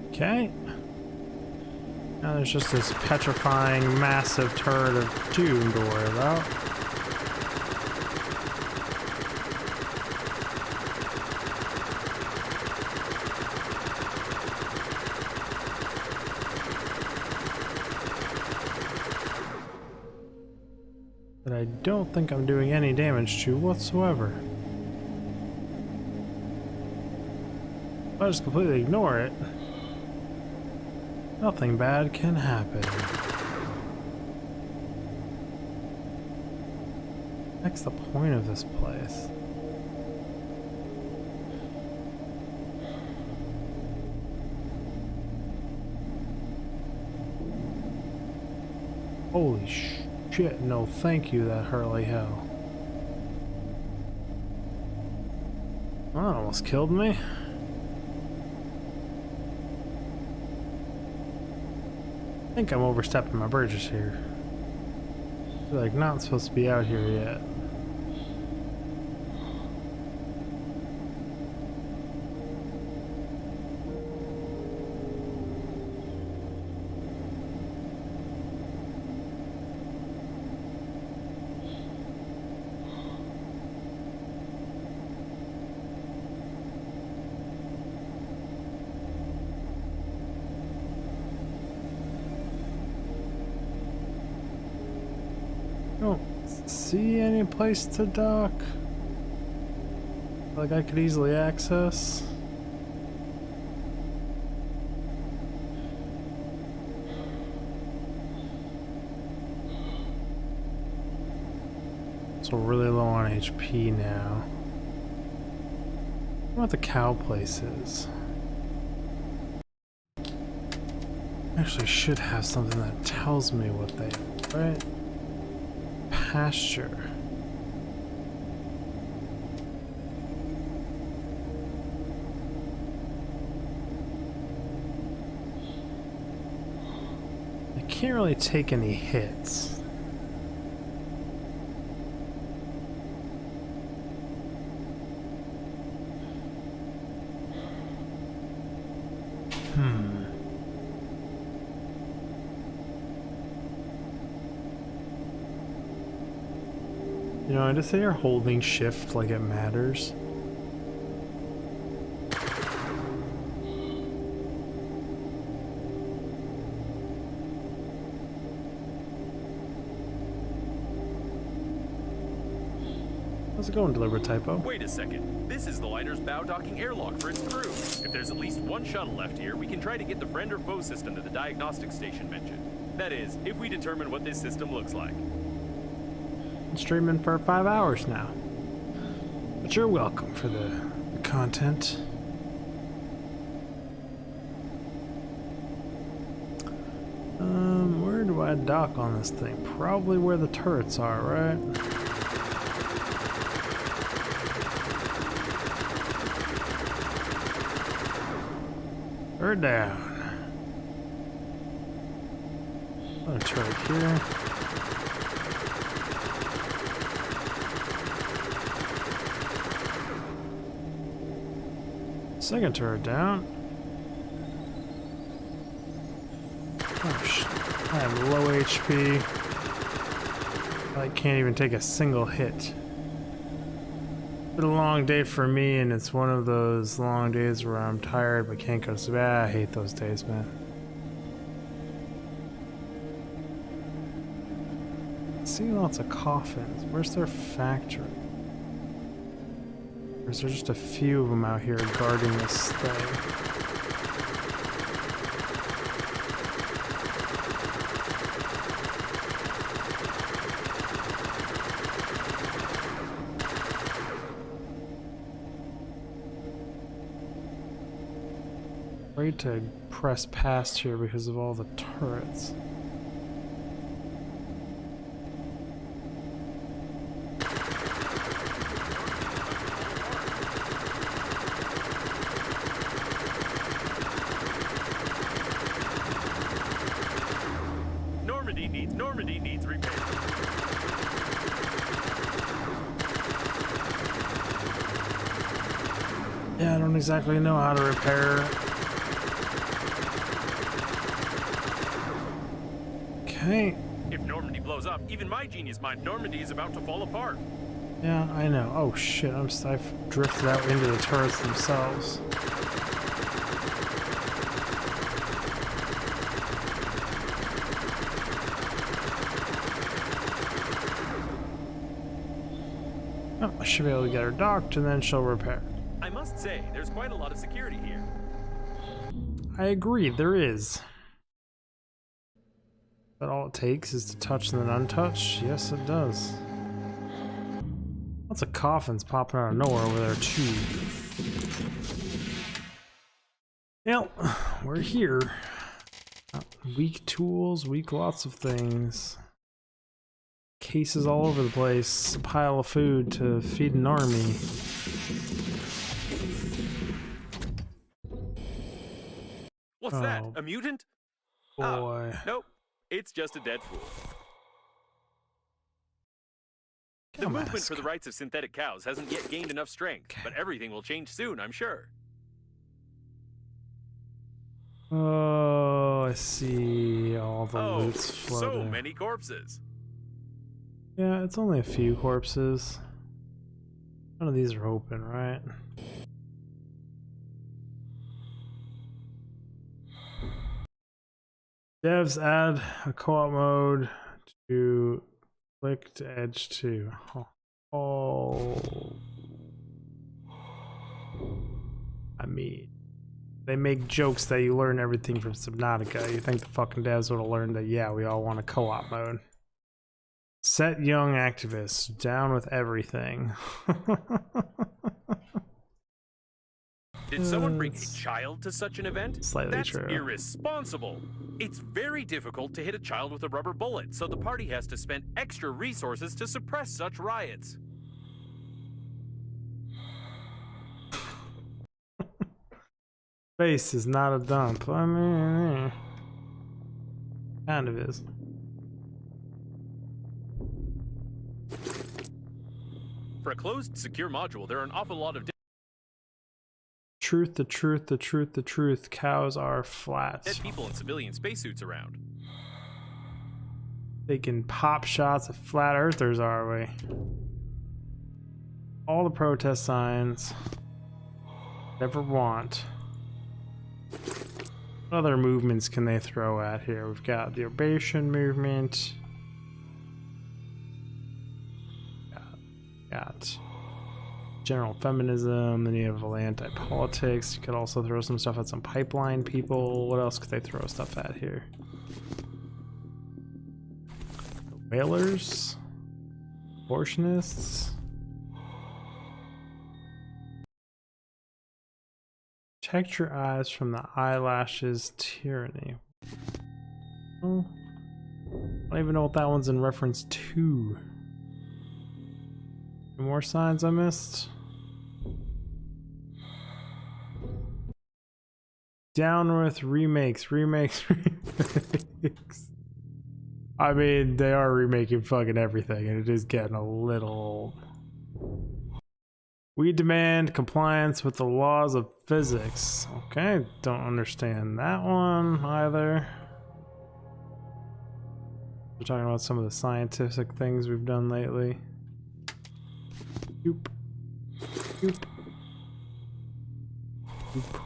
Okay. Now there's just this petrifying massive turret of doom to worry about. I don't think I'm doing any damage to whatsoever. If I just completely ignore it, nothing bad can happen. What's the point of this place? Holy shit, no thank you, that hurt like hell. Well, that almost killed me. I think I'm overstepping my bridges here. Feel like not supposed to be out here yet. Don't see any place to dock like I could easily access. So really low on HP now. I wonder what the cow place is. Actually should have something that tells me what they are, right? Pasture. I can't really take any hits. You know, I just say you're holding shift like it matters. How's it going, deliberate typo? Wait a second. This is the liner's bow docking airlock for its crew. If there's at least one shuttle left here, we can try to get the friend or foe system to the diagnostic station mentioned. That is, if we determine what this system looks like. Been streaming for 5 hours now. But you're welcome for the content. Where do I dock on this thing? Probably where the turrets are, right? Or down. Another turret here. Second turret down. Oh shit. I have low HP. I can't even take a single hit. It's been a long day for me, and it's one of those long days where I'm tired but can't go to sleep. I hate those days, man. I see lots of coffins. Where's their factory? Or is there just a few of them out here guarding this thing? Afraid to press past here because of all the turrets. Normandy needs repair. Yeah, I don't exactly know how to repair. Okay. If Normandy blows up, even my genius mind, Normandy is about to fall apart. Yeah, I know. Oh shit, I've drifted out into the turrets themselves. Yep, I should be able to get her docked and then she'll repair. I must say, there's quite a lot of security here. I agree, there is. But all it takes is to touch and then untouch? Yes, it does. Lots of coffins popping out of nowhere over there, too. Yep, we're here. Weak tools, weak lots of things. Cases all over the place. A pile of food to feed an army. What's that? A mutant? Boy. Oh, nope. It's just a dead fool. The movement for the rights of synthetic cows hasn't yet gained enough strength, but everything will change soon, I'm sure. Oh, I see. All the loot's floating. So many corpses. Yeah, it's only a few corpses. None of these are open, right? Devs add a co-op mode to Breathedge 2. Oh. I mean, they make jokes that you learn everything from Subnautica. You think the fucking devs would have learned that, yeah, we all want a co-op mode. Set young activists down with everything. Did someone bring a child to such an event? Slightly That's true. irresponsible. It's very difficult to hit a child with a rubber bullet, so the party has to spend extra resources to suppress such riots. Space is not a dump. I mean, kind of is. For a closed, secure module, there are an awful lot of Truth, the truth, the truth, the truth. Cows are flat. dead people in civilian spacesuits around. Taking pop shots at flat earthers, are we? All the protest signs. Never want. What other movements can they throw at here? We've got the Ovation movement. Got general feminism, then you have anti-politics. You could also throw some stuff at some pipeline people. What else could they throw stuff at here? Whalers? Abortionists? Protect your eyes from the eyelashes tyranny. Oh, I don't even know what that one's in reference to. Any more signs I missed? Down with remakes. I mean, they are remaking fucking everything, and it is getting a little old. We demand compliance with the laws of physics. Okay, don't understand that one either. We're talking about some of the scientific things we've done lately. Oop. Oop. Oop.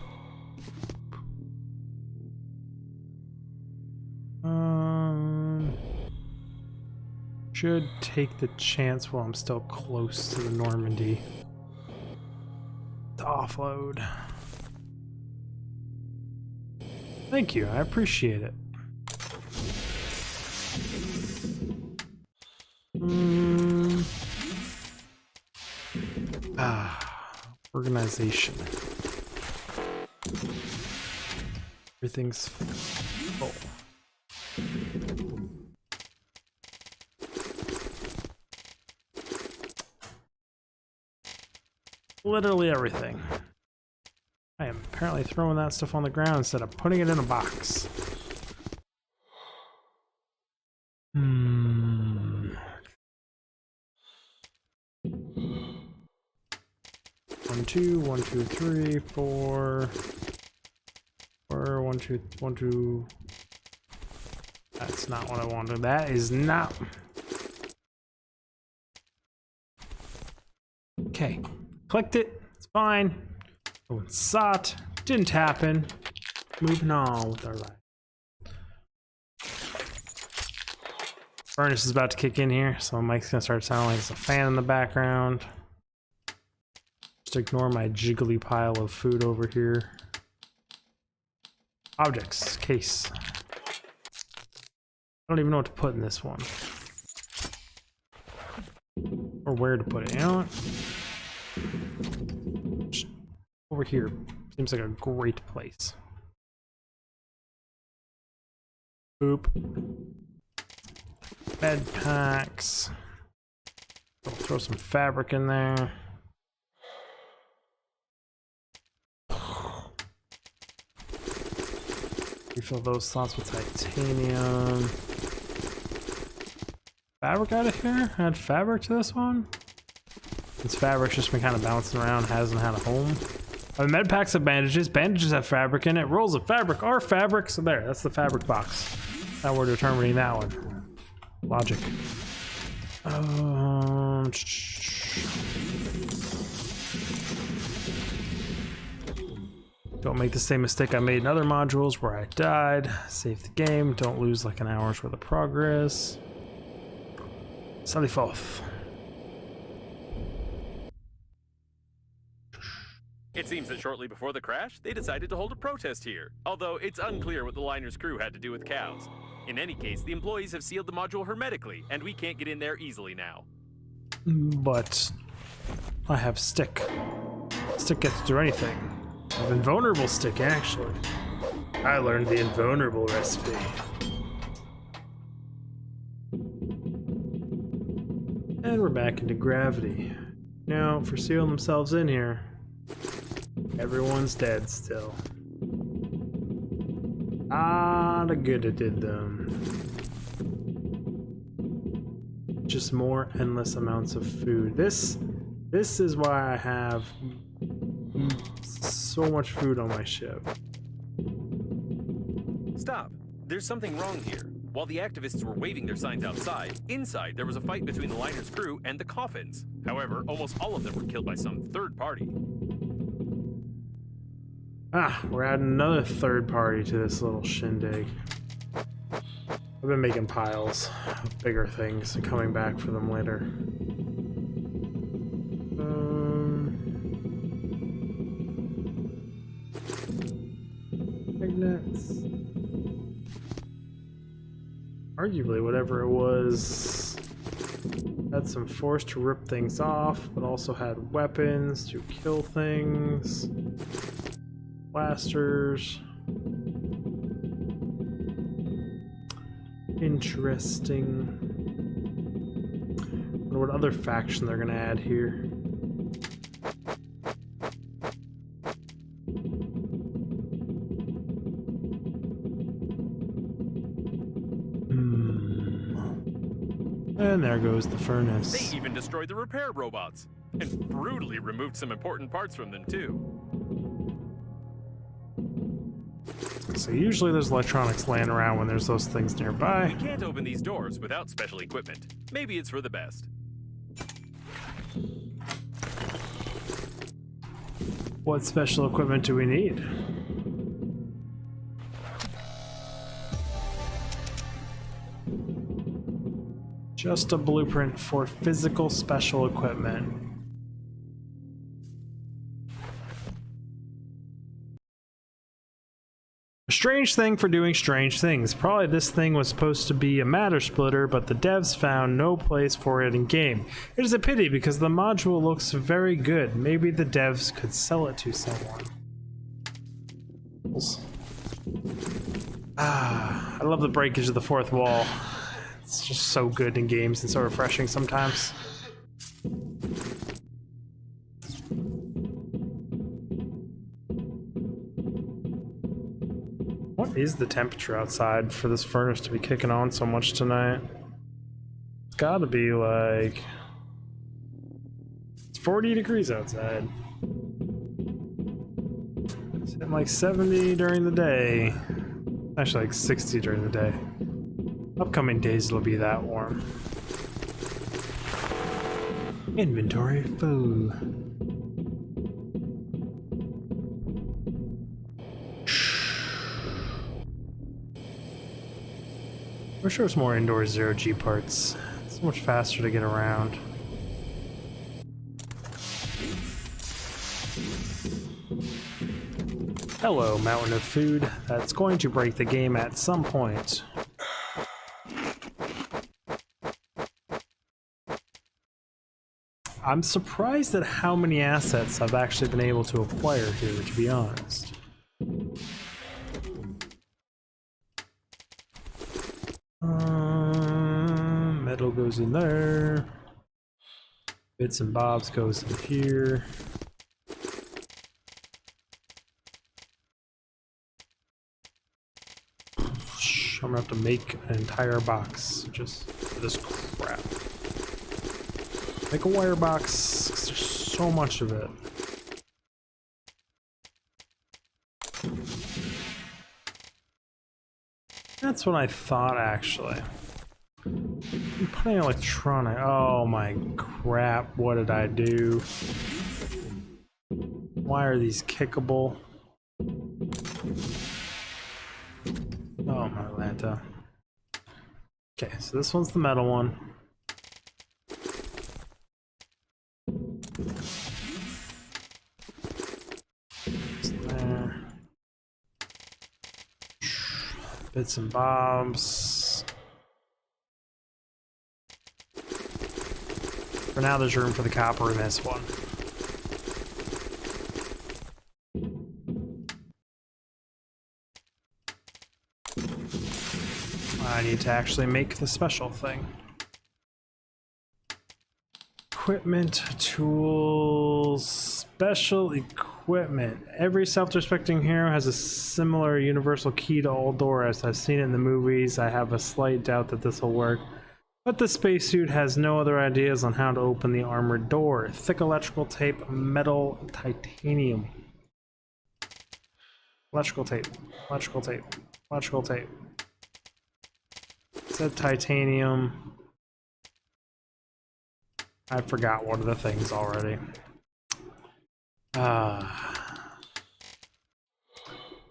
Should take the chance while I'm still close to the Normandy to offload. Thank you, I appreciate it. Organization. Everything's full. Literally everything. I am apparently throwing that stuff on the ground instead of putting it in a box. 1, 2, 1, 2, 3, 4. 1, 2, 1, 2. That's not what I wanted. That is not. Okay. Clicked it. It's fine. Oh, it's SAT. Didn't happen. Moving on with our life. Furnace is about to kick in here, so my mic's gonna start sounding like it's a fan in the background. Just ignore my jiggly pile of food over here. Objects, case. I don't even know what to put in this one. Or where to put it, you know what? Just over here. Seems like a great place. Boop. Bed packs. I'll throw some fabric in there. Refill those slots with titanium. Fabric out of here? Add fabric to this one? This fabric's just been kind of bouncing around, hasn't had a home. Med packs have bandages. Bandages have fabric in it. Rolls of fabric are fabric. So there, that's the fabric box. Now we're determining that one. Logic. Don't make the same mistake I made in other modules where I died. Save the game. Don't lose like an hour's worth of progress. Sally forth. It seems that shortly before the crash, they decided to hold a protest here, although it's unclear what the liner's crew had to do with cows. In any case, the employees have sealed the module hermetically, and we can't get in there easily now. But I have stick. Stick gets through anything. I have invulnerable stick, actually. I learned the invulnerable recipe. And we're back into gravity. Now, for sealing themselves in here, everyone's dead still. Ah, the good it did them. Just more endless amounts of food. This is why I have so much food on my ship. Stop. There's something wrong here. While the activists were waving their signs outside, inside there was a fight between the liner's crew and the coffins. However, almost all of them were killed by some third party. Ah, we're adding another third party to this little shindig. I've been making piles of bigger things and coming back for them later. Magnets. Arguably, whatever it was, had some force to rip things off, but also had weapons to kill things. Blasters. Interesting. I wonder what other faction they're gonna add here. And there goes the furnace. They even destroyed the repair robots, and brutally removed some important parts from them too. So usually there's electronics laying around when there's those things nearby. We can't open these doors without special equipment. Maybe it's for the best. What special equipment do we need? Just a blueprint for physical special equipment. A strange thing for doing strange things. Probably this thing was supposed to be a matter splitter, but the devs found no place for it in game. It is a pity because the module looks very good. Maybe the devs could sell it to someone. Ah, I love the breakage of the fourth wall. It's just so good in games and so refreshing sometimes. What is the temperature outside for this furnace to be kicking on so much tonight? It's gotta be like... It's 40 degrees outside. It's hitting like 70 during the day. Actually like 60 during the day. Upcoming days it'll be that warm. Inventory full. We're sure it's more indoor zero-G parts. It's so much faster to get around. Hello, mountain of food. That's going to break the game at some point. I'm surprised at how many assets I've actually been able to acquire here, to be honest. Metal goes in there. Bits and bobs goes in here. I'm gonna have to make an entire box just for this crap. Make a wire box, 'cause there's so much of it. That's what I thought, actually. I'm putting electronic. Oh my crap, what did I do? Why are these kickable? Oh my Lanta. Okay, so this one's the metal one. There. Bits and bobs. For now, there's room for the copper in this one. I need to actually make the special thing. Equipment, tools, special equipment. Every self-respecting hero has a similar universal key to all doors. I've seen it in the movies. I have a slight doubt that this will work. But the spacesuit has no other ideas on how to open the armored door. Thick electrical tape, metal, titanium. Electrical tape, electrical tape, electrical tape. It said titanium. I forgot one of the things already.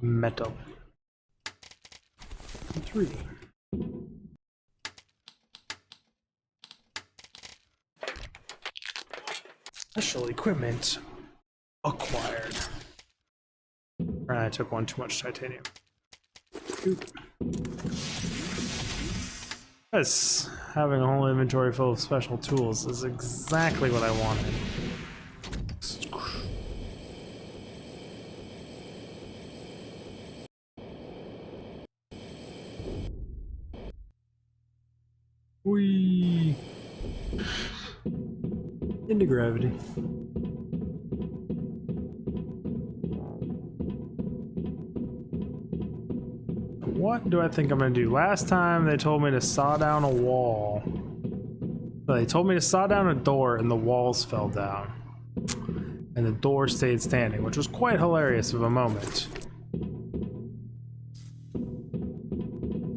Metal. 3. Special equipment acquired. I took one too much titanium. Oop. Yes, having a whole inventory full of special tools is exactly what I wanted. Whee! Into gravity. What do I think I'm gonna do? Last time they told me to saw down a wall. They told me to saw down a door and the walls fell down. And the door stayed standing, which was quite hilarious of a moment.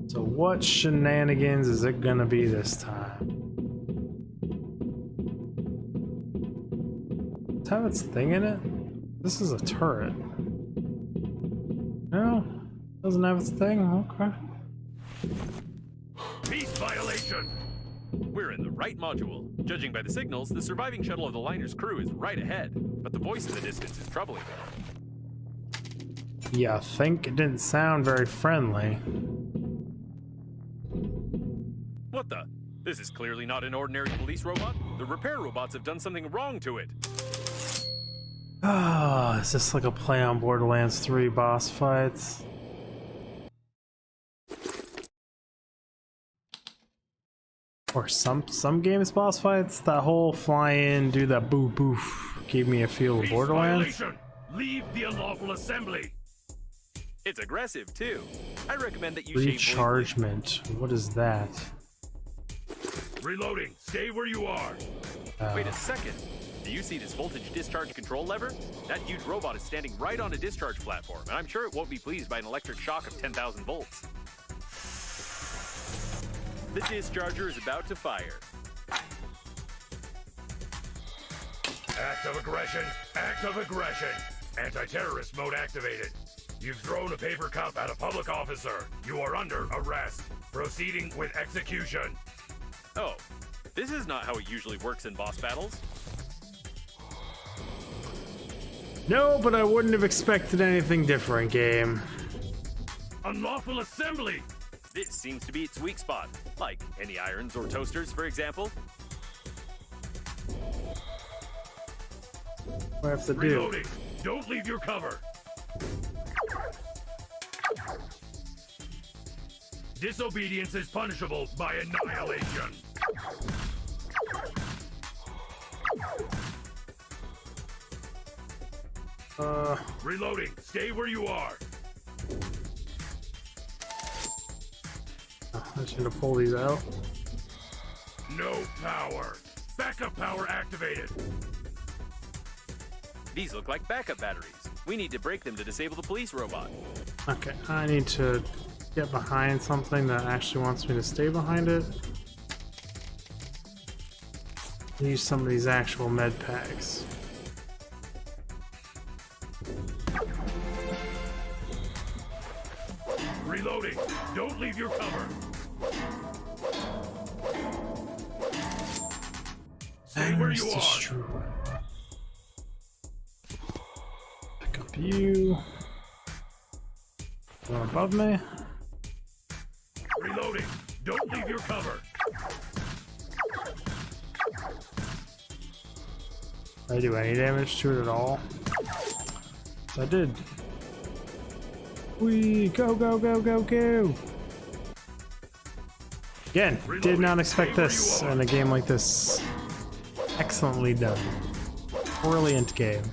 So what shenanigans is it gonna be this time? Does it have its thing in it? This is a turret. No? Doesn't have its thing? Okay. Peace violation! We're in the right module. Judging by the signals, the surviving shuttle of the liner's crew is right ahead, but the voice in the distance is troubling them. Yeah, I think it didn't sound very friendly. What the? This is clearly not an ordinary police robot. The repair robots have done something wrong to it. Ah, is this like a play on Borderlands 3 boss fights? Or some games boss fights? That whole fly in, do that boo boof gave me a feel of Borderlands. Violation. Leave the unlawful assembly. It's aggressive too. I recommend that you shave. Rechargement. What is that? Reloading. Stay where you are. Wait a second. Do you see this voltage discharge control lever? That huge robot is standing right on a discharge platform, and I'm sure it won't be pleased by an electric shock of 10,000 volts. The discharger is about to fire. Act of aggression! Act of aggression! Anti-terrorist mode activated. You've thrown a paper cup at a public officer. You are under arrest. Proceeding with execution. Oh, this is not how it usually works in boss battles. No, but I wouldn't have expected anything different, game. Unlawful assembly! This seems to be its weak spot, like any irons or toasters, for example. What do I have to do? Reloading! Don't leave your cover! Disobedience is punishable by annihilation! Reloading! Stay where you are! I should have pulled these out. No power! Backup power activated! These look like backup batteries. We need to break them to disable the police robot. Okay, I need to get behind something that actually wants me to stay behind it. Use some of these actual med packs. Reloading! Don't leave your cover! Stay where you are! Destroy. Pick up you. One above me. Reloading! Don't leave your cover! Did I do any damage to it at all? Yes, I did. We go, go, go, go, go! Again, did not expect this in a game like this. Excellently done. Brilliant game.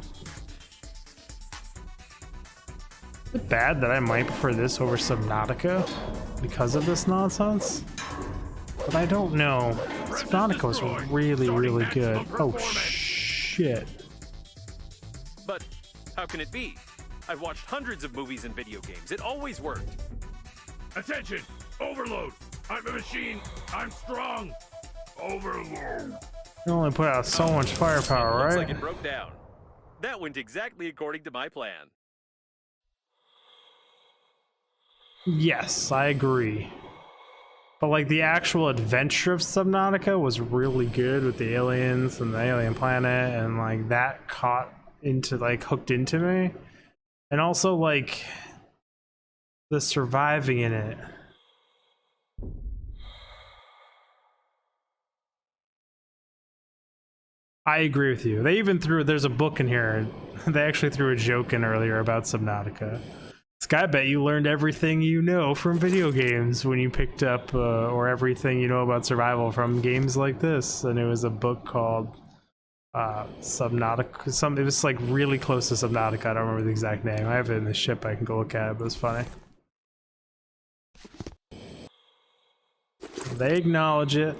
Is it bad that I might prefer this over Subnautica because of this nonsense? But I don't know. Subnautica was really, really good. Oh shit. But how can it be? I've watched hundreds of movies and video games. It always worked. Attention! Overload! I'm a machine! I'm strong! Overload! You only put out so much firepower, Looks right? like it broke down. That went exactly according to my plan. Yes, I agree. But like the actual adventure of Subnautica was really good with the aliens and the alien planet, and like that caught into, like, hooked into me. And also like the surviving in it. I agree with you. They even threw, there's a book in here. They actually threw a joke in earlier about Subnautica. This guy, I bet you learned everything you know from video games when you picked up, or everything you know about survival from games like this. And it was a book called Subnautica. It was like really close to Subnautica. I don't remember the exact name. I have it in the ship. I can go look at it, but it's funny. They acknowledge it.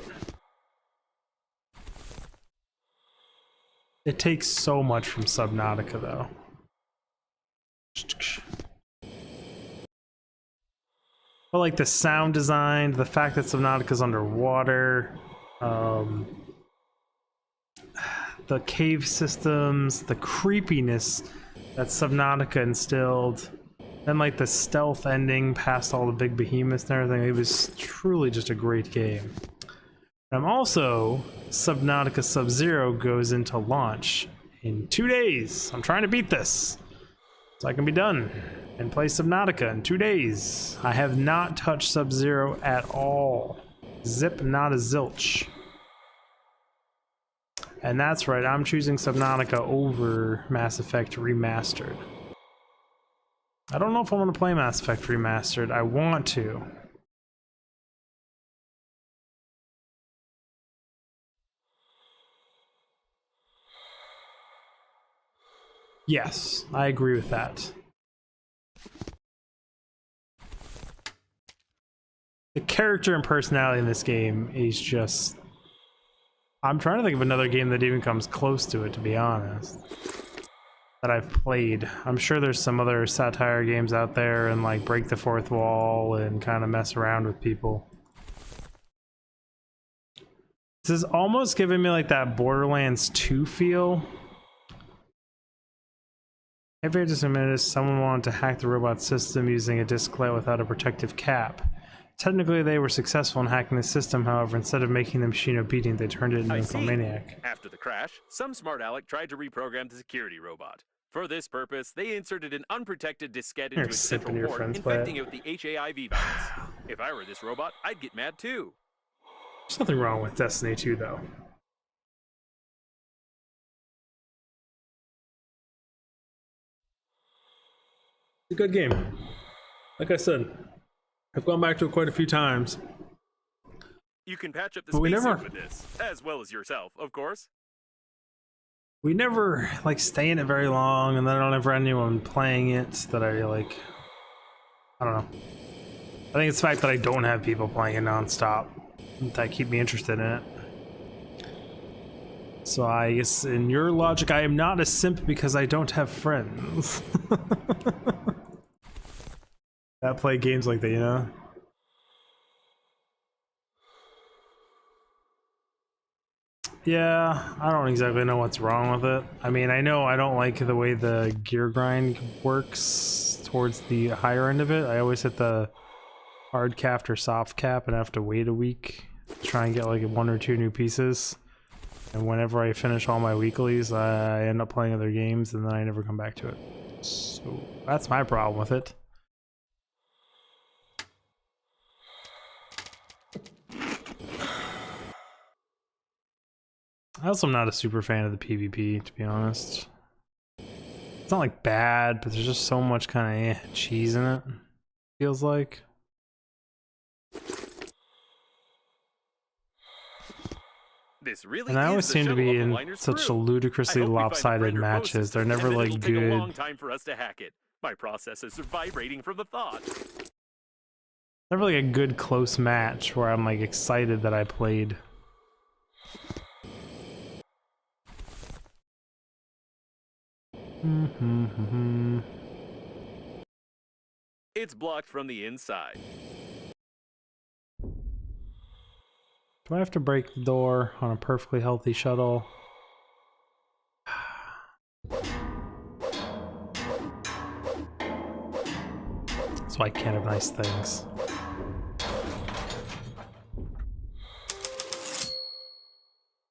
It takes so much from Subnautica, though. But like the sound design, the fact that Subnautica's underwater, the cave systems, the creepiness that Subnautica instilled, and like the stealth ending past all the big behemoths and everything, it was truly just a great game. Also, Subnautica Sub-Zero goes into launch in 2 days. I'm trying to beat this so I can be done and play Subnautica in 2 days. I have not touched Sub-Zero at all. Zip, not a zilch. And that's right, I'm choosing Subnautica over Mass Effect Remastered. I don't know if I want to play Mass Effect Remastered. I want to. Yes, I agree with that. The character and personality in this game is just... I'm trying to think of another game that even comes close to it, to be honest, that I've played. I'm sure there's some other satire games out there and like break the fourth wall and kind of mess around with people. This is almost giving me like that Borderlands 2 feel. If I just a minute, someone wanted to hack the robot system using a disk light without a protective cap. Technically, they were successful in hacking the system, however, instead of making the machine obedient, they turned it into a maniac. After the crash, some smart aleck tried to reprogram the security robot. For this purpose, they inserted an unprotected diskette You're into its sipping central your port, friend's infecting butt. it with the HAIV virus. If I were this robot, I'd get mad too. There's nothing wrong with Destiny 2, though. It's a good game. Like I said, I've gone back to it quite a few times. You can patch up the But we spacesuit never- with this, as well as yourself, of course. We never like stay in it very long, and then I don't ever have anyone playing it that I like. I don't know. I think it's the fact that I don't have people playing it nonstop that keep me interested in it. So I guess in your logic, I am not a simp because I don't have friends that play games like that, you know? Yeah, I don't exactly know what's wrong with it. I mean, I know I don't like the way the gear grind works towards the higher end of it. I always hit the hard cap or soft cap and have to wait a week to try and get like 1 or 2 new pieces. And whenever I finish all my weeklies, I end up playing other games and then I never come back to it. So that's my problem with it. I also am not a super fan of the PvP, to be honest. It's not like bad, but there's just so much kind of cheese in it, feels like. This really And I is always the seem to shuttle be of the in liner's such crew. ludicrously I hope we find a lopsided friend or foe matches. system, They're never and then like it'll take a good. long time for us to hack it. My processors are vibrating from the thought. Never like a good close match where I'm like excited that I played. It's blocked from the inside. Do I have to break the door on a perfectly healthy shuttle? So I can't have nice things.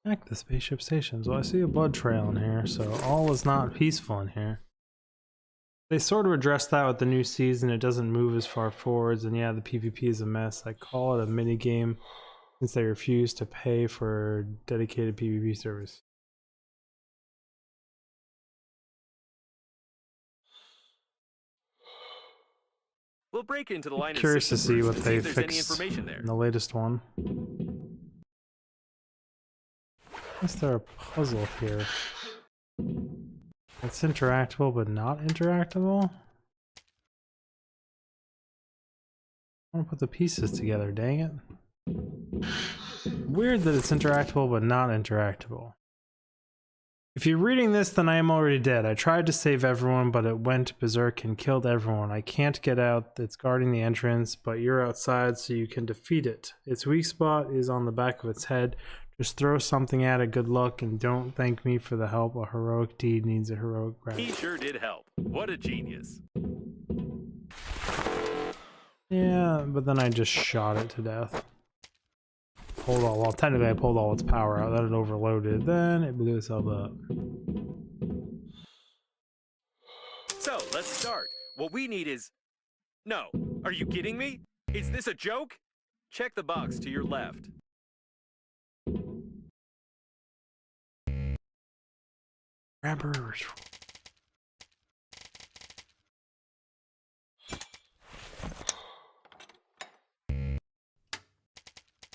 Back to the spaceship station. So I see a blood trail in here, so all is not peaceful in here. They sort of addressed that with the new season. It doesn't move as far forwards, and yeah, the PvP is a mess. I call it a mini game since they refuse to pay for dedicated PvP service. We'll break into the liner's Curious to system see first what and they if there's any fixed information there. in the latest one. Is there a puzzle here? It's interactable but not interactable? I want to put the pieces together, dang it. Weird that it's interactable but not interactable. If you're reading this, then I am already dead. I tried to save everyone, but it went berserk and killed everyone. I can't get out. It's guarding the entrance, but you're outside so you can defeat it. Its weak spot is on the back of its head. Just throw something at it, good luck, and don't thank me for the help. A heroic deed needs a heroic He gratitude. sure did help. What a genius. Yeah, but then I just shot it to death. Pulled all, well, technically I pulled all its power out, then it overloaded, then it blew itself up. So, let's start. What we need is... No. Are you kidding me? Is this a joke? Check the box to your left. Grabbers.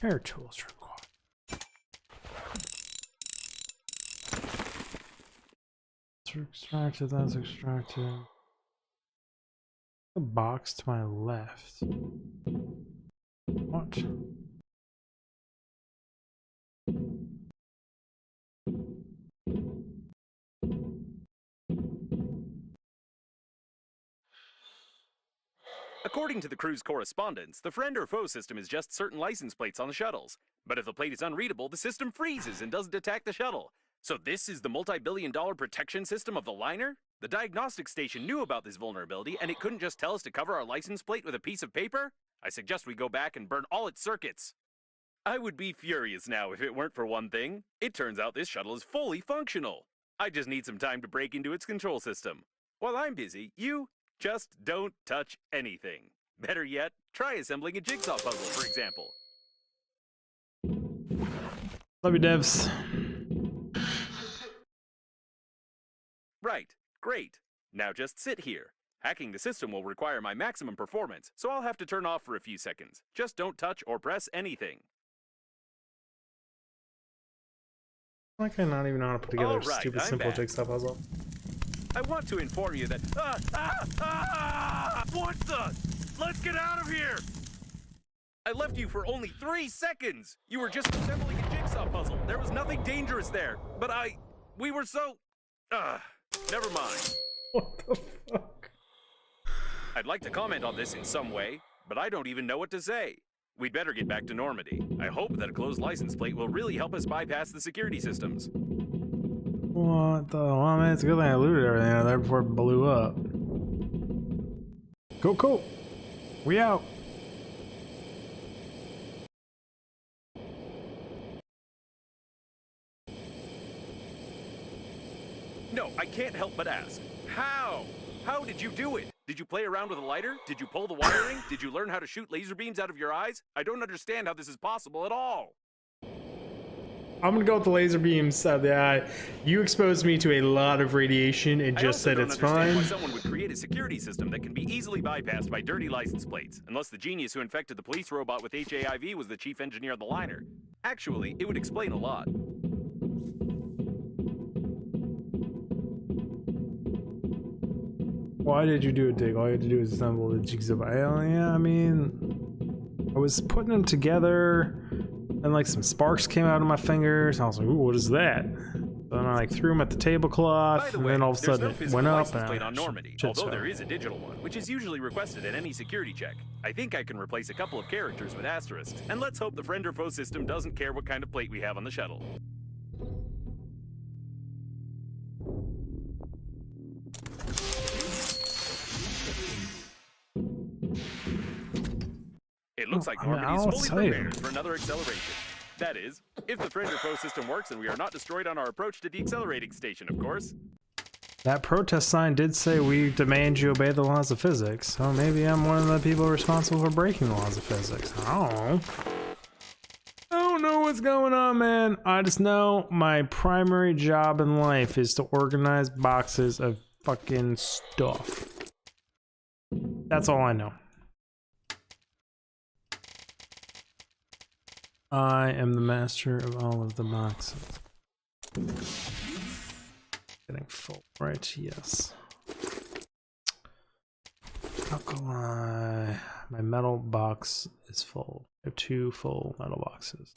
Air tools required. It's extracted, that's extracted. The box to my left. What? According to the crew's correspondence, the friend or foe system is just certain license plates on the shuttles. But if the plate is unreadable, the system freezes and doesn't attack the shuttle. So this is the multi-billion-dollar protection system of the liner? The diagnostic station knew about this vulnerability, and it couldn't just tell us to cover our license plate with a piece of paper? I suggest we go back and burn all its circuits. I would be furious now if it weren't for one thing. It turns out this shuttle is fully functional. I just need some time to break into its control system. While I'm busy, you just don't touch anything. Better yet, try assembling a jigsaw puzzle, for example. Love you, devs. Right, great. Now just sit here. Hacking the system will require my maximum performance, so I'll have to turn off for a few seconds. Just don't touch or press anything. Like I not even know how to put together a Alright, stupid I'm simple back. jigsaw puzzle. I want to inform you that... What the? Let's get out of here! I left you for only 3 seconds! You were just assembling a jigsaw puzzle. There was nothing dangerous there. But we were so... never mind. What the fuck? I'd like to comment on this in some way, but I don't even know what to say. We'd better get back to Normandy. I hope that a closed license plate will really help us bypass the security systems. What the? Well, man, it's a good thing I looted everything out of there before it blew up. Cool. We out. No, I can't help but ask. How? How did you do it? Did you play around with a lighter? Did you pull the wiring? Did you learn how to shoot laser beams out of your eyes? I don't understand how this is possible at all. I'm gonna go with the laser beams out of the eye. You exposed me to a lot of radiation and just said it's fine. I also don't understand why someone would create a security system that can be easily bypassed by dirty license plates, unless the genius who infected the police robot with HAIV was the chief engineer of the liner. Actually, it would explain a lot. Why did you do it, Dig? All you had to do is assemble the jigsaw. Yeah, I mean, I was putting them together, and like some sparks came out of my fingers. And I was like, "Ooh, what is that?" Then I like threw them at the tablecloth, and then all of a sudden it went up. And plate on Normandy, although there is a digital one, which is usually requested at any security check. I think I can replace a couple of characters with asterisks, and let's hope the friend or foe system doesn't care what kind of plate we have on the shuttle. It looks like Normandy is fully prepared for another acceleration. That is, if the friend or foe system works and we are not destroyed on our approach to the accelerating station, of course. That protest sign did say we demand you obey the laws of physics, so maybe I'm one of the people responsible for breaking the laws of physics. I don't know what's going on, man. I just know my primary job in life is to organize boxes of fucking stuff. That's all I know. I am the master of all of the boxes. Getting full, right? Yes. Alkali. My metal box is full. I have 2 full metal boxes.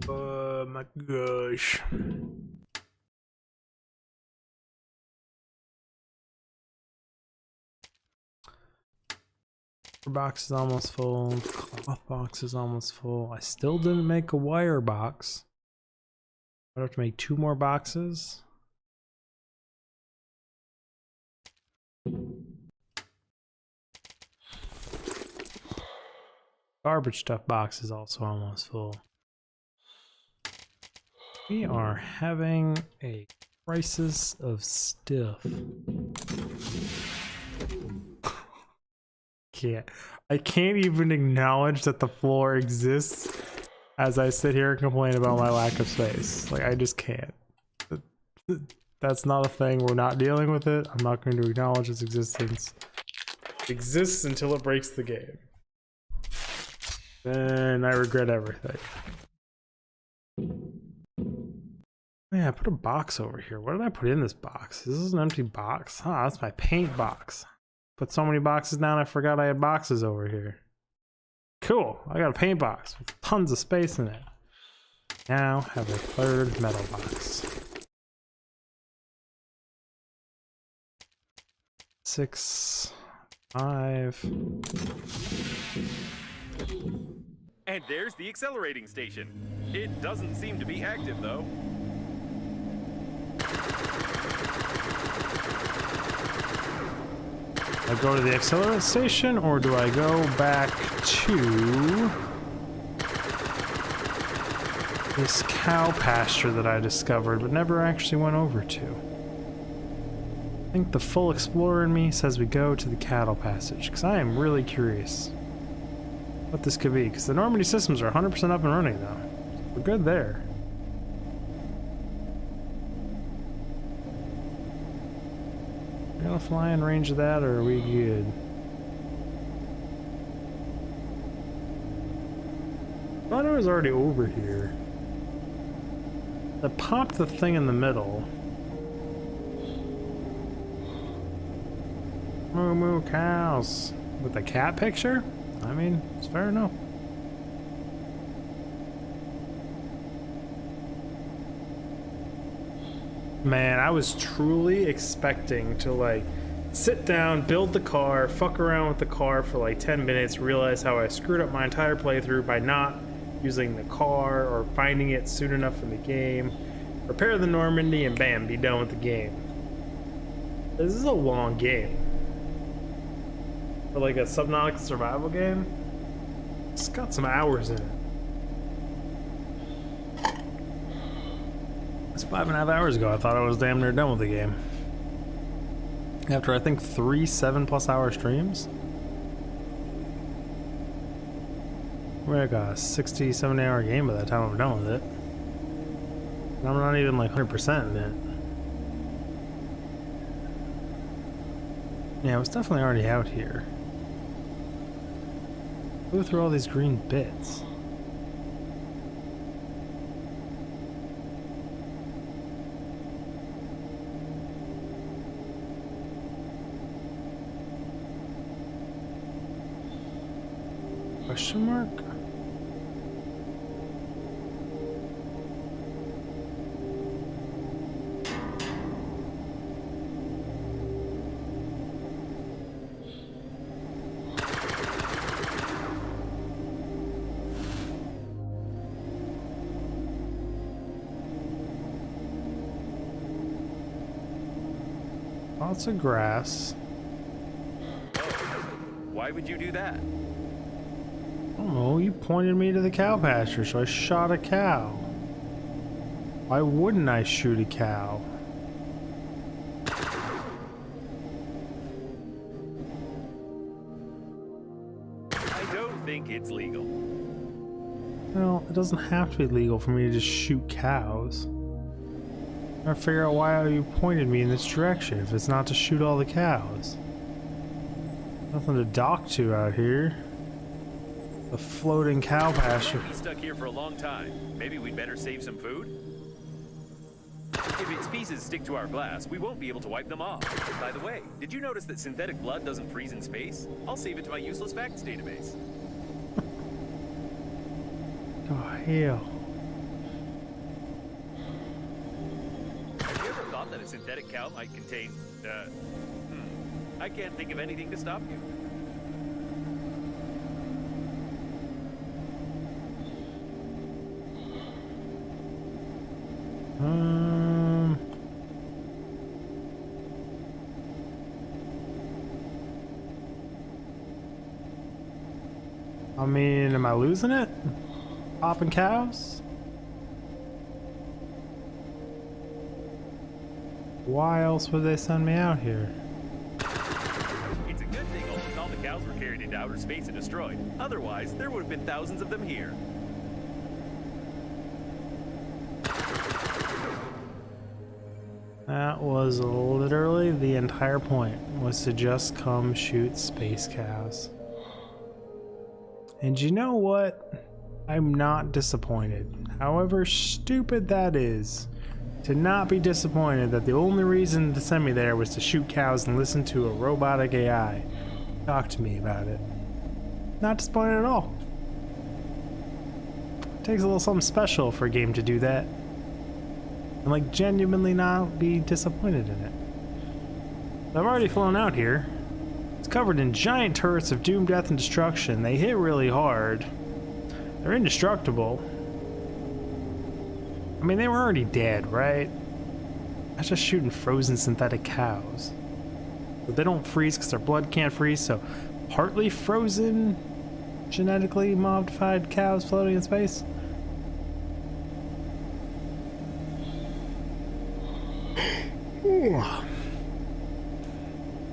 Oh my gosh. Box is almost full. Cloth box is almost full. I still didn't make a wire box. I have to make 2 more boxes. Garbage stuff box is also almost full. We are having a crisis of stuff. I can't even acknowledge that the floor exists as I sit here and complain about my lack of space. Like, I just can't. That's not a thing. We're not dealing with it. I'm not going to acknowledge its existence. It exists until it breaks the game. Then I regret everything. Yeah, I put a box over here. What did I put in this box? This is an empty box. Huh, that's my paint box. Put so many boxes down, I forgot I had boxes over here. Cool, I got a paint box with tons of space in it. Now have a 3rd metal box. 6, 5. And there's the accelerating station. It doesn't seem to be active, though. I go to the accelerator station, or do I go back to this cow pasture that I discovered but never actually went over to. I think the full explorer in me says we go to the cattle passage, because I am really curious what this could be, because the Normandy systems are 100% up and running though. We're good there. Are we gonna fly in range of that, or are we good? I thought I was already over here. I popped the thing in the middle. Moo moo cows. With a cat picture? I mean, it's fair enough. Man, I was truly expecting to like sit down, build the car, fuck around with the car for like 10 minutes, realize how I screwed up my entire playthrough by not using the car or finding it soon enough in the game, repair the Normandy, and bam, be done with the game. This is a long game. For like a Subnautica survival game, it's got some hours in it. It's 5.5 hours ago, I thought I was damn near done with the game. After I think 3 7+ hour streams? We're like a 60, 70 hour game by the time I'm done with it. And I'm not even like 100% in it. Yeah, it was definitely already out here. Go through all these green bits. Question mark? Lots of grass. Why would you do that? I don't know, you pointed me to the cow pasture, so I shot a cow. Why wouldn't I shoot a cow? I don't think it's legal. Well, it doesn't have to be legal for me to just shoot cows. I gotta figure out why you pointed me in this direction if it's not to shoot all the cows. Nothing to dock to out here. The floating cow pasture. We'll be stuck here for a long time. Maybe we'd better save some food? If its pieces stick to our glass, we won't be able to wipe them off. By the way, did you notice that synthetic blood doesn't freeze in space? I'll save it to my useless facts database. Oh, hell. Have you ever thought that a synthetic cow might contain, I can't think of anything to stop you. I mean, am I losing it? Popping cows? Why else would they send me out here? It's a good thing almost all the cows were carried into outer space and destroyed. Otherwise, there would have been thousands of them here. That was literally the entire point, was to just come shoot space cows. And you know what? I'm not disappointed. However stupid that is, to not be disappointed that the only reason to send me there was to shoot cows and listen to a robotic AI talk to me about it. Not disappointed at all. It takes a little something special for a game to do that. And like genuinely not be disappointed in it. I've already flown out here. It's covered in giant turrets of doom, death, and destruction. They hit really hard. They're indestructible. I mean, they were already dead, right? I was just shooting frozen synthetic cows. But they don't freeze because their blood can't freeze, so partly frozen, genetically modified cows floating in space.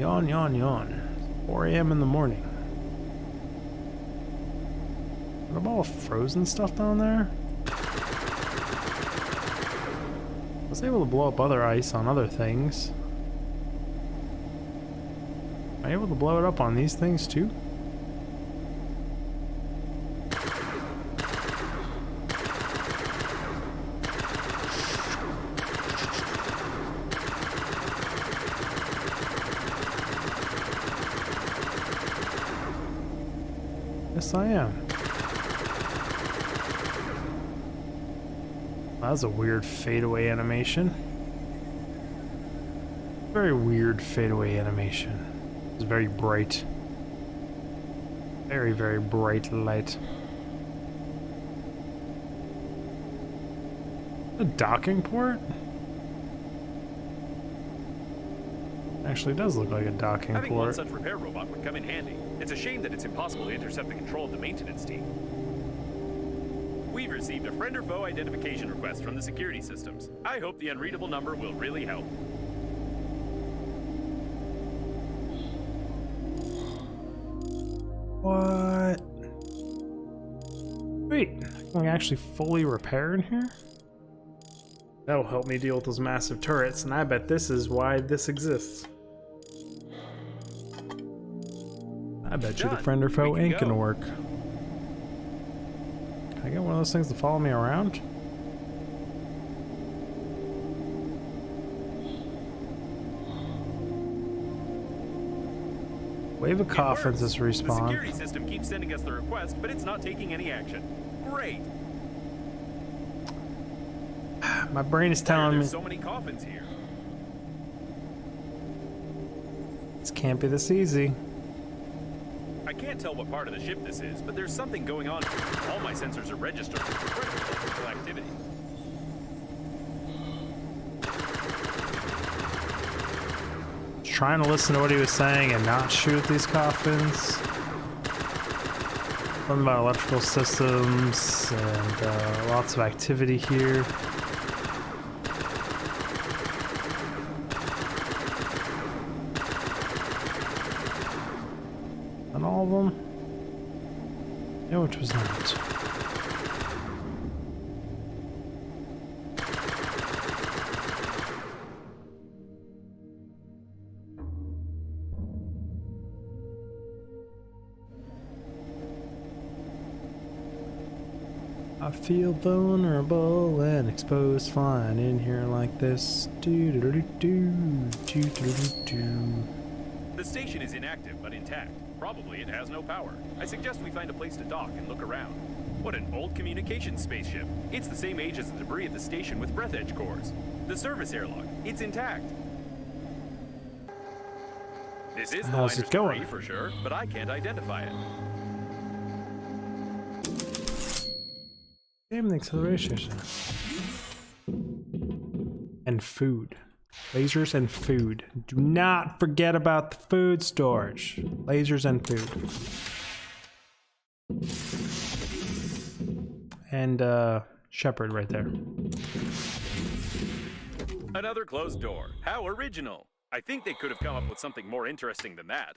Yawn, yawn, yawn. 4 a.m. in the morning. What about all the frozen stuff down there? I was able to blow up other ice on other things. Am I able to blow it up on these things too? Yes, I am. That was a weird fadeaway animation. Very weird fadeaway animation. It's very bright. Very, very bright light. A docking port? Actually does look like a docking Having one port. such repair robot would come in handy. It's a shame that it's impossible to intercept the control of the maintenance team. We've received a friend or foe identification request from the security systems. I hope the unreadable number will really help. What? Wait, can we actually fully repair in here? That'll help me deal with those massive turrets, and I bet this is why this exists. I bet you the friend or foe ain't gonna work. Can I get one of those things to follow me around? Wave of coffins is The respawn. security system keeps sending us the request, but it's not taking any action. Great. My brain is Why are telling there me so many coffins here? this can't be this easy. I can't tell what part of the ship this is, but there's something going on. All my sensors are registered for critical electrical activity. Trying to listen to what he was saying and not shoot at these coffins. Something about electrical systems and lots of activity here. And all of them? Yeah, which was not. I feel vulnerable and exposed flying in here like this. Do do do do do do do do. The station is inactive but intact. Probably it has no power. I suggest we find a place to dock and look around. What an old communications spaceship. It's the same age as the debris at the station with Breathedge cores. The service airlock, it's intact. This is the How's liner's it going? debris for sure, but I can't identify it. Damn the acceleration. And food. Lasers and food. Do not forget about the food storage. Lasers and food. And Shepherd right there. Another closed door. How original. I think they could have come up with something more interesting than that.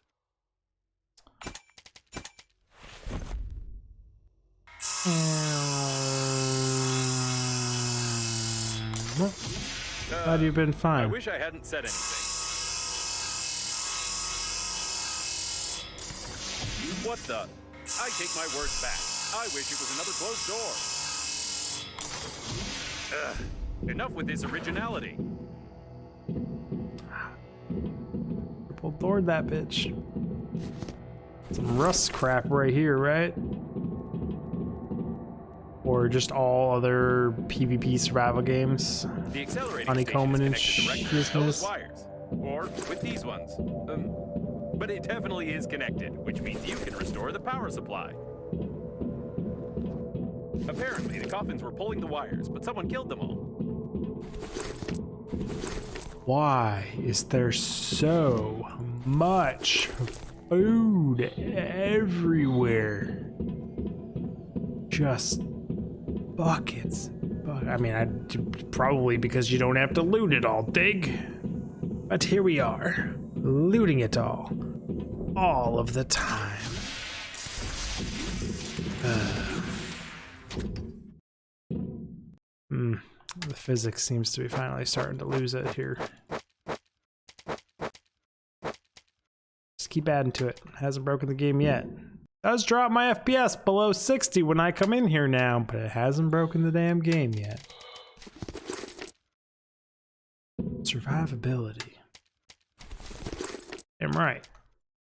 How you been I fine? wish I hadn't said anything. What the? I take my words back. I wish it was another closed door. Ugh. Enough with this originality. Triple doored that bitch. Some rust crap right here, right? Or just all other PvP survival games. The accelerating Honeycomb station and is connected directly to business. those wires. Or with these ones. But it definitely is connected, which means you can restore the power supply. Apparently, the coffins were pulling the wires, but someone killed them all. Why is there so much food everywhere? Just buckets. I mean, probably because you don't have to loot it all, dig. But here we are, looting it all of the time. The physics seems to be finally starting to lose it here. Just keep adding to it. Hasn't broken the game yet. Does drop my FPS below 60 when I come in here now, but it hasn't broken the damn game yet. Survivability. Damn right.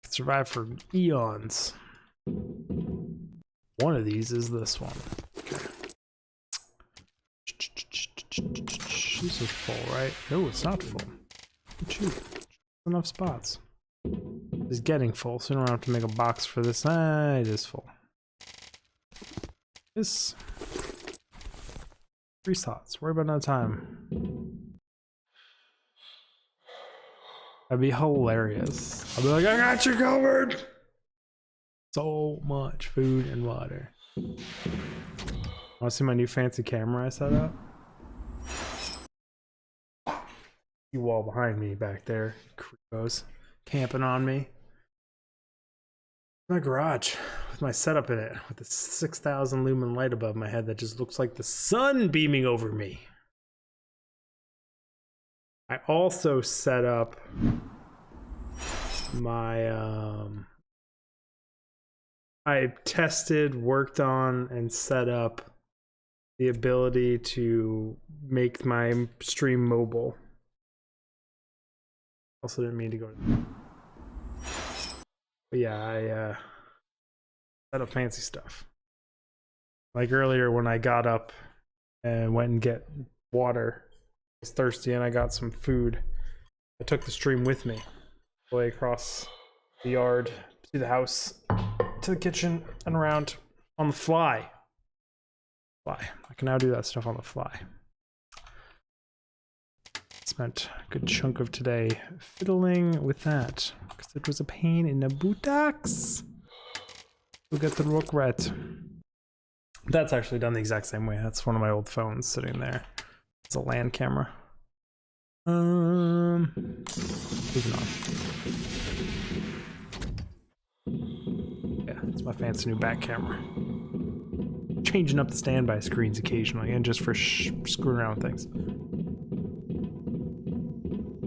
Survive for eons. One of these is this one. Okay. This is full, right? No, it's not full. Shoot. Enough spots. It's getting full, so I don't have to make a box for this. It is full. This. 3 slots. Worry about another time. That'd be hilarious. I'll be like, I got you covered! So much food and water. Want to see my new fancy camera I set up? You wall behind me back there. Creepos camping on me. My garage with my setup in it with the 6,000 lumen light above my head that just looks like the sun beaming over me. I also set up my I tested, worked on, and set up the ability to make my stream mobile. Also didn't mean to go. But yeah, I set up fancy stuff. Like earlier when I got up and went and get water, I was thirsty and I got some food. I took the stream with me, all the way across the yard to the house, to the kitchen, and around on the fly. I can now do that stuff on the fly. Spent a good chunk of today fiddling with that because it was a pain in the buttocks to get the work right. That's actually done the exact same way. That's one of my old phones sitting there. It's a LAN camera. Moving on. Yeah, it's my fancy new back camera. Changing up the standby screens occasionally, and just for screwing around with things.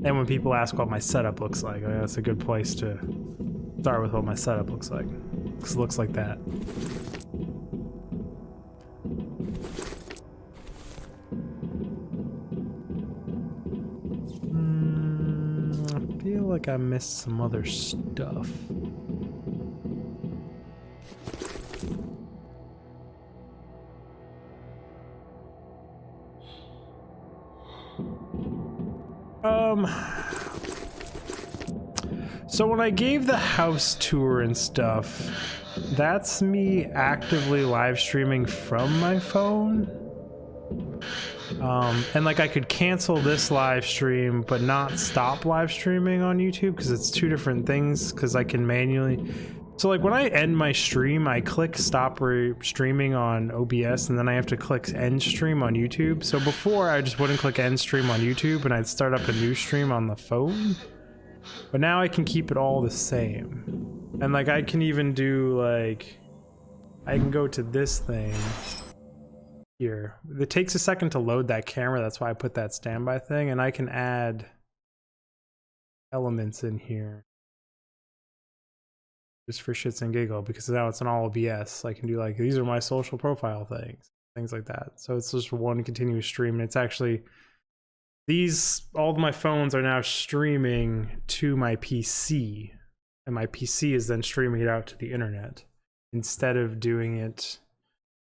And when people ask what my setup looks like, that's a good place to start with what my setup looks like. Because it looks like that. I feel like I missed some other stuff. So when I gave the house tour and stuff, that's me actively live streaming from my phone. And like I could cancel this live stream but not stop live streaming on YouTube because it's 2 different things, because I can manually. So like when I end my stream, I click stop streaming on OBS and then I have to click end stream on YouTube. So before I just wouldn't click end stream on YouTube and I'd start up a new stream on the phone. But now I can keep it all the same. And like I can even do like, I can go to this thing here. It takes a second to load that camera. That's why I put that standby thing, and I can add elements in here. Just for shits and giggle, because now it's an all OBS. I can do like, these are my social profile things like that. So it's just one continuous stream, and it's actually, all of my phones are now streaming to my PC, and my PC is then streaming it out to the internet instead of doing it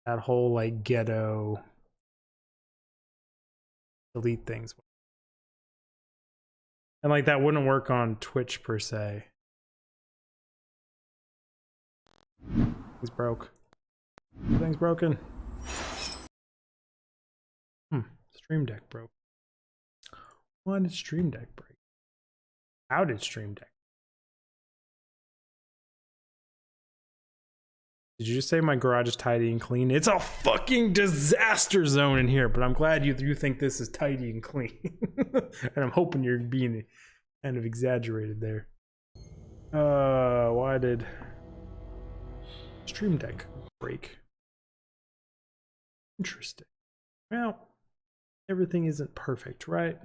that whole like ghetto delete things. And like that wouldn't work on Twitch per se. He's broke. Everything's broken. Stream Deck broke. Why did Stream Deck break? How did Stream Deck? Did you just say my garage is tidy and clean? It's a fucking disaster zone in here, but I'm glad you think this is tidy and clean. And I'm hoping you're being Kind of exaggerated there. Why did Stream Deck break? Interesting. Well, everything isn't perfect, right?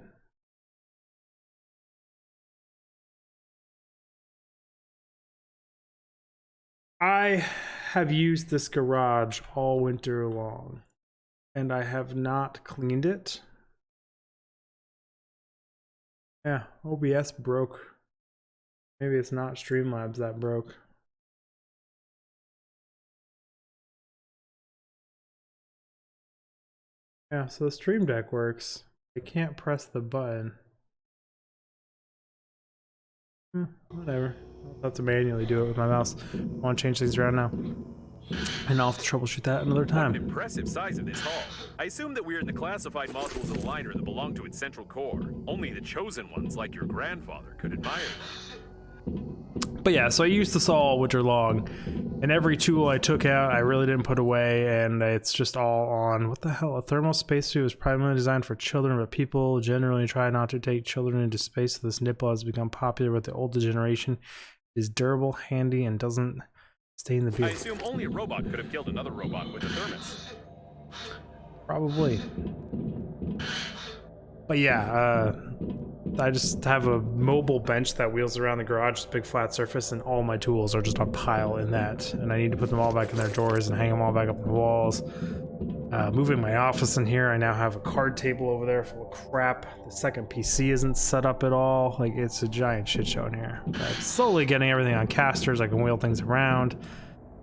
I have used this garage all winter long, and I have not cleaned it. Yeah, OBS broke. Maybe it's not Streamlabs that broke. Yeah, so the Stream Deck works. I can't press the button. Whatever. I'll have to manually do it with my mouse. I want to change things around now. And I'll have to troubleshoot that another What time. an impressive size of this hall. I assume that we're in the classified modules of the liner that belong to its central core. Only the chosen ones, like your grandfather, could admire them. But yeah, so I used this all winter long, and every tool I took out I really didn't put away, and it's just all on, what the hell, a thermal spacesuit was primarily designed for children, but people generally try not to take children into space, so this nipple has become popular with the older generation. It is durable, handy, and doesn't stay in the beard. I assume only a robot could have killed another robot with a thermos. Probably. But yeah, I just have a mobile bench that wheels around the garage, it's a big flat surface, and all my tools are just on pile in that. And I need to put them all back in their drawers and hang them all back up on the walls. Moving my office in here, I now have a card table over there full of crap. The second PC isn't set up at all. Like, it's a giant shit show in here. I'm slowly getting everything on casters. I can wheel things around.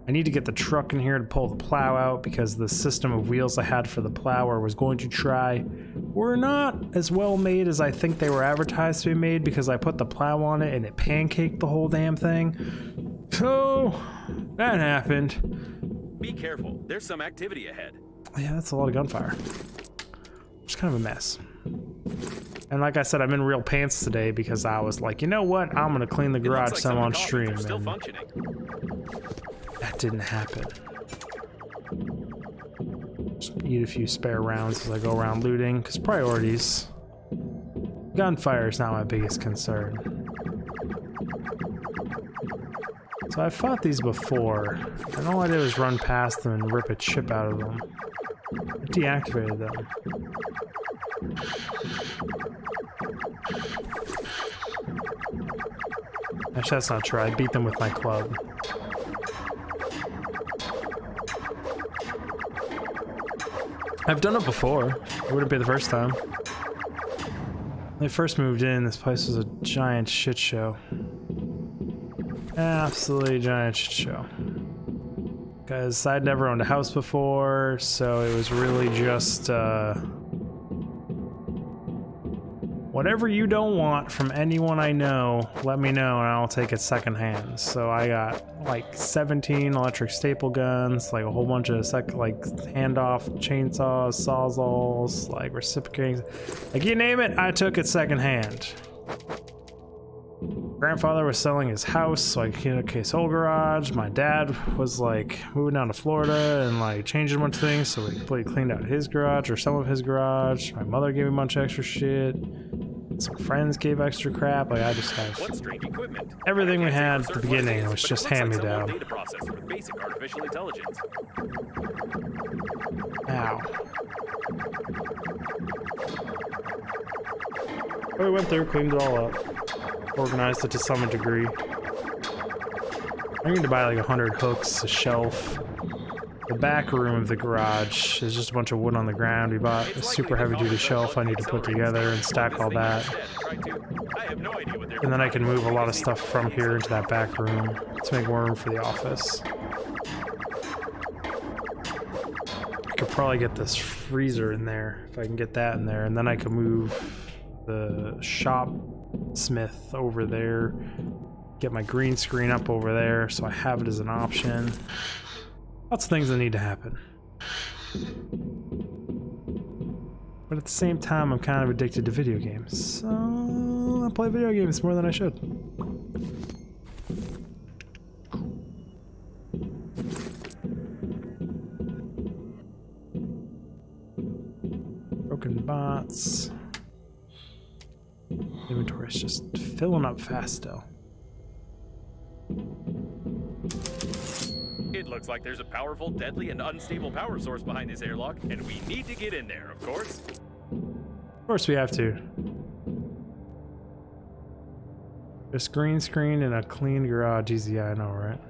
I need to get the truck in here to pull the plow out because the system of wheels I had for the plow or was going to try were not as well made as I think they were advertised to be made, because I put the plow on it and it pancaked the whole damn thing. So that happened. Be careful, there's some activity ahead. Yeah, that's a lot of gunfire. It's kind of a mess. And like I said, I'm in real pants today because I was like, you know what? I'm gonna clean the garage some on stream. Still functioning. That didn't happen. Just eat a few spare rounds as I go around looting, because priorities. Gunfire is not my biggest concern. So I've fought these before, and all I did was run past them and rip a chip out of them. I deactivated them. Actually, that's not true. I beat them with my club. I've done it before. It wouldn't be the first time. When I first moved in, this place was a giant shit show. Absolutely giant shit show. Because I'd never owned a house before, so it was really just, whatever you don't want from anyone I know, let me know and I'll take it secondhand. So I got like 17 electric staple guns, like a whole bunch of handoff chainsaws, sawzalls, like reciprocating, like you name it, I took it secondhand. Grandfather was selling his house, so I took his whole garage. My dad was like moving down to Florida and like changing a bunch of things, so we completely cleaned out his garage or some of his garage. My mother gave me a bunch of extra shit. Some friends gave extra crap. Like I just have everything we had at the beginning was just hand-me-down. Ow. We went through, cleaned it all up, organized it to some degree. I need to buy like 100 hooks, a shelf. The back room of the garage is just a bunch of wood on the ground. We bought a super heavy-duty shelf I need to put together and stack all that. And then I can move a lot of stuff from here into that back room to make more room for the office. I could probably get this freezer in there, if I can get that in there, and then I can move the shop smith over there, get my green screen up over there so I have it as an option. Lots of things that need to happen. But at the same time, I'm kind of addicted to video games, so I play video games more than I should. Broken bots. Inventory It's just filling up fast still. It looks like there's a powerful, deadly, and unstable power source behind this airlock, and we need to get in there, of course. Of course we have to. Just green screen and a clean garage. Easy, I know, right?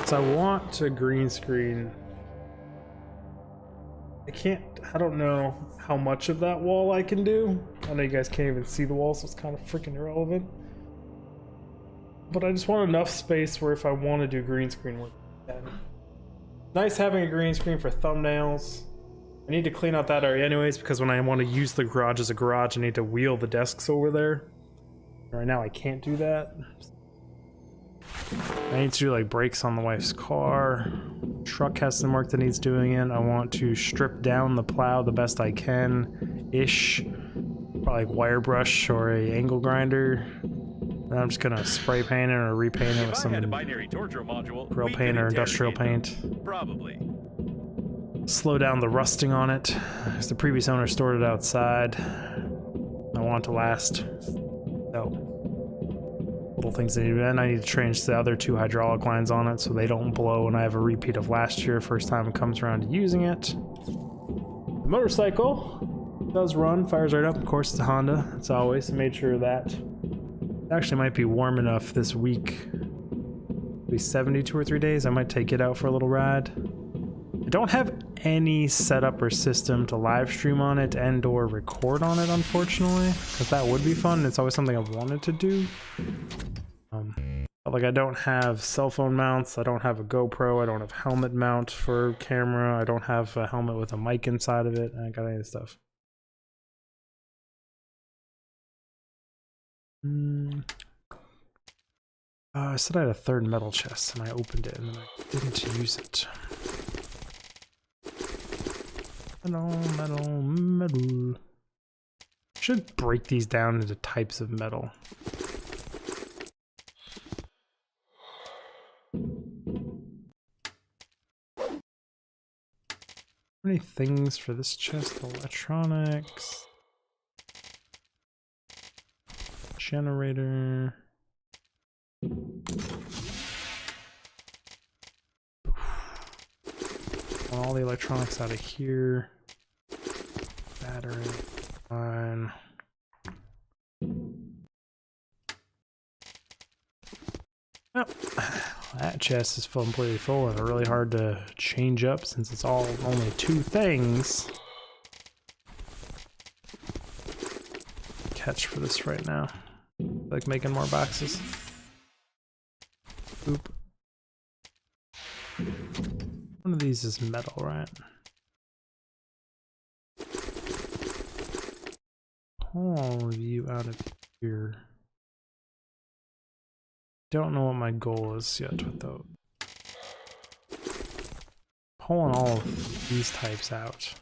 So I want to green screen. I don't know how much of that wall I can do. I know you guys can't even see the wall, so it's kind of freaking irrelevant. But I just want enough space where if I want to do green screen work, I can. Nice having a green screen for thumbnails. I need to clean out that area anyways, because when I want to use the garage as a garage, I need to wheel the desks over there. Right now I can't do that. I need to do like brakes on the wife's car. Truck has some work that needs doing in. I want to strip down the plow the best I can-ish. Probably like wire brush or a angle grinder. And I'm just gonna spray paint it or repaint it with some grill paint or industrial paint. Probably. Slow down the rusting on it, because the previous owner stored it outside. I want it to last. So, little things that need to be done. I need to change the other 2 hydraulic lines on it so they don't blow when I have a repeat of last year, first time it comes around to using it. The motorcycle does run, fires right up. Of course, it's a Honda. It's always made sure that it actually might be warm enough this week. Maybe 72 or 3 days. I might take it out for a little ride. I don't have any setup or system to live stream on it and or record on it, unfortunately, because that would be fun. It's always something I've wanted to do. But like, I don't have cell phone mounts, I don't have a GoPro, I don't have helmet mount for camera, I don't have a helmet with a mic inside of it. I ain't got any of this stuff. I said I had a third metal chest and I opened it and then I didn't use it. Metal. Should break these down into types of metal. Any things for this chest? Electronics. Generator. All the electronics out of here. Battery. Fine. Yep. That chest is completely full and really hard to change up since it's all only 2 things. Catch for this right now. Like making more boxes. Oop. One of these is metal, right? Pull you out of here. Don't know what my goal is yet with those. Pulling all of these types out.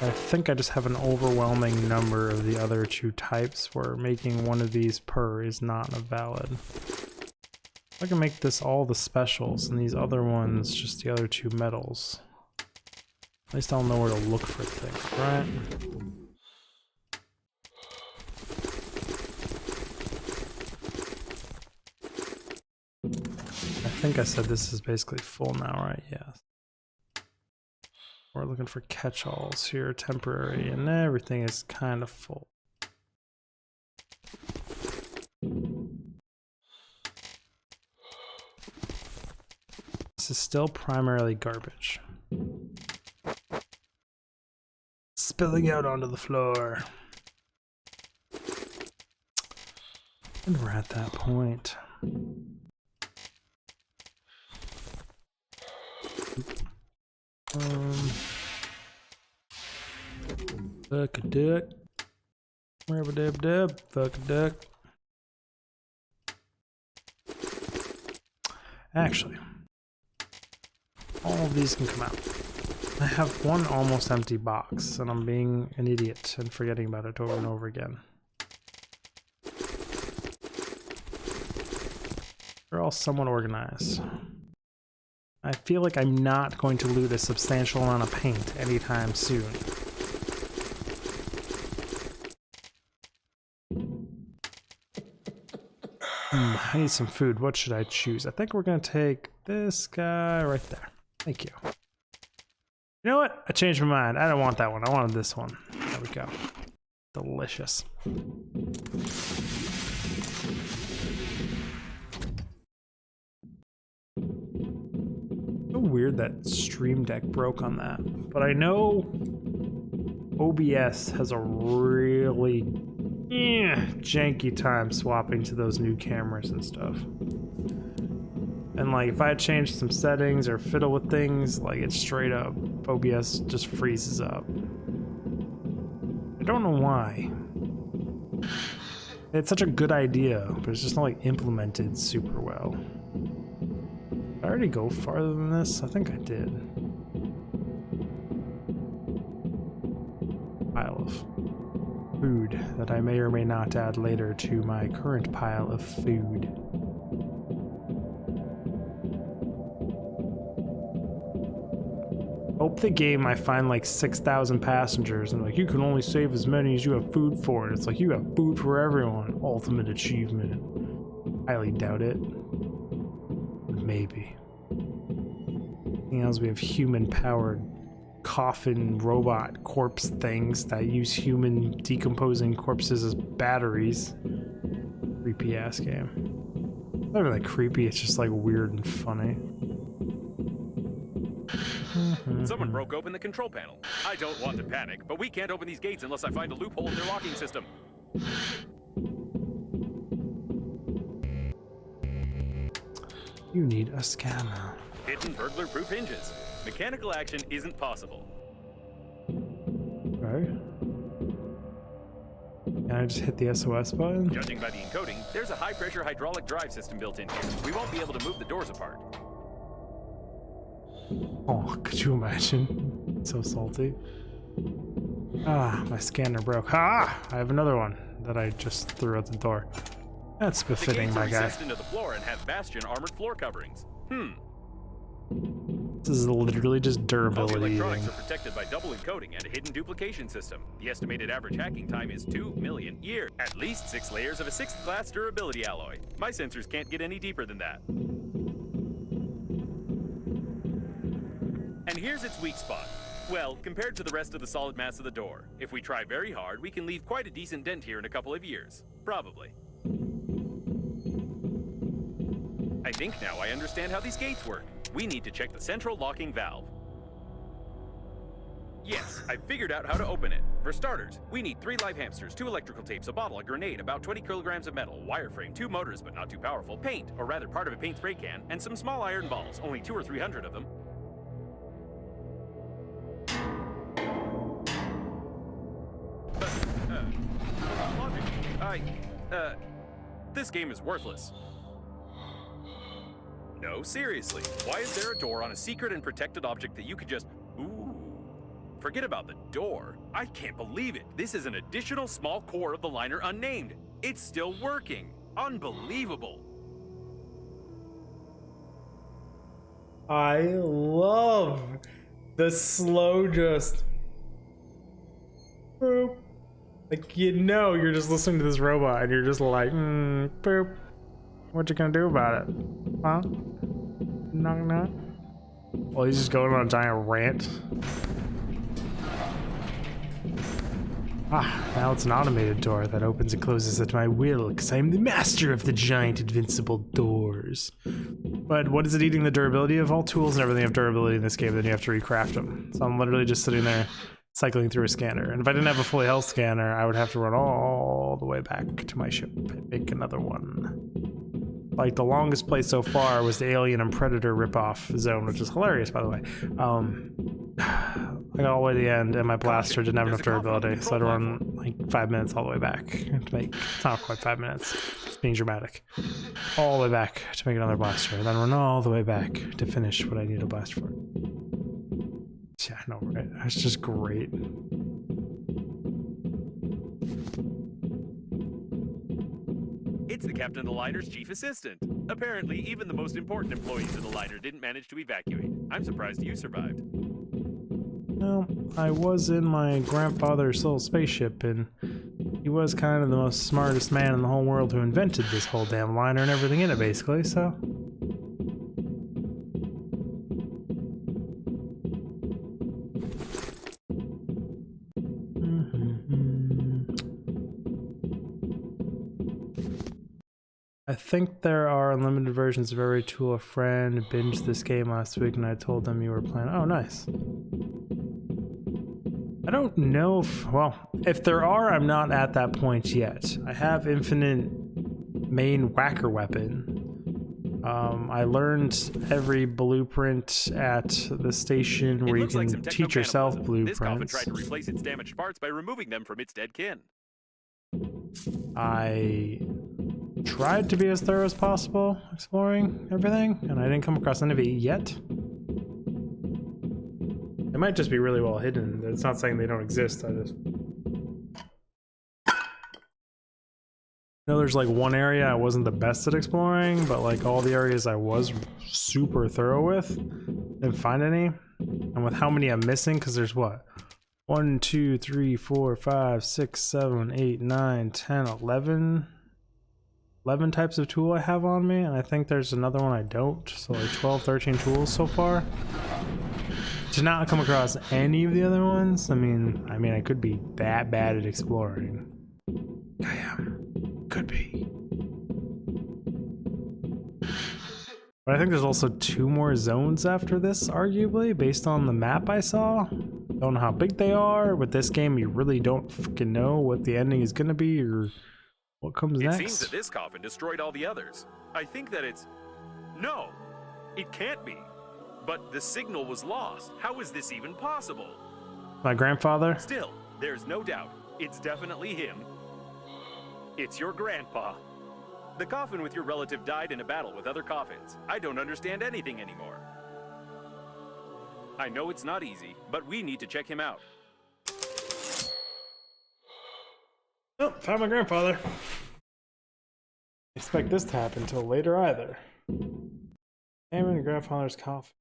I think I just have an overwhelming number of the other 2 types where making one of these per is not valid. I can make this all the specials and these other ones just the other 2 metals. At least I'll know where to look for things, right? I think I said this is basically full now, right? Yes. We're looking for catch-alls here, temporary, and everything is kind of full. This is still primarily garbage. Spilling out onto the floor. And we're at that point. Fuck a duck. Where a dub dub. Fuck a duck. Actually, all of these can come out. I have one almost empty box, and I'm being an idiot and forgetting about it over and over again. They're all somewhat organized. I feel like I'm not going to loot a substantial amount of paint anytime soon. I need some food. What should I choose? I think we're gonna take this guy right there. Thank you. You know what? I changed my mind. I don't want that one. I wanted this one. There we go. Delicious. So weird that Stream Deck broke on that. But I know OBS has a really janky time swapping to those new cameras and stuff. And like if I change some settings or fiddle with things, like it's straight up OBS just freezes up. I don't know why. It's such a good idea, but it's just not like implemented super well. Did I already go farther than this? I think I did. Pile of food that I may or may not add later to my current pile of food. Hope the game I find like 6,000 passengers and like you can only save as many as you have food for, and it's like you have food for everyone. Ultimate achievement. Highly doubt it. Maybe. Anything else? We have human powered coffin robot corpse things that use human decomposing corpses as batteries. Creepy ass game. It's not really creepy, it's just like weird and funny. Someone broke open the control panel. I don't want to panic, but we can't open these gates unless I find a loophole in their locking system. You need a scanner. Hidden burglar-proof hinges. Mechanical action isn't possible. Right? Can I just hit the SOS button? Judging by the encoding, there's a high-pressure hydraulic drive system built in here. We won't be able to move the doors apart. Oh, could you imagine? So salty. Ah, my scanner broke. Ah, I have another one that I just threw out the door. That's befitting, my guy. The gates are recessed into the floor and have bastion armored floor coverings. This is literally just All the durability. electronics are protected by double encoding and a hidden duplication system. The estimated average hacking time is 2 million years. At least 6 layers of a 6th class durability alloy. My sensors can't get any deeper than that. And here's its weak spot. Well, compared to the rest of the solid mass of the door, if we try very hard, we can leave quite a decent dent here in a couple of years. Probably. I think now I understand how these gates work. We need to check the central locking valve. Yes, I figured out how to open it. For starters, we need 3 live hamsters, 2 electrical tapes, a bottle, a grenade, about 20 kilograms of metal, wireframe, 2 motors but not too powerful, paint, or rather part of a paint spray can, and some small iron balls, only 200 or 300 of them. This game is worthless. No, seriously. Why is there a door on a secret and protected object that you could just... Ooh. Forget about the door. I can't believe it. This is an additional small core of the liner unnamed. It's still working. Unbelievable. I love the slow just... boop. Like, you know, you're just listening to this robot and you're just like, boop. What you gonna do about it? Huh? Knock knock. Well, he's just going on a giant rant. Ah, now it's an automated door that opens and closes at my will, because I'm the master of the giant invincible doors. But what is it eating the durability of? All tools and everything have durability in this game, then you have to recraft them. So I'm literally just sitting there cycling through a scanner. And if I didn't have a fully health scanner, I would have to run all the way back to my ship and make another one. Like, the longest place so far was the Alien and Predator ripoff zone, which is hilarious, by the way. I got all the way to the end, and my blaster didn't have enough durability, so I had to run like 5 minutes all the way back to make, it's not quite 5 minutes, it's being dramatic. All the way back to make another blaster, and then run all the way back to finish what I need a blaster for. Yeah, no, right? It's just great. It's the captain of the liner's chief assistant. Apparently, even the most important employees of the liner didn't manage to evacuate. I'm surprised you survived. Well, I was in my grandfather's little spaceship, and he was kind of the most smartest man in the whole world who invented this whole damn liner and everything in it, basically, so... I think there are unlimited versions of every tool. A friend binged this game last week and I told them you were playing. Oh, nice. I don't know if, well, if there are, I'm not at that point yet. I have infinite main whacker weapon. I learned every blueprint at the station where you can teach yourself blueprints. This coffin tried to replace its damaged parts by removing them from its dead kin. I tried to be as thorough as possible exploring everything, and I didn't come across any of it yet. It might just be really well hidden. It's not saying they don't exist. I just know there's like one area I wasn't the best at exploring, but like all the areas I was super thorough with, didn't find any. And with how many I'm missing, because there's what? 1, 2, 3, 4, 5, 6, 7, 8, 9, 10, 11 types of tool I have on me, and I think there's another one I don't, so like 12, 13 tools so far. To not come across any of the other ones, I mean I could be that bad at exploring. I am. Could be. But I think there's also 2 more zones after this, arguably, based on the map I saw. Don't know how big they are. With this game, you really don't freaking know what the ending is gonna be or what comes next. It seems that this coffin destroyed all the others. I think that it's... No! It can't be. But the signal was lost. How is this even possible? My grandfather? Still, there's no doubt. It's definitely him. It's your grandpa. The coffin with your relative died in a battle with other coffins. I don't understand anything anymore. I know it's not easy, but we need to check him out. Oh, found my grandfather. Expect this to happen until later either. I'm in your grandfather's coffin.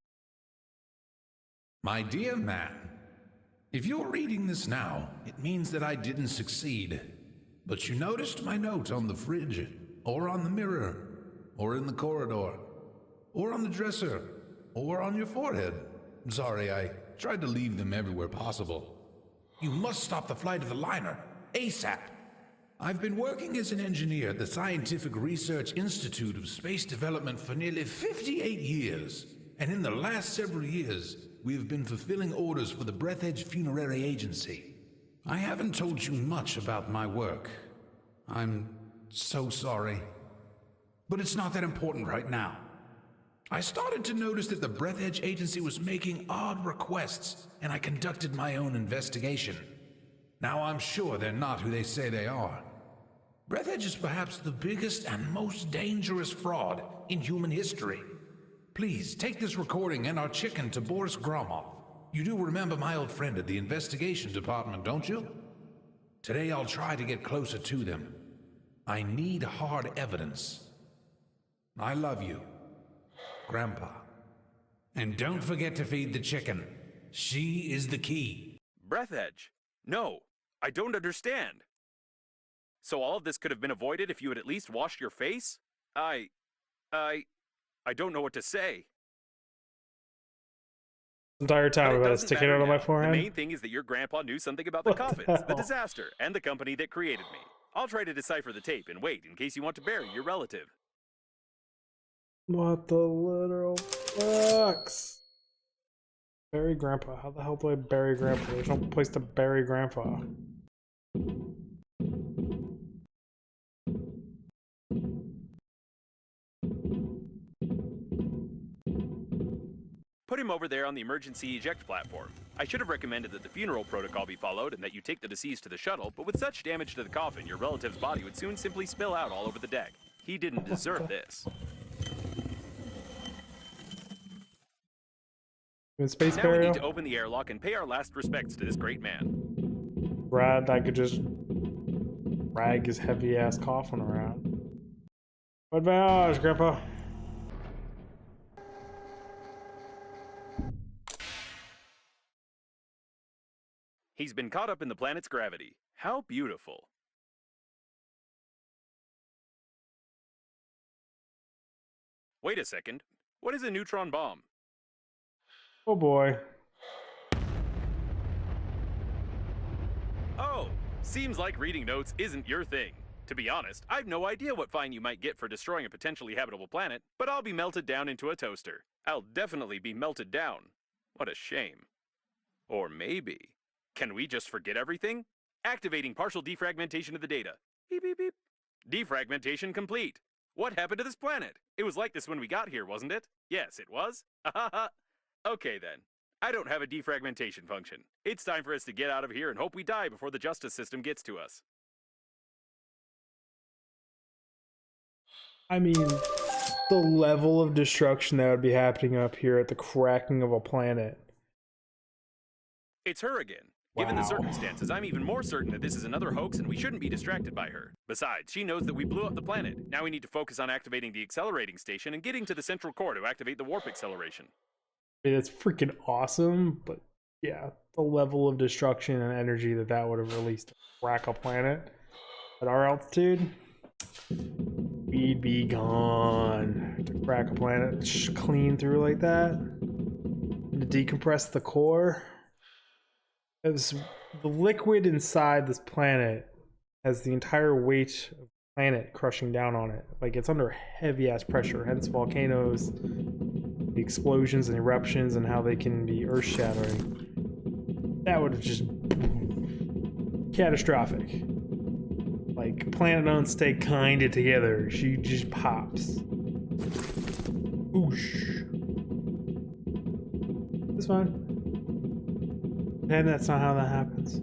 My dear man, if you're reading this now, it means that I didn't succeed. But you noticed my note on the fridge, or on the mirror, or in the corridor, or on the dresser, or on your forehead. Sorry, I tried to leave them everywhere possible. You must stop the flight of the liner, ASAP. I've been working as an engineer at the Scientific Research Institute of Space Development for nearly 58 years. And in the last several years, we have been fulfilling orders for the Breathedge Funerary Agency. I haven't told you much about my work. I'm so sorry. But it's not that important right now. I started to notice that the Breathedge Agency was making odd requests, and I conducted my own investigation. Now I'm sure they're not who they say they are. Breathedge is perhaps the biggest and most dangerous fraud in human history. Please, take this recording and our chicken to Boris Gromov. You do remember my old friend at the investigation department, don't you? Today I'll try to get closer to them. I need hard evidence. I love you, Grandpa. And don't forget to feed the chicken. She is the key. Breathedge? No, I don't understand. So all of this could have been avoided if you had at least washed your face? I don't know what to say. Entire time about it sticking out on my forehead. The main thing is that your grandpa knew something about the coffins, the disaster, and the company that created me. I'll try to decipher the tape and wait in case you want to bury your relative. What the literal fucks? Bury Grandpa. How the hell do I bury Grandpa? There's no place to bury Grandpa. Put him over there on the emergency eject platform. I should have recommended that the funeral protocol be followed and that you take the deceased to the shuttle, but with such damage to the coffin, your relative's body would soon simply spill out all over the deck. He didn't deserve this. Space Now burial? we need to open the airlock and pay our last respects to this great man. Brad, I could just drag his heavy ass coffin around. Good voyage, Grandpa. He's been caught up in the planet's gravity. How beautiful. Wait a second. What is a neutron bomb? Oh boy. Oh, seems like reading notes isn't your thing. To be honest, I've no idea what fine you might get for destroying a potentially habitable planet, but I'll be melted down into a toaster. I'll definitely be melted down. What a shame. Or maybe. Can we just forget everything? Activating partial defragmentation of the data. Beep, beep, beep. Defragmentation complete. What happened to this planet? It was like this when we got here, wasn't it? Yes, it was. Okay then. I don't have a defragmentation function. It's time for us to get out of here and hope we die before the justice system gets to us. I mean, the level of destruction that would be happening up here at the cracking of a planet. It's her again. Given the Wow. circumstances, I'm even more certain that this is another hoax and we shouldn't be distracted by her. Besides, she knows that we blew up the planet. Now we need to focus on activating the accelerating station and getting to the central core to activate the warp acceleration. I mean, it's freaking awesome, but yeah, the level of destruction and energy that that would have released to crack a planet at our altitude, we'd be gone. To crack a planet, clean through like that, and to decompress the core. As the liquid inside this planet has the entire weight of the planet crushing down on it. Like, it's under heavy ass pressure, hence volcanoes, the explosions and eruptions, and how they can be earth shattering. That would have just catastrophic. Like, planet don't stay kinda together. She just pops. Oosh. It's fine. And that's not how that happens.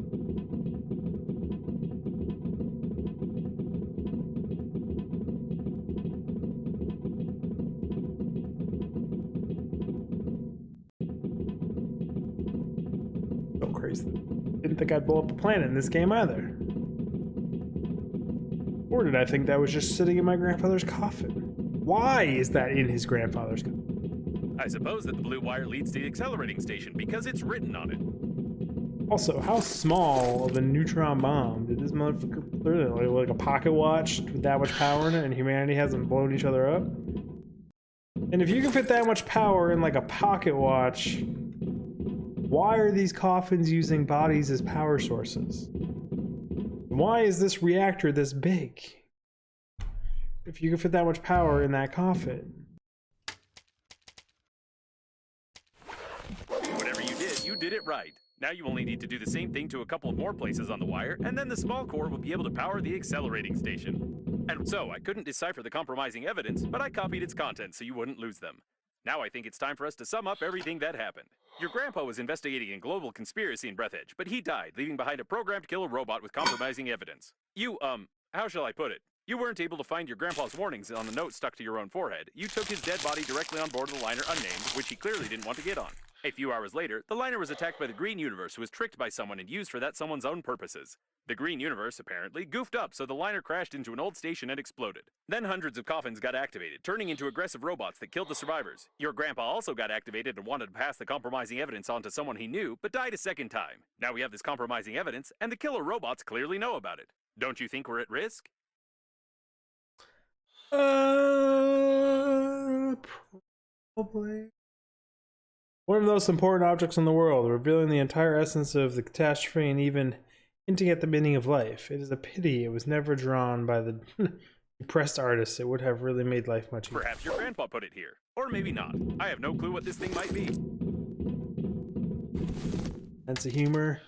So crazy. Didn't think I'd blow up a planet in this game either. Or did I think that was just sitting in my grandfather's coffin? Why is that in his grandfather's coffin? I suppose that the blue wire leads to the accelerating station because it's written on it. Also, how small of a neutron bomb did this motherfucker put in? Like a pocket watch with that much power in it, and humanity hasn't blown each other up? And if you can fit that much power in like a pocket watch, why are these coffins using bodies as power sources? Why is this reactor this big? If you can fit that much power in that coffin. Whatever you did it right. Now you only need to do the same thing to a couple of more places on the wire, and then the small core will be able to power the accelerating station. And so, I couldn't decipher the compromising evidence, but I copied its contents so you wouldn't lose them. Now I think it's time for us to sum up everything that happened. Your grandpa was investigating a global conspiracy in Breathedge, but he died, leaving behind a programmed killer robot with compromising evidence. You, how shall I put it? You weren't able to find your grandpa's warnings on the note stuck to your own forehead. You took his dead body directly on board the liner unnamed, which he clearly didn't want to get on. A few hours later, the liner was attacked by the Green Universe, who was tricked by someone and used for that someone's own purposes. The Green Universe, apparently, goofed up, so the liner crashed into an old station and exploded. Then hundreds of coffins got activated, turning into aggressive robots that killed the survivors. Your grandpa also got activated and wanted to pass the compromising evidence on to someone he knew, but died a second time. Now we have this compromising evidence, and the killer robots clearly know about it. Don't you think we're at risk? Probably. One of the most important objects in the world, revealing the entire essence of the catastrophe and even hinting at the meaning of life. It is a pity it was never drawn by the depressed artist. It would have really made life much easier. Perhaps your grandpa put it here. Or maybe not. I have no clue what this thing might be. Sense of humor.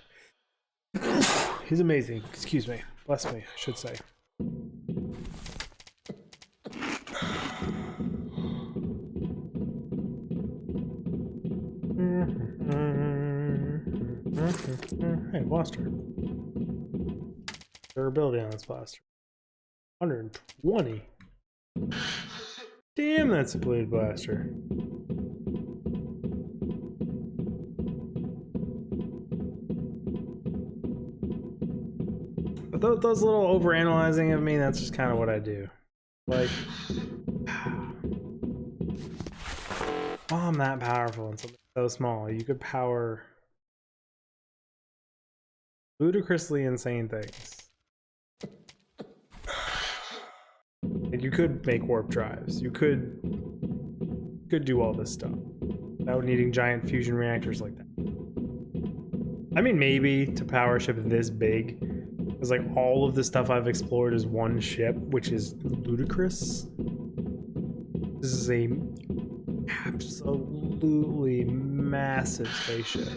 He's amazing. Excuse me. Bless me, I should say. Hey, blaster. Durability on this blaster. 120. Damn, that's a blade blaster. But those little overanalyzing of me, that's just kind of what I do. Like, well, I'm that powerful and something so small. You could power ludicrously insane things. Like you could make warp drives. You could do all this stuff without needing giant fusion reactors like that. I mean, maybe to power a ship this big, because like all of the stuff I've explored is one ship, which is ludicrous. This is a absolutely massive spaceship.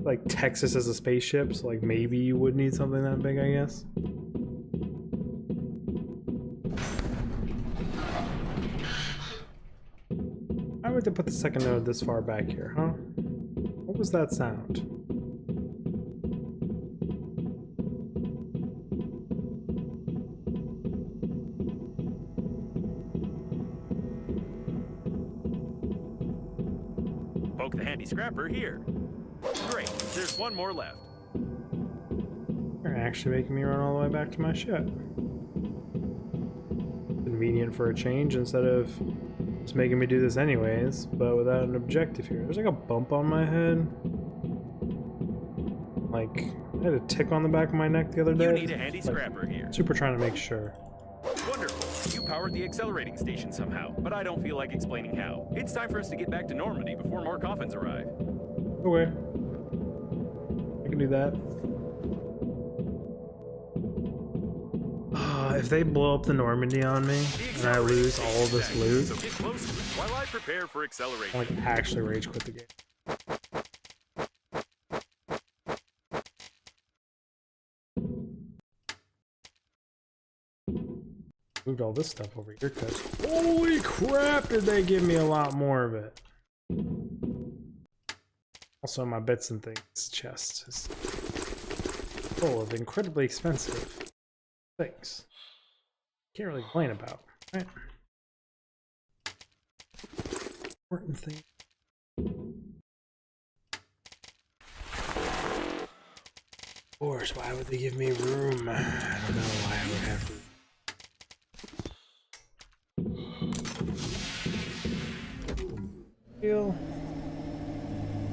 Like Texas as a spaceship, so like maybe you would need something that big, I guess. I would have put the second node this far back here, huh? What was that sound? Poke the handy scrapper here. Great, there's one more left. You're actually making me run all the way back to my ship. Convenient for a change instead of just making me do this anyways, but without an objective here. There's like a bump on my head. Like, I had a tick on the back of my neck the other day. You need a handy scrapper here. Super trying to make sure. Wonderful. You powered the accelerating station somehow, but I don't feel like explaining how. It's time for us to get back to Normandy before more coffins arrive. Okay. I can do that. If they blow up the Normandy on me and I lose all of this loot, So get close to it while I prepare for acceleration. I like actually rage quit the game. Moved all this stuff over here because holy crap, did they give me a lot more of it. Also, my bits and things chest is full of incredibly expensive things. Can't really complain about, right? Important thing. Of course, why would they give me room? I don't know why I would have room.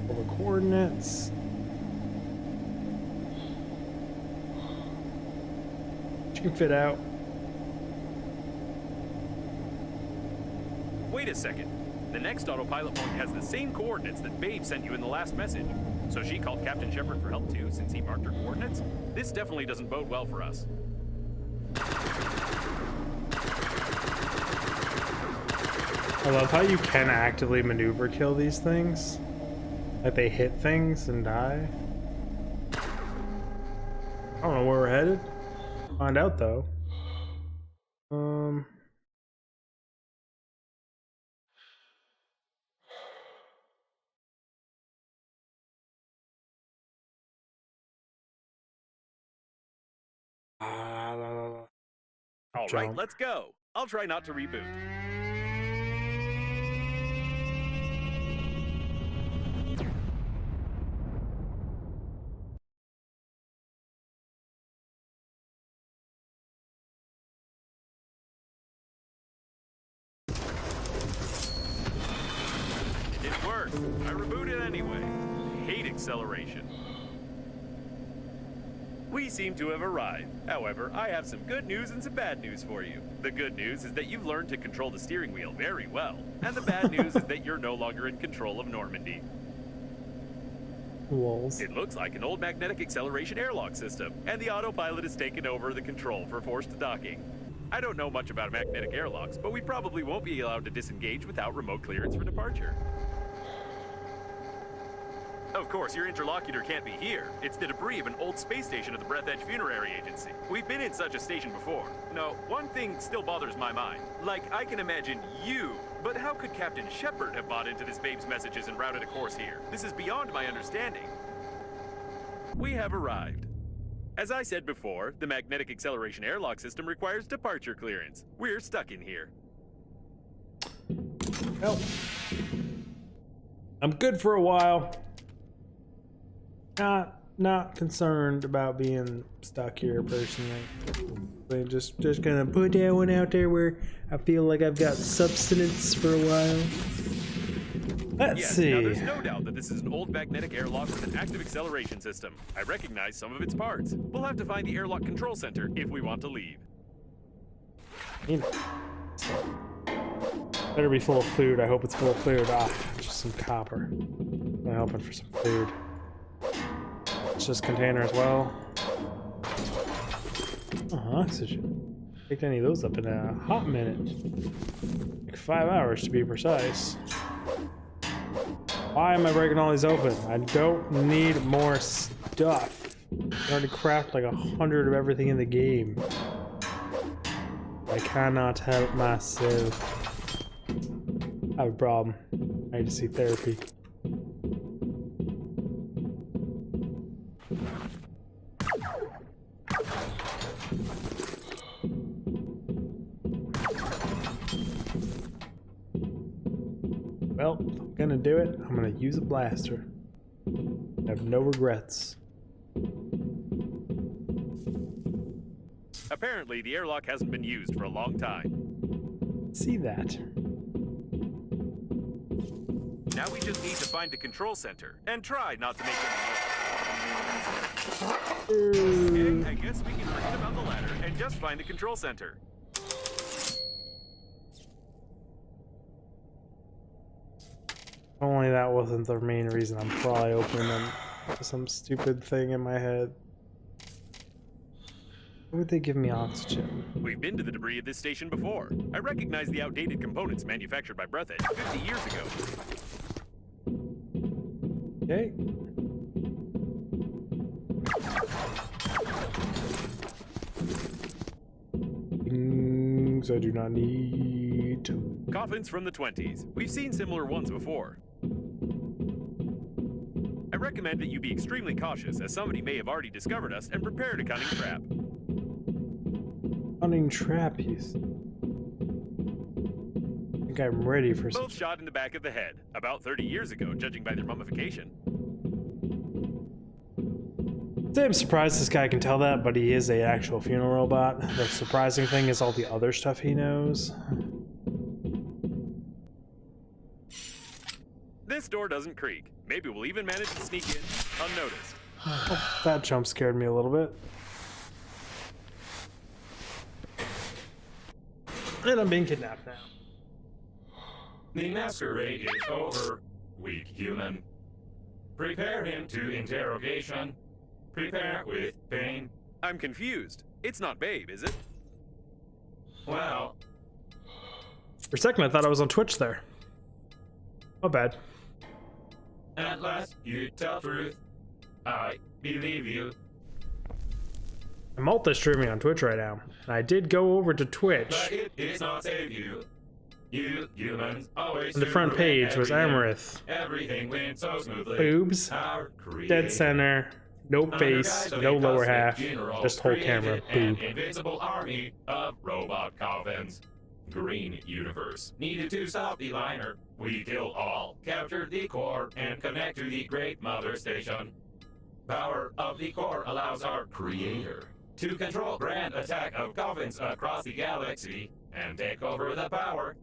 All the coordinates. You can fit out. Wait a second. The next autopilot point has the same coordinates that Babe sent you in the last message. So she called Captain Shepard for help too, since he marked her coordinates? This definitely doesn't bode well for us. I love how you can actively maneuver kill these things. Like they hit things and die. I don't know where we're headed. Find out though. All right, let's go. I'll try not to reboot. It didn't work. I rebooted anyway. Hate acceleration. We seem to have arrived. However, I have some good news and some bad news for you. The good news is that you've learned to control the steering wheel very well. And the bad news is that you're no longer in control of Normandy. Walls. It looks like an old magnetic acceleration airlock system, and the autopilot has taken over the control for forced docking. I don't know much about magnetic airlocks, but we probably won't be allowed to disengage without remote clearance for departure. Of course, your interlocutor can't be here. It's the debris of an old space station at the Breathedge Funerary Agency. We've been in such a station before. No, one thing still bothers my mind. Like, I can imagine you, but how could Captain Shepard have bought into this babe's messages and routed a course here? This is beyond my understanding. We have arrived. As I said before, the magnetic acceleration airlock system requires departure clearance. We're stuck in here. Well, I'm good for a while. Not concerned about being stuck here personally. But just gonna put that one out there where I feel like I've got substance for a while. Let's Yes, see. now there's no doubt that this is an old magnetic airlock with an active acceleration system. I recognize some of its parts. We'll have to find the airlock control center if we want to leave. You know. Better be full of food. I hope it's full of food. Ah, just some copper. I'm hoping for some food. It's just container as well. Oxygen. Picked any of those up in a hot minute. Like 5 hours to be precise. Why am I breaking all these open? I don't need more stuff. I already crafted like 100 of everything in the game. I cannot help myself. I have a problem. I need to see therapy. Well, if I'm gonna do it, I'm gonna use a blaster. I have no regrets. Apparently, the airlock hasn't been used for a long time. See that. Now we just need to find the control center and try not to make any noise. Okay, I guess we can forget about the ladder and just find the control center. Only that wasn't the main reason. I'm probably opening them for some stupid thing in my head. Why would they give me oxygen? We've been to the debris of this station before. I recognize the outdated components manufactured by Breathedge 50 years ago. Okay. Things I do not need. Coffins from the 20s. We've seen similar ones before. I recommend that you be extremely cautious, as somebody may have already discovered us and prepared a cunning trap. Cunning trap, you think I'm ready for some. Both shot in the back of the head, about 30 years ago, judging by their mummification. I'm surprised this guy can tell that, but he is an actual funeral robot. The surprising thing is all the other stuff he knows. This door doesn't creak. Maybe we'll even manage to sneak in unnoticed. Oh, that jump scared me a little bit. And I'm being kidnapped now. The masquerade is over, weak human. Prepare him to interrogation. Prepare with pain. I'm confused. It's not Babe, is it? Well, For a second I thought I was on Twitch there. My bad. at last you tell truth. I believe you. I'm multi-streaming on Twitch right now. And I did go over to Twitch. But it is not save you. You humans always And the front page was Amaranth. Amaranth. Everything went so smoothly. Boobs, Our dead center, no face, no lower half, just whole camera, An boob. invincible army of robot coffins. Green Universe needed to stop the liner. We kill all, captured the core, and connect to the Great Mother Station. Power of the core allows our creator to control grand attack of coffins across the galaxy and take over the power.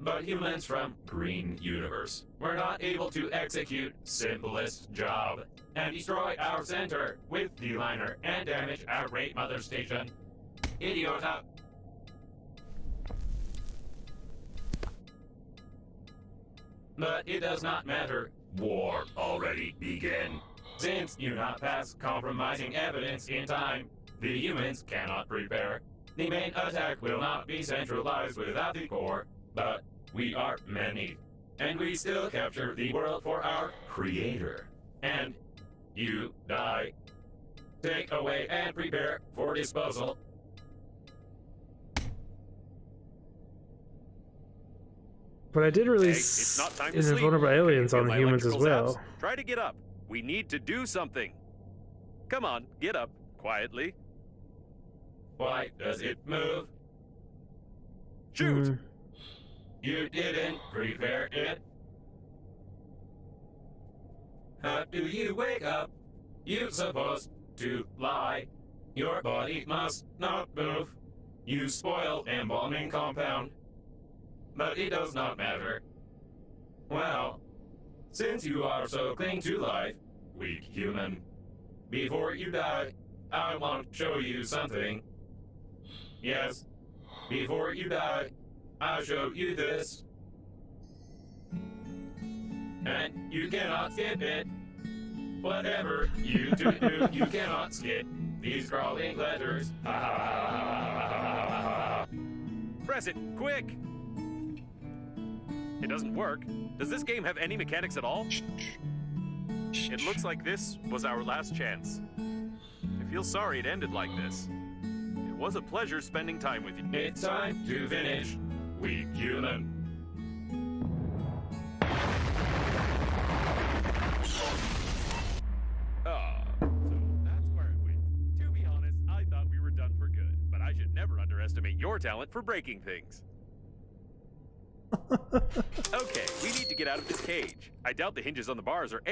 But humans from Green Universe were not able to execute simplest job and destroy our center with the liner and damage our Great Mother Station. Idiota. But it does not matter. War already began. Since you not pass compromising evidence in time, the humans cannot prepare. The main attack will not be centralized without the core, but we are many. And we still capture the world for our creator. And you die. Take away and prepare for disposal. But I did Hey, release it's not time to in sleep. Vulnerable Can you Aliens feel on the my humans as electrical well. zaps? Try to get up. We need to do something. Come on, get up, quietly. Why does it move? Shoot! You didn't prepare it. How do you wake up? You're supposed to lie. Your body must not move. You spoil embalming compound. But it does not matter. Well, Since you are so cling to life, weak human, before you die, I want to show you something. Yes, before you die, I'll show you this. And you cannot skip it. Whatever you do, you cannot skip these crawling letters. Press it, quick! It doesn't work. Does this game have any mechanics at all? It looks like this was our last chance. I feel sorry it ended like this. It was a pleasure spending time with you. It's time to finish, weak human. So that's where it went. To be honest, I thought we were done for good, but I should never underestimate your talent for breaking things. Okay, we need to get out of this cage. I doubt the hinges on the bars are...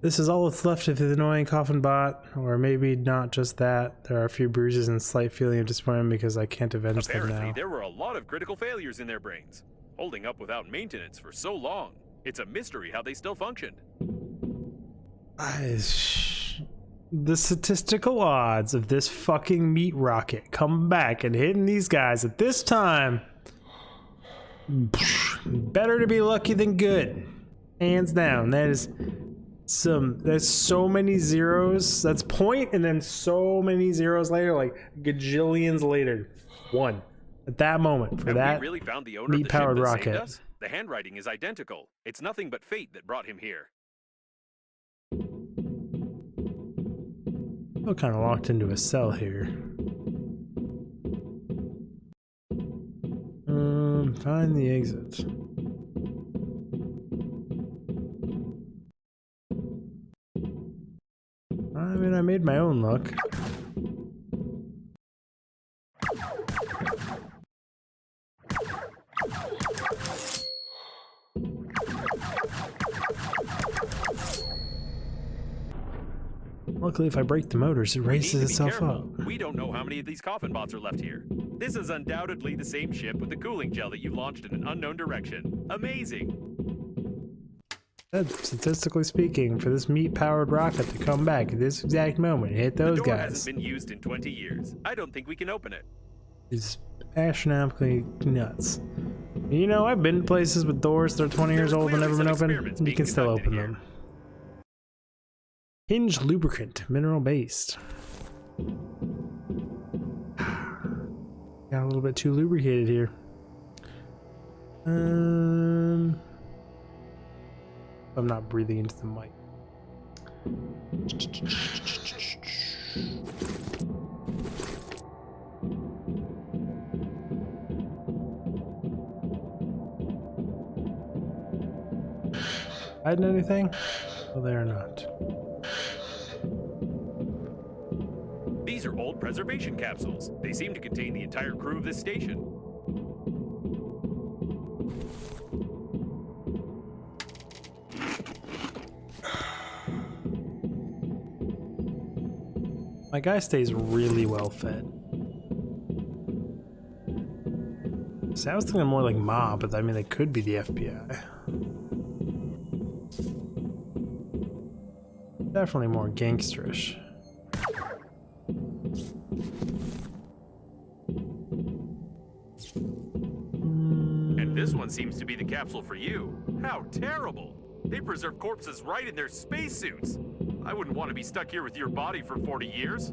This is all that's left of the annoying coffin bot, or maybe not just that. There are a few bruises and slight feeling of disappointment because I can't avenge them Apparently, now. there were a lot of critical failures in their brains, holding up without maintenance for so long. It's a mystery how they still functioned. The statistical odds of this fucking meat rocket coming back and hitting these guys at this time, better to be lucky than good. Hands down. That's so many zeros. That's point and then so many zeros later, like gajillions later. One. At that moment, for Have that we really found the owner of the ship meat-powered that rocket. saved us? The handwriting is identical. It's nothing but fate that brought him here. Still kind of locked into a cell here. Find the exit. I mean, I made my own luck. Luckily, if I break the motors, it raises itself up. We don't know how many of these coffin bots are left here. This is undoubtedly the same ship with the cooling gel that you launched in an unknown direction. Amazing! Statistically speaking, for this meat-powered rocket to come back at this exact moment, hit those the door guys. hasn't been used in 20 years. I don't think we can open it. Is astronomically nuts. You know, I've been to places with doors that are 20 years old and never been opened. You can still open them. Hinge lubricant, mineral based. Got a little bit too lubricated here. I'm not breathing into the mic. Hiding anything? Well, they are not. These are old preservation capsules. They seem to contain the entire crew of this station. My guy stays really well fed. See, I was thinking more like mob, but I mean, they could be the FBI. Definitely more gangsterish. And this one seems to be the capsule for you. How terrible! They preserve corpses right in their spacesuits. I wouldn't want to be stuck here with your body for 40 years.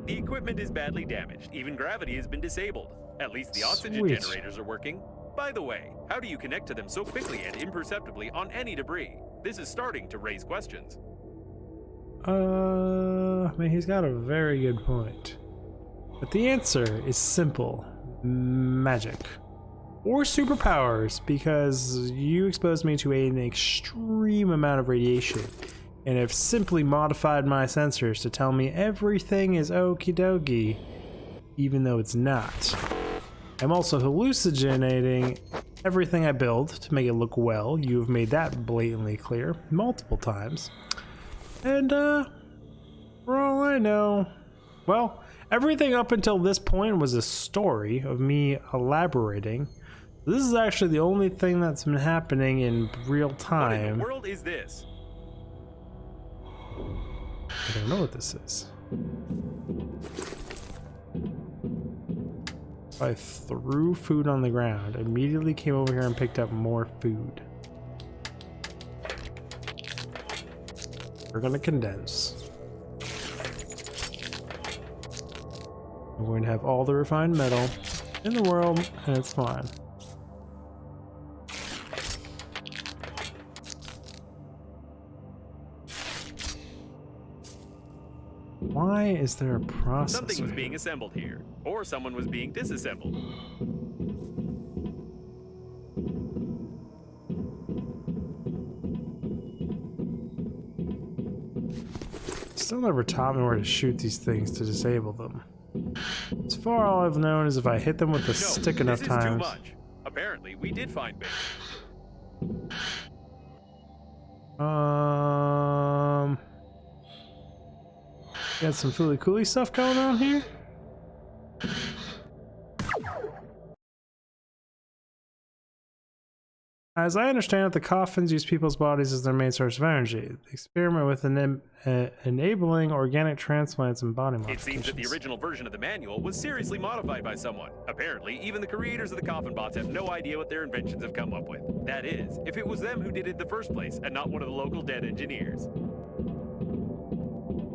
The equipment is badly damaged. Even gravity has been disabled. At least the oxygen Sweet. generators are working. By the way, how do you connect to them so quickly and imperceptibly on any debris? This is starting to raise questions. I mean, he's got a very good point. But the answer is simple. Magic. Or superpowers, because you exposed me to an extreme amount of radiation, and have simply modified my sensors to tell me everything is okie dokie, even though it's not. I'm also hallucinating everything I build to make it look well. You have made that blatantly clear multiple times. And, for all I know, well, everything up until this point was a story of me elaborating This is actually the only thing that's been happening in real What in time. the world is this? I don't know what this is. I threw food on the ground, immediately came over here and picked up more food. We're gonna condense. I'm going to have all the refined metal in the world, and it's fine. Why is there a processor? Something was being assembled here, or someone was being disassembled. Still never taught me where to shoot these things to disable them. As far all I've known is if I hit them with the stick enough this times. is too much. Apparently, we did find bait. Got some fooly cooly stuff going on here. As I understand it, the coffins use people's bodies as their main source of energy. They experiment with enabling organic transplants and body It modifications. seems that the original version of the manual was seriously modified by someone. Apparently, even the creators of the coffin bots have no idea what their inventions have come up with. That is, if it was them who did it in the first place, and not one of the local dead engineers.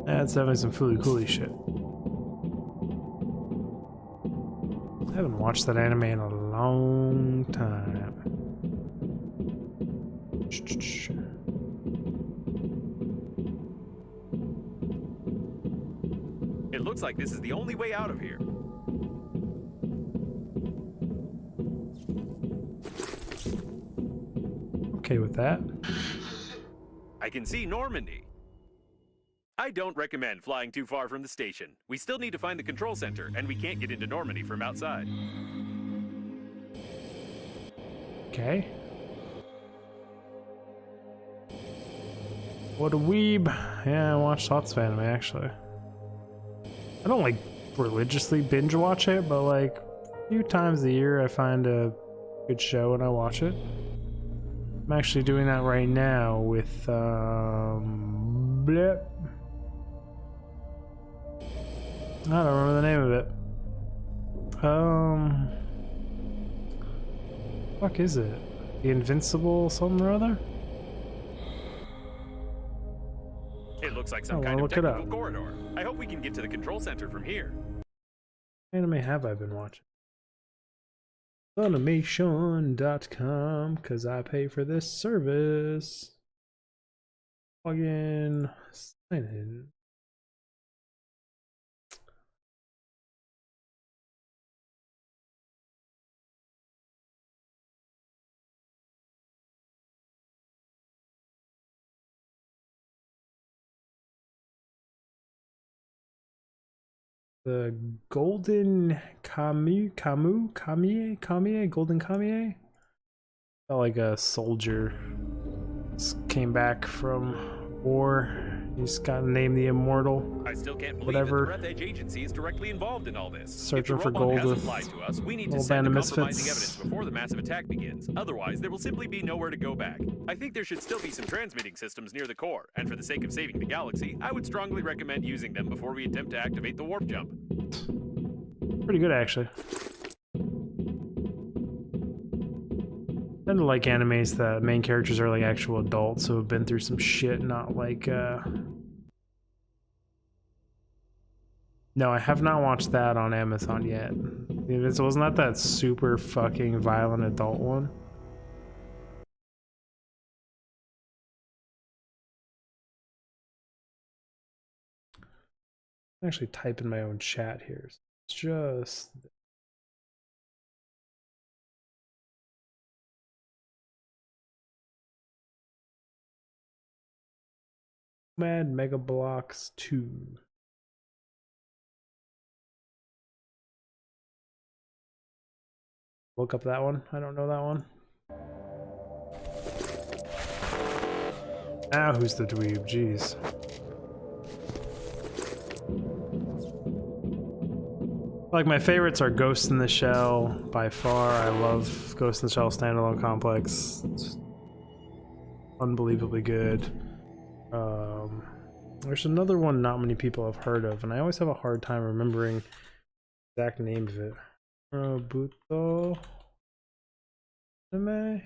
That's definitely some fooly cooly shit. I haven't watched that anime in a long time. It looks like this is the only way out of here. Okay with that. I can see Normandy. I don't recommend flying too far from the station. We still need to find the control center, and we can't get into Normandy from outside. Okay. What a weeb. Yeah, I watched lots of anime actually. I don't like religiously binge watch it, but like a few times a year I find a good show and I watch it. I'm actually doing that right now with blip. I don't remember the name of it. Fuck is it? The Invincible something or other? It looks like Oh, some well, kind of look it technical up. corridor. I hope we can get to the control center from here. What anime have I been watching? Funimation.com, because I pay for this service. Log in, sign in. The Golden Kamiye? Golden Kamiye? Felt like a soldier came back from war. He's got named the Immortal. I still can't believe Whatever. that the Breathedge agency is directly involved in all this. Searching if the for robot gold hasn't with lied to us, we need to little send band the of compromising misfits. evidence before the massive attack begins. Otherwise, there will simply be nowhere to go back. I think there should still be some transmitting systems near the core, and for the sake of saving the galaxy, I would strongly recommend using them before we attempt to activate the warp jump. Pretty good, actually. I tend to like animes that main characters are like actual adults who have been through some shit, not like No, I have not watched that on Amazon yet. It wasn't that super fucking violent adult one. I'm actually typing my own chat here. It's just Mad Mega Blocks 2. Look up that one. I don't know that one. Now who's the dweeb? Jeez. Like, my favorites are Ghost in the Shell, by far. I love Ghost in the Shell Standalone Complex. It's unbelievably good. There's another one not many people have heard of, and I always have a hard time remembering the exact name of it. Buto anime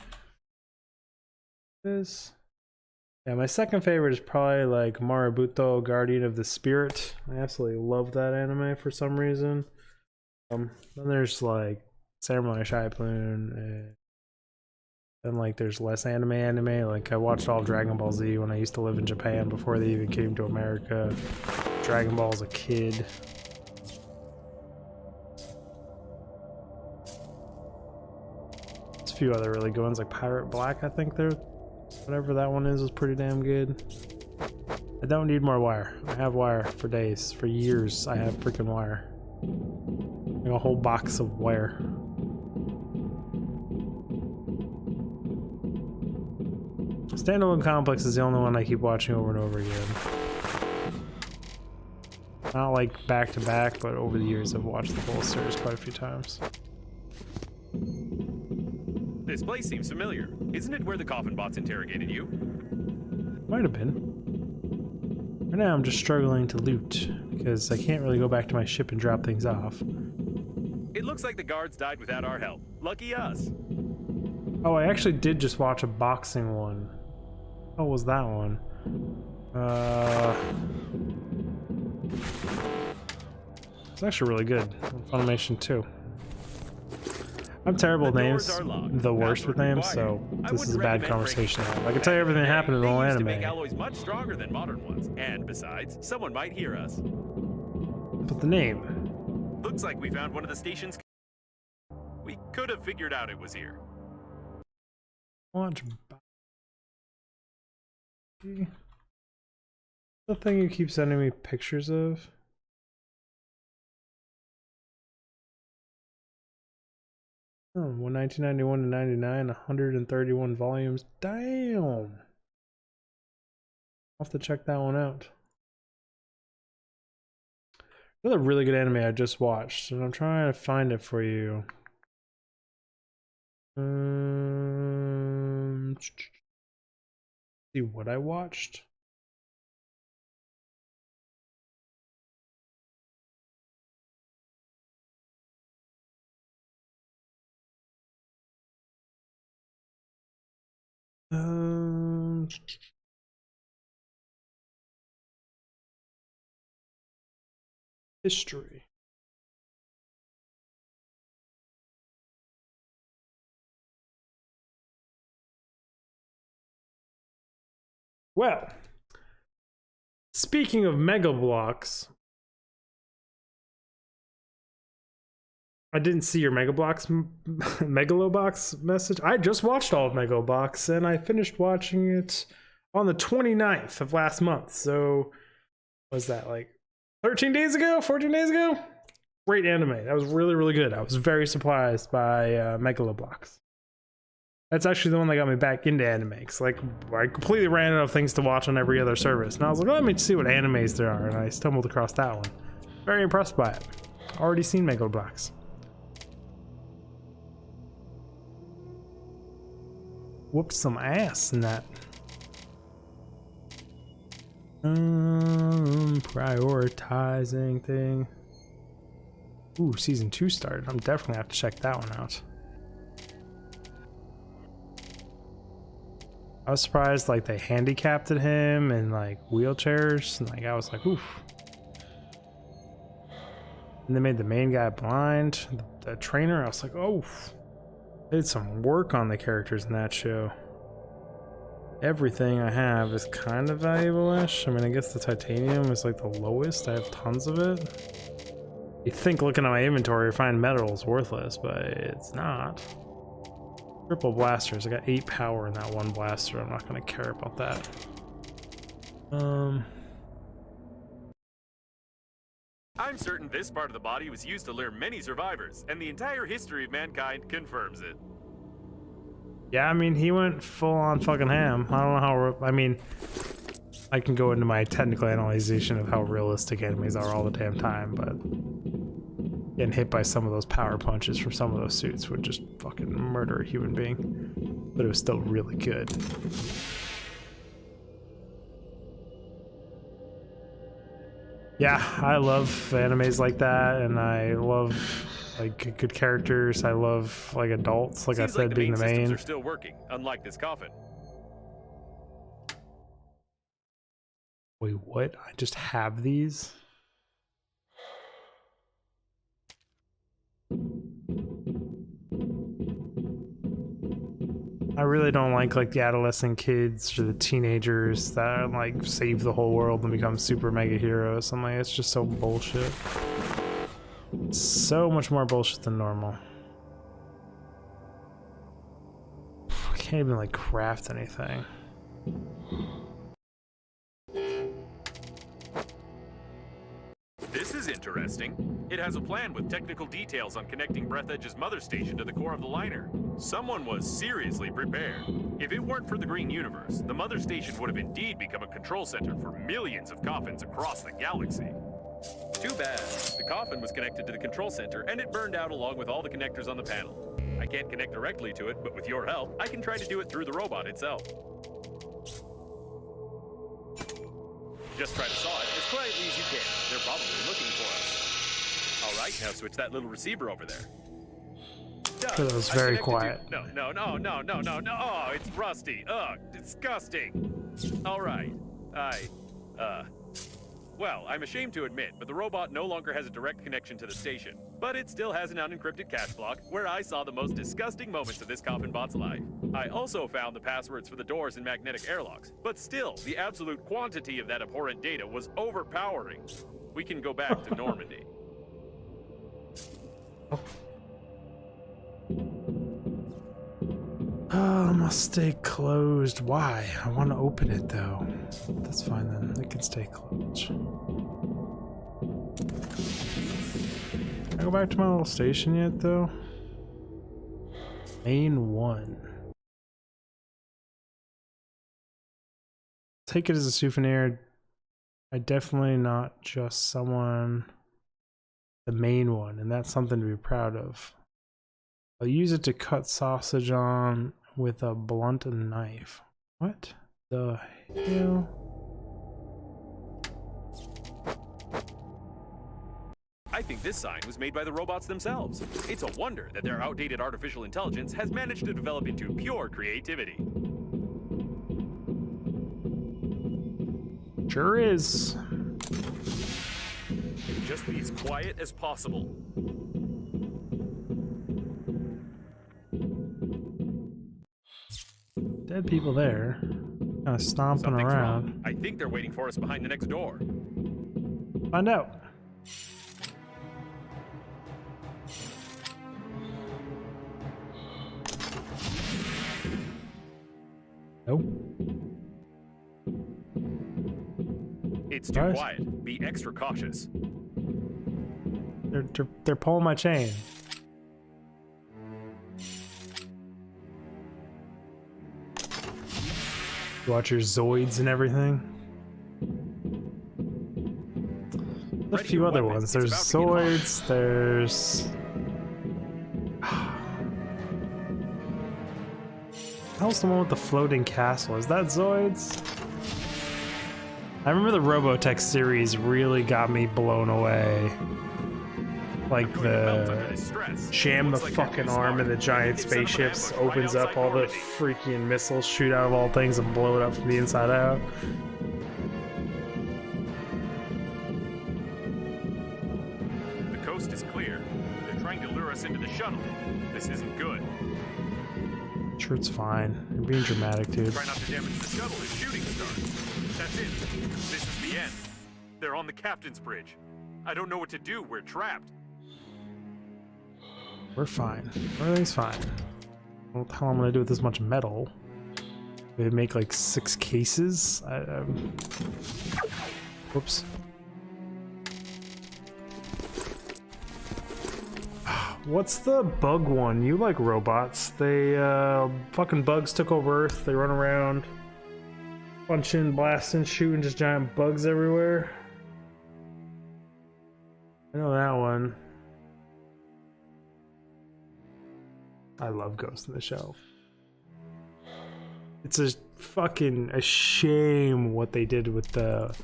is. Yeah, my second favorite is probably like Marabuto, Guardian of the Spirit. I absolutely love that anime for some reason. Then there's like Samurai Champloo, and like there's less anime. Like I watched all of Dragon Ball Z when I used to live in Japan before they even came to America. Dragon Ball as a kid. There's a few other really good ones, like Pirate Black, I think they're. Whatever that one is pretty damn good. I don't need more wire. I have wire for days, for years. I have freaking wire. Like a whole box of wire. Standalone Complex is the only one I keep watching over and over again. Not like back to back, but over the years I've watched the whole series quite a few times. This place seems familiar. Isn't it where the coffin bots interrogated you? Might have been. Right now I'm just struggling to loot, because I can't really go back to my ship and drop things off. It looks like the guards died without our help. Lucky us. Oh, I actually did just watch a boxing one. What was that one? It's actually really good. Funimation too. I'm terrible with names, the worst with names, so this is a bad conversation. I can tell you everything that happened in the whole anime. Make alloys much stronger than modern ones, and besides, someone might hear us. But the name. Looks like we found one of the stations. We could have figured out it was here. Launch. The thing you keep sending me pictures of. Oh, 1991 to 99, 131 volumes. Damn! I'll have to check that one out. Another really good anime I just watched, and I'm trying to find it for you. See what I watched. History. Well, speaking of Mega Bloks, I didn't see your Megalobox message. I just watched all of Megalobox, and I finished watching it on the 29th of last month. So, what was that, like 13 days ago? 14 days ago? Great anime. That was really, really good. I was very surprised by Megalobox. That's actually the one that got me back into anime. Cause like I completely ran out of things to watch on every other service, and I was like, let me see what animes there are, and I stumbled across that one. Very impressed by it. Already seen Megalobox. Whooped some ass in that. Prioritizing thing. Ooh, season 2 started. I'm definitely have to check that one out. I was surprised like they handicapped him in like wheelchairs, and like I was like, oof. And they made the main guy blind, the trainer. I was like, oh, they did some work on the characters in that show. Everything I have is kind of valuable-ish. I mean, I guess the titanium is like the lowest. I have tons of it. You'd think looking at my inventory, refined metal is worthless, but it's not. Triple blasters. I got 8 power in that one blaster. I'm not going to care about that. I'm certain this part of the body was used to lure many survivors, and the entire history of mankind confirms it. Yeah, I mean, he went full on fucking ham. I don't know how, I mean, I can go into my technical analyzation of how realistic animes are all the damn time, but Getting hit by some of those power punches from some of those suits would just fucking murder a human being. But it was still really good. Yeah, I love animes like that, and I love like good characters. I love like adults, like Seems I said, like being the systems main. are still working, unlike this coffin. Wait, what? I just have these? I really don't like the adolescent kids or the teenagers that like save the whole world and become super mega heroes. I'm like, it's just so bullshit. So much more bullshit than normal. I can't even like craft anything. This is interesting. It has a plan with technical details on connecting Breathedge's mother station to the core of the liner. Someone was seriously prepared. If it weren't for the green universe, the mother station would have indeed become a control center for millions of coffins across the galaxy. Too bad. The coffin was connected to the control center and it burned out along with all the connectors on the panel. I can't connect directly to it, but with your help, I can try to do it through the robot itself. Just try to saw it as quietly as you can. They're probably looking for us. All right, now switch that little receiver over there. Done. It was I very connected quiet. No. Oh, it's rusty. Ugh, disgusting. All right. Well, I'm ashamed to admit, but the robot no longer has a direct connection to the station. But it still has an unencrypted cache block where I saw the most disgusting moments of this coffin bot's life. I also found the passwords for the doors and magnetic airlocks, but still, the absolute quantity of that abhorrent data was overpowering. We can go back to Normandy. Must stay closed. Why? I want to open it though. That's fine then. It can stay closed. Can I go back to my little station yet though? Main 1. Take it as a souvenir. I definitely not just someone. The main one, and that's something to be proud of. I'll use it to cut sausage on with a blunt knife. What the hell? I think this sign was made by the robots themselves. It's a wonder that their outdated artificial intelligence has managed to develop into pure creativity. Sure is. Just be as quiet as possible. Dead people there. Kind of stomping Something's around. wrong. I think they're waiting for us behind the next door. Find out. Nope. It's too Guys? quiet. Be extra cautious. They're pulling my chain. Watch your Zoids and everything. A Ready few your other weapon. ones. It's There's about to get hot. Zoids, there's... How's the one with the floating castle? Is that Zoids? I remember the Robotech series really got me blown away. Like I'm going to melt under the this stress. jam the Looks like I'm fucking too arm smart. and the giant Hit son of an spaceships ambush right opens up, outside all the Normandy. freaking missiles shoot out of all things and blow it up from the inside out. The coast is clear. They're trying to lure us into the shuttle. This isn't good. Sure, it's fine. You're being dramatic, dude. Try not to damage the shuttle if shooting starts. That's it. This is the end. They're on the captain's bridge. I don't know what to do. We're trapped. We're fine. Everything's fine. What the hell I'm gonna do with this much metal? They make like 6 cases? Whoops. What's the bug one? You like robots. They, fucking bugs took over Earth. They run around punching, blasting, shooting just giant bugs everywhere. I know that one. I love Ghost in the Shell. It's a fucking a shame what they did with the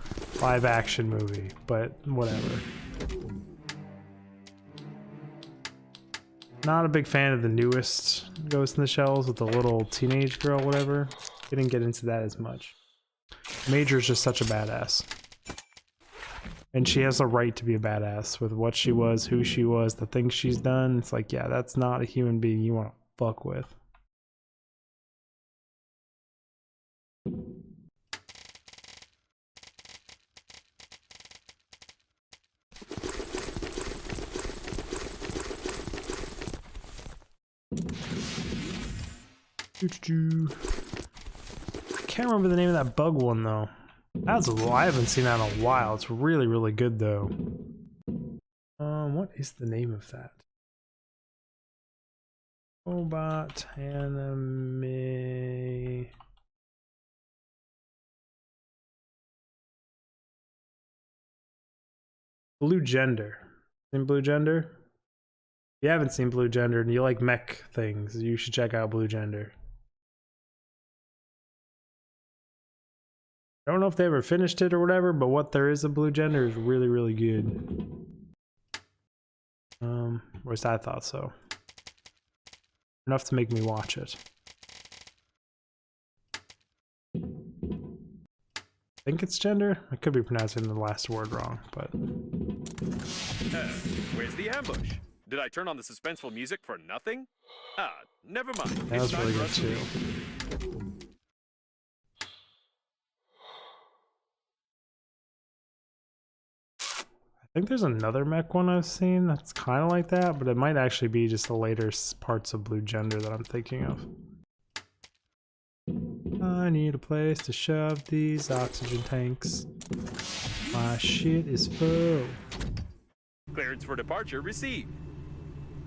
live action movie, but whatever. Not a big fan of the newest Ghost in the Shells with the little teenage girl, whatever. Didn't get into that as much. Major's just such a badass. And she has a right to be a badass with what she was, who she was, the things she's done. It's like, yeah, that's not a human being you want to fuck with. I can't remember the name of that bug one though. That's I haven't seen that in a while. It's really, really good though. What is the name of that? Robot anime. Blue Gender. Seen Blue Gender? If you haven't seen Blue Gender and you like mech things, you should check out Blue Gender. I don't know if they ever finished it or whatever, but what there is of Blue Gender is really, really good. Or at least I thought so. Enough to make me watch it. I think it's gender. I could be pronouncing the last word wrong, but... Where's the ambush? Did I turn on the suspenseful music for nothing? Ah, never mind. That was really good too. I think there's another mech one I've seen that's kind of like that, but it might actually be just the later parts of Blue Gender that I'm thinking of. I need a place to shove these oxygen tanks. My shit is full. Clearance for departure received.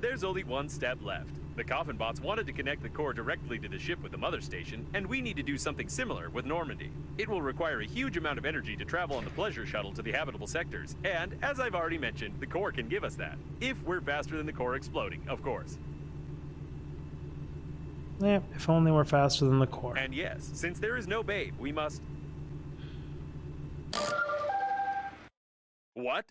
There's only one step left. The coffin bots wanted to connect the core directly to the ship with the mother station, and we need to do something similar with Normandy. It will require a huge amount of energy to travel on the pleasure shuttle to the habitable sectors, and as I've already mentioned, the core can give us that. If we're faster than the core exploding, of course. Yeah, if only we're faster than the core. And yes, since there is no babe, we must... What?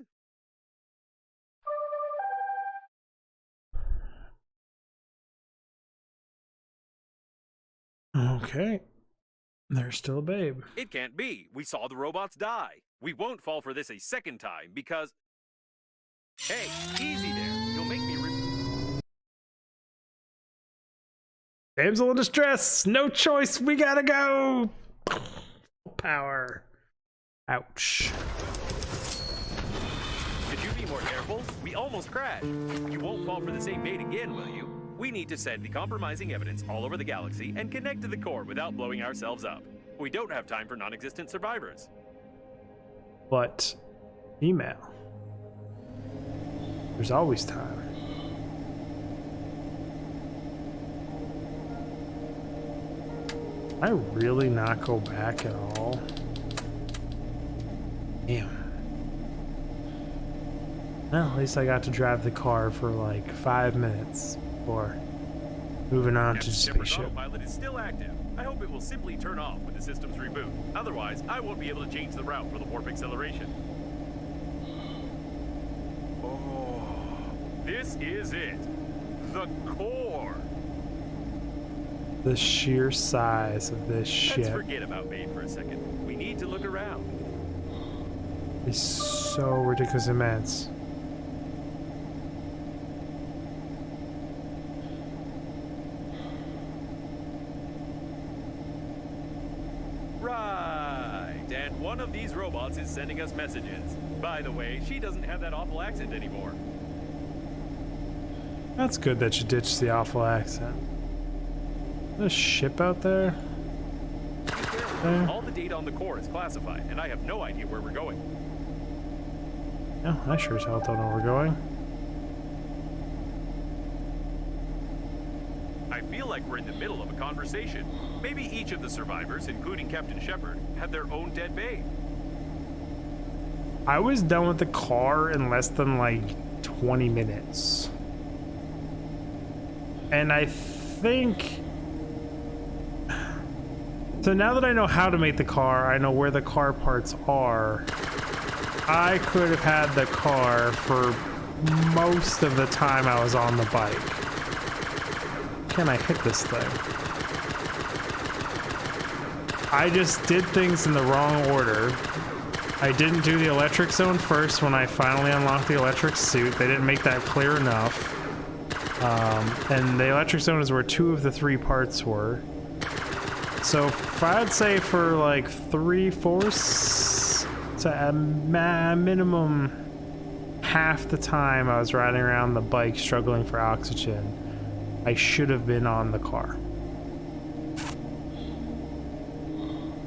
Okay. There's still a babe. It can't be. We saw the robots die. We won't fall for this a second time because... Hey, easy there. You'll make me Damsel in distress! No choice! We gotta go! Power. Ouch. Could you be more careful? We almost crashed. You won't fall for the same bait again, will you? We need to send the compromising evidence all over the galaxy and connect to the core without blowing ourselves up. We don't have time for non-existent survivors. But email. There's always time. I really not go back at all? Damn. Well, at least I got to drive the car for like 5 minutes before moving on to spaceship. Autopilot is still active. I hope it will simply turn off when the systems reboot. Otherwise, I won't be able to change the route for the warp acceleration. Oh, this is it. The core. The sheer size of this ship. Let's forget about Babe for a second. We need to look around. It's so ridiculous immense. Right, and one of these robots is sending us messages. By the way, she doesn't have that awful accent anymore. That's good that you ditched the awful accent. There's a ship out there? All the data on the core is classified, and I have no idea where we're going. Yeah, I sure as hell don't know where we're going. I feel like we're in the middle of a conversation. Maybe each of the survivors, including Captain Shepard, had their own dead babe. I was done with the car in less than like 20 minutes. And I think... So now that I know how to make the car, I know where the car parts are, I could have had the car for most of the time I was on the bike. Can I hit this thing? I just did things in the wrong order. I didn't do the electric zone first when I finally unlocked the electric suit. They didn't make that clear enough. And the electric zone is where 2 of the 3 parts were. So if I'd say for like 3/4 to a minimum half the time I was riding around the bike struggling for oxygen, I should have been on the car.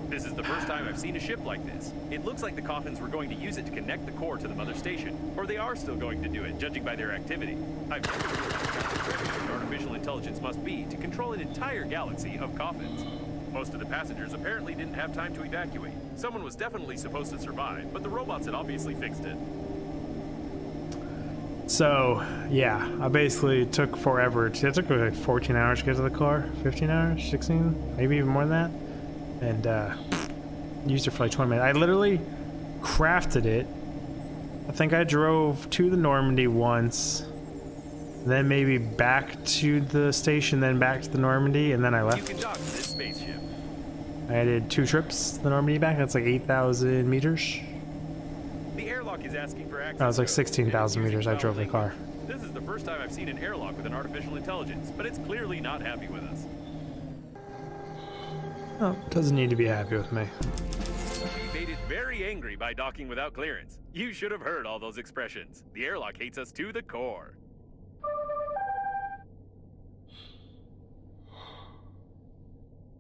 This is the first time I've seen a ship like this. It looks like the Coffins were going to use it to connect the core to the mother station, or they are still going to do it, judging by their activity. I've never realized how incredible artificial intelligence must be to control an entire galaxy of Coffins. Most of the passengers apparently didn't have time to evacuate. Someone was definitely supposed to survive, but the robots had obviously fixed it. So, yeah, I basically took forever. It took like 14 hours to get to the car. 15 hours? 16? Maybe even more than that. And, used it for like 20 minutes. I literally crafted it. I think I drove to the Normandy once, then maybe back to the station, then back to the Normandy, and then I left. You can dock to this spaceship. I did 2 trips to the Normandy back. That's like 8,000 meters. The airlock is asking for access. That was like 16,000 meters. I drove the car. This is the first time I've seen an airlock with an artificial intelligence, but it's clearly not happy with us. Oh, doesn't need to be happy with me. We made it very angry by docking without clearance. You should have heard all those expressions. The airlock hates us to the core.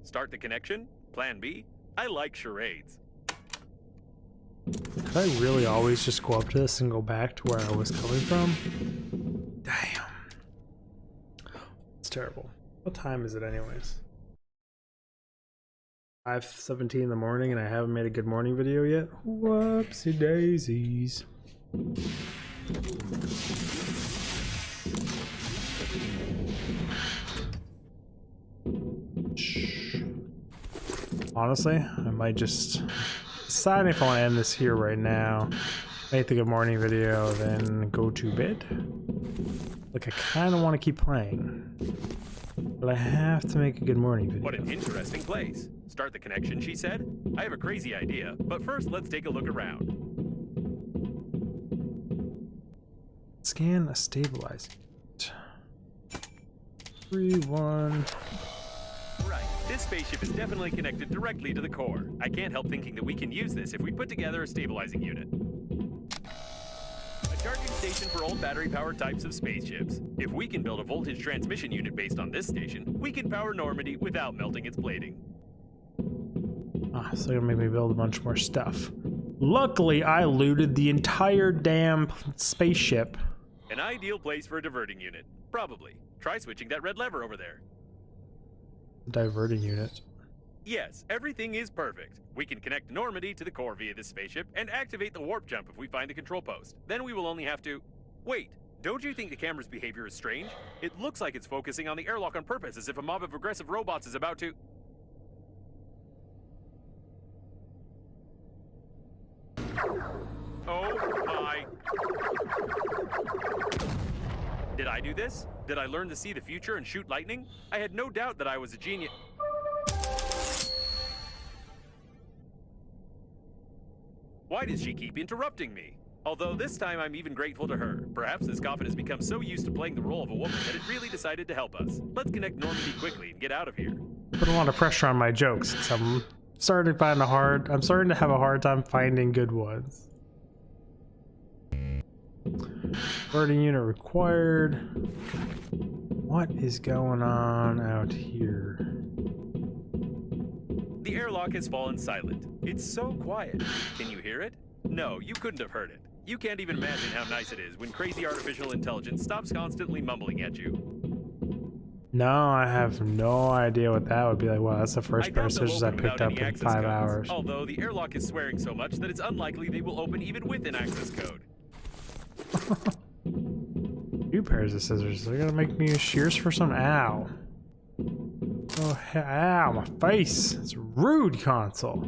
Start the connection? Plan B? I like charades. Could I really always just go up to this and go back to where I was coming from? Damn. It's terrible. What time is it anyways? 5:17 in the morning and I haven't made a good morning video yet? Whoopsie daisies. Honestly, I might just decide if I want to end this here right now, make the good morning video, then go to bed. Like, I kind of want to keep playing, but I have to make a good morning video. What an interesting place. Start the connection, she said. I have a crazy idea, but first let's take a look around. Scan a stabilizing. 3-1. Right. This spaceship is definitely connected directly to the core. I can't help thinking that we can use this if we put together a stabilizing unit. A charging station for old battery-powered types of spaceships. If we can build a voltage transmission unit based on this station, we can power Normandy without melting its plating. Ah, so it'll make me build a bunch more stuff. Luckily, I looted the entire damn spaceship. An ideal place for a diverting unit. Probably. Try switching that red lever over there. Diverting unit. Yes, everything is perfect. We can connect Normandy to the core via this spaceship and activate the warp jump if we find the control post. Then we will only have to... Wait, don't you think the camera's behavior is strange? It looks like it's focusing on the airlock on purpose, as if a mob of aggressive robots is about to... Oh my... Did I do this? Did I learn to see the future and shoot lightning? I had no doubt that I was a genius. Why does she keep interrupting me? Although this time I'm even grateful to her. Perhaps this coffin has become so used to playing the role of a woman that it really decided to help us. Let's connect Normandy quickly and get out of here. Put a lot of pressure on my jokes. I'm starting to have a hard time finding good ones. Diverting unit required. What is going on out here? The airlock has fallen silent. It's so quiet. Can you hear it? No, you couldn't have heard it. You can't even imagine how nice it is when crazy artificial intelligence stops constantly mumbling at you. No, I have no idea what that would be like. Well, that's the first pair of scissors I picked up in 5 hours. Although the airlock is swearing so much that it's unlikely they will open even with an access code. You new pairs of scissors. They're gonna make me use shears for some. Ow. Oh, ow, my face. It's rude, console.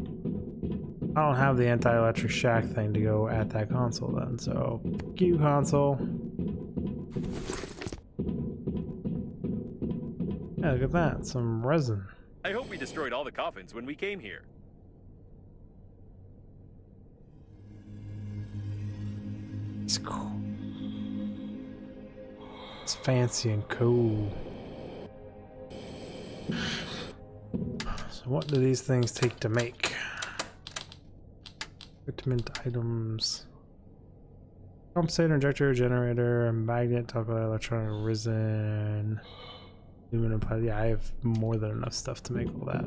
I don't have the anti-electric shack thing to go at that console then, so fuck you, console. Yeah, look at that. Some resin. I hope we destroyed all the coffins when we came here. It's cool. It's fancy and cool. So what do these things take to make? Equipment items. Compensator, injector, generator, magnet, toggle, electronic resin, aluminum pipe. Yeah, I have more than enough stuff to make all that.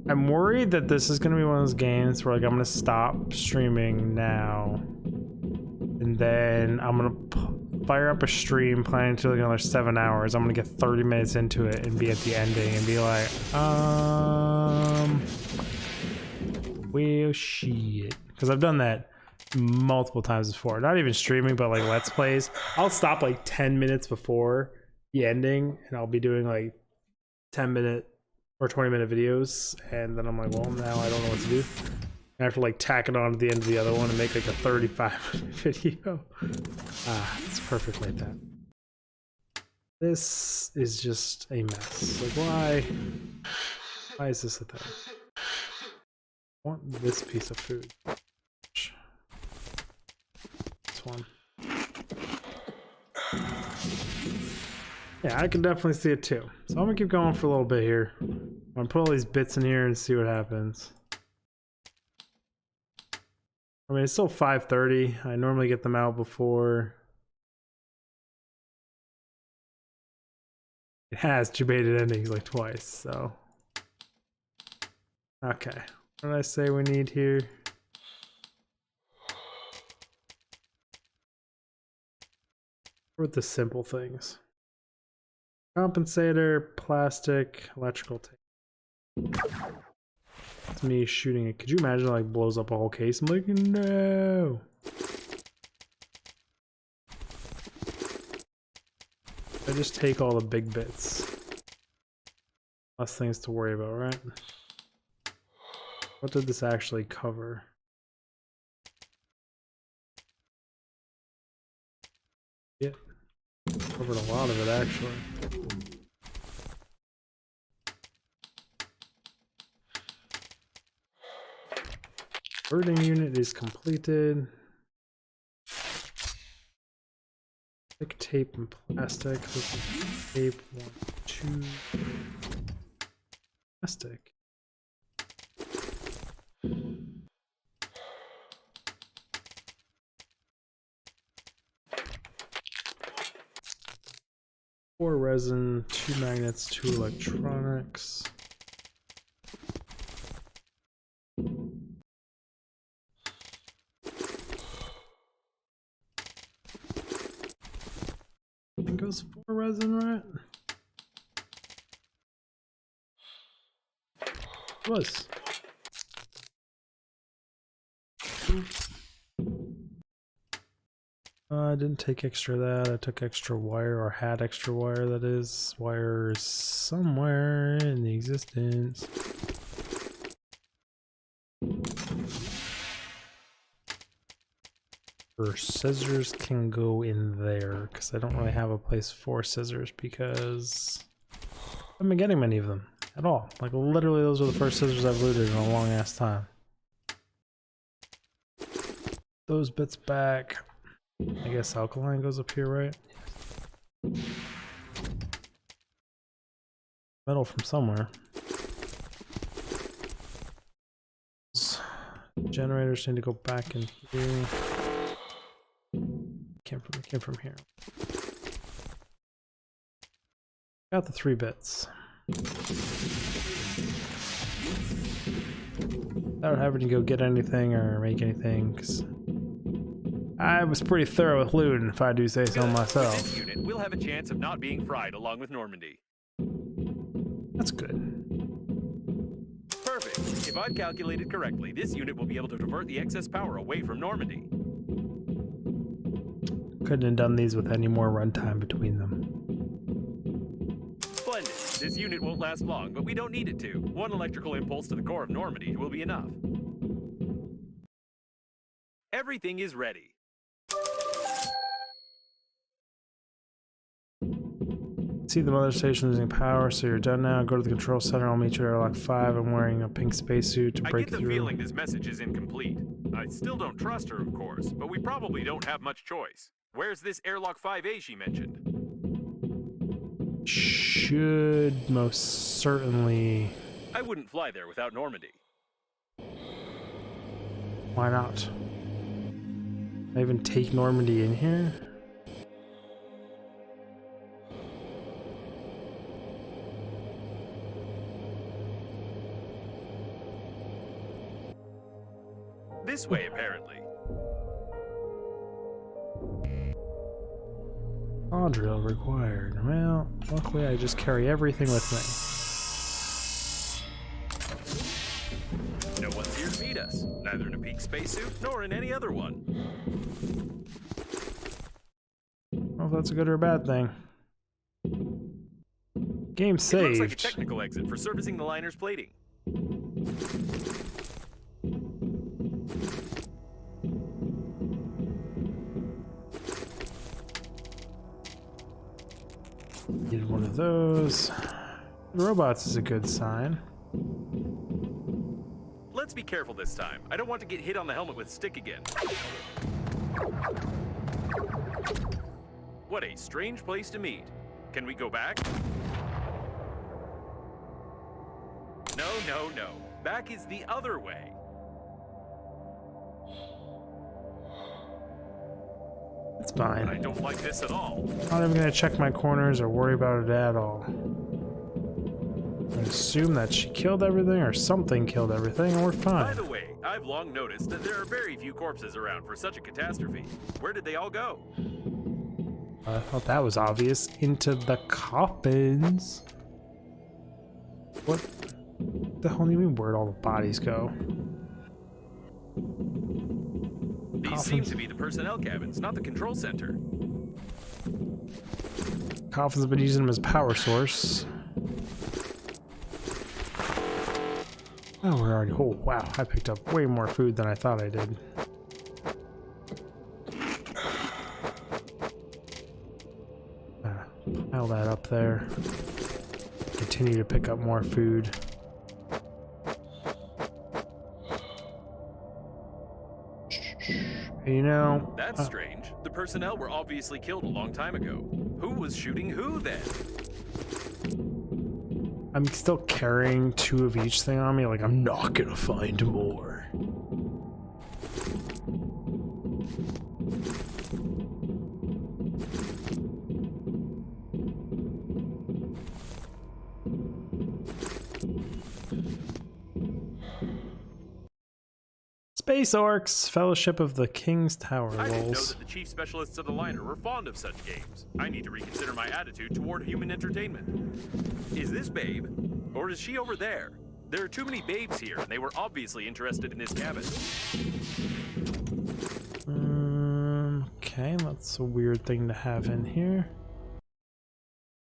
I'm worried that this is gonna be one of those games where like I'm gonna stop streaming now, and then I'm gonna fire up a stream planning to like another 7 hours. I'm gonna get 30 minutes into it and be at the ending and be like, well, shit. Because I've done that multiple times before. Not even streaming, but like Let's Plays. I'll stop like 10 minutes before the ending, and I'll be doing like 10-minute or 20-minute videos, and then I'm like, well, now I don't know what to do. I have to like tack it on to the end of the other one and make like a 35-minute video. It's perfect like that. This is just a mess. Like, why is this a thing? I want this piece of food. This one. Yeah, I can definitely see it too. So I'm gonna keep going for a little bit here. I'm gonna put all these bits in here and see what happens. I mean, it's still 5:30. I normally get them out before. It has debated endings like twice, so. Okay. What did I say we need here? With the simple things. Compensator, plastic, electrical tape. It's me shooting it. Could you imagine it like blows up a whole case? I'm like, no. I just take all the big bits. Less things to worry about, right? What did this actually cover? Yeah. Covered a lot of it actually. Birding unit is completed. Thick tape and plastic. This is tape 1, 2. Plastic. Four resin, 2 magnets, 2 electronics. I think it was 4 resin, right? It was. I didn't take extra of that. I took extra wire, or had extra wire, that is. Wire somewhere in the existence. Or scissors can go in there, because I don't really have a place for scissors, because I haven't been getting many of them at all. Like, literally, those are the first scissors I've looted in a long ass time. Those bits back. I guess alkaline goes up here, right? Metal from somewhere. Generators need to go back in here. Came from here. Got the 3 bits. Without having to go get anything or make anything, because I was pretty thorough with looting, if I do say so myself. With this unit, we'll have a chance of not being fried along with Normandy. That's good. Perfect. If I've calculated correctly, this unit will be able to divert the excess power away from Normandy. Couldn't have done these with any more runtime between them. Splendid. This unit won't last long, but we don't need it to. One electrical impulse to the core of Normandy will be enough. Everything is ready. See the mother station losing power, so you're done now. Go to the control center. I'll meet you at airlock 5. I'm wearing a pink spacesuit to I break get the through. feeling this message is incomplete. I still don't trust her, of course, but we probably don't have much choice. Where's this airlock 5A she mentioned? Should most certainly. I wouldn't fly there without Normandy. Why not? I even take Normandy in here? This way, apparently. Saw drill required. Well, luckily I just carry everything with me. No one's here to meet us, neither in a peak spacesuit nor in any other one. Well, if that's a good or a bad thing. Game It saved. looks like a technical exit for servicing the liner's plating. Needed one of those. Robots is a good sign. Let's be careful this time. I don't want to get hit on the helmet with a stick again. What a strange place to meet. Can we go back? No, no, no. Back is the other way. It's fine. I don't like this at all. Not even gonna check my corners or worry about it at all. I assume that she killed everything or something killed everything and we're By fine. the way, I've long noticed that there are very few corpses around for such a catastrophe. Where did they all go? I thought that was obvious. Into the coffins. What the hell do you mean where'd all the bodies go? These seem to be the personnel cabins, not the control center. Coffins have been using them as power source. Oh, we're already. Oh, wow. I picked up way more food than I thought I did. Pile that up there. Continue to pick up more food. You know, That's strange. The personnel were obviously killed a long time ago. Who was shooting who then? I'm still carrying 2 of each thing on me. Like, I'm not gonna find more. Space Orcs, Fellowship of the King's Tower. I didn't know Lols. that the chief specialists of the liner were fond of such games. I need to reconsider my attitude toward human entertainment. Is this Babe? Or is she over there? There are too many babes here, and they were obviously interested in this cabin. Okay, that's a weird thing to have in here.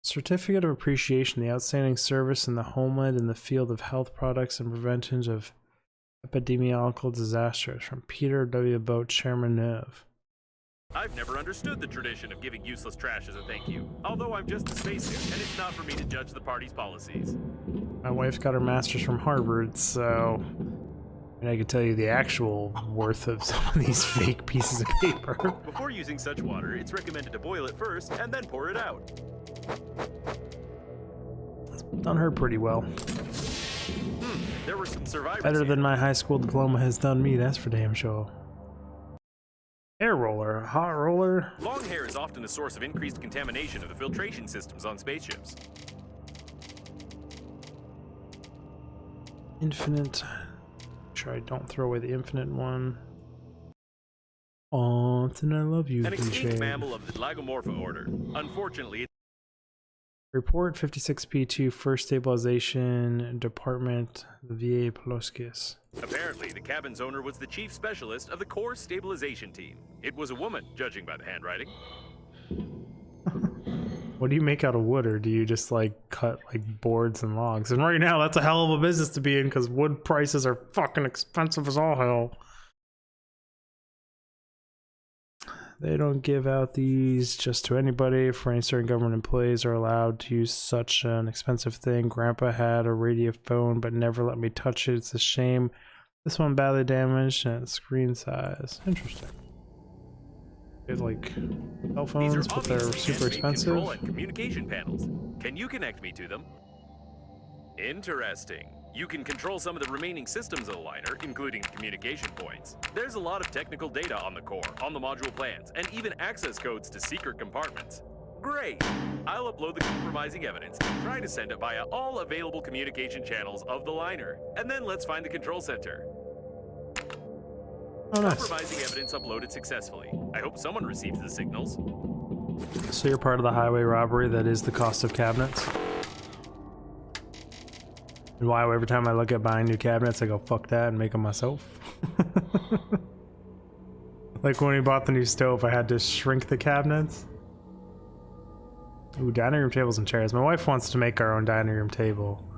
Certificate of Appreciation, the outstanding service in the homeland in the field of health products and prevention of epidemiological disasters from Peter W. Boat, Chairman of. I've never understood the tradition of giving useless trash as a thank you, although I'm just a spacesuit, and it's not for me to judge the party's policies. My wife got her master's from Harvard, so I can tell you the actual worth of some of these fake pieces of paper. Before using such water, it's recommended to boil it first and then pour it out. Done her pretty well. There were some survivors Better here. than my high school diploma has done me, that's for damn sure. Air roller, hot roller. Long hair is often a source of increased contamination of the filtration systems on spaceships. Infinite. Make sure I don't throw away the infinite one. Aw, and I love you, An extinct DJ. mammal of the Lagomorpha order. Unfortunately, Report 56P2 First Stabilization Department, VA Ploskis. Apparently, the cabin's owner was the chief specialist of the core stabilization team. It was a woman, judging by the handwriting. What do you make out of wood, or do you just like cut like boards and logs? And right now, that's a hell of a business to be in because wood prices are fucking expensive as all hell. They don't give out these just to anybody. For any certain government employees are allowed to use such an expensive thing. Grandpa had a radio phone, but never let me touch it. It's a shame. This one badly damaged and it's screen size. Interesting. They have like cell phones, but they're super expensive. Control and communication panels. Can you connect me to them? Interesting. You can control some of the remaining systems of the liner, including communication points. There's a lot of technical data on the core, on the module plans, and even access codes to secret compartments. Great! I'll upload the compromising evidence and try to send it via all available communication channels of the liner. And then let's find the control center. Oh, nice. Compromising evidence uploaded successfully. I hope someone receives the signals. So you're part of the highway robbery that is the cost of cabinets? And why every time I look at buying new cabinets, I go, fuck that, and make them myself? Like when we bought the new stove, I had to shrink the cabinets. Ooh, dining room tables and chairs. My wife wants to make our own dining room table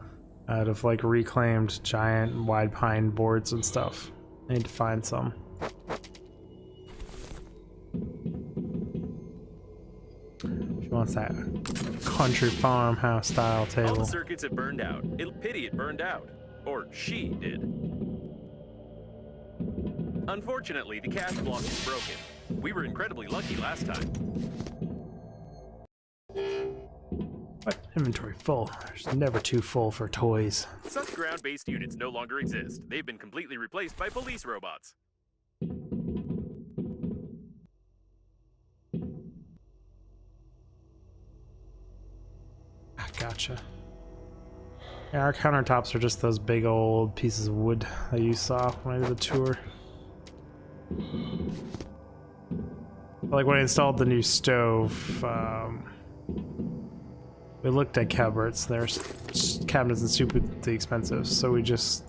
out of like reclaimed giant wide pine boards and stuff. I need to find some. She wants that country farmhouse style table. All the circuits have burned out. It'll pity it burned out. Or she did. Unfortunately, the cash block is broken. We were incredibly lucky last time. What? Inventory full. There's never too full for toys. Such ground-based units no longer exist. They've been completely replaced by police robots. Gotcha. Yeah, our countertops are just those big old pieces of wood that you saw when I did the tour. Like when I installed the new stove, we looked at cabinets. There's cabinets and stupidly expensive, so we just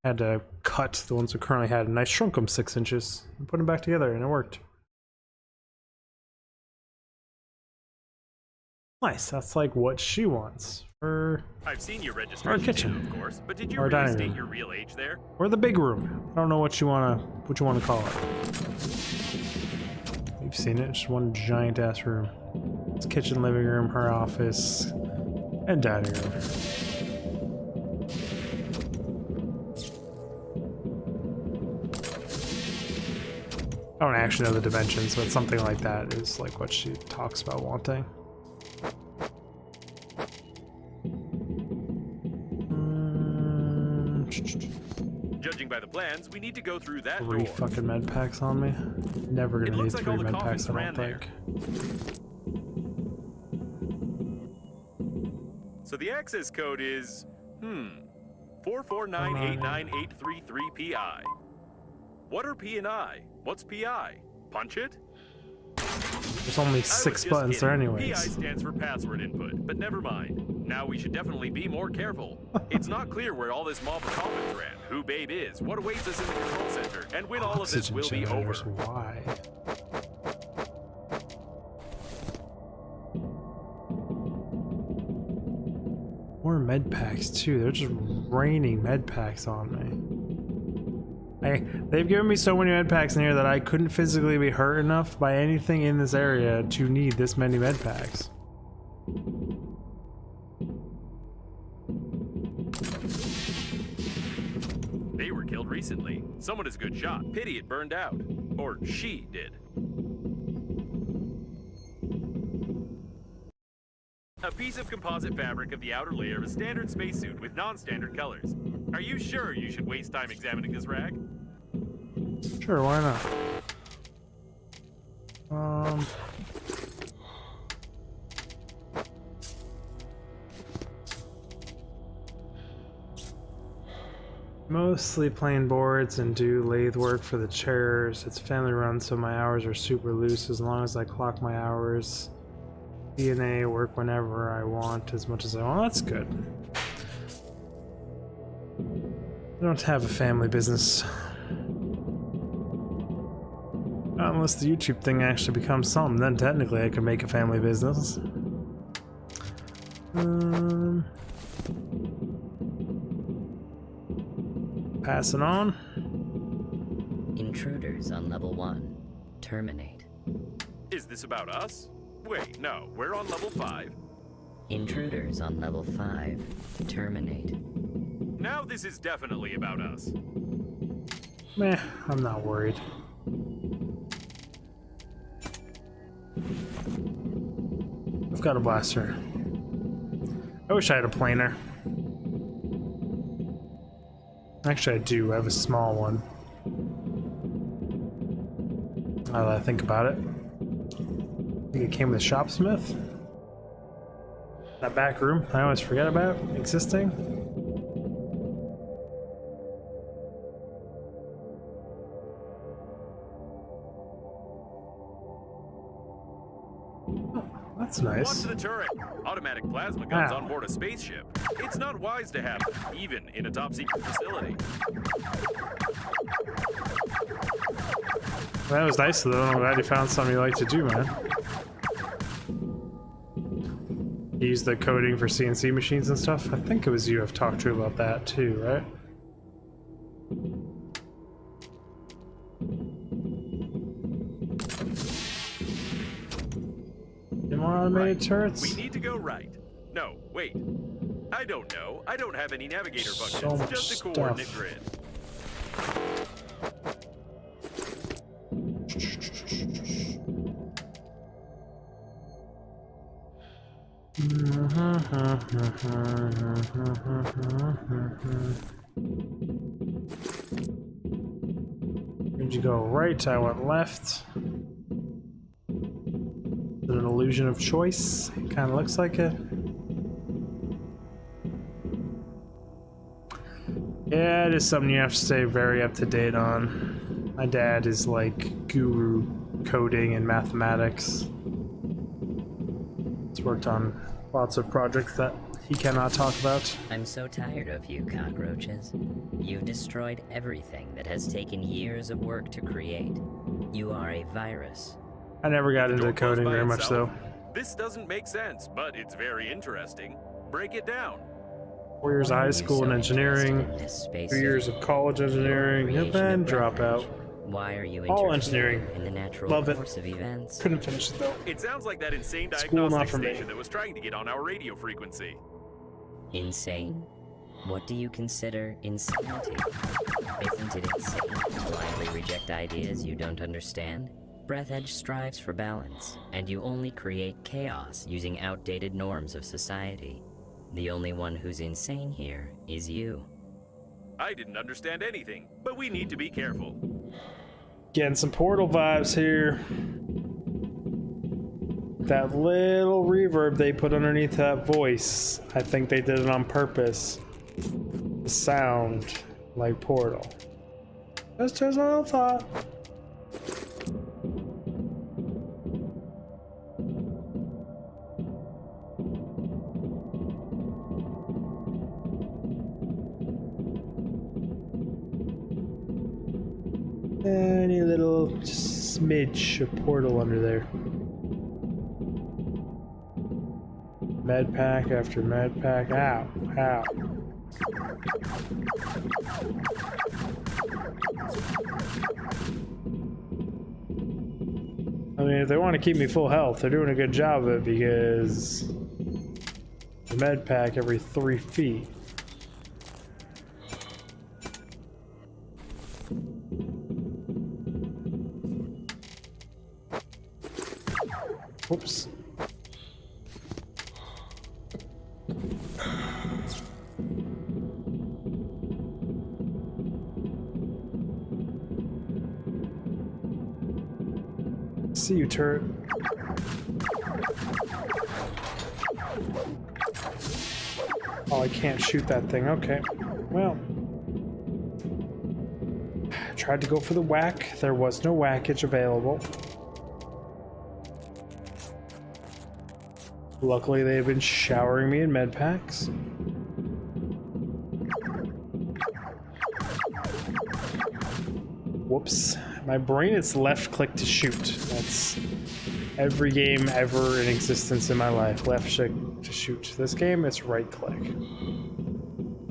had to cut the ones we currently had, and I shrunk them 6 inches and put them back together, and it worked. Nice. That's like what she wants for. I've seen your registration kitchen, data, of course, but did you our really dining state room, your real age there? or the big room. I don't know what you wanna call it. You've seen it. Just one giant ass room. It's kitchen, living room, her office, and dining room. I don't actually know the dimensions, but something like that is like what she talks about wanting. Judging by the plans, we need to go through that 3 door. fucking med packs on me. Never gonna need like 3 all the med coffins packs, I ran don't there. think. So the access code is 449898333PI. What are P and I? What's PI? Punch it? There's only I was 6 just buttons there kidding. anyways. PI stands for password input, but never mind. Now we should definitely be more careful. It's not clear where all this mob of coffins ran, who Babe is, what awaits us in the control center, and when all of this Oxygen will be over. generators, why? More med packs too. They're just raining med packs on me. They've given me so many med packs in here that I couldn't physically be hurt enough by anything in this area to need this many med packs. They were killed recently. Someone is a good shot. Pity it burned out. Or she did. A piece of composite fabric of the outer layer of a standard spacesuit with non-standard colors. Are you sure you should waste time examining this rag? Sure, why not? Mostly plain boards and do lathe work for the chairs. It's family run, so my hours are super loose as long as I clock my hours. DNA, work whenever I want, as much as I want. That's good. I don't have a family business. Unless the YouTube thing actually becomes something, then technically I can make a family business. Passing on. Intruders on level 1. Terminate. Is this about us? Wait, no, we're on level 5. Intruders on level 5. Terminate. Now this is definitely about us. Meh, I'm not worried. I've got a blaster. I wish I had a planer. Actually, I do. I have a small one. Now that I think about it. I think it came with a shopsmith. That back room I always forget about existing. That's nice. Watch the turret. Automatic plasma guns on board a spaceship. It's not wise to have them, even in a top-secret facility. That was nice though. I'm glad you found something you like to do, man. You use the coding for CNC machines and stuff? I think it was you I've talked to about that too, right? More automated turrets? We need to go right. No, wait. I don't know. I don't have any navigator So functions, much just a stuff. coordinate grid. Did you go right? I went left. Is it an illusion of choice? Kind of looks like it. Yeah, it is something you have to stay very up to date on. My dad is like guru coding and mathematics. He's worked on lots of projects that he cannot talk about. I'm so tired of you, cockroaches. You've destroyed everything that has taken years of work to create. You are a virus. I never got The into door closed coding by very much itself? though. This doesn't make sense, but it's very interesting. Break it down. 4 years of Why are high you school so in engineering, interested in this space 2 years of college engineering, and creation then of dropout. Breathedge? Why are you All interfering engineering. in the natural Love it. course of events? Couldn't finish it though. It sounds like that insane School, not diagnostic for me. station that was trying to get on our radio frequency. Insane? What do you consider insanity? Isn't it insane to blindly reject ideas you don't understand? Breathedge strives for balance, and you only create chaos using outdated norms of society. The only one who's insane here is you. I didn't understand anything, but we need to be careful. Getting some Portal vibes here. That little reverb they put underneath that voice, I think they did it on purpose. To sound like Portal. That's just a little thought. Any little smidge of Portal under there. Med pack after med pack. Ow, ow. I mean, if they want to keep me full health, they're doing a good job of it because the med pack every 3 feet. Whoops. See you, turret. Oh, I can't shoot that thing. Okay. Well. I tried to go for the whack. There was no whackage available. Luckily, they've been showering me in med packs. Whoops. My brain is left click to shoot. That's every game ever in existence in my life. Left click to shoot. This game, it's right click.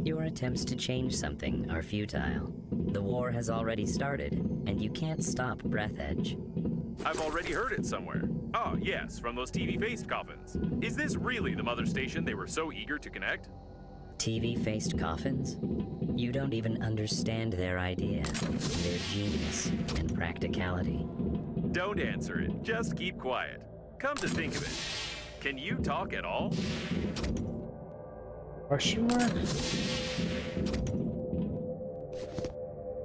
Your attempts to change something are futile. The war has already started, and you can't stop Breathedge. I've already heard it somewhere. Oh, yes, from those TV-faced coffins. Is this really the mother station they were so eager to connect? TV-faced coffins? You don't even understand their idea, their genius, and practicality. Don't answer it. Just keep quiet. Come to think of it, can you talk at all? Question mark?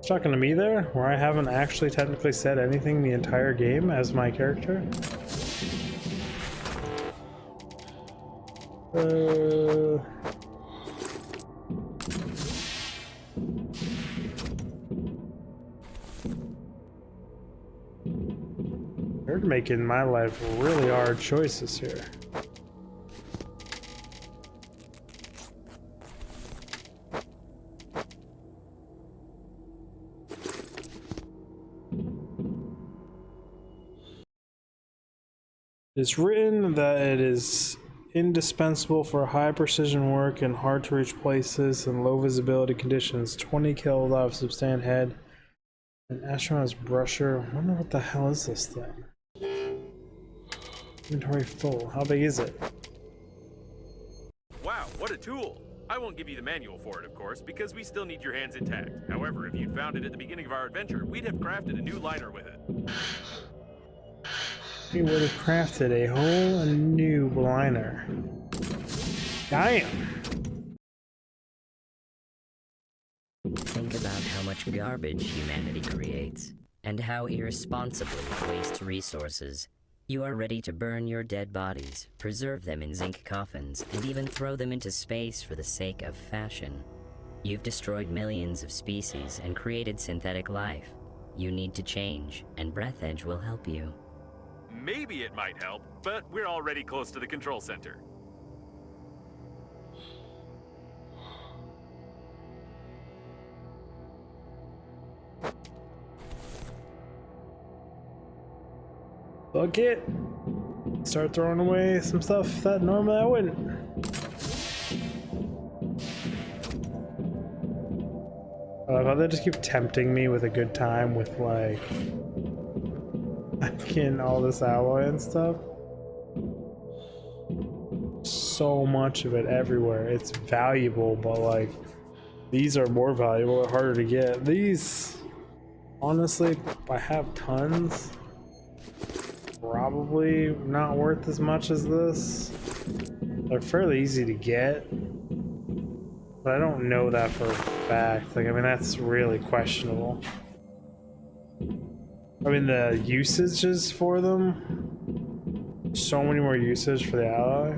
Talking to me there, where I haven't actually technically said anything the entire game as my character? They're making my life really hard choices here. It's written that it is indispensable for high precision work in hard to reach places and low visibility conditions. 20 kills out of substand head. An astronaut's brusher. I wonder what the hell is this thing? Inventory full. How big is it? Wow, what a tool! I won't give you the manual for it, of course, because we still need your hands intact. However, if you'd found it at the beginning of our adventure, we'd have crafted a new liner with it. We would have crafted a whole new liner. Damn! Think about how much garbage humanity creates, and how irresponsibly it wastes resources. You are ready to burn your dead bodies, preserve them in zinc coffins, and even throw them into space for the sake of fashion. You've destroyed millions of species and created synthetic life. You need to change, and Breathedge will help you. Maybe it might help, but we're already close to the control center. Fuck it. Start throwing away some stuff that normally I wouldn't. They just keep tempting me with a good time with like getting all this alloy and stuff. So much of it everywhere. It's valuable, but like these are more valuable or harder to get. These, honestly, I have tons. Probably not worth as much as this. They're fairly easy to get, but I don't know that for a fact. Like, I mean, that's really questionable. I mean, the usages for them, so many more usage for the alloy.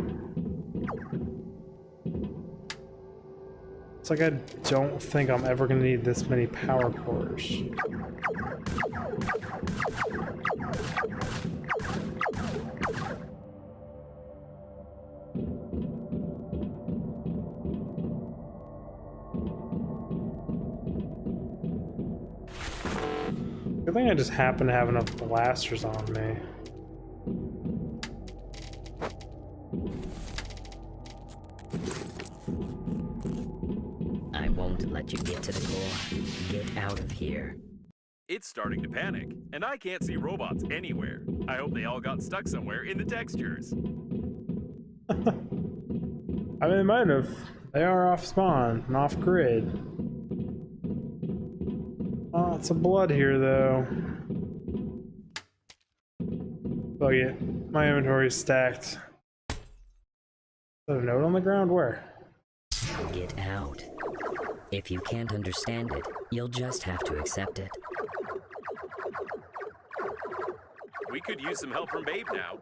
It's like I don't think I'm ever gonna need this many power cores. I think I just happen to have enough blasters on me. I won't let you get to the core. Get out of here. It's starting to panic, and I can't see robots anywhere. I hope they all got stuck somewhere in the textures. I mean, they might have. They are off spawn and off grid. Lots of blood here, though. Fuck it. My inventory is stacked. Is that a note on the ground? Where? Get out. If you can't understand it, you'll just have to accept it. We could use some help from Babe now.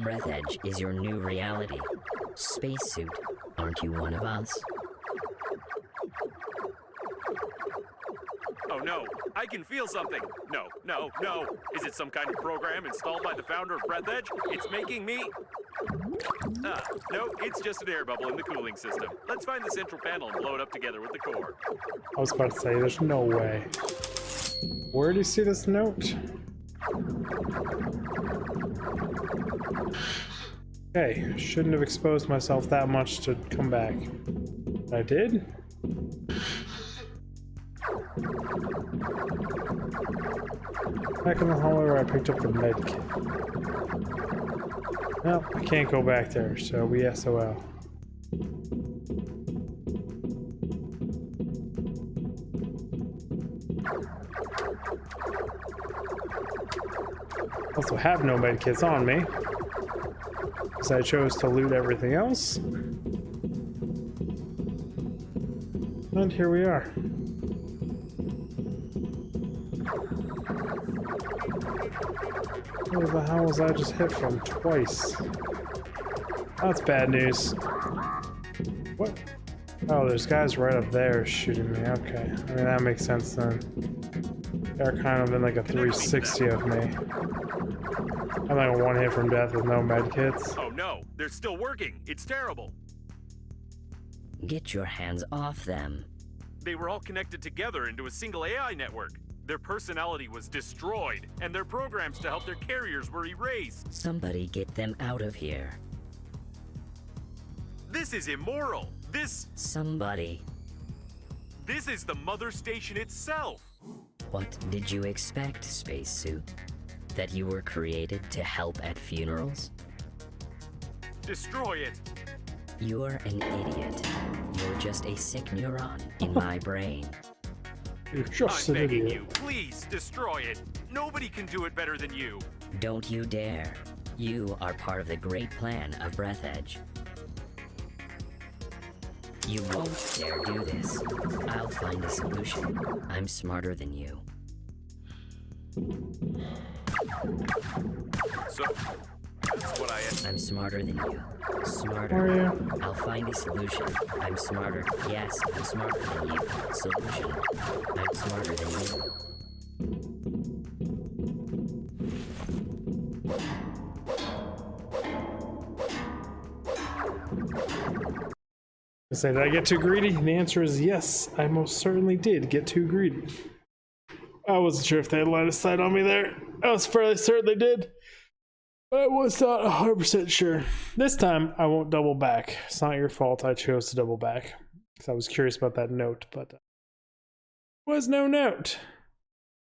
Breathedge is your new reality. Spacesuit, aren't you one of us? Oh no, I can feel something. No, no, no. Is it some kind of program installed by the founder of Breathedge? It's making me... No, it's just an air bubble in the cooling system. Let's find the central panel and blow it up together with the core. I was about to say, there's no way. Where do you see this note? Okay, shouldn't have exposed myself that much to come back. I did? Back in the hallway where I picked up the med kit. Well, I can't go back there, so we SOL. Also have no med kits on me, because I chose to loot everything else. And here we are. Where the hell was I just hit from twice? That's bad news. What? Oh, there's guys right up there shooting me. Okay. I mean, that makes sense then. They're kind of in like a 360 of me. I'm like a one hit from death with no med kits. Oh no, they're still working. It's terrible. Get your hands off them. They were all connected together into a single AI network. Their personality was destroyed, and their programs to help their carriers were erased. Somebody get them out of here. This is immoral. This is the mother station itself. What did you expect, spacesuit? That you were created to help at funerals? Destroy it. You're an idiot. You're just a sick neuron in my brain. You're just I'm an begging idiot. you, please destroy it. Nobody can do it better than you. Don't you dare. You are part of the great plan of Breathedge. You won't dare do this. I'll find a solution. I'm smarter than you. So, that's what I am. I'm smarter than you. Smarter. Are you? I'll find a solution. I'm smarter. Yes, I'm smarter than you. Solution. I'm smarter than you. I say, did I get too greedy? And the answer is yes, I most certainly did get too greedy. I wasn't sure if they had line of sight on me there. I was fairly certain they did. But I was not 100% sure. This time, I won't double back. It's not your fault I chose to double back. Because I was curious about that note, but there was no note.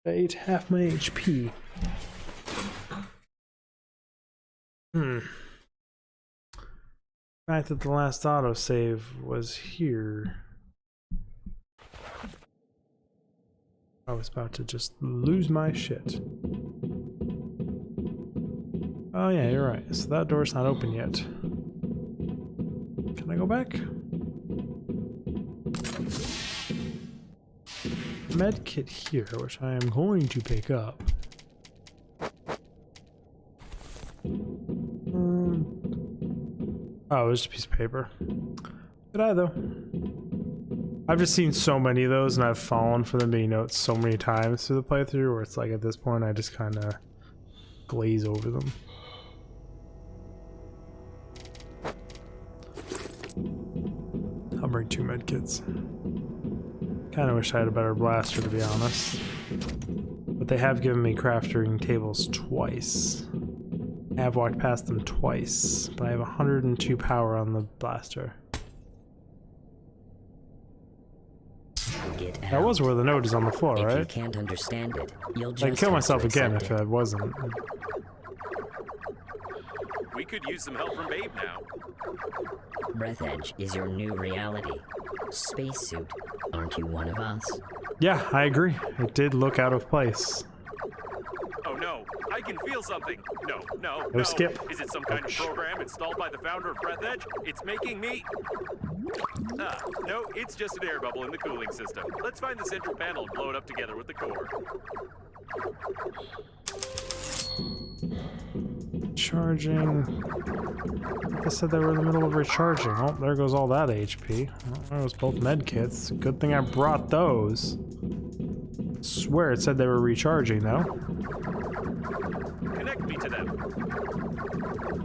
I ate half my HP. The fact that the last autosave was here. I was about to just lose my shit. Oh yeah, you're right. So that door's not open yet. Can I go back? Med kit here, which I am going to pick up. Oh, it was just a piece of paper. Did I though? I've just seen so many of those and I've fallen for them being notes so many times through the playthrough where it's like at this point I just kind of glaze over them. I'll bring 2 medkits. Kind of wish I had a better blaster, to be honest. But they have given me crafting tables twice. I have walked past them twice, but I have 102 power on the blaster. Get That out. was where the note is on the floor, If you right? can't understand it, you'll just I'd kill have myself to again accept if it wasn't. We could use some help from Babe now. Breathedge is your new reality. Spacesuit, aren't you one of us? Yeah, I agree. It did look out of place. Oh no, I can feel something. No. No skip. Is it some kind of program installed by the founder of Breathedge? It's making me... no, it's just an air bubble in the cooling system. Let's find the central panel and blow it up together with the core. Charging. I said they were in the middle of recharging. Oh, there goes all that HP. Well, there was both med kits. Good thing I brought those. Swear it said they were recharging though. Connect me to them.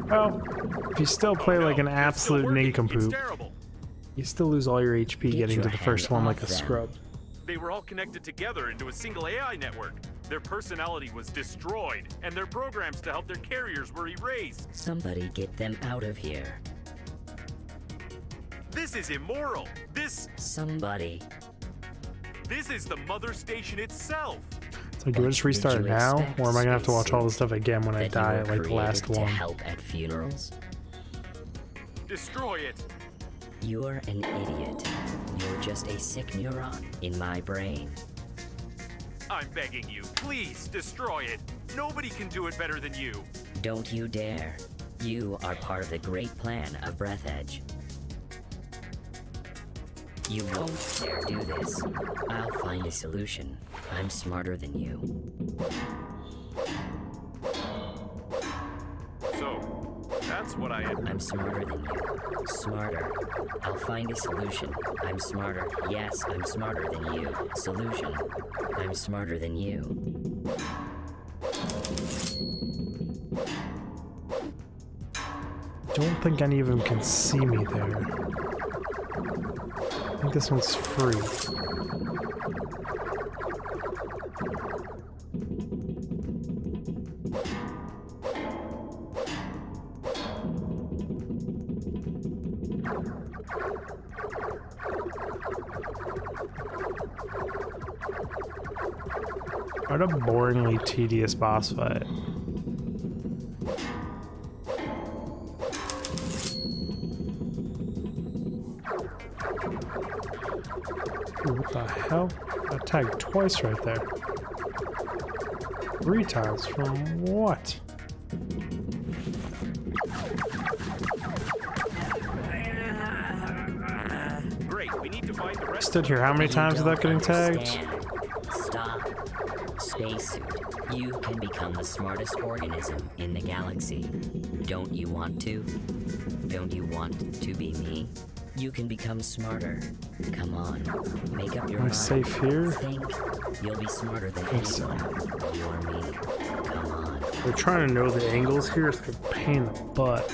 Well, if you still play like an It's still absolute working. It's nincompoop, terrible. you still lose all your HP Get getting your to the first hands one off like a them. scrub. They were all connected together into a single AI network. Their personality was destroyed, and their programs to help their carriers were erased. Somebody get them out of here. This is immoral. Somebody. This is the mother station itself. So do I just restart it now, or am I gonna have to watch all this stuff again when I That you die were at like the last created to one? help at funerals? Destroy it. You're an idiot. You're just a sick neuron in my brain. I'm begging you, please destroy it. Nobody can do it better than you. Don't you dare. You are part of the great plan of Breathedge. You won't dare do this. I'll find a solution. I'm smarter than you. So, that's what I am. I'm smarter than you. Smarter. I'll find a solution. I'm smarter. Yes, I'm smarter than you. Solution. I'm smarter than you. Don't think any of them can see me there. I think this one's free. What a boringly tedious boss fight. Ooh, what the hell? I tagged twice right there. 3 times from what? Great, we need to find the rest. Stood here how many times without getting tagged? Stop. Spacesuit. You can become the smartest organism in the galaxy. Don't you want to? Don't you want to be me? You can become smarter. Come on. Make up your Am I mind. safe here? Think. You'll be smarter than think so. anyone. You or me. Come on. We're trying to know the angles here. It's a pain in the butt.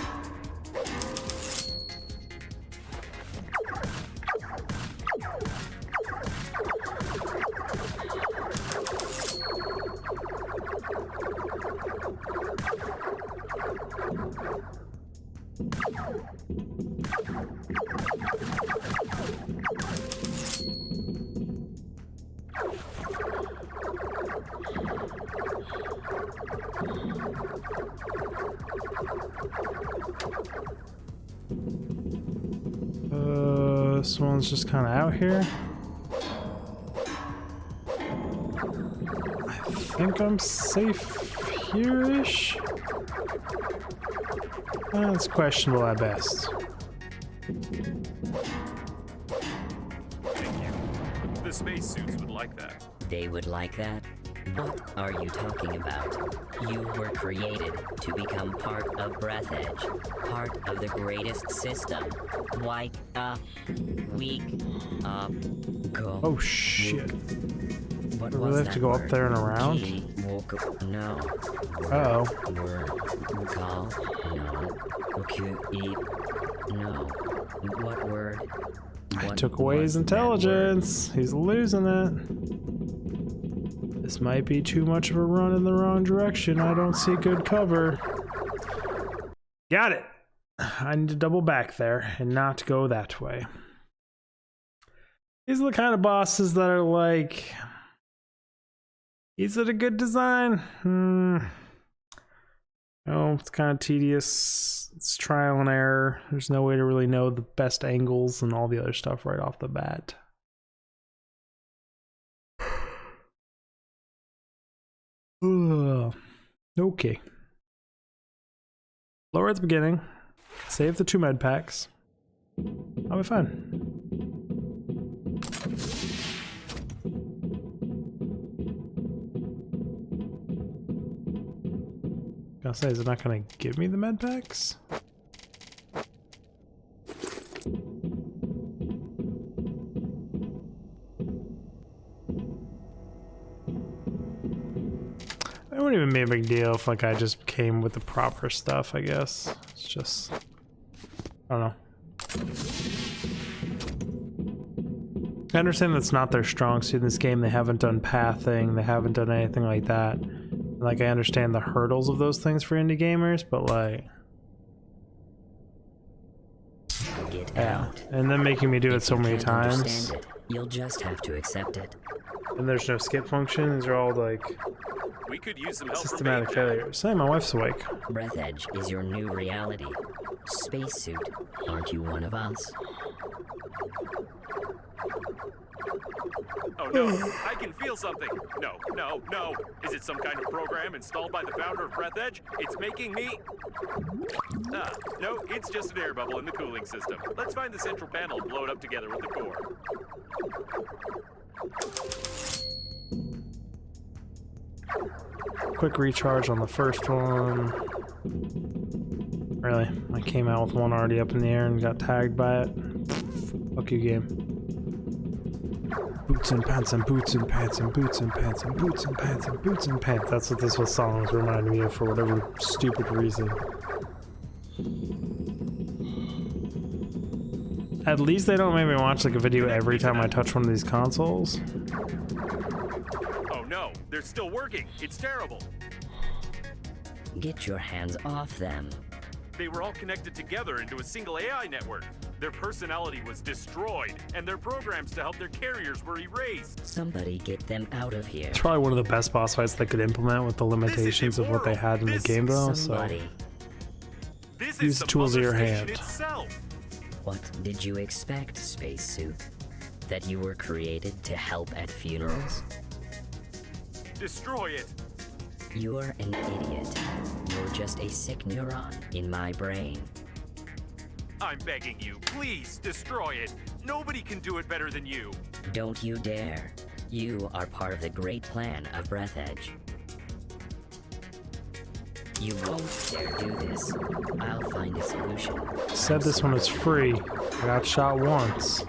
This one's just kind of out here. I think I'm safe here-ish. It's questionable at best. Thank you. The spacesuits would like that. They would like that? What are you talking about? You were created to become part of Breathedge, part of the greatest system. Wake up. Wake up. Go. Oh shit. What Do we was have that to go word? up there and around? No. Uh-oh. Word. Call. No. Eat. No. What word? I What took away his was that word? intelligence. He's losing it. This might be too much of a run in the wrong direction. I don't see good cover. Got it. I need to double back there and not go that way. These are the kind of bosses that are like, is it a good design? No, it's kind of tedious. It's trial and error. There's no way to really know the best angles and all the other stuff right off the bat. Okay. Lower at the beginning. Save the 2 med packs. I'll be fine. Gotta say, is it not gonna give me the med packs? I wouldn't even be a big deal if like I just came with the proper stuff, I guess. It's just, I don't know. I understand that's not their strong suit in this game. They haven't done pathing, they haven't done anything like that. Like, I understand the hurdles of those things for indie gamers, but like... Get yeah. out. And then making me do it If so you many can't times. understand it, you'll just have to accept it. And there's no skip function. These are all like We could use some help systematic from failures. Hey, my wife's awake. Breathedge is your new reality. Spacesuit, aren't you one of us? Oh no, I can feel something. No, no, no. Is it some kind of program installed by the founder of Breathedge? It's making me... Ah, no, it's just an air bubble in the cooling system. Let's find the central panel and blow it up together with the core. Quick recharge on the first one. Really? I came out with one already up in the air and got tagged by it. Fuck you, game. Boots and pants and boots and pants and boots and pants and boots and pants and boots and pants. That's what this song was reminding me of for whatever stupid reason. At least they don't make me watch like a video every time I touch one of these consoles. Oh no, they're still working. It's terrible. Get your hands off them. They were all connected together into a single AI network. Their personality was destroyed, and their programs to help their carriers were erased. Somebody get them out of here. It's probably one of the best boss fights they could implement with the limitations of what they had in the game though, so Somebody. This use is the tools at your hand. What did you expect, spacesuit? That you were created to help at funerals? Destroy it. You're an idiot. You're just a sick neuron in my brain. I'm begging you, please destroy it. Nobody can do it better than you. Don't you dare. You are part of the great plan of Breathedge. You won't dare do this. I'll find a solution. said this one was free. I got shot once.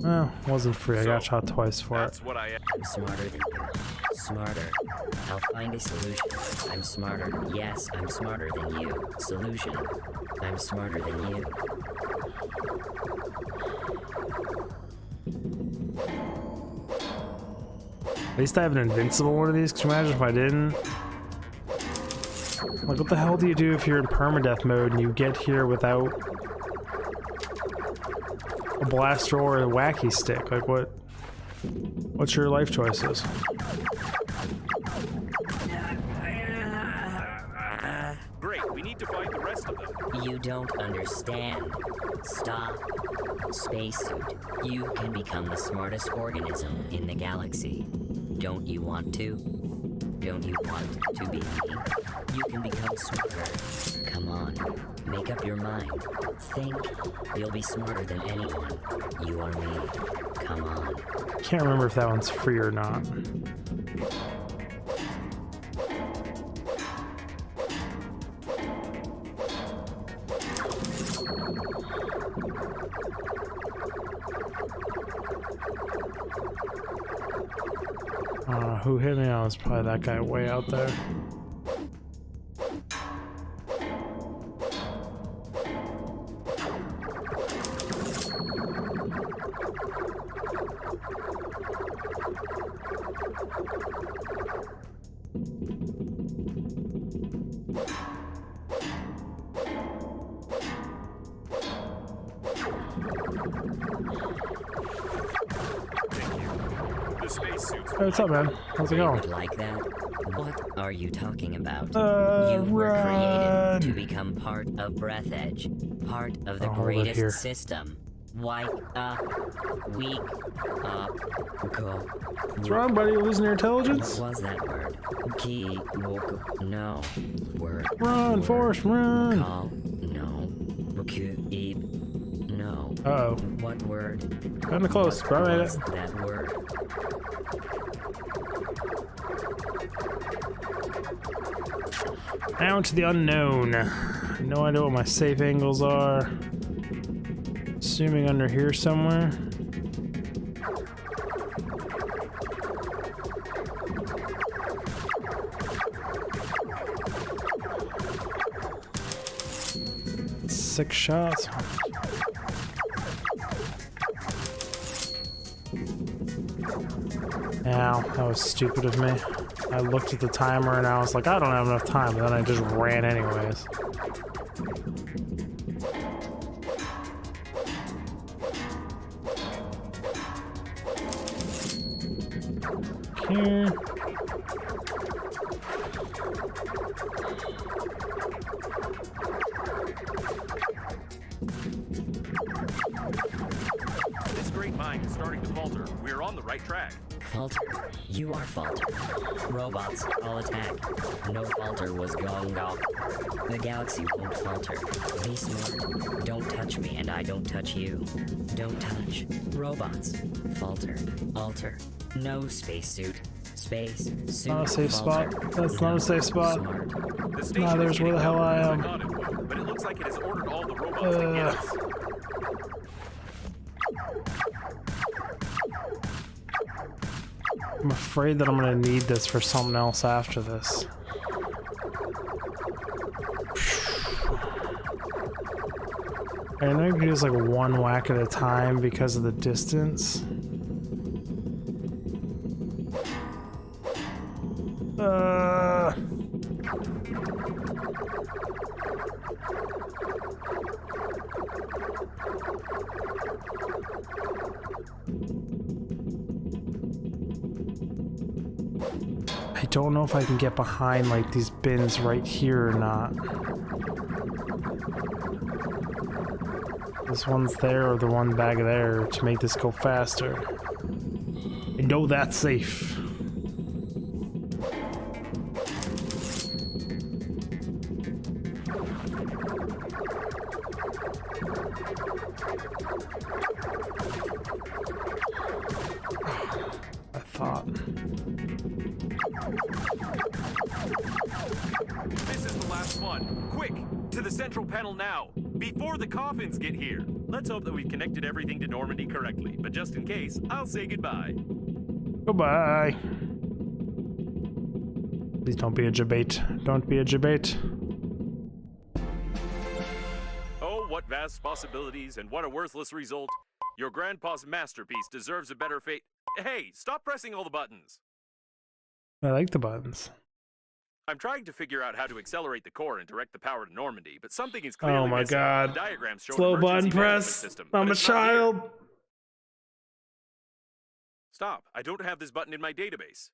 Well, it wasn't free. I got shot twice for it. That's what I am. I'm smarter than you. Smarter. I'll find a solution. I'm smarter. Yes, I'm smarter than you. Solution. I'm smarter than you. At least I have an invincible one of these. Could you imagine if I didn't? Like, what the hell do you do if you're in permadeath mode and you get here without a blaster or a wacky stick? Like, what's your life choices? Great, we need to find the rest of them. You don't understand. Stop. Spacesuit, you can become the smartest organism in the galaxy. Don't you want to? Don't you want to be me? You can become smarter. Come on, make up your mind. Think. You'll be smarter than anyone. You are me. Come on. Can't remember if that one's free or not. Who hit me? Oh, it's probably that guy way out there. Hey, what's up, man? How's it going? Like that? What are you talking about? You were created to become part of Breathedge, part of the greatest system. Wake up, weak up, go. What's wrong, buddy? You losing your intelligence? What was that word? No. Word. Run, Forrest, run! Call. No. No. Uh-oh. What word? Kinda close, but I made it. That word. Down to the unknown. No idea what my safe angles are. Assuming under here somewhere. 6 shots. Ow, that was stupid of me. I looked at the timer and I was like, I don't have enough time, but then I just ran anyways. Here. This great mind is starting to falter. We're on the right track. Falter? You are Falter. Robots, all attack. No Falter was going off. The galaxy won't falter. Be smart. Don't touch me and I don't touch you. Don't touch. Robots. Falter. Alter. No spacesuit. Space. Suit. Not a safe falter. spot. That's not a safe spot. The Nah, station there's is where the getting hell I louder am. as thought it would, but it looks like it has ordered all the robots to get us. I'm afraid that I'm gonna need this for something else after this. I know you can use like one whack at a time because of the distance. I don't know if I can get behind like these bins right here or not. This one's there or the one back there to make this go faster. I know that's safe. I thought. This is the last one. Quick, to the central panel now, before the coffins get here. Let's hope that we've connected everything to Normandy correctly, but just in case, I'll say goodbye. Goodbye. Please don't be a GIGABYTE. Don't be a GIGABYTE. Oh, what vast possibilities and what a worthless result. Your grandpa's masterpiece deserves a better fate. Hey, stop pressing all the buttons. I like the buttons. I'm trying to figure out how to accelerate the core and direct the power to Normandy, but something is clearly Oh my missing. god. The diagrams show Slow an button emergency management press. system, I'm but a it's not here. child. Stop. I don't have this button in my database.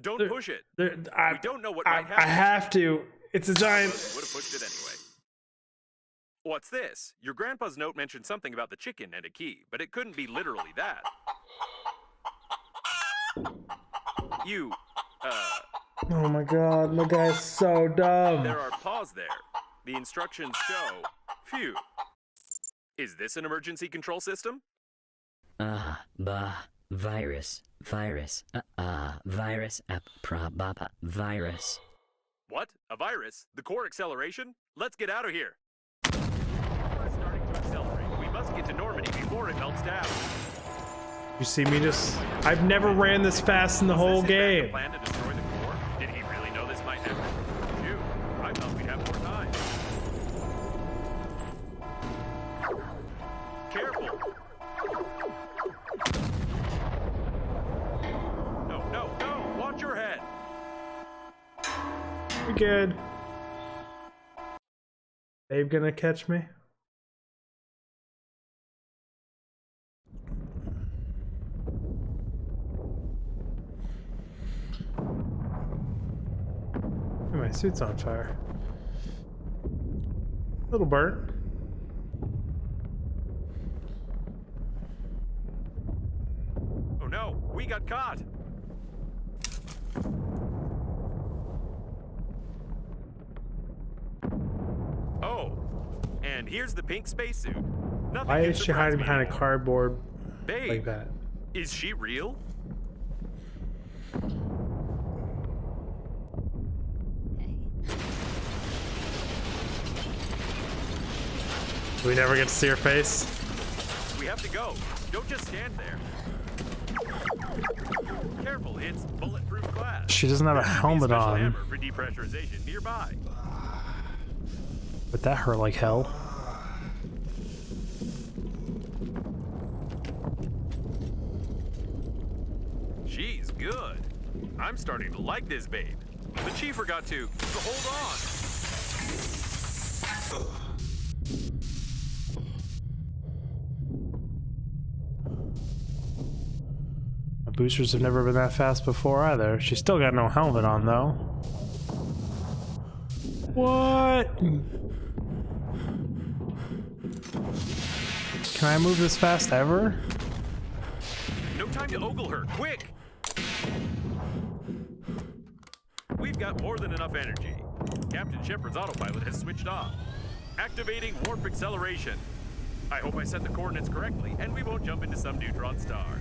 Don't There- push it. We We don't know what might happen. I have to. It's a giant. Would have pushed it anyway. What's this? Your grandpa's note mentioned something about the chicken and a key, but it couldn't be literally that. You, Oh my god, my guy's so dumb. there are paws there. The instructions show. Phew. Is this an emergency control system? Virus. Virus. Virus. Virus. What? A virus? The core acceleration? Let's get out of here. We're starting to accelerate. We must get to Normandy before it melts down. You see me just... I've never ran this fast in the whole Was this his backup game. plan to destroy the core? Did he really know this might happen? Phew. I thought we'd have more time. Careful. No. Watch your head. You're good. Babe gonna catch me? Hey, my suit's on fire. Little burnt. Oh no, we got caught. Oh, and here's the pink spacesuit. Nothing Why can is she surprise hiding me behind a anymore. cardboard Babe, like that? is she real? Do we never get to see her face? We have to go. Don't just stand there. Careful, it's bulletproof glass. She doesn't have a There should be helmet special on. hammer for depressurization nearby. But that hurt like hell. I'm starting to like this babe. The chief forgot to hold on. The boosters have never been that fast before either. She's still got no helmet on though. What? Can I move this fast ever? No time to ogle her. Quick! We've got more than enough energy. Captain Shepard's autopilot has switched off. Activating warp acceleration. I hope I set the coordinates correctly, and we won't jump into some neutron star.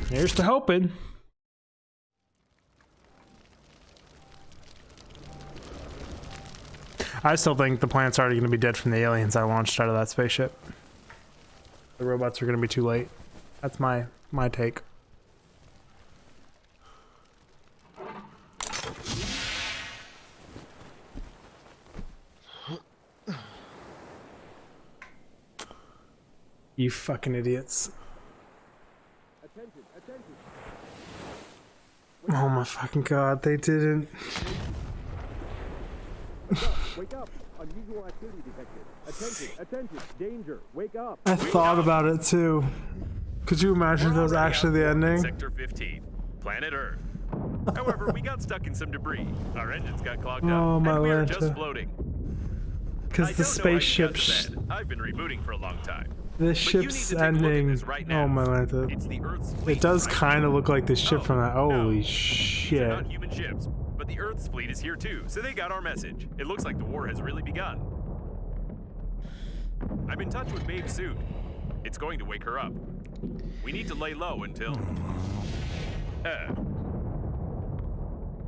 Here's to hoping. I still think the planet's already going to be dead from the aliens I launched out of that spaceship. The robots are going to be too late. That's my take. You fucking idiots. Oh my fucking god, they didn't. Wake up! Unusual activity detected. Attention, danger, wake up! I thought about it too. Could you imagine if that was actually the ending? Sector 15, planet Earth. However, we got stuck in some debris. Our engines got clogged Oh, up, my and we are Lanta. just floating. Because the spaceship. I've been rebooting for a long time. The ship's ending. Right Oh my Lanta. It's the Earth's fleet, It does right? kind of look like the ship from that. Holy no. These are shit. not human ships, but the Earth's fleet is here too, so they got our message. It looks like the war has really begun. I'm in touch with Babe's suit. It's going to wake her up. We need to lay low until...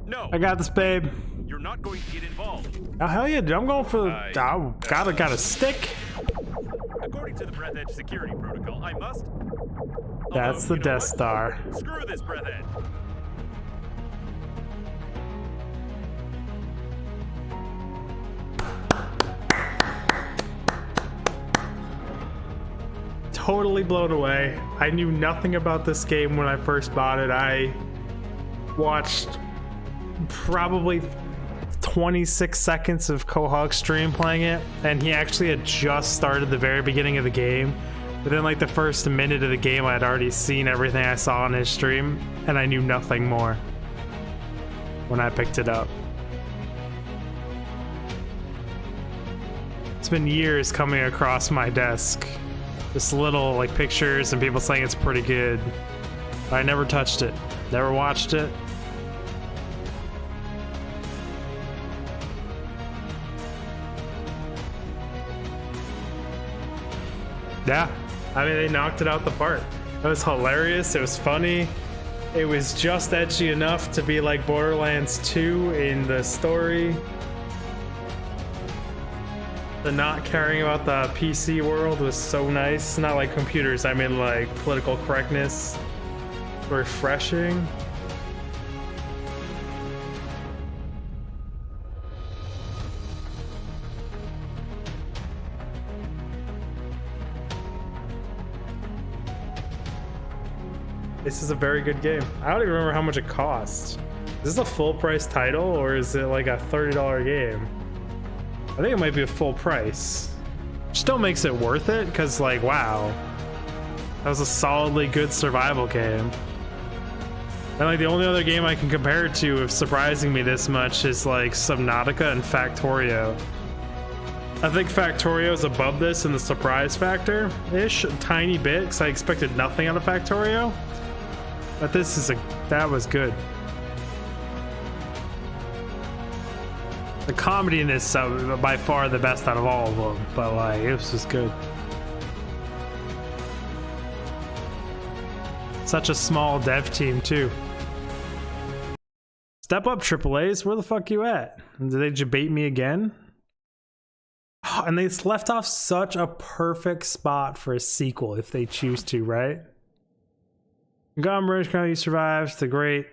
No. I got this, babe. You're not going to get involved. Oh, hell yeah, dude. I'm going for the. Got a stick. According to the Breathedge security protocol, I must... That's the Death Star. Screw this, Breathedge. Totally blown away. I knew nothing about this game when I first bought it. I watched probably 26 seconds of Kohog's stream playing it, and he actually had just started the very beginning of the game. Within like the first minute of the game, I had already seen everything I saw on his stream, and I knew nothing more when I picked it up. It's been years coming across my desk. Just little like pictures and people saying it's pretty good. I never touched it, never watched it. Yeah, I mean, they knocked it out the park. It was hilarious, it was funny. It was just edgy enough to be like Borderlands 2 in the story. The not caring about the PC world was so nice. Not like computers, I mean like political correctness. Refreshing. This is a very good game. I don't even remember how much it cost. Is this a full price title or is it like a $30 game? I think it might be a full price. Still makes it worth it, because like, wow. That was a solidly good survival game. And like the only other game I can compare it to of surprising me this much is like Subnautica and Factorio. I think Factorio is above this in the surprise factor-ish, a tiny bit, because I expected nothing out of Factorio. But this is that was good. The comedy in this is by far the best out of all of them, but like, it was just good. Such a small dev team too. Step up AAAs, where the fuck you at? Did they debate me again? Oh, and they left off such a perfect spot for a sequel if they choose to, right? Montgomery survives the great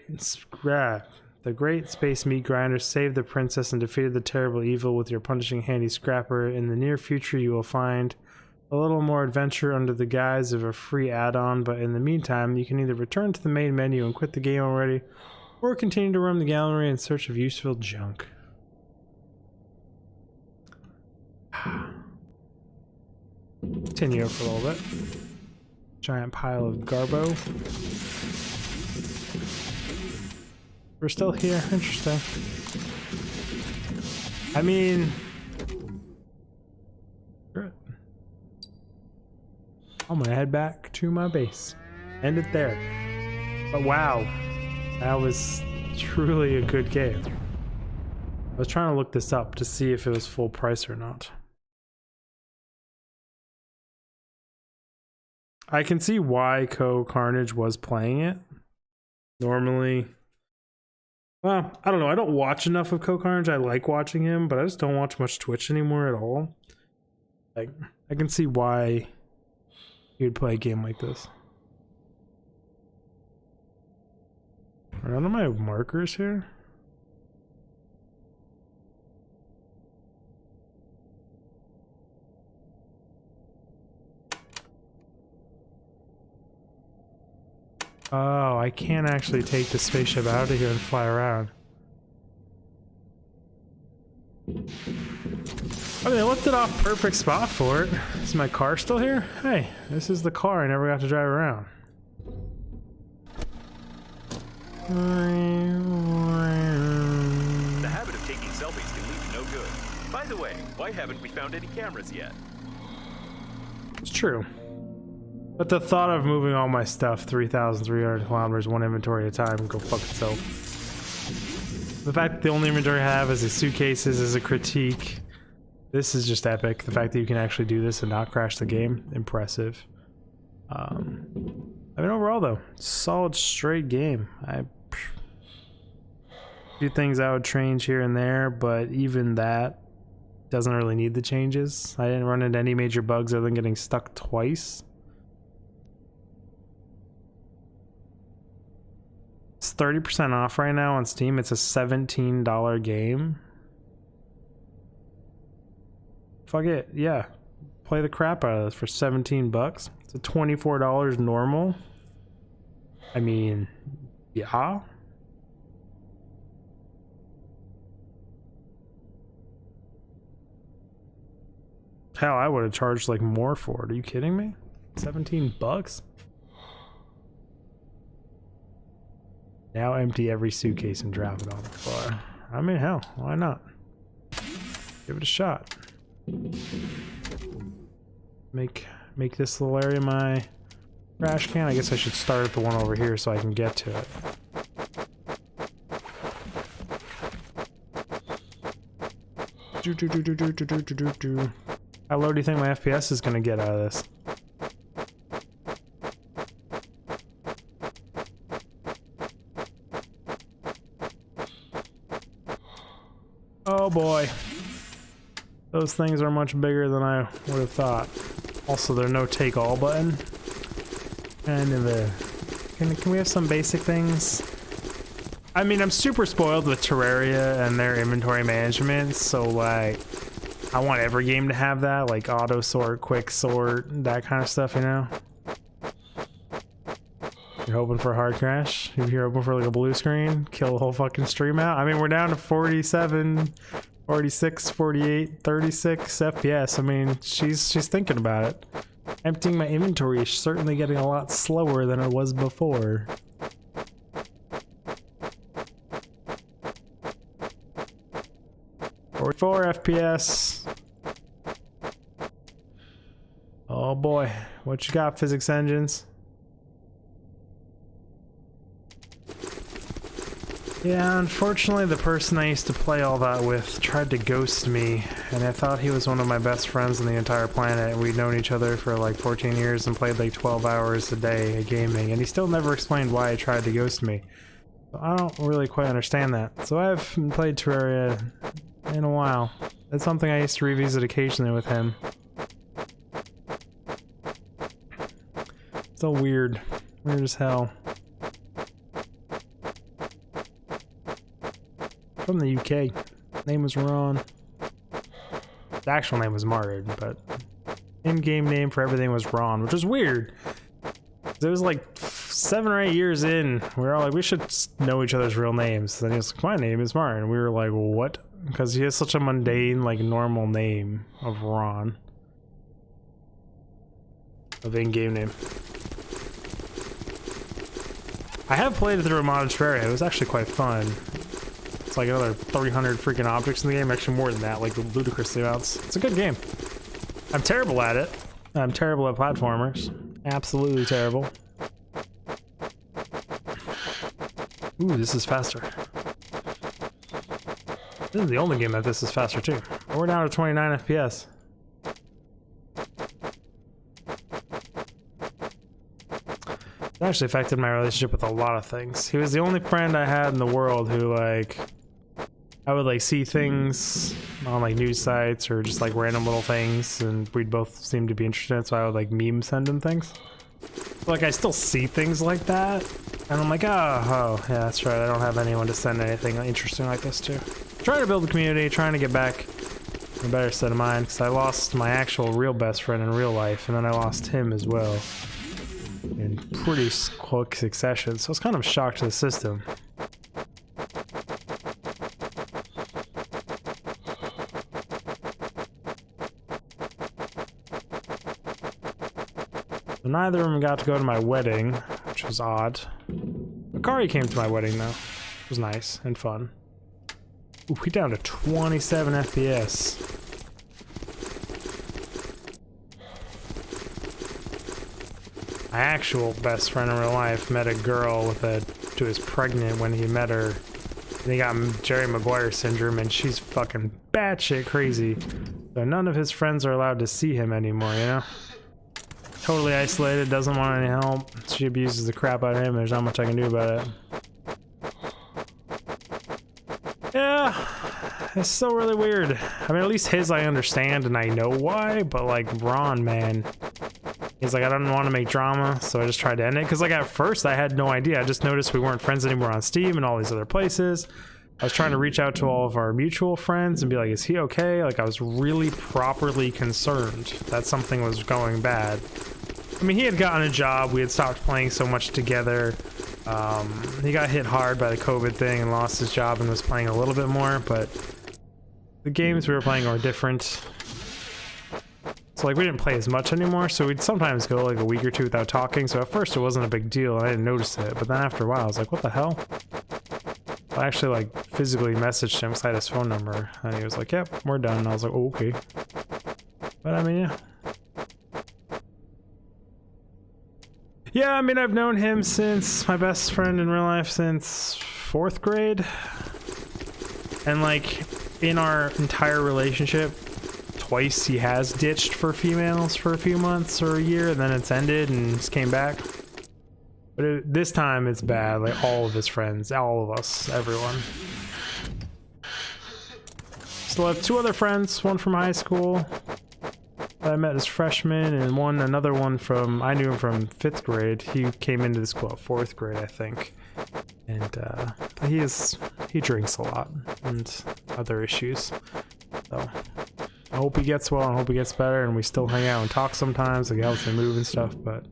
space meat grinder, saved the princess and defeated the terrible evil with your punishing handy scrapper. In the near future, you will find a little more adventure under the guise of a free add-on, but in the meantime, you can either return to the main menu and quit the game already, Or continue to roam the gallery in search of useful junk. Continue for a little bit. Giant pile of garbo. We're still here. Interesting. I mean, I'm gonna head back to my base. End it there. But wow, that was truly a good game. I was trying to look this up to see if it was full price or not. I can see why Carnage was playing it. Normally, well, I don't know. I don't watch enough of Carnage. I like watching him, but I just don't watch much Twitch anymore at all. Like, I can see why he would play a game like this. Are none of my markers here? Oh, I can't actually take the spaceship out of here and fly around. I mean, I left it off perfect spot for it. Is my car still here? Hey, this is the car I never got to drive around. The habit of taking selfies can lead to no good. By the way, why haven't we found any cameras yet? It's true. But the thought of moving all my stuff 3,300 kilometers, one inventory at a time, go fuck itself. The fact that the only inventory I have is the suitcases is a critique. This is just epic. The fact that you can actually do this and not crash the game, impressive. I mean, overall though, solid straight game. A few things I would change here and there, but even that doesn't really need the changes. I didn't run into any major bugs other than getting stuck twice. It's 30% off right now on Steam. It's a $17 game. Fuck it, yeah. Play the crap out of this for 17 bucks. It's a $24 normal. I mean, yeah. Hell, I would have charged like more for it. Are you kidding me? 17 bucks? Now empty every suitcase and drop it on the floor. I mean, hell, why not? Give it a shot. Make this little area my trash can. I guess I should start at the one over here so I can get to it. How low do you think my FPS is gonna get out of this? Oh boy. Those things are much bigger than I would have thought. Also, there's no take all button. Kind of a... Can we have some basic things? I mean, I'm super spoiled with Terraria and their inventory management, so like, I want every game to have that, like auto sort, quick sort, that kind of stuff, you know? You're hoping for a hard crash? If you're hoping for like a blue screen, kill the whole fucking stream out? I mean, we're down to 47, 46, 48, 36 FPS. I mean, she's thinking about it. Emptying my inventory is certainly getting a lot slower than it was before. Four FPS. Oh boy, what you got, physics engines? Yeah, unfortunately the person I used to play all that with tried to ghost me, and I thought he was one of my best friends on the entire planet. We'd known each other for like 14 years and played like 12 hours a day of gaming, and he still never explained why he tried to ghost me. So I don't really quite understand that. So I haven't played Terraria in a while. That's something I used to revisit occasionally with him. Still weird. Weird as hell. From the UK. Name was Ron. The actual name was Martin, but in-game name for everything was Ron, which is weird. There was like 7 or 8 years in, we were all like, we should know each other's real names. Then he was like, my name is Martin. We were like, what? Because he has such a mundane, like, normal name of Ron. Of in-game name. I have played it through a modded Terraria. It was actually quite fun. It's like another 300 freaking objects in the game. Actually more than that, like ludicrous amounts. It's a good game. I'm terrible at it. I'm terrible at platformers. Absolutely terrible. Ooh, this is faster. This is the only game that this is faster too. We're down to 29 FPS. It actually affected my relationship with a lot of things. He was the only friend I had in the world who, like, I would like see things on like news sites or just like random little things, and we'd both seem to be interested, so I would like send him things. Like, I still see things like that, and I'm like, oh yeah, that's right, I don't have anyone to send anything interesting like this to. Trying to build a community, trying to get back a better set of mind, because I lost my actual real best friend in real life, and then I lost him as well in pretty quick succession, so it's kind of a shock to the system. So neither of them got to go to my wedding, which was odd. Akari came to my wedding though. It was nice and fun. Ooh, we down to 27 FPS. My actual best friend in real life met a girl who was pregnant when he met her. And he got Jerry Maguire syndrome, and she's fucking batshit crazy. So none of his friends are allowed to see him anymore, you know? Totally isolated, doesn't want any help. She abuses the crap out of him, there's not much I can do about it. Yeah, it's still really weird. I mean, at least his I understand and I know why, but like Ron, man. He's like, I don't want to make drama, so I just tried to end it. Because like at first I had no idea. I just noticed we weren't friends anymore on Steam and all these other places. I was trying to reach out to all of our mutual friends and be like, is he okay? Like, I was really properly concerned that something was going bad. I mean, he had gotten a job. We had stopped playing so much together. He got hit hard by the COVID thing and lost his job and was playing a little bit more, but the games we were playing are different. So like we didn't play as much anymore, so we'd sometimes go like a week or two without talking. So at first it wasn't a big deal and I didn't notice it, but then after a while I was like, what the hell? I actually like physically messaged him because I had his phone number and he was like, yep, we're done. And I was like, oh, okay. But I mean, yeah. Yeah, I mean, I've known him since, my best friend in real life since 4th grade. And like, in our entire relationship, twice he has ditched for females for a few months or a year, and then it's ended and just came back. But this time it's bad, like all of his friends, all of us, everyone. Still have 2 other friends, one from high school that I met as freshman, and another one from, I knew him from 5th grade. He came into the school at 4th grade, I think. And he drinks a lot and other issues. So I hope he gets well and I hope he gets better, and we still hang out and talk sometimes, like he helps me move and stuff, but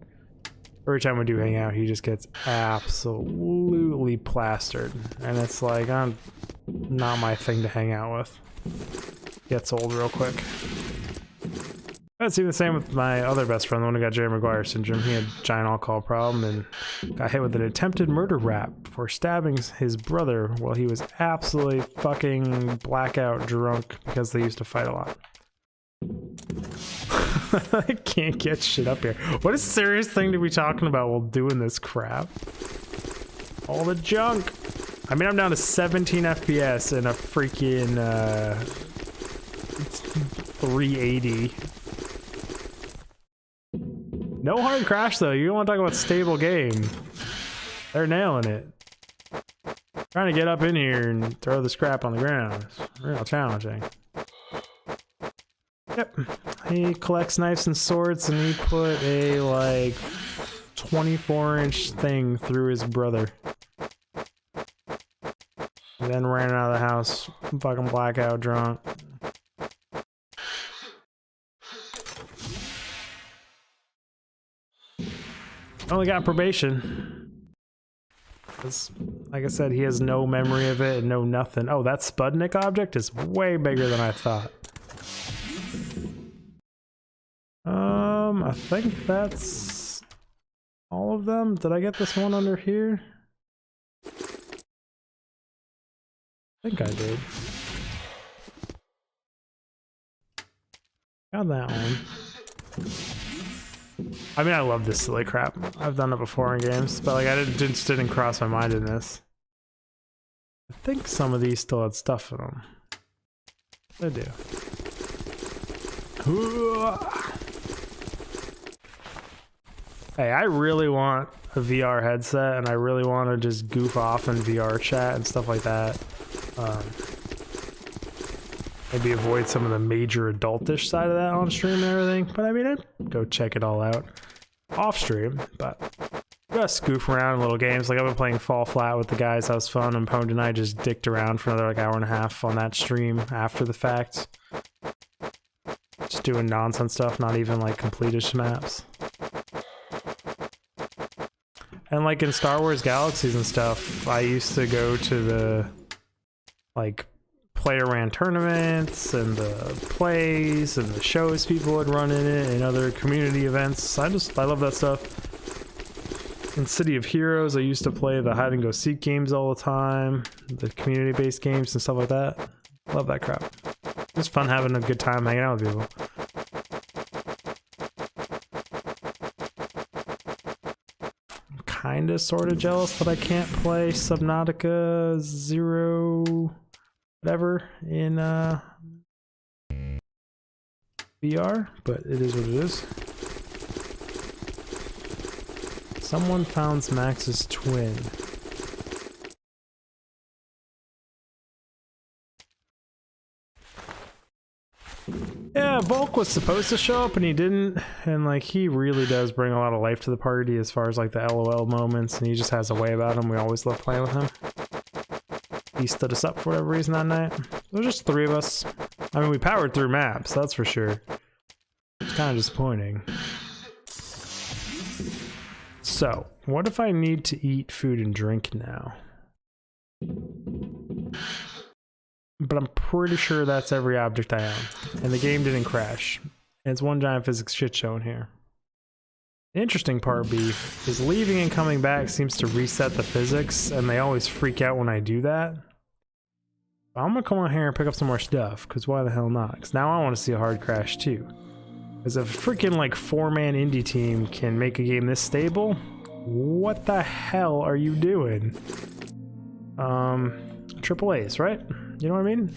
every time we do hang out, he just gets absolutely plastered. And it's like, I'm not my thing to hang out with. Gets old real quick. It's even the same with my other best friend, the one who got Jerry Maguire syndrome. He had a giant alcohol problem and got hit with an attempted murder rap for stabbing his brother while he was absolutely fucking blackout drunk because they used to fight a lot. I can't get shit up here. What a serious thing to be talking about while doing this crap. All the junk. I mean, I'm down to 17 FPS and a freaking 380. No hard crash though. You don't want to talk about stable game. They're nailing it. Trying to get up in here and throw the scrap on the ground. It's real challenging. Yep. He collects knives and swords, and he put a like 24-inch thing through his brother. And then ran out of the house, fucking blackout drunk. Only got probation. 'Cause, like I said, he has no memory of it and no nothing. Oh, that Sputnik object is way bigger than I thought. I think that's all of them. Did I get this one under here? I think I did. Got that one. I mean, I love this silly crap. I've done it before in games, but like I just didn't cross my mind in this. I think some of these still had stuff in them. They do. Hey, I really want a VR headset, and I really want to just goof off in VR chat and stuff like that. Maybe avoid some of the major adultish side of that on stream and everything. But I mean, I'd go check it all out off stream. But just goof around in little games. Like I've been playing Fall Flat with the guys. That was fun. And Pwned and I just dicked around for another like hour and a half on that stream after the fact. Just doing nonsense stuff, not even like completish maps. And like in Star Wars Galaxies and stuff, I used to go to the like player ran tournaments and the plays and the shows people would run in it and other community events. I love that stuff. In City of Heroes, I used to play the hide and go seek games all the time, the community based games and stuff like that. Love that crap. It's fun having a good time hanging out with people. Kinda sorta jealous that I can't play Subnautica 0 whatever in VR, but it is what it is. Someone found Max's twin. Yeah, Volk was supposed to show up and he didn't, and like he really does bring a lot of life to the party as far as like the LOL moments, and he just has a way about him. We always love playing with him. He stood us up for whatever reason that night. There was just 3 of us. I mean, we powered through maps, that's for sure. It's kind of disappointing. So, what if I need to eat food and drink now? But I'm pretty sure that's every object I own. And the game didn't crash. And it's one giant physics shit show in here. The interesting part, B, is leaving and coming back seems to reset the physics, and they always freak out when I do that. I'm gonna come on here and pick up some more stuff, because why the hell not? Because now I want to see a hard crash too. Because if a freaking like 4-man indie team can make a game this stable, what the hell are you doing? AAAs, right? You know what I mean?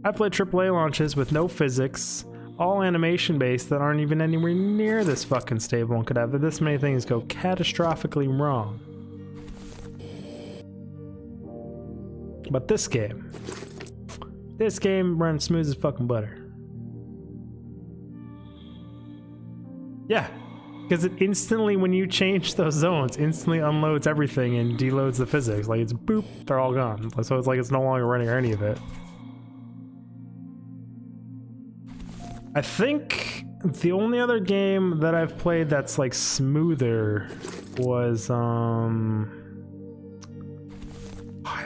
I played AAA launches with no physics, all animation based that aren't even anywhere near this fucking stable and could have this many things go catastrophically wrong. But this game runs smooth as fucking butter. Yeah, because it instantly, when you change those zones, instantly unloads everything and deloads the physics. Like it's boop, they're all gone. So it's like it's no longer running or any of it. I think the only other game that I've played that's like smoother was I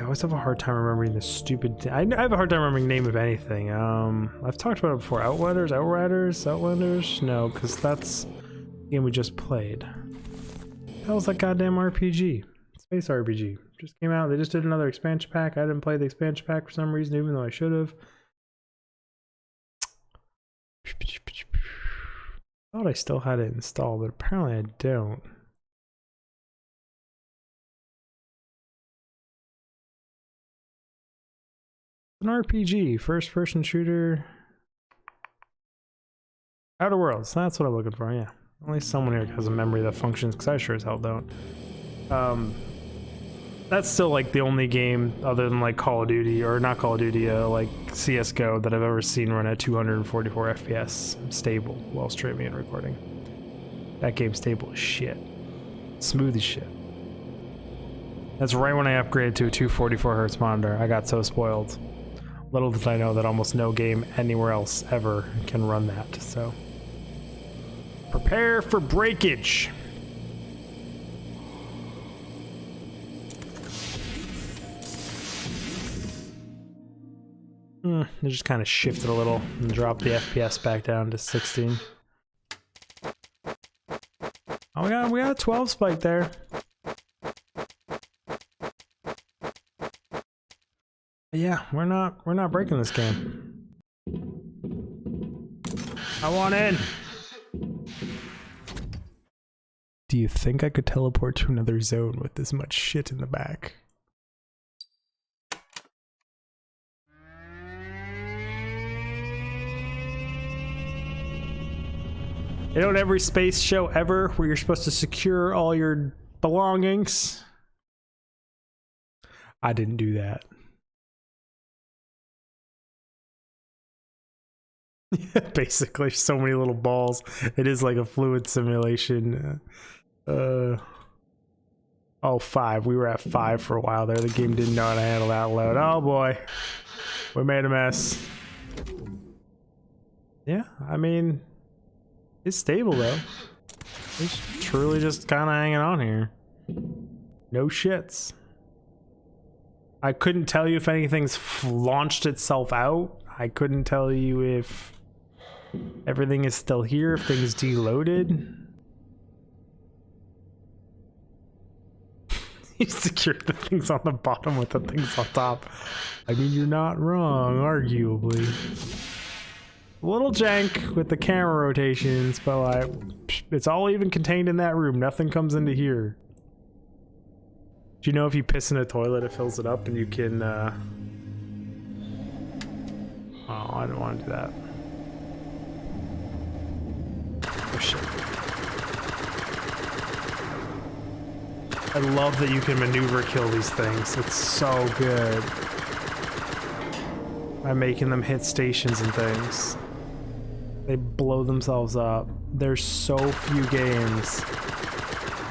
always have a hard time remembering the stupid I have a hard time remembering the name of anything. I've talked about it before. Outlanders? No, because that's the game we just played. That was that goddamn RPG. Space RPG. Just came out. They just did another expansion pack. I didn't play the expansion pack for some reason, even though I should have. I thought I still had it installed, but apparently I don't. An RPG, first-person shooter. Outer Worlds, that's what I'm looking for, yeah. At least someone here has a memory that functions, because I sure as hell don't. That's still like the only game other than like Call of Duty, or not Call of Duty, like CSGO that I've ever seen run at 244 FPS stable while streaming and recording. That game's stable as shit. Smooth as shit. That's right when I upgraded to a 244Hz monitor. I got so spoiled. Little did I know that almost no game anywhere else ever can run that, so. Prepare for breakage. It just kind of shifted a little and dropped the FPS back down to 16. Oh, we got a 12 spike there. But yeah, we're not breaking this game. I want in. Do you think I could teleport to another zone with this much shit in the back? You know, in every space show ever where you're supposed to secure all your belongings? I didn't do that. Basically, so many little balls. It is like a fluid simulation. Oh, 5. We were at 5 for a while there. The game didn't know how to handle that load. Oh boy. We made a mess. Yeah, I mean, it's stable though. It's truly just kind of hanging on here. No shits. I couldn't tell you if anything's launched itself out. I couldn't tell you if everything is still here, if things deloaded. You secured the things on the bottom with the things on top. I mean, you're not wrong, arguably. A little jank with the camera rotations, but like, it's all even contained in that room. Nothing comes into here. Do you know if you piss in a toilet, it fills it up and you can, Oh, I don't want to do that. Oh, shit. I love that you can maneuver kill these things. It's so good. By making them hit stations and things. They blow themselves up. There's so few games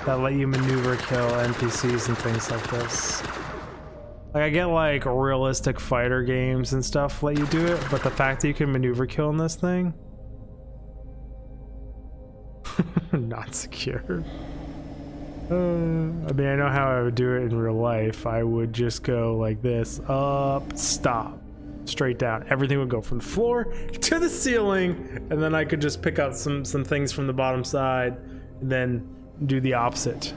that let you maneuver kill NPCs and things like this. Like, I get like realistic fighter games and stuff let you do it, but the fact that you can maneuver kill in this thing? Not secure. I mean, I know how I would do it in real life. I would just go like this, up, stop, straight down. Everything would go from the floor to the ceiling, and then I could just pick out some things from the bottom side, and then do the opposite.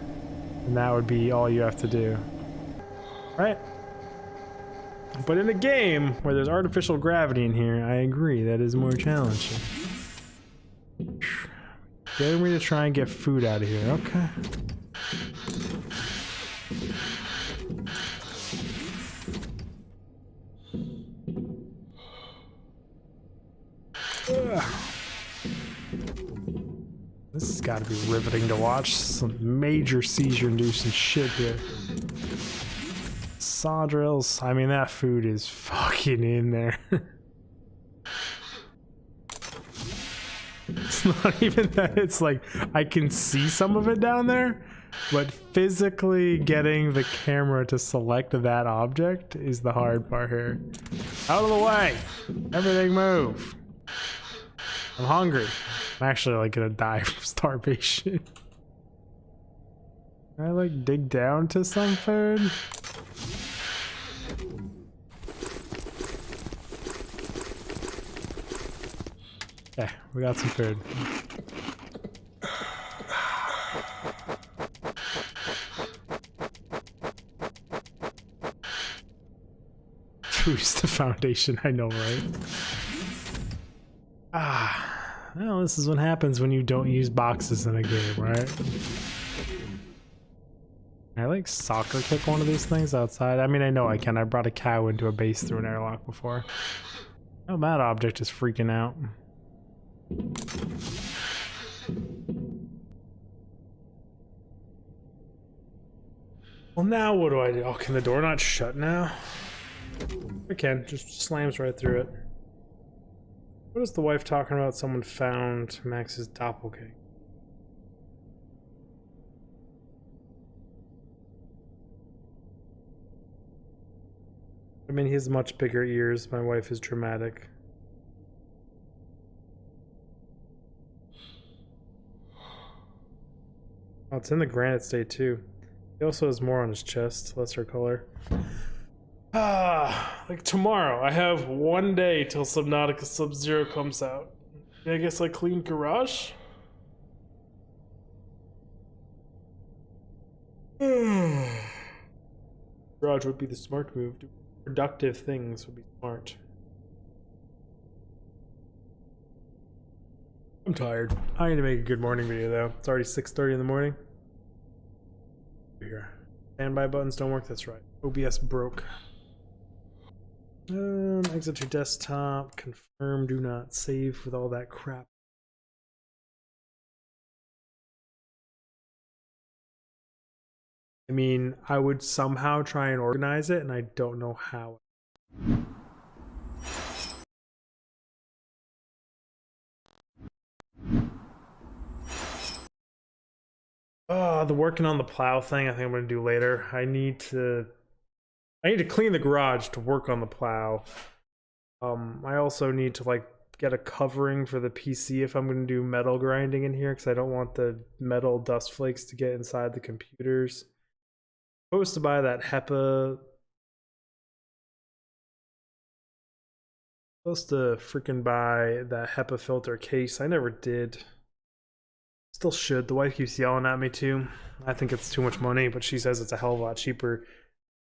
And that would be all you have to do. Right? But in a game where there's artificial gravity in here, I agree, that is more challenging. Getting me to try and get food out of here, okay. This has got to be riveting to watch. Some major seizure-inducing shit here. Saw drills. I mean, that food is fucking in there. It's not even that. It's like I can see some of it down there, but physically getting the camera to select that object is the hard part here. Out of the way! Everything move! I'm hungry. I'm actually like gonna die from starvation. Can I like dig down to some food? Okay, we got some food. Food's the foundation, I know, right? Well, this is what happens when you don't use boxes in a game, right? Can I like soccer kick one of these things outside? I mean, I know I can. I brought a cow into a base through an airlock before. Oh, that object is freaking out. Well, now what do I do? Oh, can the door not shut now? It can. Just slams right through it. What is the wife talking about? Someone found Max's doppelganger. I mean, he has much bigger ears. My wife is dramatic. Oh, it's in the granite state too. He also has more on his chest, lesser color. Like tomorrow, I have 1 day till Subnautica Sub-Zero comes out. I guess I clean garage? Garage would be the smart move. Productive things would be smart. I'm tired. I need to make a good morning video though. It's already 6:30 in the morning. Here. Standby buttons don't work, that's right. OBS broke. Exit your desktop. Confirm, do not save with all that crap. I mean, I would somehow try and organize it, and I don't know how. Oh, the working on the plow thing, I think I'm gonna do later. I need to clean the garage to work on the plow. I also need to like get a covering for the PC if I'm gonna do metal grinding in here, because I don't want the metal dust flakes to get inside the computers. I'm supposed to buy that HEPA. Supposed to freaking buy that HEPA filter case. I never did. Still should. The wife keeps yelling at me too. I think it's too much money, but she says it's a hell of a lot cheaper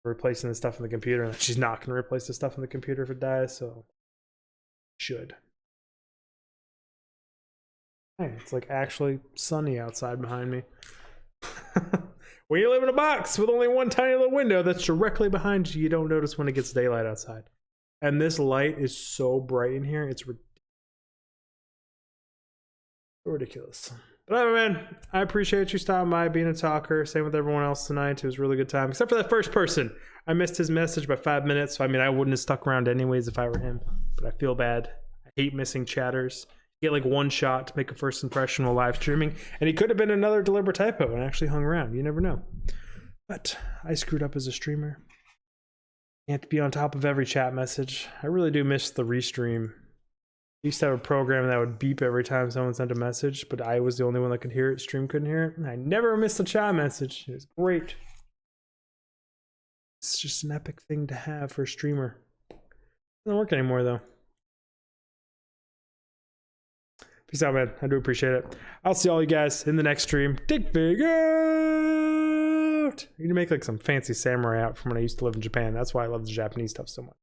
replacing the stuff in the computer, and she's not going to replace the stuff in the computer if it dies, so should. Hey, it's like actually sunny outside behind me. When you live in a box with only one tiny little window that's directly behind you, you don't notice when it gets daylight outside. And this light is so bright in here, it's ridiculous. But anyway, man, I appreciate you stopping by, being a talker. Same with everyone else tonight. It was a really good time, except for that first person. I missed his message by 5 minutes, so I mean, I wouldn't have stuck around anyways if I were him. But I feel bad. I hate missing chatters. You get like one shot to make a first impression while live streaming, and he could have been another deliberate typo and actually hung around. You never know. But I screwed up as a streamer. You have to be on top of every chat message. I really do miss the restream. I used to have a program that would beep every time someone sent a message, but I was the only one that could hear it. Stream couldn't hear it. And I never missed a chat message. It was great. It's just an epic thing to have for a streamer. It doesn't work anymore though. Peace out, man. I do appreciate it. I'll see all you guys in the next stream. Digfig out! You need to make like some fancy samurai out from when I used to live in Japan. That's why I love the Japanese stuff so much.